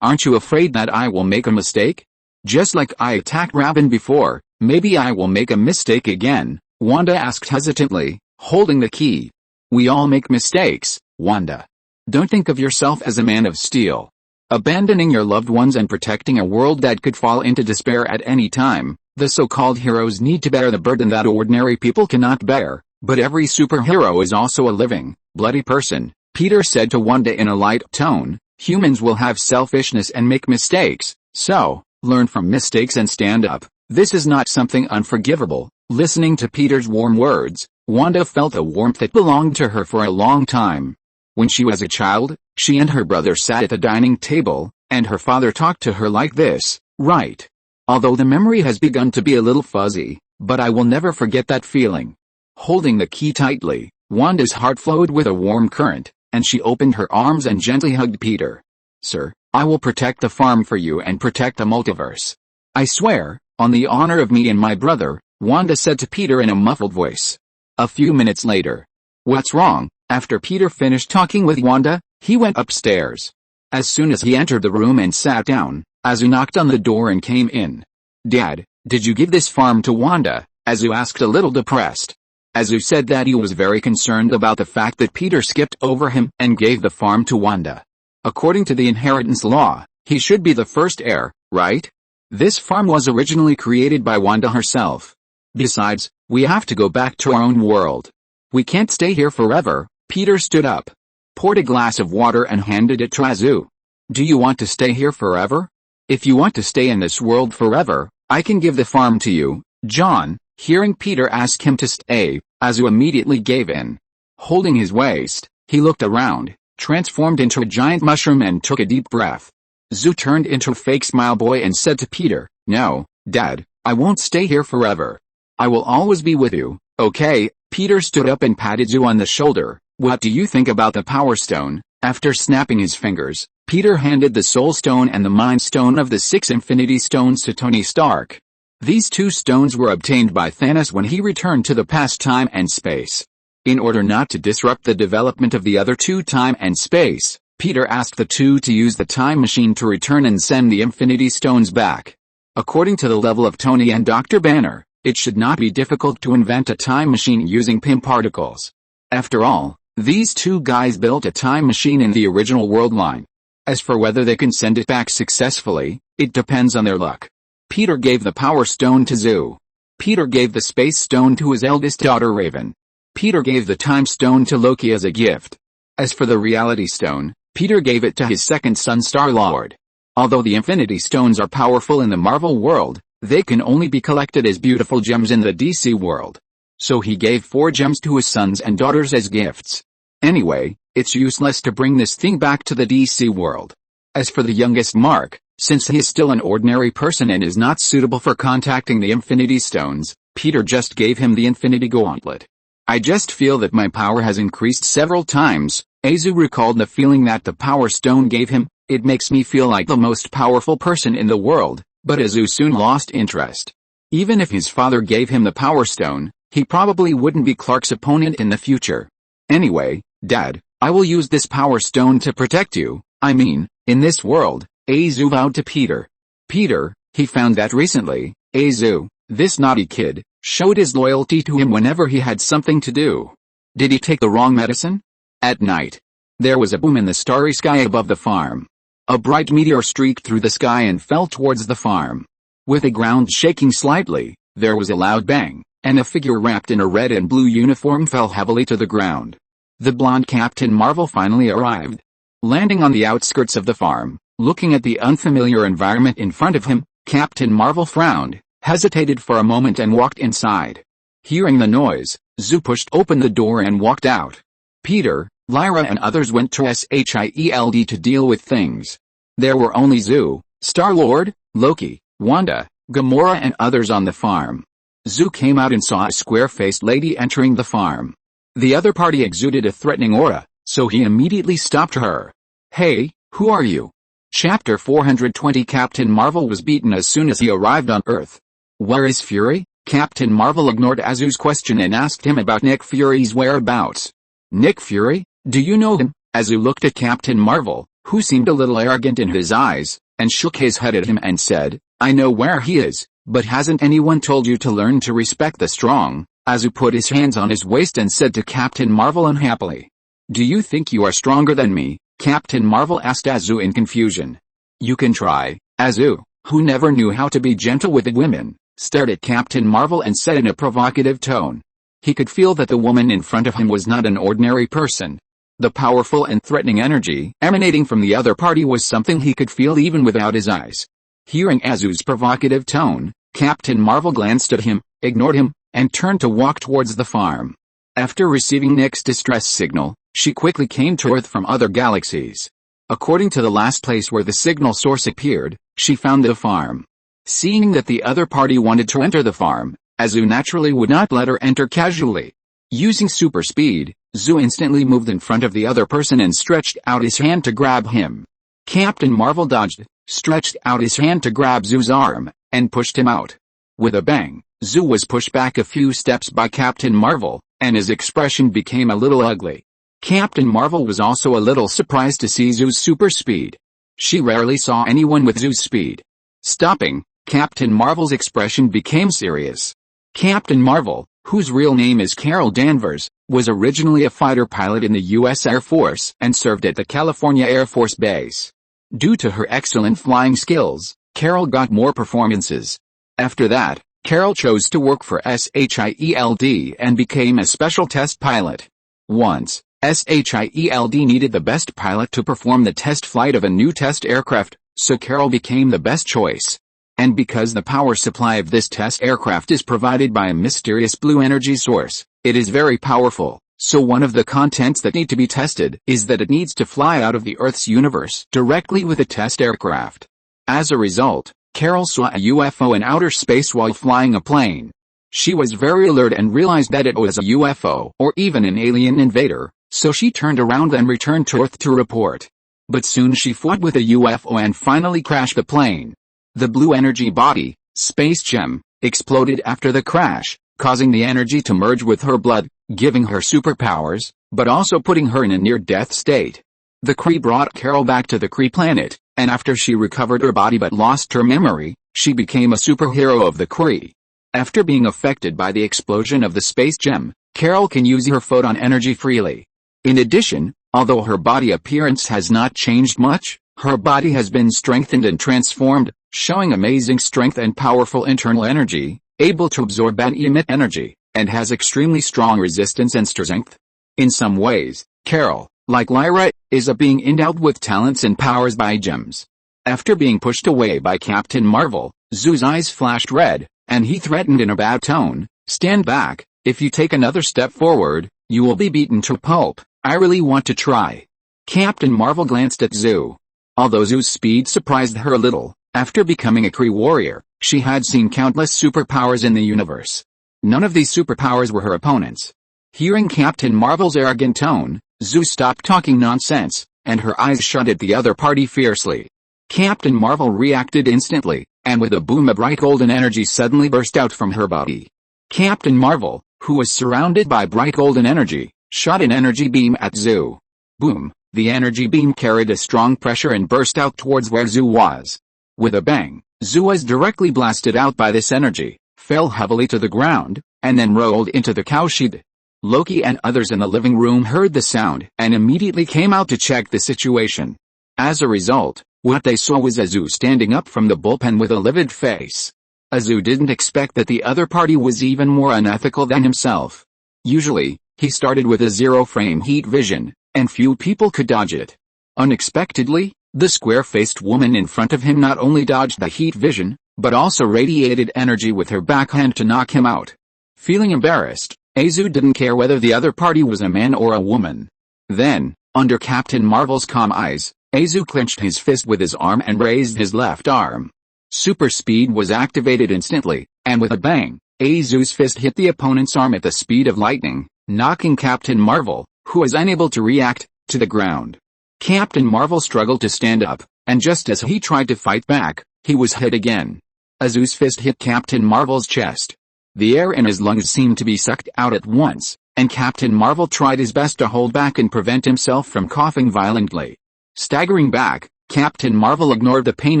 aren't you afraid that I will make a mistake? Just like I attacked Robin before, maybe I will make a mistake again?" Wanda asked hesitantly, holding the key. "We all make mistakes, Wanda. Don't think of yourself as a man of steel. Abandoning your loved ones and protecting a world that could fall into despair at any time, the so-called heroes need to bear the burden that ordinary people cannot bear, but every superhero is also a living, bloody person," Peter said to Wanda in a light tone. "Humans will have selfishness and make mistakes, so, learn from mistakes and stand up. This is not something unforgivable." Listening to Peter's warm words, Wanda felt a warmth that belonged to her for a long time. When she was a child, she and her brother sat at the dining table, and her father talked to her like this, right? Although the memory has begun to be a little fuzzy, but I will never forget that feeling. Holding the key tightly, Wanda's heart flowed with a warm current, and she opened her arms and gently hugged Peter. "Sir, I will protect the farm for you and protect the multiverse. I swear, on the honor of me and my brother," Wanda said to Peter in a muffled voice. A few minutes later. "What's wrong?" After Peter finished talking with Wanda, he went upstairs. As soon as he entered the room and sat down, Azu knocked on the door and came in. "Dad, did you give this farm to Wanda?" Azu asked a little depressed. Azu said that he was very concerned about the fact that Peter skipped over him and gave the farm to Wanda. According to the inheritance law, he should be the first heir, right? This farm was originally created by Wanda herself. Besides, we have to go back to our own world. We can't stay here forever." Peter stood up, poured a glass of water and handed it to Azu. "Do you want to stay here forever? If you want to stay in this world forever, I can give the farm to you." John, hearing Peter ask him to stay, Azu immediately gave in. Holding his waist, he looked around, transformed into a giant mushroom and took a deep breath. Zu turned into a fake smile boy and said to Peter, "No, Dad, I won't stay here forever. I will always be with you, okay?" Peter stood up and patted Zu on the shoulder. "What do you think about the Power Stone?" After snapping his fingers, Peter handed the Soul Stone and the Mind Stone of the 6 Infinity Stones to Tony Stark. These 2 stones were obtained by Thanos when he returned to the past time and space. In order not to disrupt the development of the other 2 time and space, Peter asked the 2 to use the time machine to return and send the Infinity Stones back. According to the level of Tony and Dr. Banner, it should not be difficult to invent a time machine using PIM particles. After all, these 2 guys built a time machine in the original world line. As for whether they can send it back successfully, it depends on their luck. Peter gave the Power Stone to Zu. Peter gave the Space Stone to his eldest daughter Raven. Peter gave the Time Stone to Loki as a gift. As for the Reality Stone, Peter gave it to his second son Star-Lord. Although the Infinity Stones are powerful in the Marvel world, they can only be collected as beautiful gems in the DC world. So he gave 4 gems to his sons and daughters as gifts. Anyway, it's useless to bring this thing back to the DC world. As for the youngest Mark, since he is still an ordinary person and is not suitable for contacting the Infinity Stones, Peter just gave him the Infinity Gauntlet. "I just feel that my power has increased several times." Azu recalled the feeling that the Power Stone gave him. "It makes me feel like the most powerful person in the world," but Azu soon lost interest. Even if his father gave him the Power Stone, he probably wouldn't be Clark's opponent in the future. "Anyway, Dad, I will use this Power Stone to protect you, I mean, in this world," Azu vowed to Peter. Peter, he found that recently, Azu, this naughty kid, showed his loyalty to him whenever he had something to do. Did he take the wrong medicine? At night, there was a boom in the starry sky above the farm. A bright meteor streaked through the sky and fell towards the farm. With the ground shaking slightly, there was a loud bang, and a figure wrapped in a red and blue uniform fell heavily to the ground. The blonde Captain Marvel finally arrived. Landing on the outskirts of the farm, looking at the unfamiliar environment in front of him, Captain Marvel frowned, hesitated for a moment and walked inside. Hearing the noise, Zu pushed open the door and walked out. Peter, Lyra and others went to SHIELD to deal with things. There were only Zu, Star-Lord, Loki, Wanda, Gamora and others on the farm. Zu came out and saw a square-faced lady entering the farm. The other party exuded a threatening aura, so he immediately stopped her. "Hey, who are you?" Chapter 420 Captain Marvel was beaten as soon as he arrived on Earth. "Where is Fury?" Captain Marvel ignored Azu's question and asked him about Nick Fury's whereabouts. "Nick Fury? Do you know him?" Azu looked at Captain Marvel, who seemed a little arrogant in his eyes, and shook his head at him and said, "I know where he is, but hasn't anyone told you to learn to respect the strong?" Azu put his hands on his waist and said to Captain Marvel unhappily. "Do you think you are stronger than me?" Captain Marvel asked Azu in confusion. "You can try." Azu, who never knew how to be gentle with the women, stared at Captain Marvel and said in a provocative tone. He could feel that the woman in front of him was not an ordinary person. The powerful and threatening energy emanating from the other party was something he could feel even without his eyes. Hearing Azu's provocative tone, Captain Marvel glanced at him, ignored him, and turned to walk towards the farm. After receiving Nick's distress signal, she quickly came to Earth from other galaxies. According to the last place where the signal source appeared, she found the farm. Seeing that the other party wanted to enter the farm, Azu naturally would not let her enter casually. Using super speed, Zu instantly moved in front of the other person and stretched out his hand to grab him. Captain Marvel dodged, stretched out his hand to grab Zu's arm, and pushed him out. With a bang, Zu was pushed back a few steps by Captain Marvel, and his expression became a little ugly. Captain Marvel was also a little surprised to see Zu's super speed. She rarely saw anyone with Zu's speed. Stopping, Captain Marvel's expression became serious. Captain Marvel, whose real name is Carol Danvers, was originally a fighter pilot in the U.S. Air Force and served at the California Air Force Base. Due to her excellent flying skills, Carol got more performances. After that, Carol chose to work for SHIELD and became a special test pilot. Once, SHIELD needed the best pilot to perform the test flight of a new test aircraft, so Carol became the best choice. And because the power supply of this test aircraft is provided by a mysterious blue energy source, it is very powerful, so one of the contents that need to be tested is that it needs to fly out of the Earth's universe directly with a test aircraft. As a result, Carol saw a UFO in outer space while flying a plane. She was very alert and realized that it was a UFO or even an alien invader, so she turned around and returned to Earth to report. But soon she fought with a UFO and finally crashed the plane. The blue energy body, Space Gem, exploded after the crash, causing the energy to merge with her blood, giving her superpowers, but also putting her in a near-death state. The Kree brought Carol back to the Kree planet, and after she recovered her body but lost her memory, she became a superhero of the Kree. After being affected by the explosion of the Space Gem, Carol can use her photon energy freely. In addition, although her body appearance has not changed much, her body has been strengthened and transformed, showing amazing strength and powerful internal energy, able to absorb and emit energy, and has extremely strong resistance and strength. In some ways, Carol, like Lyra, is a being endowed with talents and powers by gems. After being pushed away by Captain Marvel, Zoo's eyes flashed red, and he threatened in a bad tone, "Stand back, if you take another step forward, you will be beaten to pulp. I really want to try." Captain Marvel glanced at Zoo. Although Zoo's speed surprised her a little, after becoming a Kree warrior, she had seen countless superpowers in the universe. None of these superpowers were her opponents. Hearing Captain Marvel's arrogant tone, Zoo stopped talking nonsense, and her eyes shot at the other party fiercely. Captain Marvel reacted instantly, and with a boom, a bright golden energy suddenly burst out from her body. Captain Marvel, who was surrounded by bright golden energy, shot an energy beam at Zoo. Boom! The energy beam carried a strong pressure and burst out towards where Zoo was. With a bang, Zoo was directly blasted out by this energy, fell heavily to the ground, and then rolled into the cowshed. Loki and others in the living room heard the sound and immediately came out to check the situation. As a result, what they saw was Azu standing up from the bullpen with a livid face. Azu didn't expect that the other party was even more unethical than himself. Usually, he started with a zero-frame heat vision, and few people could dodge it. Unexpectedly, the square-faced woman in front of him not only dodged the heat vision, but also radiated energy with her backhand to knock him out. Feeling embarrassed, Azu didn't care whether the other party was a man or a woman. Then, under Captain Marvel's calm eyes, Azu clenched his fist with his arm and raised his left arm. Super speed was activated instantly, and with a bang, Azu's fist hit the opponent's arm at the speed of lightning, knocking Captain Marvel, who was unable to react, to the ground. Captain Marvel struggled to stand up, and just as he tried to fight back, he was hit again. Azu's fist hit Captain Marvel's chest. The air in his lungs seemed to be sucked out at once, and Captain Marvel tried his best to hold back and prevent himself from coughing violently. Staggering back, Captain Marvel ignored the pain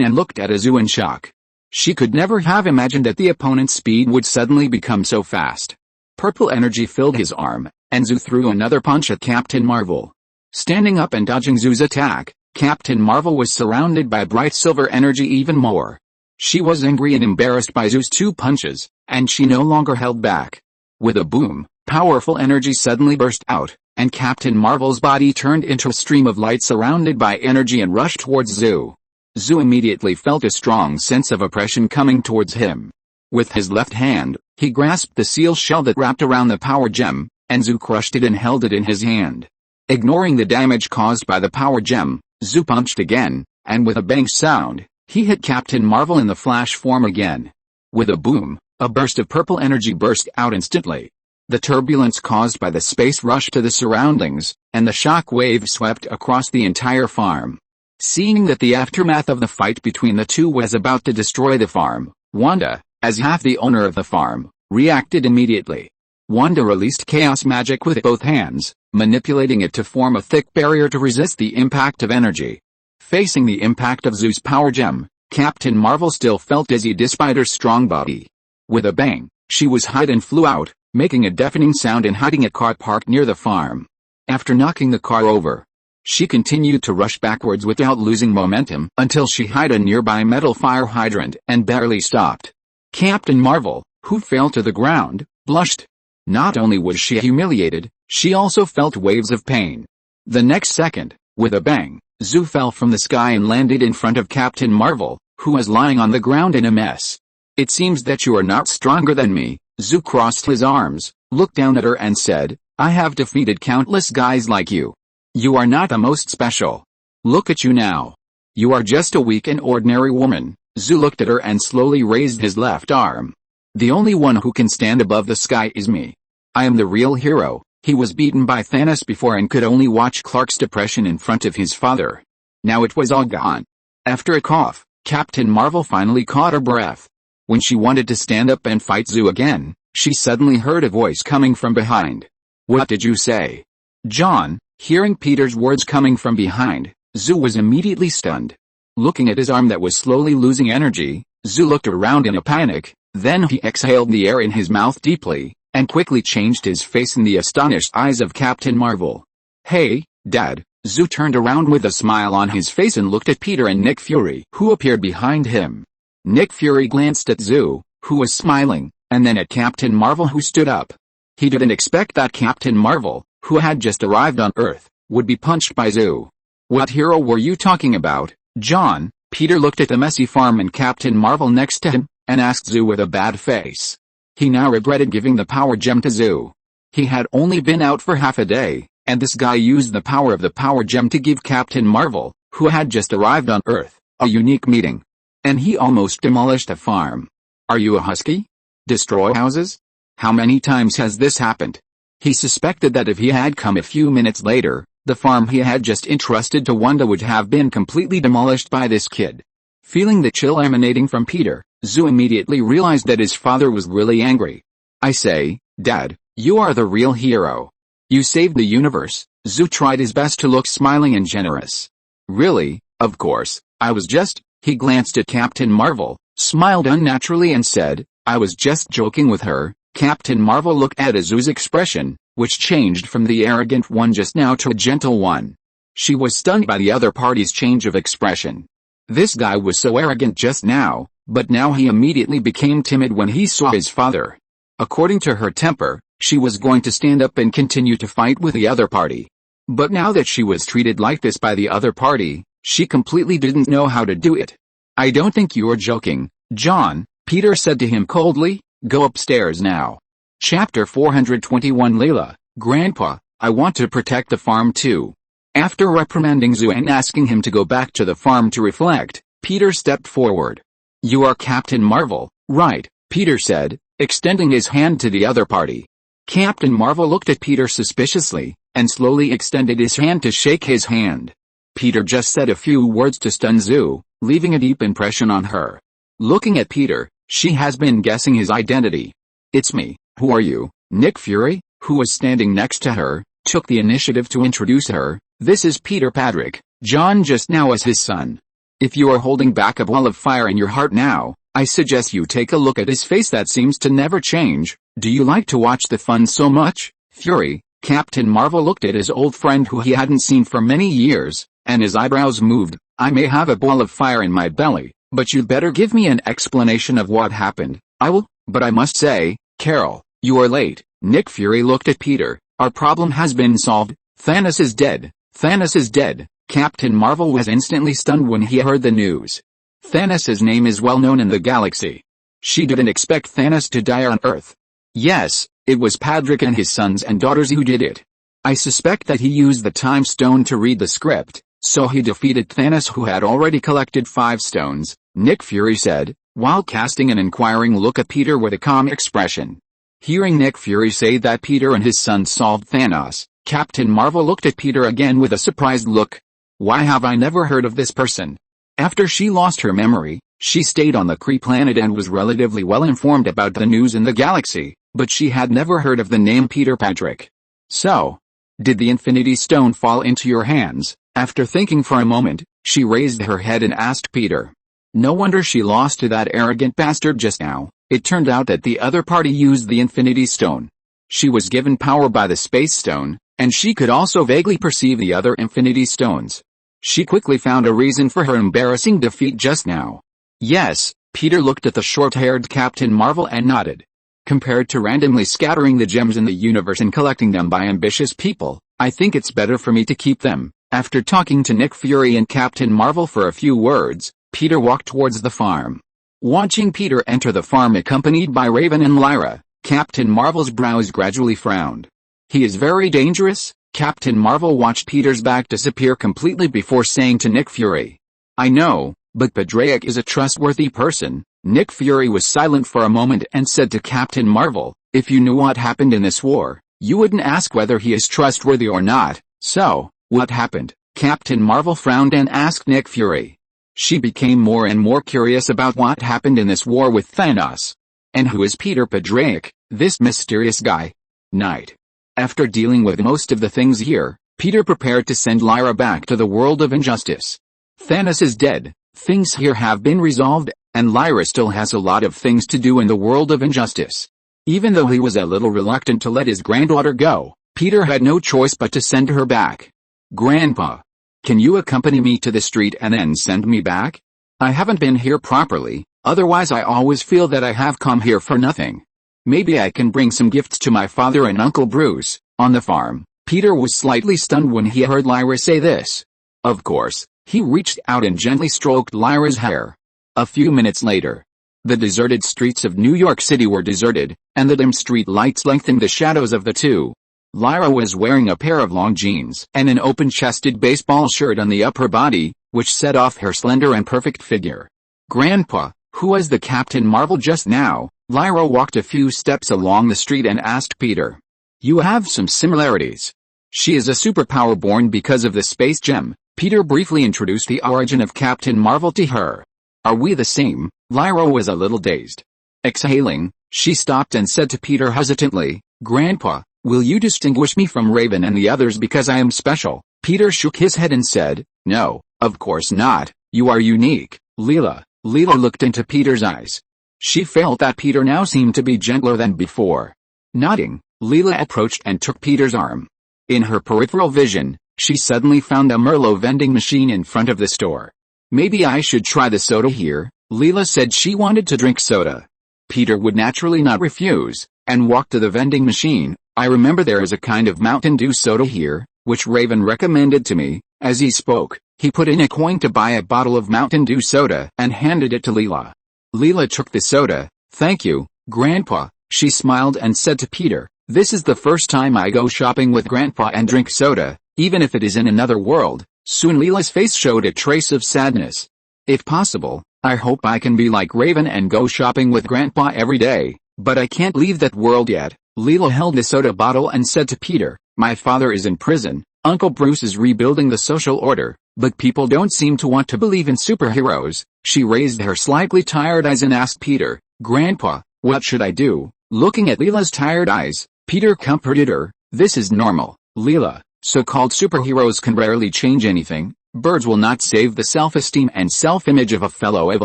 and looked at Azu in shock. She could never have imagined that the opponent's speed would suddenly become so fast. Purple energy filled his arm, and Zu threw another punch at Captain Marvel. Standing up and dodging Zu's attack, Captain Marvel was surrounded by bright silver energy even more. She was angry and embarrassed by Zu's two punches, and she no longer held back. With a boom, powerful energy suddenly burst out, and Captain Marvel's body turned into a stream of light surrounded by energy and rushed towards Zu. Zu immediately felt a strong sense of oppression coming towards him. With his left hand, he grasped the seal shell that wrapped around the power gem, and Zu crushed it and held it in his hand. Ignoring the damage caused by the power gem, Zu punched again, and with a bang sound, he hit Captain Marvel in the flash form again. With a boom, a burst of purple energy burst out instantly. The turbulence caused by the space rushed to the surroundings, and the shock wave swept across the entire farm. Seeing that the aftermath of the fight between the two was about to destroy the farm, Wanda, as half the owner of the farm, reacted immediately. Wanda released chaos magic with both hands, manipulating it to form a thick barrier to resist the impact of energy. Facing the impact of Zu's power gem, Captain Marvel still felt dizzy despite her strong body. With a bang, she was hit and flew out, making a deafening sound and hitting a car parked near the farm. After knocking the car over, She continued to rush backwards without losing momentum until she hit a nearby metal fire hydrant and barely stopped. Captain Marvel, who fell to the ground, blushed. Not only was she humiliated, she also felt waves of pain. The next second, with a bang, Zhu fell from the sky and landed in front of Captain Marvel, who was lying on the ground in a mess. It seems that you are not stronger than me. Zhu crossed his arms, looked down at her and said, I have defeated countless guys like you. You are not the most special. Look at you now. You are just a weak and ordinary woman. Zhu looked at her and slowly raised his left arm. The only one who can stand above the sky is me. I am the real hero. He was beaten by Thanos before and could only watch Clark's depression in front of his father. Now it was all gone. After a cough, Captain Marvel finally caught her breath. When she wanted to stand up and fight Zhu again, she suddenly heard a voice coming from behind. What did you say? John. Hearing Peter's words coming from behind, Zhu was immediately stunned. Looking at his arm that was slowly losing energy, Zhu looked around in a panic, then he exhaled the air in his mouth deeply, and quickly changed his face in the astonished eyes of Captain Marvel. Hey, Dad. Zhu turned around with a smile on his face and looked at Peter and Nick Fury, who appeared behind him. Nick Fury glanced at Zhu, who was smiling, and then at Captain Marvel, who stood up. He didn't expect that Captain Marvel, who had just arrived on Earth, would be punched by Zhu. What hero were you talking about, John? Peter looked at the messy farm and Captain Marvel next to him, and asked Zhu with a bad face. He now regretted giving the power gem to Zhu. He had only been out for half a day, and this guy used the power of the power gem to give Captain Marvel, who had just arrived on Earth, a unique meeting. And he almost demolished a farm. Are you a husky? Destroy houses? How many times has this happened? He suspected that if he had come a few minutes later, the farm he had just entrusted to Wanda would have been completely demolished by this kid. Feeling the chill emanating from Peter, Zhu immediately realized that his father was really angry. I say, Dad, you are the real hero. You saved the universe. Zhu tried his best to look smiling and generous. Really, of course, I was just... He glanced at Captain Marvel, smiled unnaturally and said, I was just joking with her. Captain Marvel looked at Zhu's expression, which changed from the arrogant one just now to a gentle one. She was stunned by the other party's change of expression. This guy was so arrogant just now, but now he immediately became timid when he saw his father. According to her temper, she was going to stand up and continue to fight with the other party. But now that she was treated like this by the other party, she completely didn't know how to do it. I don't think you're joking, John, Peter said to him coldly. Go upstairs now. Chapter 421 Layla, Grandpa, I want to protect the farm too. After reprimanding Zhu and asking him to go back to the farm to reflect, Peter stepped forward. You are Captain Marvel, right? Peter said, extending his hand to the other party. Captain Marvel looked at Peter suspiciously, and slowly extended his hand to shake his hand. Peter just said a few words to stun Zhu, leaving a deep impression on her. Looking at Peter, she has been guessing his identity. It's me. Who are you? Nick Fury, who was standing next to her, took the initiative to introduce her. This is Peter Patrick, John just now as his son. If you are holding back a ball of fire in your heart now, I suggest you take a look at his face that seems to never change. Do you like to watch the fun so much? Fury, Captain Marvel looked at his old friend who he hadn't seen for many years, and his eyebrows moved. I may have a ball of fire in my belly, but you'd better give me an explanation of what happened. I will, but I must say, Carol, you are late. Nick Fury looked at Peter. Our problem has been solved. Thanos is dead. Thanos is dead. Captain Marvel was instantly stunned when he heard the news. Thanos' name is well known in the galaxy. She didn't expect Thanos to die on Earth. Yes, it was Patrick and his sons and daughters who did it. I suspect that he used the time stone to read the script, so he defeated Thanos, who had already collected 5 stones, Nick Fury said, while casting an inquiring look at Peter with a calm expression. Hearing Nick Fury say that Peter and his sons solved Thanos, Captain Marvel looked at Peter again with a surprised look. Why have I never heard of this person? After she lost her memory, she stayed on the Kree planet and was relatively well informed about the news in the galaxy, but she had never heard of the name Peter Patrick. So, did the Infinity Stone fall into your hands? After thinking for a moment, she raised her head and asked Peter. No wonder she lost to that arrogant bastard just now. It turned out that the other party used the Infinity Stone. She was given power by the Space Stone, And she could also vaguely perceive the other Infinity Stones. She quickly found a reason for her embarrassing defeat just now. Yes, Peter looked at the short-haired Captain Marvel and nodded. Compared to randomly scattering the gems in the universe and collecting them by ambitious people, I think it's better for me to keep them. After talking to Nick Fury and Captain Marvel for a few words, Peter walked towards the farm. Watching Peter enter the farm accompanied by Raven and Lyra, Captain Marvel's brows gradually frowned. He is very dangerous. Captain Marvel watched Peter's back disappear completely before saying to Nick Fury, I know, but Padraic is a trustworthy person. Nick Fury was silent for a moment and said to Captain Marvel, if you knew what happened in this war, you wouldn't ask whether he is trustworthy or not. So, what happened? Captain Marvel frowned and asked Nick Fury. She became more and more curious about what happened in this war with Thanos. And who is Peter Padraic, this mysterious guy? Night. After dealing with most of the things here, Peter prepared to send Lyra back to the world of injustice. Thanos is dead, things here have been resolved, and Lyra still has a lot of things to do in the world of injustice. Even though he was a little reluctant to let his granddaughter go, Peter had no choice but to send her back. Grandpa, can you accompany me to the street and then send me back? I haven't been here properly, otherwise I always feel that I have come here for nothing. Maybe I can bring some gifts to my father and Uncle Bruce. On the farm, Peter was slightly stunned when he heard Lyra say this. Of course, he reached out and gently stroked Lyra's hair. A few minutes later, the deserted streets of New York City were deserted, and the dim street lights lengthened the shadows of the two. Lyra was wearing a pair of long jeans and an open-chested baseball shirt on the upper body, which set off her slender and perfect figure. Grandpa, who was the Captain Marvel just now? Lyra walked a few steps along the street and asked Peter. You have some similarities. She is a superpower born because of the space gem. Peter briefly introduced the origin of Captain Marvel to her. Are we the same? Lyra was a little dazed. Exhaling, she stopped and said to Peter hesitantly, Grandpa, will you distinguish me from Raven and the others because I am special? Peter shook his head and said, No, of course not, you are unique. Leela looked into Peter's eyes. She felt that Peter now seemed to be gentler than before. Nodding, Leela approached and took Peter's arm. In her peripheral vision, she suddenly found a Merlot vending machine in front of the store. Maybe I should try the soda here, Leela said she wanted to drink soda. Peter would naturally not refuse, and walked to the vending machine. I remember there is a kind of Mountain Dew soda here, which Raven recommended to me. As he spoke, he put in a coin to buy a bottle of Mountain Dew soda and handed it to Leela. Leela took the soda. Thank you, Grandpa, she smiled and said to Peter, this is the first time I go shopping with Grandpa and drink soda, even if it is in another world. Soon Leela's face showed a trace of sadness. If possible, I hope I can be like Raven and go shopping with Grandpa every day, but I can't leave that world yet. Leela held the soda bottle and said to Peter, my father is in prison, Uncle Bruce is rebuilding the social order, but people don't seem to want to believe in superheroes. She raised her slightly tired eyes and asked Peter, Grandpa, what should I do? Looking at Leela's tired eyes, Peter comforted her, this is normal, Leela. So-called superheroes can rarely change anything. Birds will not save the self-esteem and self-image of a fellow of a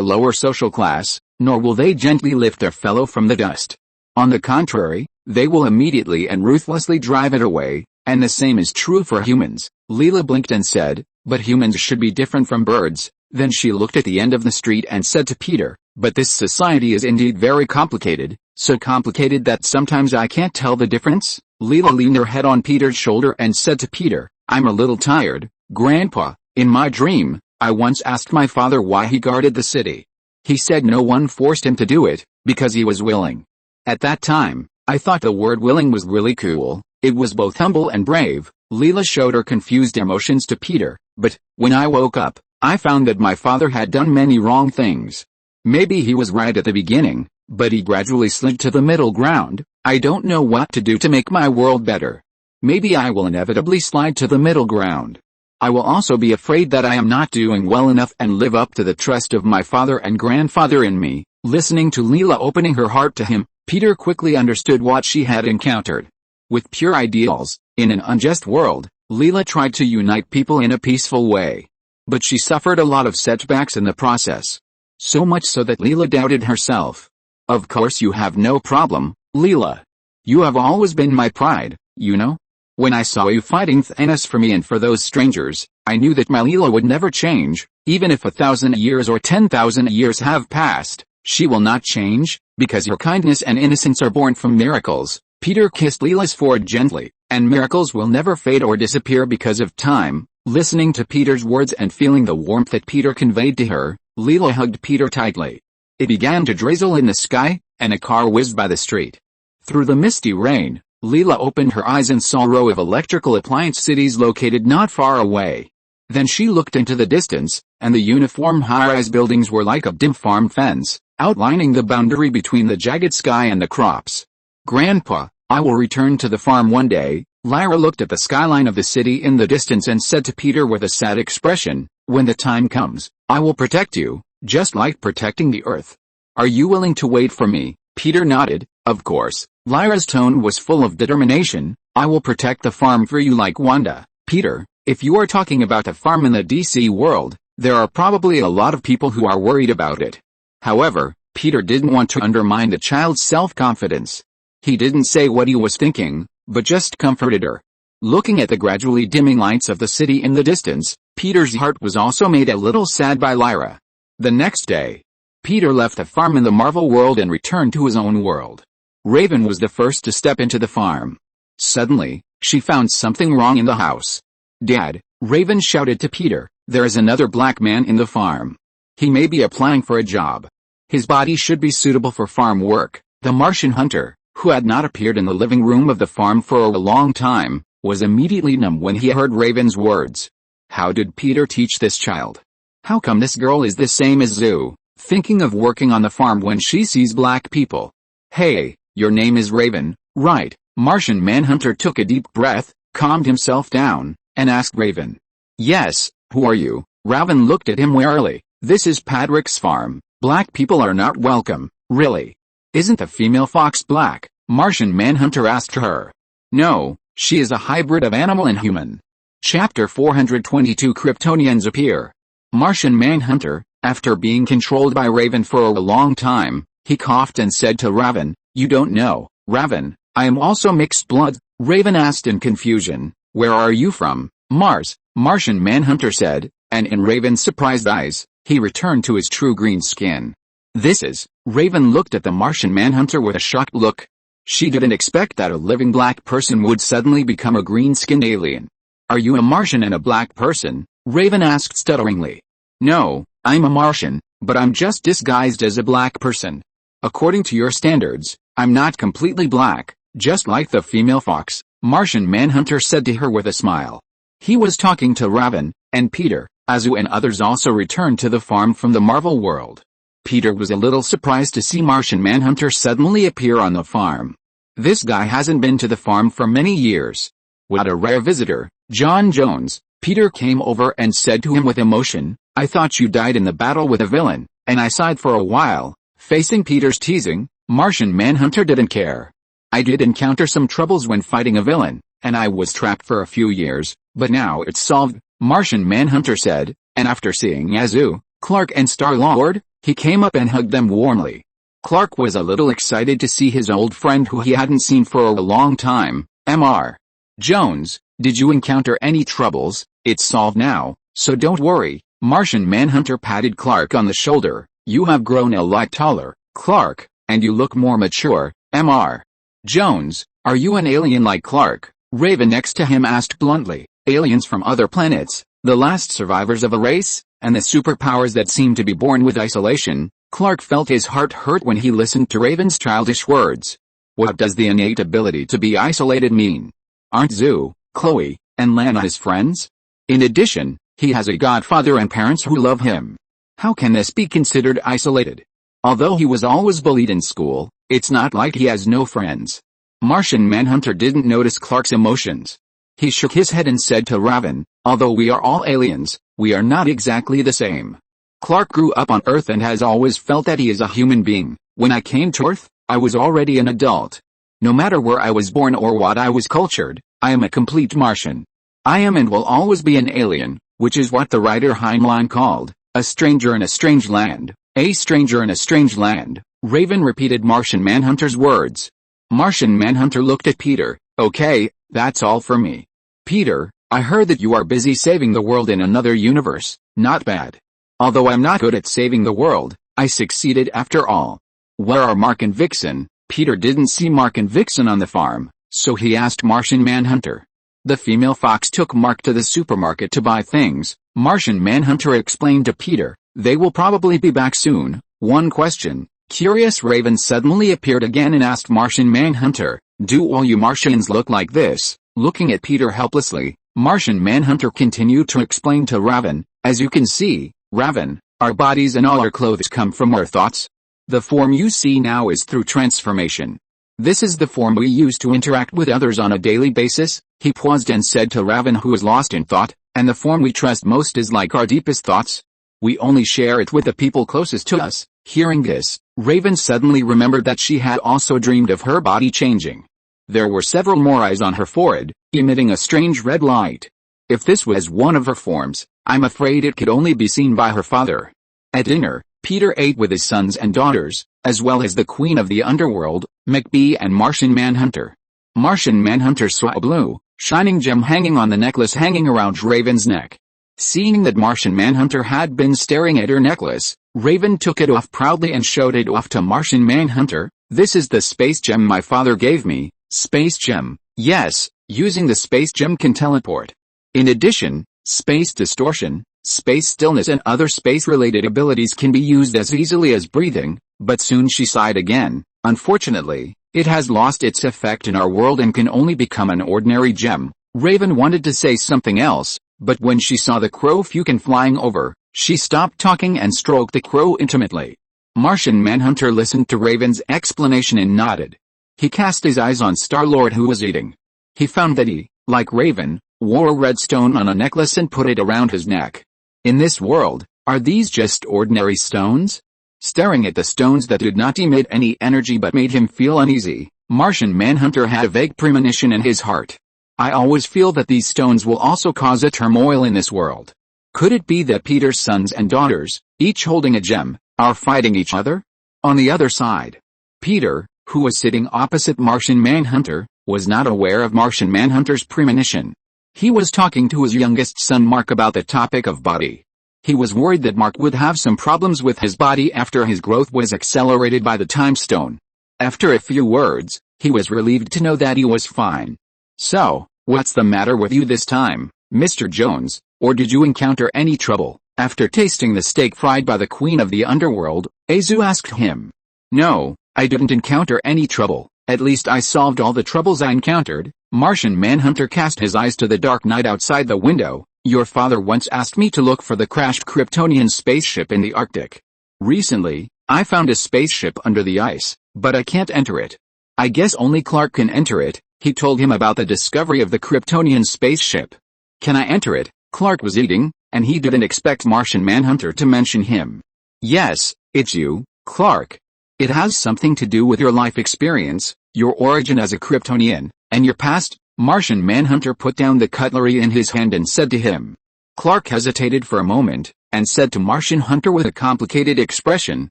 lower social class, nor will they gently lift their fellow from the dust. On the contrary, they will immediately and ruthlessly drive it away, and the same is true for humans. Leela blinked and said, but humans should be different from birds. Then she looked at the end of the street and said to Peter, but this society is indeed very complicated, so complicated that sometimes I can't tell the difference. Leela leaned her head on Peter's shoulder and said to Peter, I'm a little tired, Grandpa. In my dream, I once asked my father why he guarded the city. He said no one forced him to do it, because he was willing. At that time, I thought the word willing was really cool. It was both humble and brave. Leela showed her confused emotions to Peter, but, when I woke up, I found that my father had done many wrong things. Maybe he was right at the beginning, but he gradually slid to the middle ground. I don't know what to do to make my world better. Maybe I will inevitably slide to the middle ground. I will also be afraid that I am not doing well enough and live up to the trust of my father and grandfather in me. Listening to Leela opening her heart to him, Peter quickly understood what she had encountered. With pure ideals, in an unjust world, Leela tried to unite people in a peaceful way. But she suffered a lot of setbacks in the process. So much so that Leela doubted herself. Of course you have no problem, Leela. You have always been my pride, you know? When I saw you fighting Thanos for me and for those strangers, I knew that my Leela would never change, even if 1,000 years or 10,000 years have passed. She will not change, because your kindness and innocence are born from miracles. Peter kissed Leela's forehead gently, and miracles will never fade or disappear because of time. Listening to Peter's words and feeling the warmth that Peter conveyed to her, Leela hugged Peter tightly. It began to drizzle in the sky, and a car whizzed by the street. Through the misty rain, Leela opened her eyes and saw a row of electrical appliance cities located not far away. Then she looked into the distance, and the uniform high-rise buildings were like a dim farm fence, outlining the boundary between the jagged sky and the crops. Grandpa, I will return to the farm one day. Lyra looked at the skyline of the city in the distance and said to Peter with a sad expression, when the time comes, I will protect you, just like protecting the earth. Are you willing to wait for me? Peter nodded. Of course. Lyra's tone was full of determination. I will protect the farm for you like Wanda. Peter, if you are talking about a farm in the DC world, there are probably a lot of people who are worried about it. However, Peter didn't want to undermine the child's self-confidence. He didn't say what he was thinking, but just comforted her. Looking at the gradually dimming lights of the city in the distance, Peter's heart was also made a little sad by Lyra. The next day, Peter left the farm in the Marvel world and returned to his own world. Raven was the first to step into the farm. Suddenly, she found something wrong in the house. Dad, Raven shouted to Peter, there is another black man in the farm. He may be applying for a job. His body should be suitable for farm work. The Martian hunter, who had not appeared in the living room of the farm for a long time, was immediately numb when he heard Raven's words. How did Peter teach this child? How come this girl is the same as Zoo, thinking of working on the farm when she sees black people? Hey, your name is Raven, right? Martian Manhunter took a deep breath, calmed himself down, and asked Raven. Yes, who are you? Raven looked at him warily. This is Patrick's farm. Black people are not welcome, really. Isn't the female fox black? Martian Manhunter asked her. No, she is a hybrid of animal and human. Chapter 422 Kryptonians appear. Martian Manhunter, after being controlled by Raven for a long time, he coughed and said to Raven, you don't know, Raven, I am also mixed blood. Raven asked in confusion, where are you from? Mars, Martian Manhunter said, and in Raven's surprised eyes, he returned to his true green skin. This is, Raven looked at the Martian Manhunter with a shocked look. She didn't expect that a living black person would suddenly become a green-skinned alien. Are you a Martian and a black person? Raven asked stutteringly. No, I'm a Martian, but I'm just disguised as a black person. According to your standards, I'm not completely black, just like the female fox, Martian Manhunter said to her with a smile. He was talking to Raven, and Peter, Azu and others also returned to the farm from the Marvel world. Peter was a little surprised to see Martian Manhunter suddenly appear on the farm. This guy hasn't been to the farm for many years. What a rare visitor, John Jones. Peter came over and said to him with emotion, I thought you died in the battle with a villain, and I sighed for a while. Facing Peter's teasing, Martian Manhunter didn't care. I did encounter some troubles when fighting a villain, and I was trapped for a few years, but now it's solved, Martian Manhunter said, and after seeing Azu, Clark and Star-Lord, he came up and hugged them warmly. Clark was a little excited to see his old friend who he hadn't seen for a long time. Mr. Jones, did you encounter any troubles? It's solved now, so don't worry. Martian Manhunter patted Clark on the shoulder. You have grown a lot taller, Clark, and you look more mature. Mr. Jones, are you an alien like Clark? Raven next to him asked bluntly. Aliens from other planets, the last survivors of a race, and the superpowers that seem to be born with isolation. Clark felt his heart hurt when he listened to Raven's childish words. What does the innate ability to be isolated mean? Aren't Zoo, Chloe, and Lana his friends? In addition, he has a godfather and parents who love him. How can this be considered isolated? Although he was always bullied in school, it's not like he has no friends. Martian Manhunter didn't notice Clark's emotions. He shook his head and said to Raven, although we are all aliens, we are not exactly the same. Clark grew up on Earth and has always felt that he is a human being. When I came to Earth, I was already an adult. No matter where I was born or what I was cultured, I am a complete Martian. I am and will always be an alien, which is what the writer Heinlein called, a stranger in a strange land. A stranger in a strange land. Raven repeated Martian Manhunter's words. Martian Manhunter looked at Peter. Okay, That's all for me. Peter, I heard that you are busy saving the world in another universe. Not bad. Although I'm not good at saving the world, I succeeded after all. Where are Mark and Vixen? Peter didn't see Mark and Vixen on the farm, so he asked Martian Manhunter. The female fox took Mark to the supermarket to buy things. Martian Manhunter explained to Peter, they will probably be back soon. One question. Curious Raven suddenly appeared again and asked Martian Manhunter, do all you Martians look like this? Looking at Peter helplessly, Martian Manhunter continued to explain to Raven, as you can see, Raven, our bodies and all our clothes come from our thoughts. The form you see now is through transformation. This is the form we use to interact with others on a daily basis. He paused and said to Raven, who was lost in thought, and the form we trust most is like our deepest thoughts. We only share it with the people closest to us. Hearing this, Raven suddenly remembered that she had also dreamed of her body changing. There were several more eyes on her forehead, emitting a strange red light. If this was one of her forms, I'm afraid it could only be seen by her father. At dinner, Peter ate with his sons and daughters, as well as the queen of the underworld, McBee and Martian Manhunter. Martian Manhunter saw a blue, shining gem hanging on the necklace hanging around Raven's neck. Seeing that Martian Manhunter had been staring at her necklace, Raven took it off proudly and showed it off to Martian Manhunter. This is the space gem my father gave me. Space gem. Yes, using the space gem can teleport. In addition, space distortion, space stillness and other space-related abilities can be used as easily as breathing, but soon she sighed again. Unfortunately, it has lost its effect in our world and can only become an ordinary gem. Raven wanted to say something else, but when she saw the crow Fukin flying over, she stopped talking and stroked the crow intimately. Martian Manhunter listened to Raven's explanation and nodded. He cast his eyes on Star-Lord, who was eating. He found that he, like Raven, wore a red stone on a necklace and put it around his neck. In this world, are these just ordinary stones? Staring at the stones that did not emit any energy but made him feel uneasy, Martian Manhunter had a vague premonition in his heart. I always feel that these stones will also cause a turmoil in this world. Could it be that Peter's sons and daughters, each holding a gem, are fighting each other? On the other side, Peter, who was sitting opposite Martian Manhunter, was not aware of Martian Manhunter's premonition. He was talking to his youngest son Mark about the topic of body. He was worried that Mark would have some problems with his body after his growth was accelerated by the time stone. After a few words, he was relieved to know that he was fine. So, what's the matter with you this time, Mr. Jones, or did you encounter any trouble? After tasting the steak fried by the queen of the underworld, Azu asked him. No, I didn't encounter any trouble. At least I solved all the troubles I encountered. Martian Manhunter cast his eyes to the dark night outside the window. Your father once asked me to look for the crashed Kryptonian spaceship in the Arctic. Recently, I found a spaceship under the ice, but I can't enter it. I guess only Clark can enter it. He told him about the discovery of the Kryptonian spaceship. Can I enter it? Clark was eating, and he didn't expect Martian Manhunter to mention him. Yes, it's you, Clark. It has something to do with your life experience, your origin as a Kryptonian, and your past. Martian Manhunter put down the cutlery in his hand and said to him. Clark hesitated for a moment, and said to Martian Hunter with a complicated expression,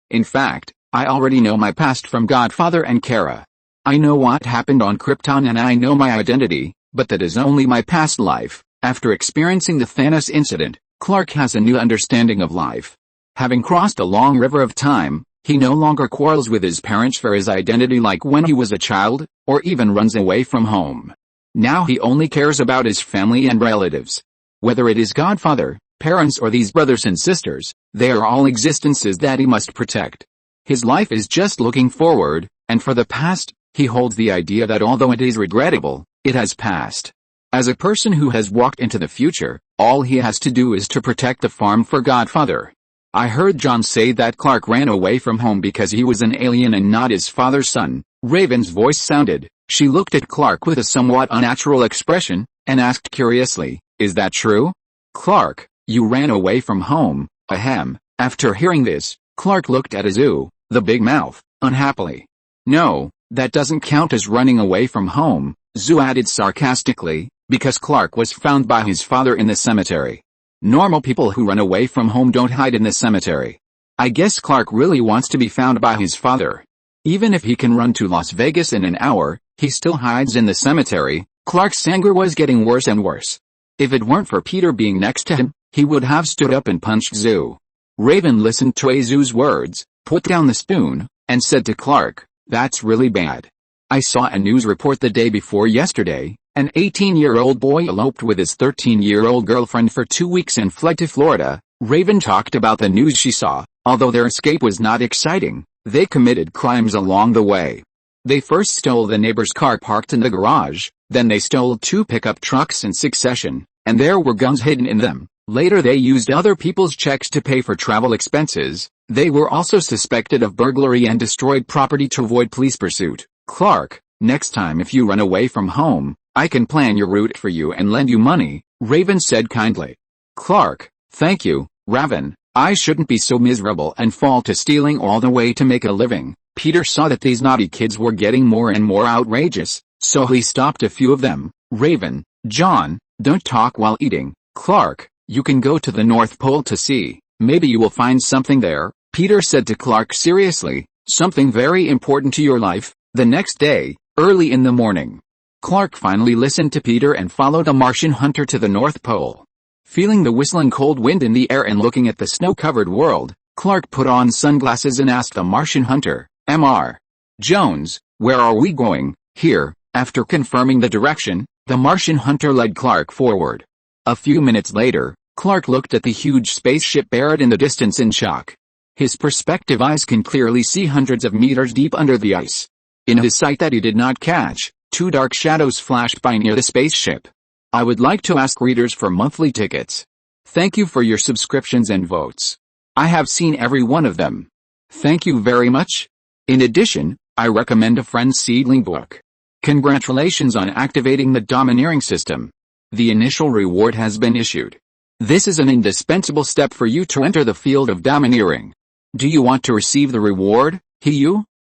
in fact, I already know my past from Godfather and Kara. I know what happened on Krypton and I know my identity, but that is only my past life. After experiencing the Thanos incident, Clark has a new understanding of life. Having crossed a long river of time, he no longer quarrels with his parents for his identity like when he was a child, or even runs away from home. Now he only cares about his family and relatives. Whether it is Godfather, parents or these brothers and sisters, they are all existences that he must protect. His life is just looking forward, and for the past, he holds the idea that although it is regrettable, it has passed. As a person who has walked into the future, all he has to do is to protect the farm for Godfather. I heard John say that Clark ran away from home because he was an alien and not his father's son. Raven's voice sounded. She looked at Clark with a somewhat unnatural expression, and asked curiously, is that true? Clark, you ran away from home, ahem. After hearing this, Clark looked at Azu, the big mouth, unhappily. No, that doesn't count as running away from home, Zu added sarcastically, because Clark was found by his father in the cemetery. Normal people who run away from home don't hide in the cemetery. I guess Clark really wants to be found by his father. Even if he can run to Las Vegas in an hour, he still hides in the cemetery. Clark's anger was getting worse and worse. If it weren't for Peter being next to him, he would have stood up and punched Zoo. Raven listened to Zoo's words, put down the spoon, and said to Clark, "That's really bad. I saw a news report the day before yesterday. An 18-year-old boy eloped with his 13-year-old girlfriend for 2 weeks and fled to Florida." Raven talked about the news she saw. Although their escape was not exciting, they committed crimes along the way. They first stole the neighbor's car parked in the garage, then they stole 2 pickup trucks in succession, and there were guns hidden in them. Later they used other people's checks to pay for travel expenses. They were also suspected of burglary and destroyed property to avoid police pursuit. "Clark, next time if you run away from home, I can plan your route for you and lend you money," Raven said kindly. "Clark, thank you, Raven. I shouldn't be so miserable and fall to stealing all the way to make a living." Peter saw that these naughty kids were getting more and more outrageous, so he stopped a few of them. "Raven, John, don't talk while eating. Clark, you can go to the North Pole to see. Maybe you will find something there," Peter said to Clark seriously, "something very important to your life." The next day, early in the morning, Clark finally listened to Peter and followed a Martian hunter to the North Pole. Feeling the whistling cold wind in the air and looking at the snow-covered world, Clark put on sunglasses and asked the Martian hunter, "Mr. Jones, where are we going?" "Here." After confirming the direction, the Martian hunter led Clark forward. A few minutes later, Clark looked at the huge spaceship buried in the distance in shock. His perspective eyes can clearly see hundreds of meters deep under the ice. In his sight that he did not catch, 2 dark shadows flashed by near the spaceship. I would like to ask readers for monthly tickets. Thank you for your subscriptions and votes. I have seen every one of them. Thank you very much. In addition, I recommend a friend's seedling book. Congratulations on activating the domineering system. The initial reward has been issued. This is an indispensable step for you to enter the field of domineering. Do you want to receive the reward?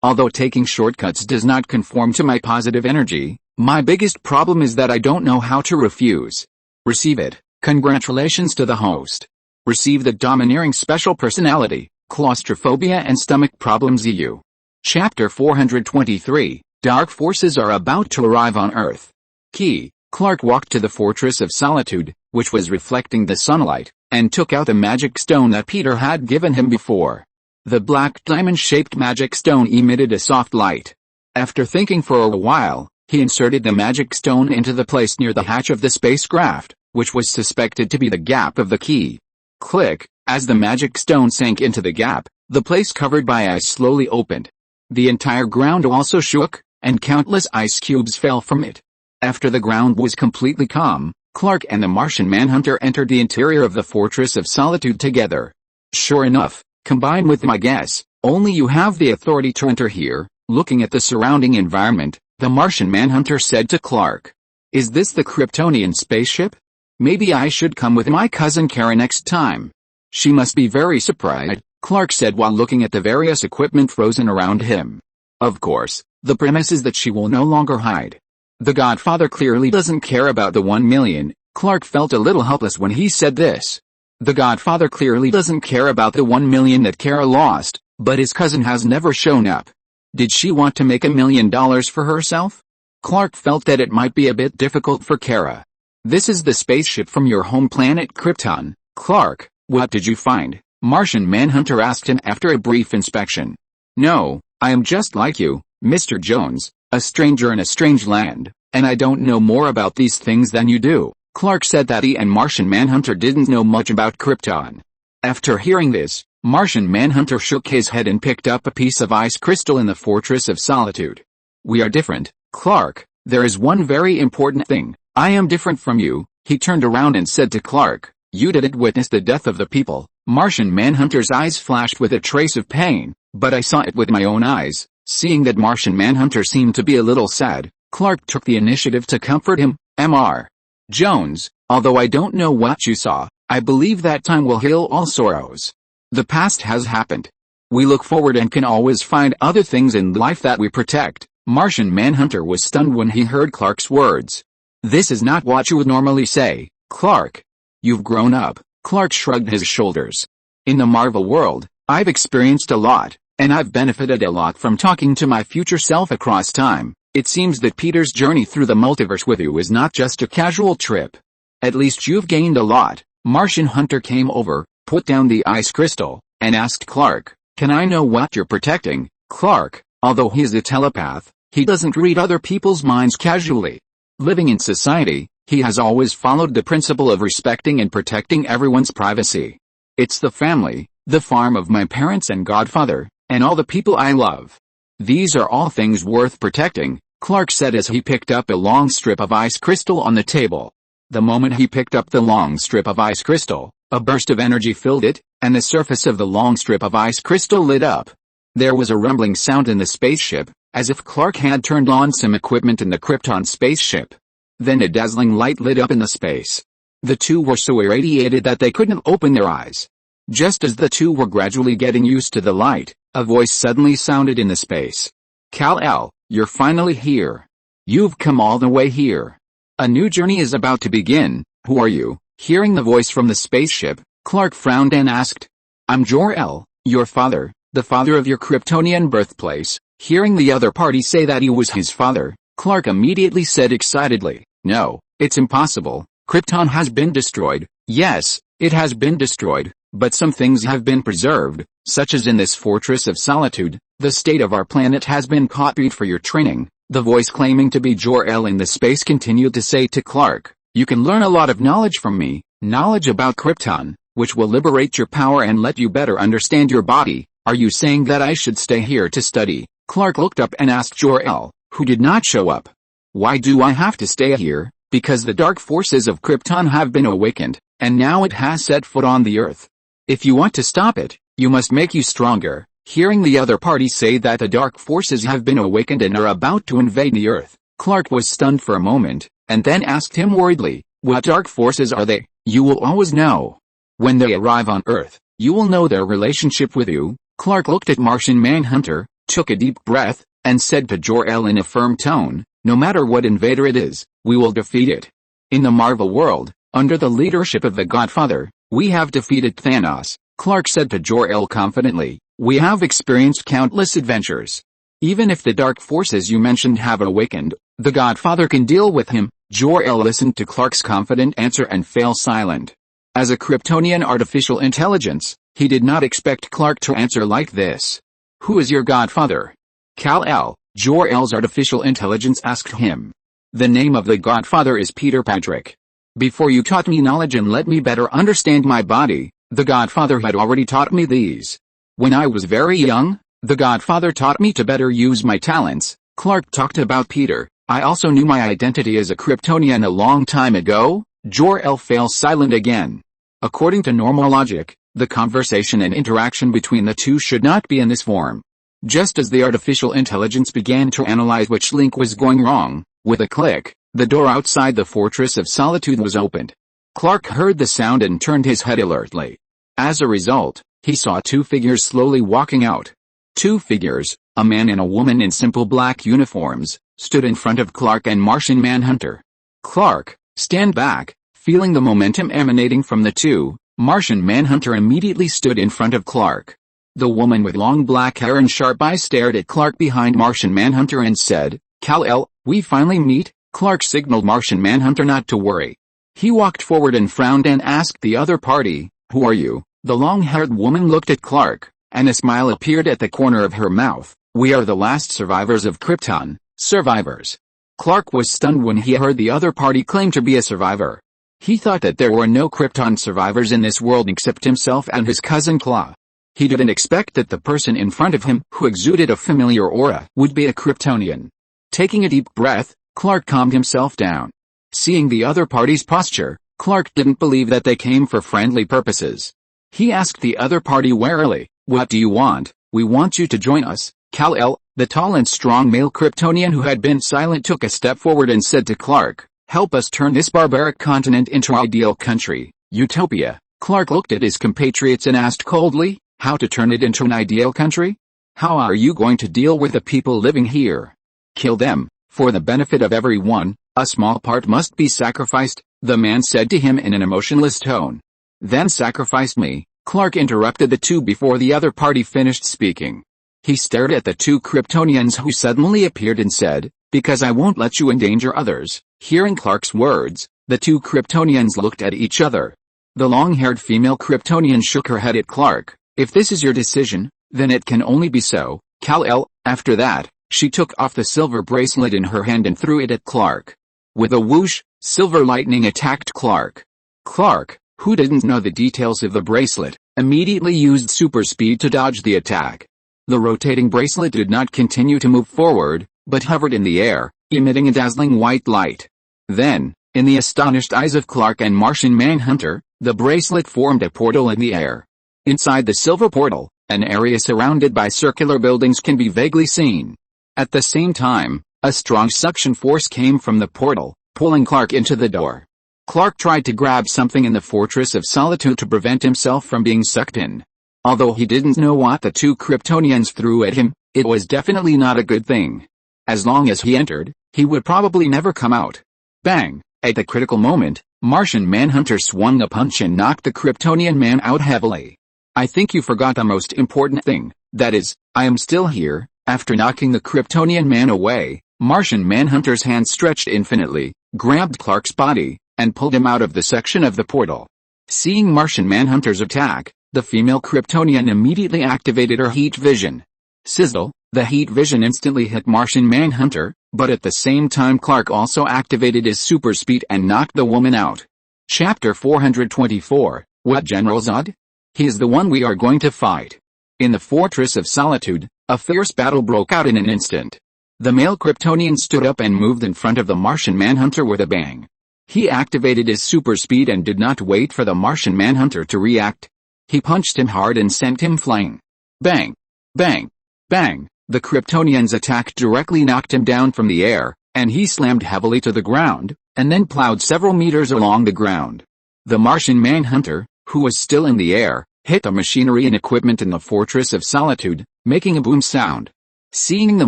Although taking shortcuts does not conform to my positive energy, my biggest problem is that I don't know how to refuse. Receive it. Congratulations to the host. Receive the domineering special personality, claustrophobia and stomach problems EU. Chapter 423, Dark Forces are about to arrive on Earth. Key. Clark walked to the Fortress of Solitude, which was reflecting the sunlight, and took out the magic stone that Peter had given him before. The black diamond-shaped magic stone emitted a soft light. After thinking for a while, he inserted the magic stone into the place near the hatch of the spacecraft, which was suspected to be the gap of the key. Click. As the magic stone sank into the gap, the place covered by ice slowly opened. The entire ground also shook, and countless ice cubes fell from it. After the ground was completely calm, Clark and the Martian Manhunter entered the interior of the Fortress of Solitude together. "Sure enough, combined with my guess, only you have the authority to enter here." Looking at the surrounding environment, the Martian Manhunter said to Clark, "Is this the Kryptonian spaceship? Maybe I should come with my cousin Kara next time." "She must be very surprised," Clark said while looking at the various equipment frozen around him. "Of course, the premise is that she will no longer hide. The Godfather clearly doesn't care about the 1 million. Clark felt a little helpless when he said this. The Godfather clearly doesn't care about the 1 million that Kara lost, but his cousin has never shown up. Did she want to make $1 million for herself? Clark felt that it might be a bit difficult for Kara. "This is the spaceship from your home planet Krypton. Clark, what did you find?" Martian Manhunter asked him after a brief inspection. "No, I am just like you, Mr. Jones, a stranger in a strange land, and I don't know more about these things than you do." Clark said that he and Martian Manhunter didn't know much about Krypton. After hearing this, Martian Manhunter shook his head and picked up a piece of ice crystal in the Fortress of Solitude. "We are different, Clark. There is one very important thing. I am different from you." He turned around and said to Clark, "You didn't witness the death of the people." Martian Manhunter's eyes flashed with a trace of pain, "But I saw it with my own eyes." Seeing that Martian Manhunter seemed to be a little sad, Clark took the initiative to comfort him. "Mr. Jones, although I don't know what you saw, I believe that time will heal all sorrows. The past has happened. We look forward and can always find other things in life that we protect." Martian Manhunter was stunned when he heard Clark's words. "This is not what you would normally say, Clark. You've grown up." Clark shrugged his shoulders. "In the Marvel world, I've experienced a lot, and I've benefited a lot from talking to my future self across time. It seems that Peter's journey through the multiverse with you is not just a casual trip. At least you've gained a lot. Martian Hunter came over, put down the ice crystal, and asked Clark, "Can I know what you're protecting?" Clark, although he's a telepath, he doesn't read other people's minds casually. Living in society, he has always followed the principle of respecting and protecting everyone's privacy. It's the family, the farm of my parents and godfather, and all the people I love. These are all things worth protecting, Clark said as he picked up a long strip of ice crystal on the table. The moment he picked up the long strip of ice crystal, a burst of energy filled it, and the surface of the long strip of ice crystal lit up. There was a rumbling sound in the spaceship, as if Clark had turned on some equipment in the Krypton spaceship. Then a dazzling light lit up in the space. The two were so irradiated that they couldn't open their eyes. Just as the two were gradually getting used to the light, a voice suddenly sounded in the space. "Kal-El, you're finally here. You've come all the way here. A new journey is about to begin. Who are you?" Hearing the voice from the spaceship, Clark frowned and asked, "I'm Jor-El, your father, the father of your Kryptonian birthplace." Hearing the other party say that he was his father, Clark immediately said excitedly, "No, it's impossible. Krypton has been destroyed." "Yes, it has been destroyed, but some things have been preserved, such as in this fortress of solitude. The state of our planet has been copied for your training." The voice claiming to be Jor-El in the space continued to say to Clark, "You can learn a lot of knowledge from me, knowledge about Krypton, which will liberate your power and let you better understand your body. Are you saying that I should stay here to study?" Clark looked up and asked Jor-El, who did not show up. "Why do I have to stay here?" "Because the dark forces of Krypton have been awakened, and now it has set foot on the Earth. If you want to stop it, you must make you stronger." Hearing the other party say that the dark forces have been awakened and are about to invade the Earth, Clark was stunned for a moment, and then asked him worriedly, "What dark forces are they?" "You will always know. When they arrive on Earth, you will know their relationship with you." Clark looked at Martian Manhunter, took a deep breath, and said to Jor-El in a firm tone, "No matter what invader it is, we will defeat it. In the Marvel world, under the leadership of the Godfather, we have defeated Thanos." Clark said to Jor-El confidently, "We have experienced countless adventures. Even if the dark forces you mentioned have awakened, the Godfather can deal with him." Jor-El listened to Clark's confident answer and fell silent. As a Kryptonian artificial intelligence, he did not expect Clark to answer like this. "Who is your Godfather?" "Kal-El," Jor-El's artificial intelligence asked him. "The name of the Godfather is Peter Patrick. Before you taught me knowledge and let me better understand my body, the Godfather had already taught me these. When I was very young, the Godfather taught me to better use my talents." Clark talked about Peter. "I also knew my identity as a Kryptonian a long time ago." Jor-El fell silent again. According to normal logic, the conversation and interaction between the two should not be in this form. Just as the artificial intelligence began to analyze which link was going wrong, with a click, the door outside the Fortress of Solitude was opened. Clark heard the sound and turned his head alertly. As a result, he saw two figures slowly walking out. Two figures, a man and a woman in simple black uniforms, stood in front of Clark and Martian Manhunter. "Clark, stand back." Feeling the momentum emanating from the two, Martian Manhunter immediately stood in front of Clark. The woman with long black hair and sharp eyes stared at Clark behind Martian Manhunter and said, "Kal-El, we finally meet." Clark signaled Martian Manhunter not to worry. He walked forward and frowned and asked the other party, "Who are you?" The long-haired woman looked at Clark, and a smile appeared at the corner of her mouth. "We are the last survivors of Krypton." Survivors. Clark was stunned when he heard the other party claim to be a survivor. He thought that there were no Krypton survivors in this world except himself and his cousin Claw. He didn't expect that the person in front of him, who exuded a familiar aura, would be a Kryptonian. Taking a deep breath, Clark calmed himself down. Seeing the other party's posture, Clark didn't believe that they came for friendly purposes. He asked the other party warily, "What do you want?" "We want you to join us." Kal-El, the tall and strong male Kryptonian who had been silent, took a step forward and said to Clark, "Help us turn this barbaric continent into our ideal country, utopia." Clark looked at his compatriots and asked coldly, "How to turn it into an ideal country? How are you going to deal with the people living here?" "Kill them, for the benefit of everyone. A small part must be sacrificed," the man said to him in an emotionless tone. "Then sacrifice me," Clark interrupted the two before the other party finished speaking. He stared at the two Kryptonians who suddenly appeared and said, Because I won't let you endanger others." Hearing Clark's words, the two Kryptonians looked at each other. The long-haired female Kryptonian shook her head at Clark. "If this is your decision, then it can only be so, Kal-El." After that, she took off the silver bracelet in her hand and threw it at Clark. With a whoosh, silver lightning attacked Clark. Clark, who didn't know the details of the bracelet, immediately used super speed to dodge the attack. The rotating bracelet did not continue to move forward, but hovered in the air, emitting a dazzling white light. Then, in the astonished eyes of Clark and Martian Manhunter, the bracelet formed a portal in the air. Inside the silver portal, an area surrounded by circular buildings can be vaguely seen. At the same time, a strong suction force came from the portal, pulling Clark into the door. Clark tried to grab something in the Fortress of Solitude to prevent himself from being sucked in. Although he didn't know what the two Kryptonians threw at him, it was definitely not a good thing. As long as he entered, he would probably never come out. Bang! At the critical moment, Martian Manhunter swung a punch and knocked the Kryptonian man out heavily. "I think you forgot the most important thing, that is, I am still here." After knocking the Kryptonian man away, Martian Manhunter's hand stretched infinitely, grabbed Clark's body, and pulled him out of the section of the portal. Seeing Martian Manhunter's attack, the female Kryptonian immediately activated her heat vision. Sizzle! The heat vision instantly hit Martian Manhunter, but at the same time Clark also activated his super speed and knocked the woman out. Chapter 424, What General Zod? He is the one we are going to fight. In the Fortress of Solitude, a fierce battle broke out in an instant. The male Kryptonian stood up and moved in front of the Martian Manhunter with a bang. He activated his super speed and did not wait for the Martian Manhunter to react. He punched him hard and sent him flying. Bang! Bang! Bang! The Kryptonian's attack directly knocked him down from the air, and he slammed heavily to the ground, and then plowed several meters along the ground. The Martian Manhunter, who was still in the air, hit the machinery and equipment in the Fortress of Solitude, making a boom sound. Seeing the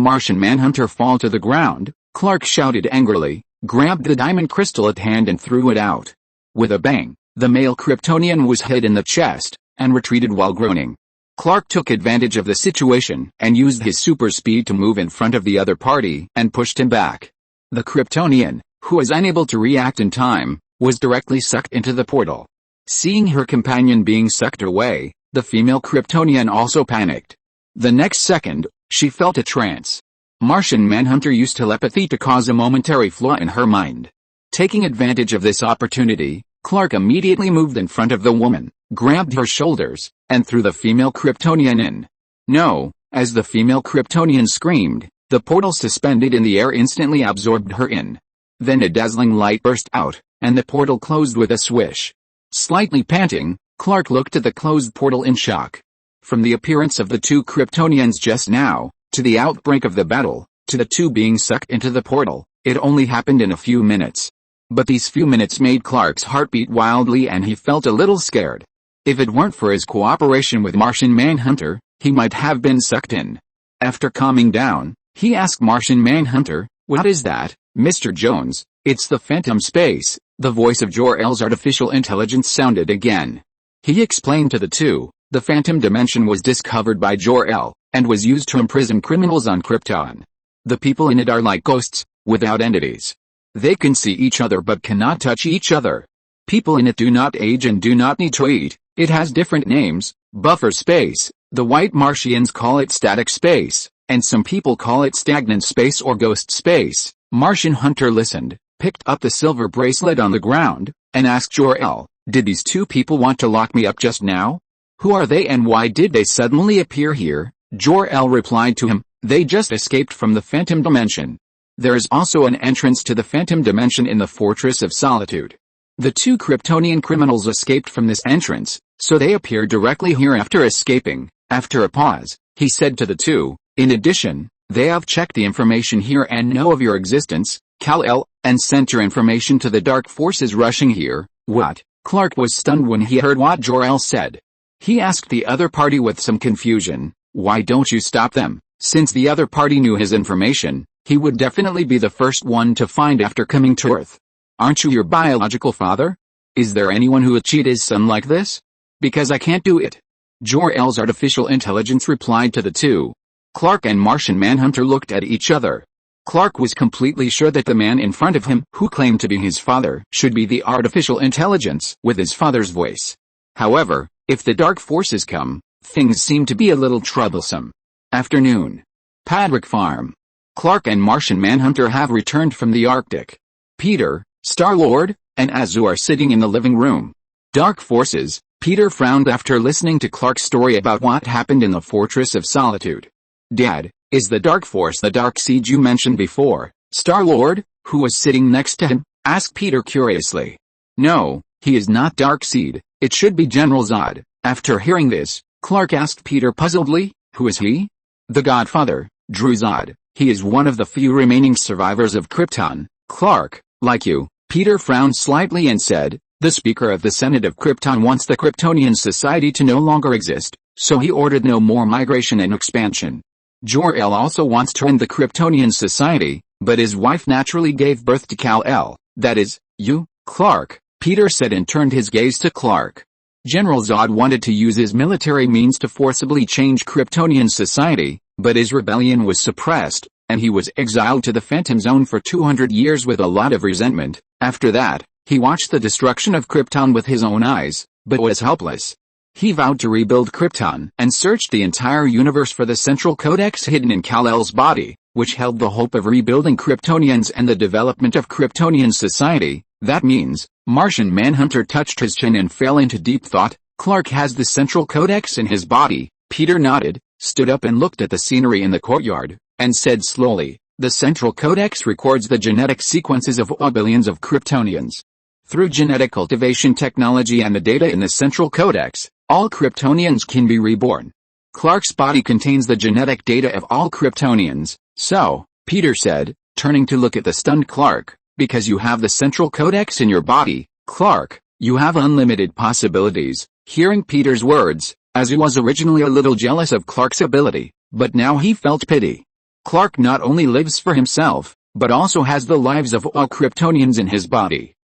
Martian Manhunter fall to the ground, Clark shouted angrily, grabbed the diamond crystal at hand and threw it out. With a bang, the male Kryptonian was hit in the chest, and retreated while groaning. Clark took advantage of the situation and used his super speed to move in front of the other party and pushed him back. The Kryptonian, who was unable to react in time, was directly sucked into the portal. Seeing her companion being sucked away, the female Kryptonian also panicked. The next second, she felt a trance. Martian Manhunter used telepathy to cause a momentary flaw in her mind. Taking advantage of this opportunity, Clark immediately moved in front of the woman, grabbed her shoulders, and threw the female Kryptonian in. No! As the female Kryptonian screamed, the portal suspended in the air instantly absorbed her in. Then a dazzling light burst out, and the portal closed with a swish. Slightly panting, Clark looked at the closed portal in shock. From the appearance of the two Kryptonians just now, to the outbreak of the battle, to the two being sucked into the portal, it only happened in a few minutes. But these few minutes made Clark's heart beat wildly and he felt a little scared. If it weren't for his cooperation with Martian Manhunter, he might have been sucked in. After calming down, he asked Martian Manhunter, "What is that, Mr. Jones?" "It's the Phantom Space." The voice of Jor-El's artificial intelligence sounded again. He explained to the two, the Phantom Dimension was discovered by Jor-El, and was used to imprison criminals on Krypton. The people in it are like ghosts, without entities. They can see each other but cannot touch each other. People in it do not age and do not need to eat. It has different names: buffer space, the white Martians call it static space, and some people call it stagnant space or ghost space. Martian Hunter listened, picked up the silver bracelet on the ground, and asked Jor-El, "Did these two people want to lock me up just now? Who are they and why did they suddenly appear here?" Jor-El replied to him, "They just escaped from the Phantom Dimension. There is also an entrance to the Phantom Dimension in the Fortress of Solitude. The two Kryptonian criminals escaped from this entrance, so they appeared directly here after escaping." After a pause, he said to the two, "In addition, they have checked the information here and know of your existence, Kal-El, and sent your information to the dark forces rushing here." "What?" Clark was stunned when he heard what Jor-El said. He asked the other party with some confusion, "Why don't you stop them?" Since the other party knew his information, he would definitely be the first one to find after coming to Earth. "Aren't you your biological father? Is there anyone who would cheat his son like this?" "Because I can't do it." Jor-El's artificial intelligence replied to the two. Clark and Martian Manhunter looked at each other. Clark was completely sure that the man in front of him, who claimed to be his father, should be the artificial intelligence with his father's voice. However, if the dark forces come, things seem to be a little troublesome. Afternoon. Padrick Farm. Clark and Martian Manhunter have returned from the Arctic. Peter, Star-Lord, and Azu are sitting in the living room. Dark forces. Peter frowned after listening to Clark's story about what happened in the Fortress of Solitude. Dad, is the Dark Force the Dark Seed you mentioned before? Star-Lord, who was sitting next to him, asked Peter curiously. No, he is not Dark Seed, it should be General Zod. After hearing this, Clark asked Peter puzzledly, who is he? The Godfather, Drew Zod. He is one of the few remaining survivors of Krypton. Clark, like you. Peter frowned slightly and said, the Speaker of the Senate of Krypton wants the Kryptonian society to no longer exist, so he ordered no more migration and expansion. Jor-El also wants to end the Kryptonian society, but his wife naturally gave birth to Kal-El. That is, you, Clark, Peter said and turned his gaze to Clark. General Zod wanted to use his military means to forcibly change Kryptonian society, but his rebellion was suppressed, and he was exiled to the Phantom Zone for 200 years with a lot of resentment. After that, he watched the destruction of Krypton with his own eyes, but was helpless. He vowed to rebuild Krypton and searched the entire universe for the central codex hidden in Kal-El's body, which held the hope of rebuilding Kryptonians and the development of Kryptonian society. That means, Martian Manhunter touched his chin and fell into deep thought. Clark has the central codex in his body. Peter nodded, stood up and looked at the scenery in the courtyard, and said slowly, the central codex records the genetic sequences of billions of Kryptonians. Through genetic cultivation technology and the data in the central codex, all Kryptonians can be reborn. Clark's body contains the genetic data of all Kryptonians, so, Peter said, turning to look at the stunned Clark, because you have the central codex in your body, Clark, you have unlimited possibilities. Hearing Peter's words, Azu was originally a little jealous of Clark's ability, but now he felt pity. Clark not only lives for himself, but also has the lives of all Kryptonians in his body.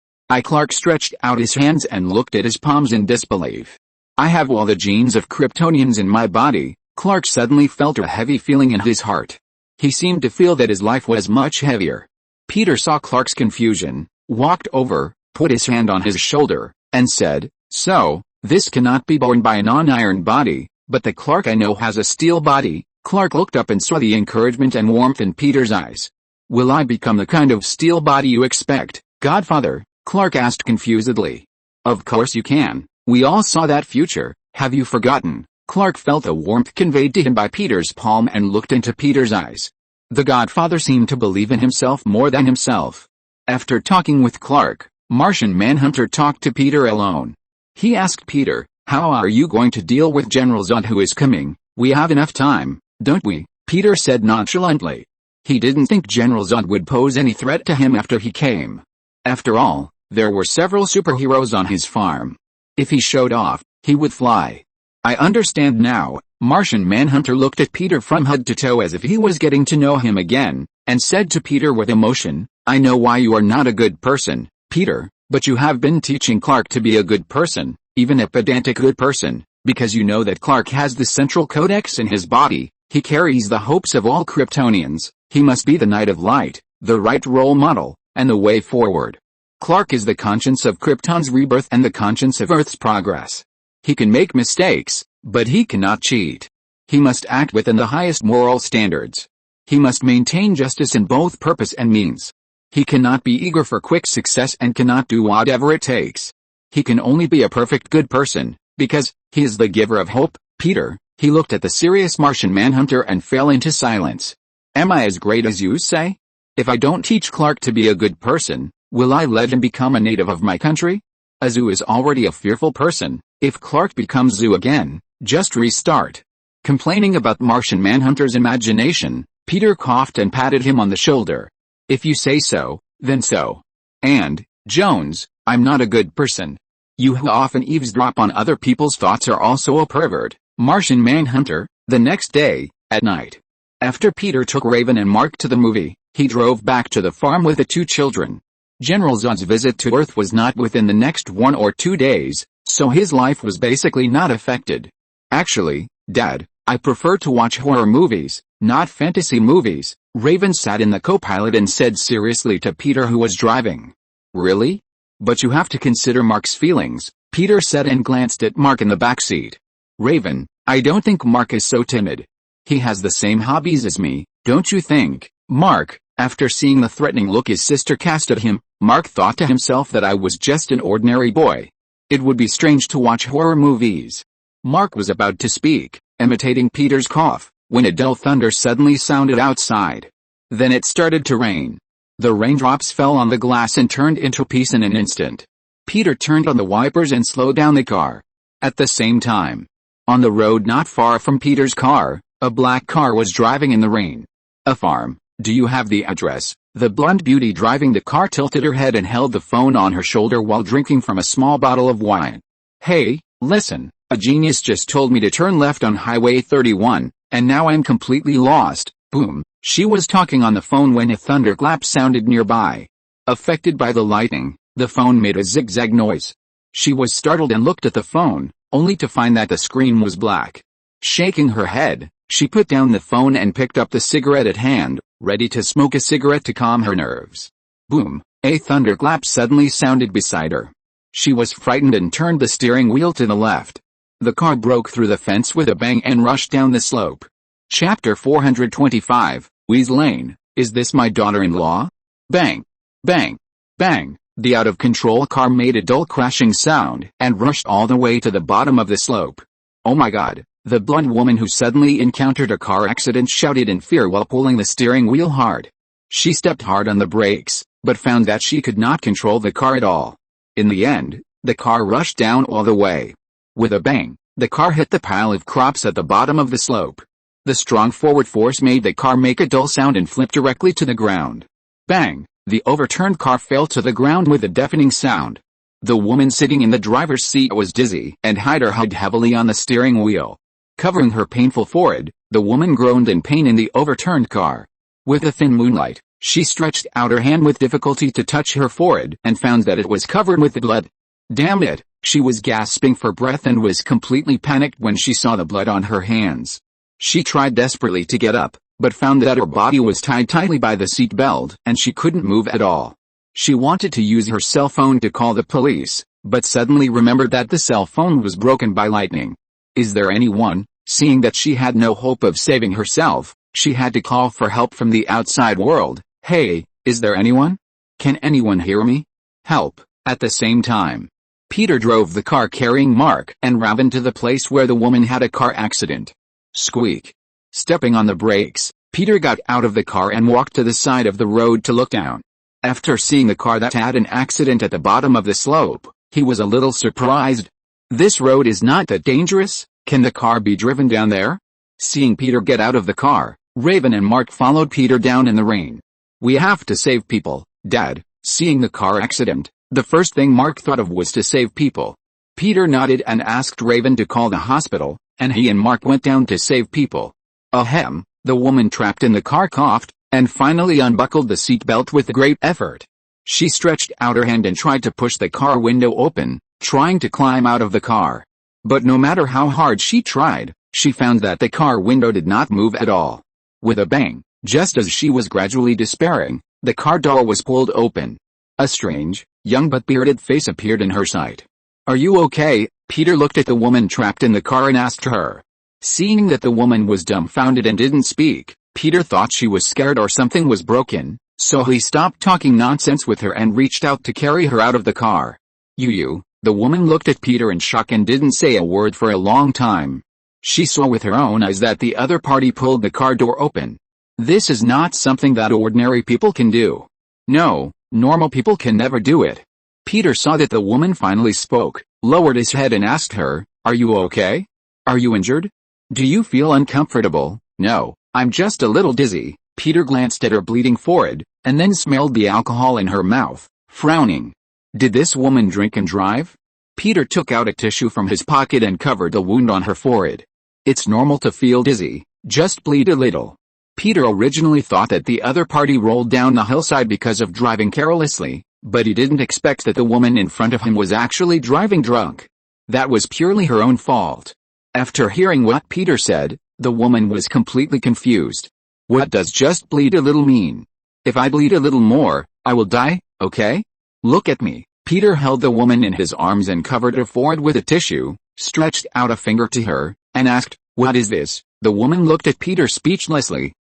Clark stretched out his hands and looked at his palms in disbelief. I have all the genes of Kryptonians in my body. Clark suddenly felt a heavy feeling in his heart. He seemed to feel that his life was much heavier. Peter saw Clark's confusion, walked over, put his hand on his shoulder, and said, so, this cannot be borne by a non-iron body, but the Clark I know has a steel body. Clark looked up and saw the encouragement and warmth in Peter's eyes. Will I become the kind of steel body you expect, Godfather? Clark asked confusedly. Of course you can. We all saw that future. Have you forgotten? Clark felt a warmth conveyed to him by Peter's palm and looked into Peter's eyes. The Godfather seemed to believe in himself more than himself. After talking with Clark, Martian Manhunter talked to Peter alone. He asked Peter, how are you going to deal with General Zod who is coming? We have enough time, don't we? Peter said nonchalantly. He didn't think General Zod would pose any threat to him after he came. After all, there were several superheroes on his farm. If he showed off, he would fly. I understand now. Martian Manhunter looked at Peter from head to toe as if he was getting to know him again, and said to Peter with emotion, I know why you are not a good person, Peter, but you have been teaching Clark to be a good person, even a pedantic good person, because you know that Clark has the central codex in his body. He carries the hopes of all Kryptonians. He must be the Knight of Light, the right role model, and the way forward. Clark is the conscience of Krypton's rebirth and the conscience of Earth's progress. He can make mistakes, but he cannot cheat. He must act within the highest moral standards. He must maintain justice in both purpose and means. He cannot be eager for quick success and cannot do whatever it takes. He can only be a perfect good person, because he is the giver of hope. Peter, he looked at the serious Martian Manhunter and fell into silence. Am I as great as you say? If I don't teach Clark to be a good person, will I let him become a native of my country? Azu is already a fearful person. If Clark becomes Zoo again, just restart. Complaining about Martian Manhunter's imagination, Peter coughed and patted him on the shoulder. If you say so, then so. And, Jones, I'm not a good person. You who often eavesdrop on other people's thoughts are also a pervert. Martian Manhunter. The next day, at night. After Peter took Raven and Mark to the movie, he drove back to the farm with the two children. General Zod's visit to Earth was not within the next 1 or 2 days, so his life was basically not affected. Actually, Dad, I prefer to watch horror movies, not fantasy movies. Raven sat in the co-pilot and said seriously to Peter, who was driving. Really? But you have to consider Mark's feelings, Peter said and glanced at Mark in the backseat. Raven, I don't think Mark is so timid. He has the same hobbies as me, don't you think? Mark, after seeing the threatening look his sister cast at him, Mark thought to himself that I was just an ordinary boy. It would be strange to watch horror movies. Mark was about to speak, imitating Peter's cough, when a dull thunder suddenly sounded outside. Then it started to rain. The raindrops fell on the glass and turned into peace in an instant. Peter turned on the wipers and slowed down the car. At the same time, on the road not far from Peter's car, a black car was driving in the rain. A farm. Do you have the address? The blonde beauty driving the car tilted her head and held the phone on her shoulder while drinking from a small bottle of wine. Hey, listen, a genius just told me to turn left on Highway 31, and now I'm completely lost. Boom. She was talking on the phone when a thunderclap sounded nearby. Affected by the lightning, the phone made a zigzag noise. She was startled and looked at the phone, only to find that the screen was black. Shaking her head, she put down the phone and picked up the cigarette at hand, ready to smoke a cigarette to calm her nerves. Boom! A thunderclap suddenly sounded beside her. She was frightened and turned the steering wheel to the left. The car broke through the fence with a bang and rushed down the slope. Chapter 425, Wees Lane, Is This My Daughter-in-Law? Bang! Bang! Bang! The out-of-control car made a dull crashing sound and rushed all the way to the bottom of the slope. Oh my God! The blonde woman who suddenly encountered a car accident shouted in fear while pulling the steering wheel hard. She stepped hard on the brakes, but found that she could not control the car at all. In the end, the car rushed down all the way. With a bang, the car hit the pile of crops at the bottom of the slope. The strong forward force made the car make a dull sound and flip directly to the ground. Bang! The overturned car fell to the ground with a deafening sound. The woman sitting in the driver's seat was dizzy and had her head heavily on the steering wheel. Covering her painful forehead, the woman groaned in pain in the overturned car. With the thin moonlight, she stretched out her hand with difficulty to touch her forehead and found that it was covered with blood. Damn it! She was gasping for breath and was completely panicked when she saw the blood on her hands. She tried desperately to get up, but found that her body was tied tightly by the seat belt and she couldn't move at all. She wanted to use her cell phone to call the police, but suddenly remembered that the cell phone was broken by lightning. Is there anyone? Seeing that she had no hope of saving herself, she had to call for help from the outside world. Hey, is there anyone? Can anyone hear me? Help! At the same time, Peter drove the car carrying Mark and Raven to the place where the woman had a car accident. Squeak! Stepping on the brakes, Peter got out of the car and walked to the side of the road to look down. After seeing the car that had an accident at the bottom of the slope, he was a little surprised. This road is not that dangerous. Can the car be driven down there? Seeing Peter get out of the car, Raven and Mark followed Peter down in the rain. We have to save people, Dad. Seeing the car accident, the first thing Mark thought of was to save people. Peter nodded and asked Raven to call the hospital, and he and Mark went down to save people. Ahem, the woman trapped in the car coughed, and finally unbuckled the seatbelt with great effort. She stretched out her hand and tried to push the car window open, trying to climb out of the car. But no matter how hard she tried, she found that the car window did not move at all. With a bang, just as she was gradually despairing, the car door was pulled open. A strange, young but bearded face appeared in her sight. Are you okay? Peter looked at the woman trapped in the car and asked her. Seeing that the woman was dumbfounded and didn't speak, Peter thought she was scared or something was broken, so he stopped talking nonsense with her and reached out to carry her out of the car. You. The woman looked at Peter in shock and didn't say a word for a long time. She saw with her own eyes that the other party pulled the car door open. This is not something that ordinary people can do. No, normal people can never do it. Peter saw that the woman finally spoke, lowered his head and asked her, Are you okay? Are you injured? Do you feel uncomfortable? No, I'm just a little dizzy. Peter glanced at her bleeding forehead, and then smelled the alcohol in her mouth, frowning. Did this woman drink and drive? Peter took out a tissue from his pocket and covered the wound on her forehead. It's normal to feel dizzy, just bleed a little. Peter originally thought that the other party rolled down the hillside because of driving carelessly, but he didn't expect that the woman in front of him was actually driving drunk. That was purely her own fault. After hearing what Peter said, the woman was completely confused. What does just bleed a little mean? If I bleed a little more, I will die, okay? Look at me. Peter held the woman in his arms and covered her forehead with a tissue, stretched out a finger to her, and asked, "What is this?" The woman looked at Peter speechlessly.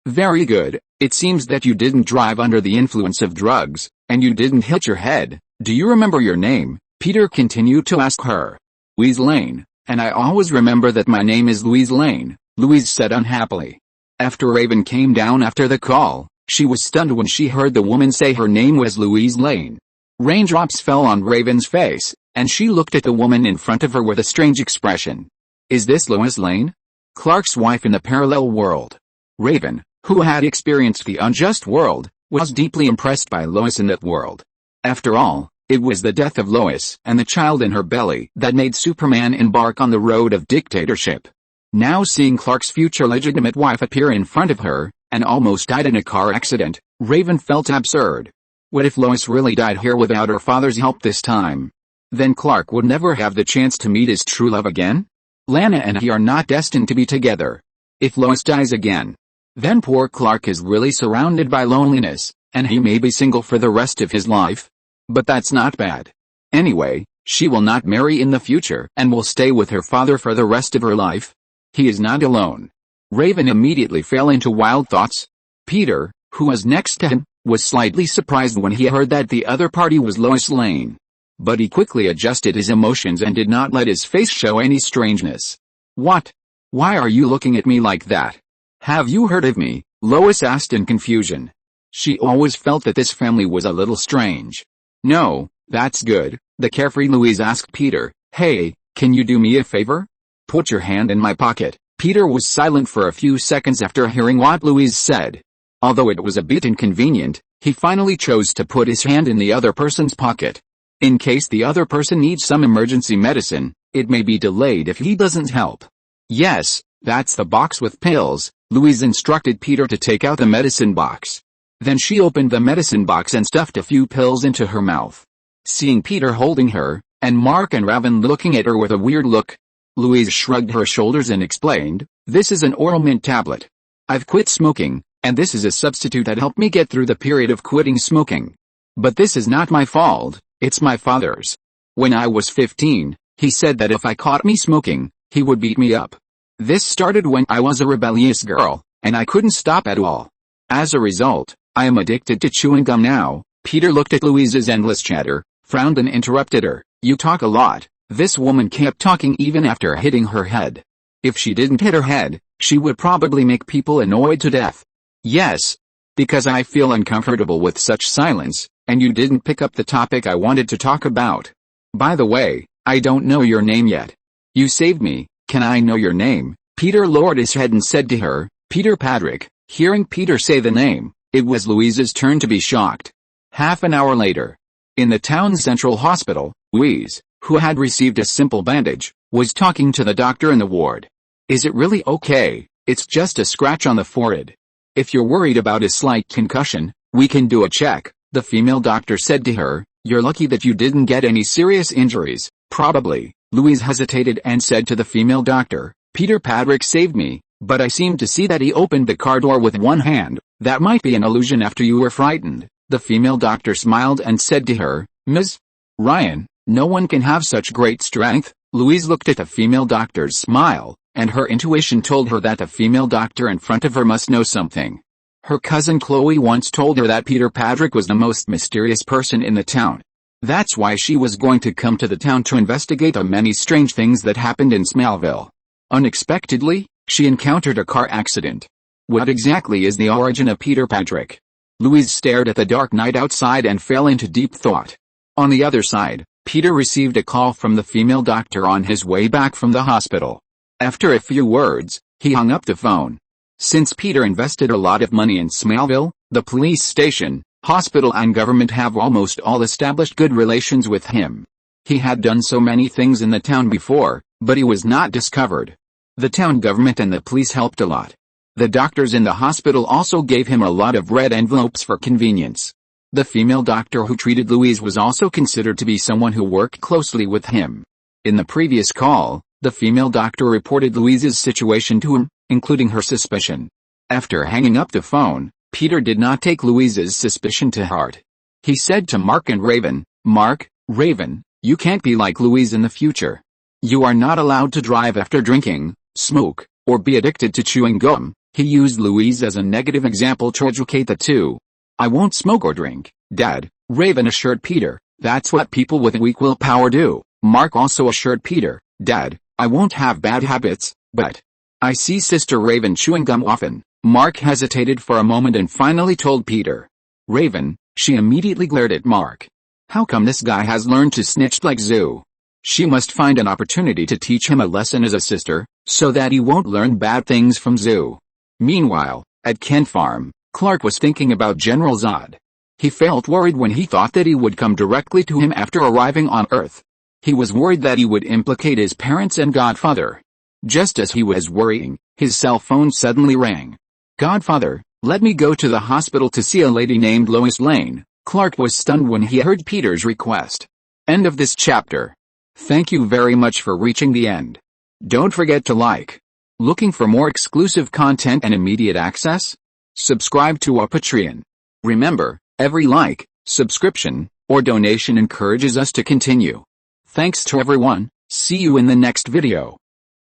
Very good. It seems that you didn't drive under the influence of drugs, and you didn't hit your head. Do you remember your name? Peter continued to ask her. Louise Lane, and I always remember that my name is Louise Lane, Louise said unhappily. After Raven came down after the call, she was stunned when she heard the woman say her name was Louise Lane. Raindrops fell on Raven's face, and she looked at the woman in front of her with a strange expression. Is this Lois Lane? Clark's wife in the parallel world. Raven, who had experienced the unjust world, was deeply impressed by Lois in that world. After all, it was the death of Lois and the child in her belly that made Superman embark on the road of dictatorship. Now seeing Clark's future legitimate wife appear in front of her, and almost died in a car accident, Raven felt absurd. What if Lois really died here without her father's help this time? Then Clark would never have the chance to meet his true love again? Lana and he are not destined to be together. If Lois dies again, then poor Clark is really surrounded by loneliness, and he may be single for the rest of his life. But that's not bad. Anyway, she will not marry in the future and will stay with her father for the rest of her life. He is not alone. Raven immediately fell into wild thoughts. Peter, who was next to him, was slightly surprised when he heard that the other party was Lois Lane. But he quickly adjusted his emotions and did not let his face show any strangeness. What? Why are you looking at me like that? Have you heard of me? Lois asked in confusion. She always felt that this family was a little strange. No, that's good, the carefree Louise asked Peter. Hey, can you do me a favor? Put your hand in my pocket. Peter was silent for a few seconds after hearing what Louise said. Although it was a bit inconvenient, he finally chose to put his hand in the other person's pocket. In case the other person needs some emergency medicine, it may be delayed if he doesn't help. Yes, that's the box with pills. Louise instructed Peter to take out the medicine box. Then she opened the medicine box and stuffed a few pills into her mouth. Seeing Peter holding her, and Mark and Raven looking at her with a weird look, Louise shrugged her shoulders and explained, "This is an oral mint tablet. I've quit smoking, and this is a substitute that helped me get through the period of quitting smoking. But this is not my fault, it's my father's. When I was 15, he said that if I caught me smoking, he would beat me up. This started when I was a rebellious girl, and I couldn't stop at all. As a result, I am addicted to chewing gum now." Peter looked at Louise's endless chatter, frowned and interrupted her. "You talk a lot." This woman kept talking even after hitting her head. If she didn't hit her head, she would probably make people annoyed to death. "Yes. Because I feel uncomfortable with such silence, and you didn't pick up the topic I wanted to talk about. By the way, I don't know your name yet. You saved me, can I know your name?" Peter lowered his head and said to her, "Peter Patrick." Hearing Peter say the name, it was Louise's turn to be shocked. Half an hour later, in the town's central hospital, Louise, who had received a simple bandage, was talking to the doctor in the ward. "Is it really okay? It's just a scratch on the forehead. If you're worried about a slight concussion, we can do a check," the female doctor said to her. "You're lucky that you didn't get any serious injuries." "Probably," Louise hesitated and said to the female doctor, "Peter Patrick saved me, but I seem to see that he opened the car door with one hand. That might be an illusion after you were frightened." The female doctor smiled and said to her, "Ms. Ryan, no one can have such great strength." Louise looked at the female doctor's smile, and her intuition told her that the female doctor in front of her must know something. Her cousin Chloe once told her that Peter Patrick was the most mysterious person in the town. That's why she was going to come to the town to investigate the many strange things that happened in Smallville. Unexpectedly, she encountered a car accident. What exactly is the origin of Peter Patrick? Louise stared at the dark night outside and fell into deep thought. On the other side, Peter received a call from the female doctor on his way back from the hospital. After a few words, he hung up the phone. Since Peter invested a lot of money in Smallville, the police station, hospital and government have almost all established good relations with him. He had done so many things in the town before, but he was not discovered. The town government and the police helped a lot. The doctors in the hospital also gave him a lot of red envelopes for convenience. The female doctor who treated Louise was also considered to be someone who worked closely with him. In the previous call, the female doctor reported Louise's situation to him, including her suspicion. After hanging up the phone, Peter did not take Louise's suspicion to heart. He said to Mark and Raven, "Mark, Raven, you can't be like Louise in the future. You are not allowed to drive after drinking, smoke, or be addicted to chewing gum." He used Louise as a negative example to educate the two. "I won't smoke or drink, Dad," Raven assured Peter. "That's what people with weak willpower do." Mark also assured Peter, "Dad, I won't have bad habits, but I see Sister Raven chewing gum often." Mark hesitated for a moment and finally told Peter. "Raven." She immediately glared at Mark. "How come this guy has learned to snitch like Zoo? She must find an opportunity to teach him a lesson as a sister, so that he won't learn bad things from Zoo." Meanwhile, at Kent Farm, Clark was thinking about General Zod. He felt worried when he thought that he would come directly to him after arriving on Earth. He was worried that he would implicate his parents and Godfather. Just as he was worrying, his cell phone suddenly rang. "Godfather, let me go to the hospital to see a lady named Lois Lane." Clark was stunned when he heard Peter's request. End of this chapter. Thank you very much for reaching the end. Don't forget to like. Looking for more exclusive content and immediate access? Subscribe to our Patreon. Remember, every like, subscription, or donation encourages us to continue. Thanks to everyone. See you in the next video.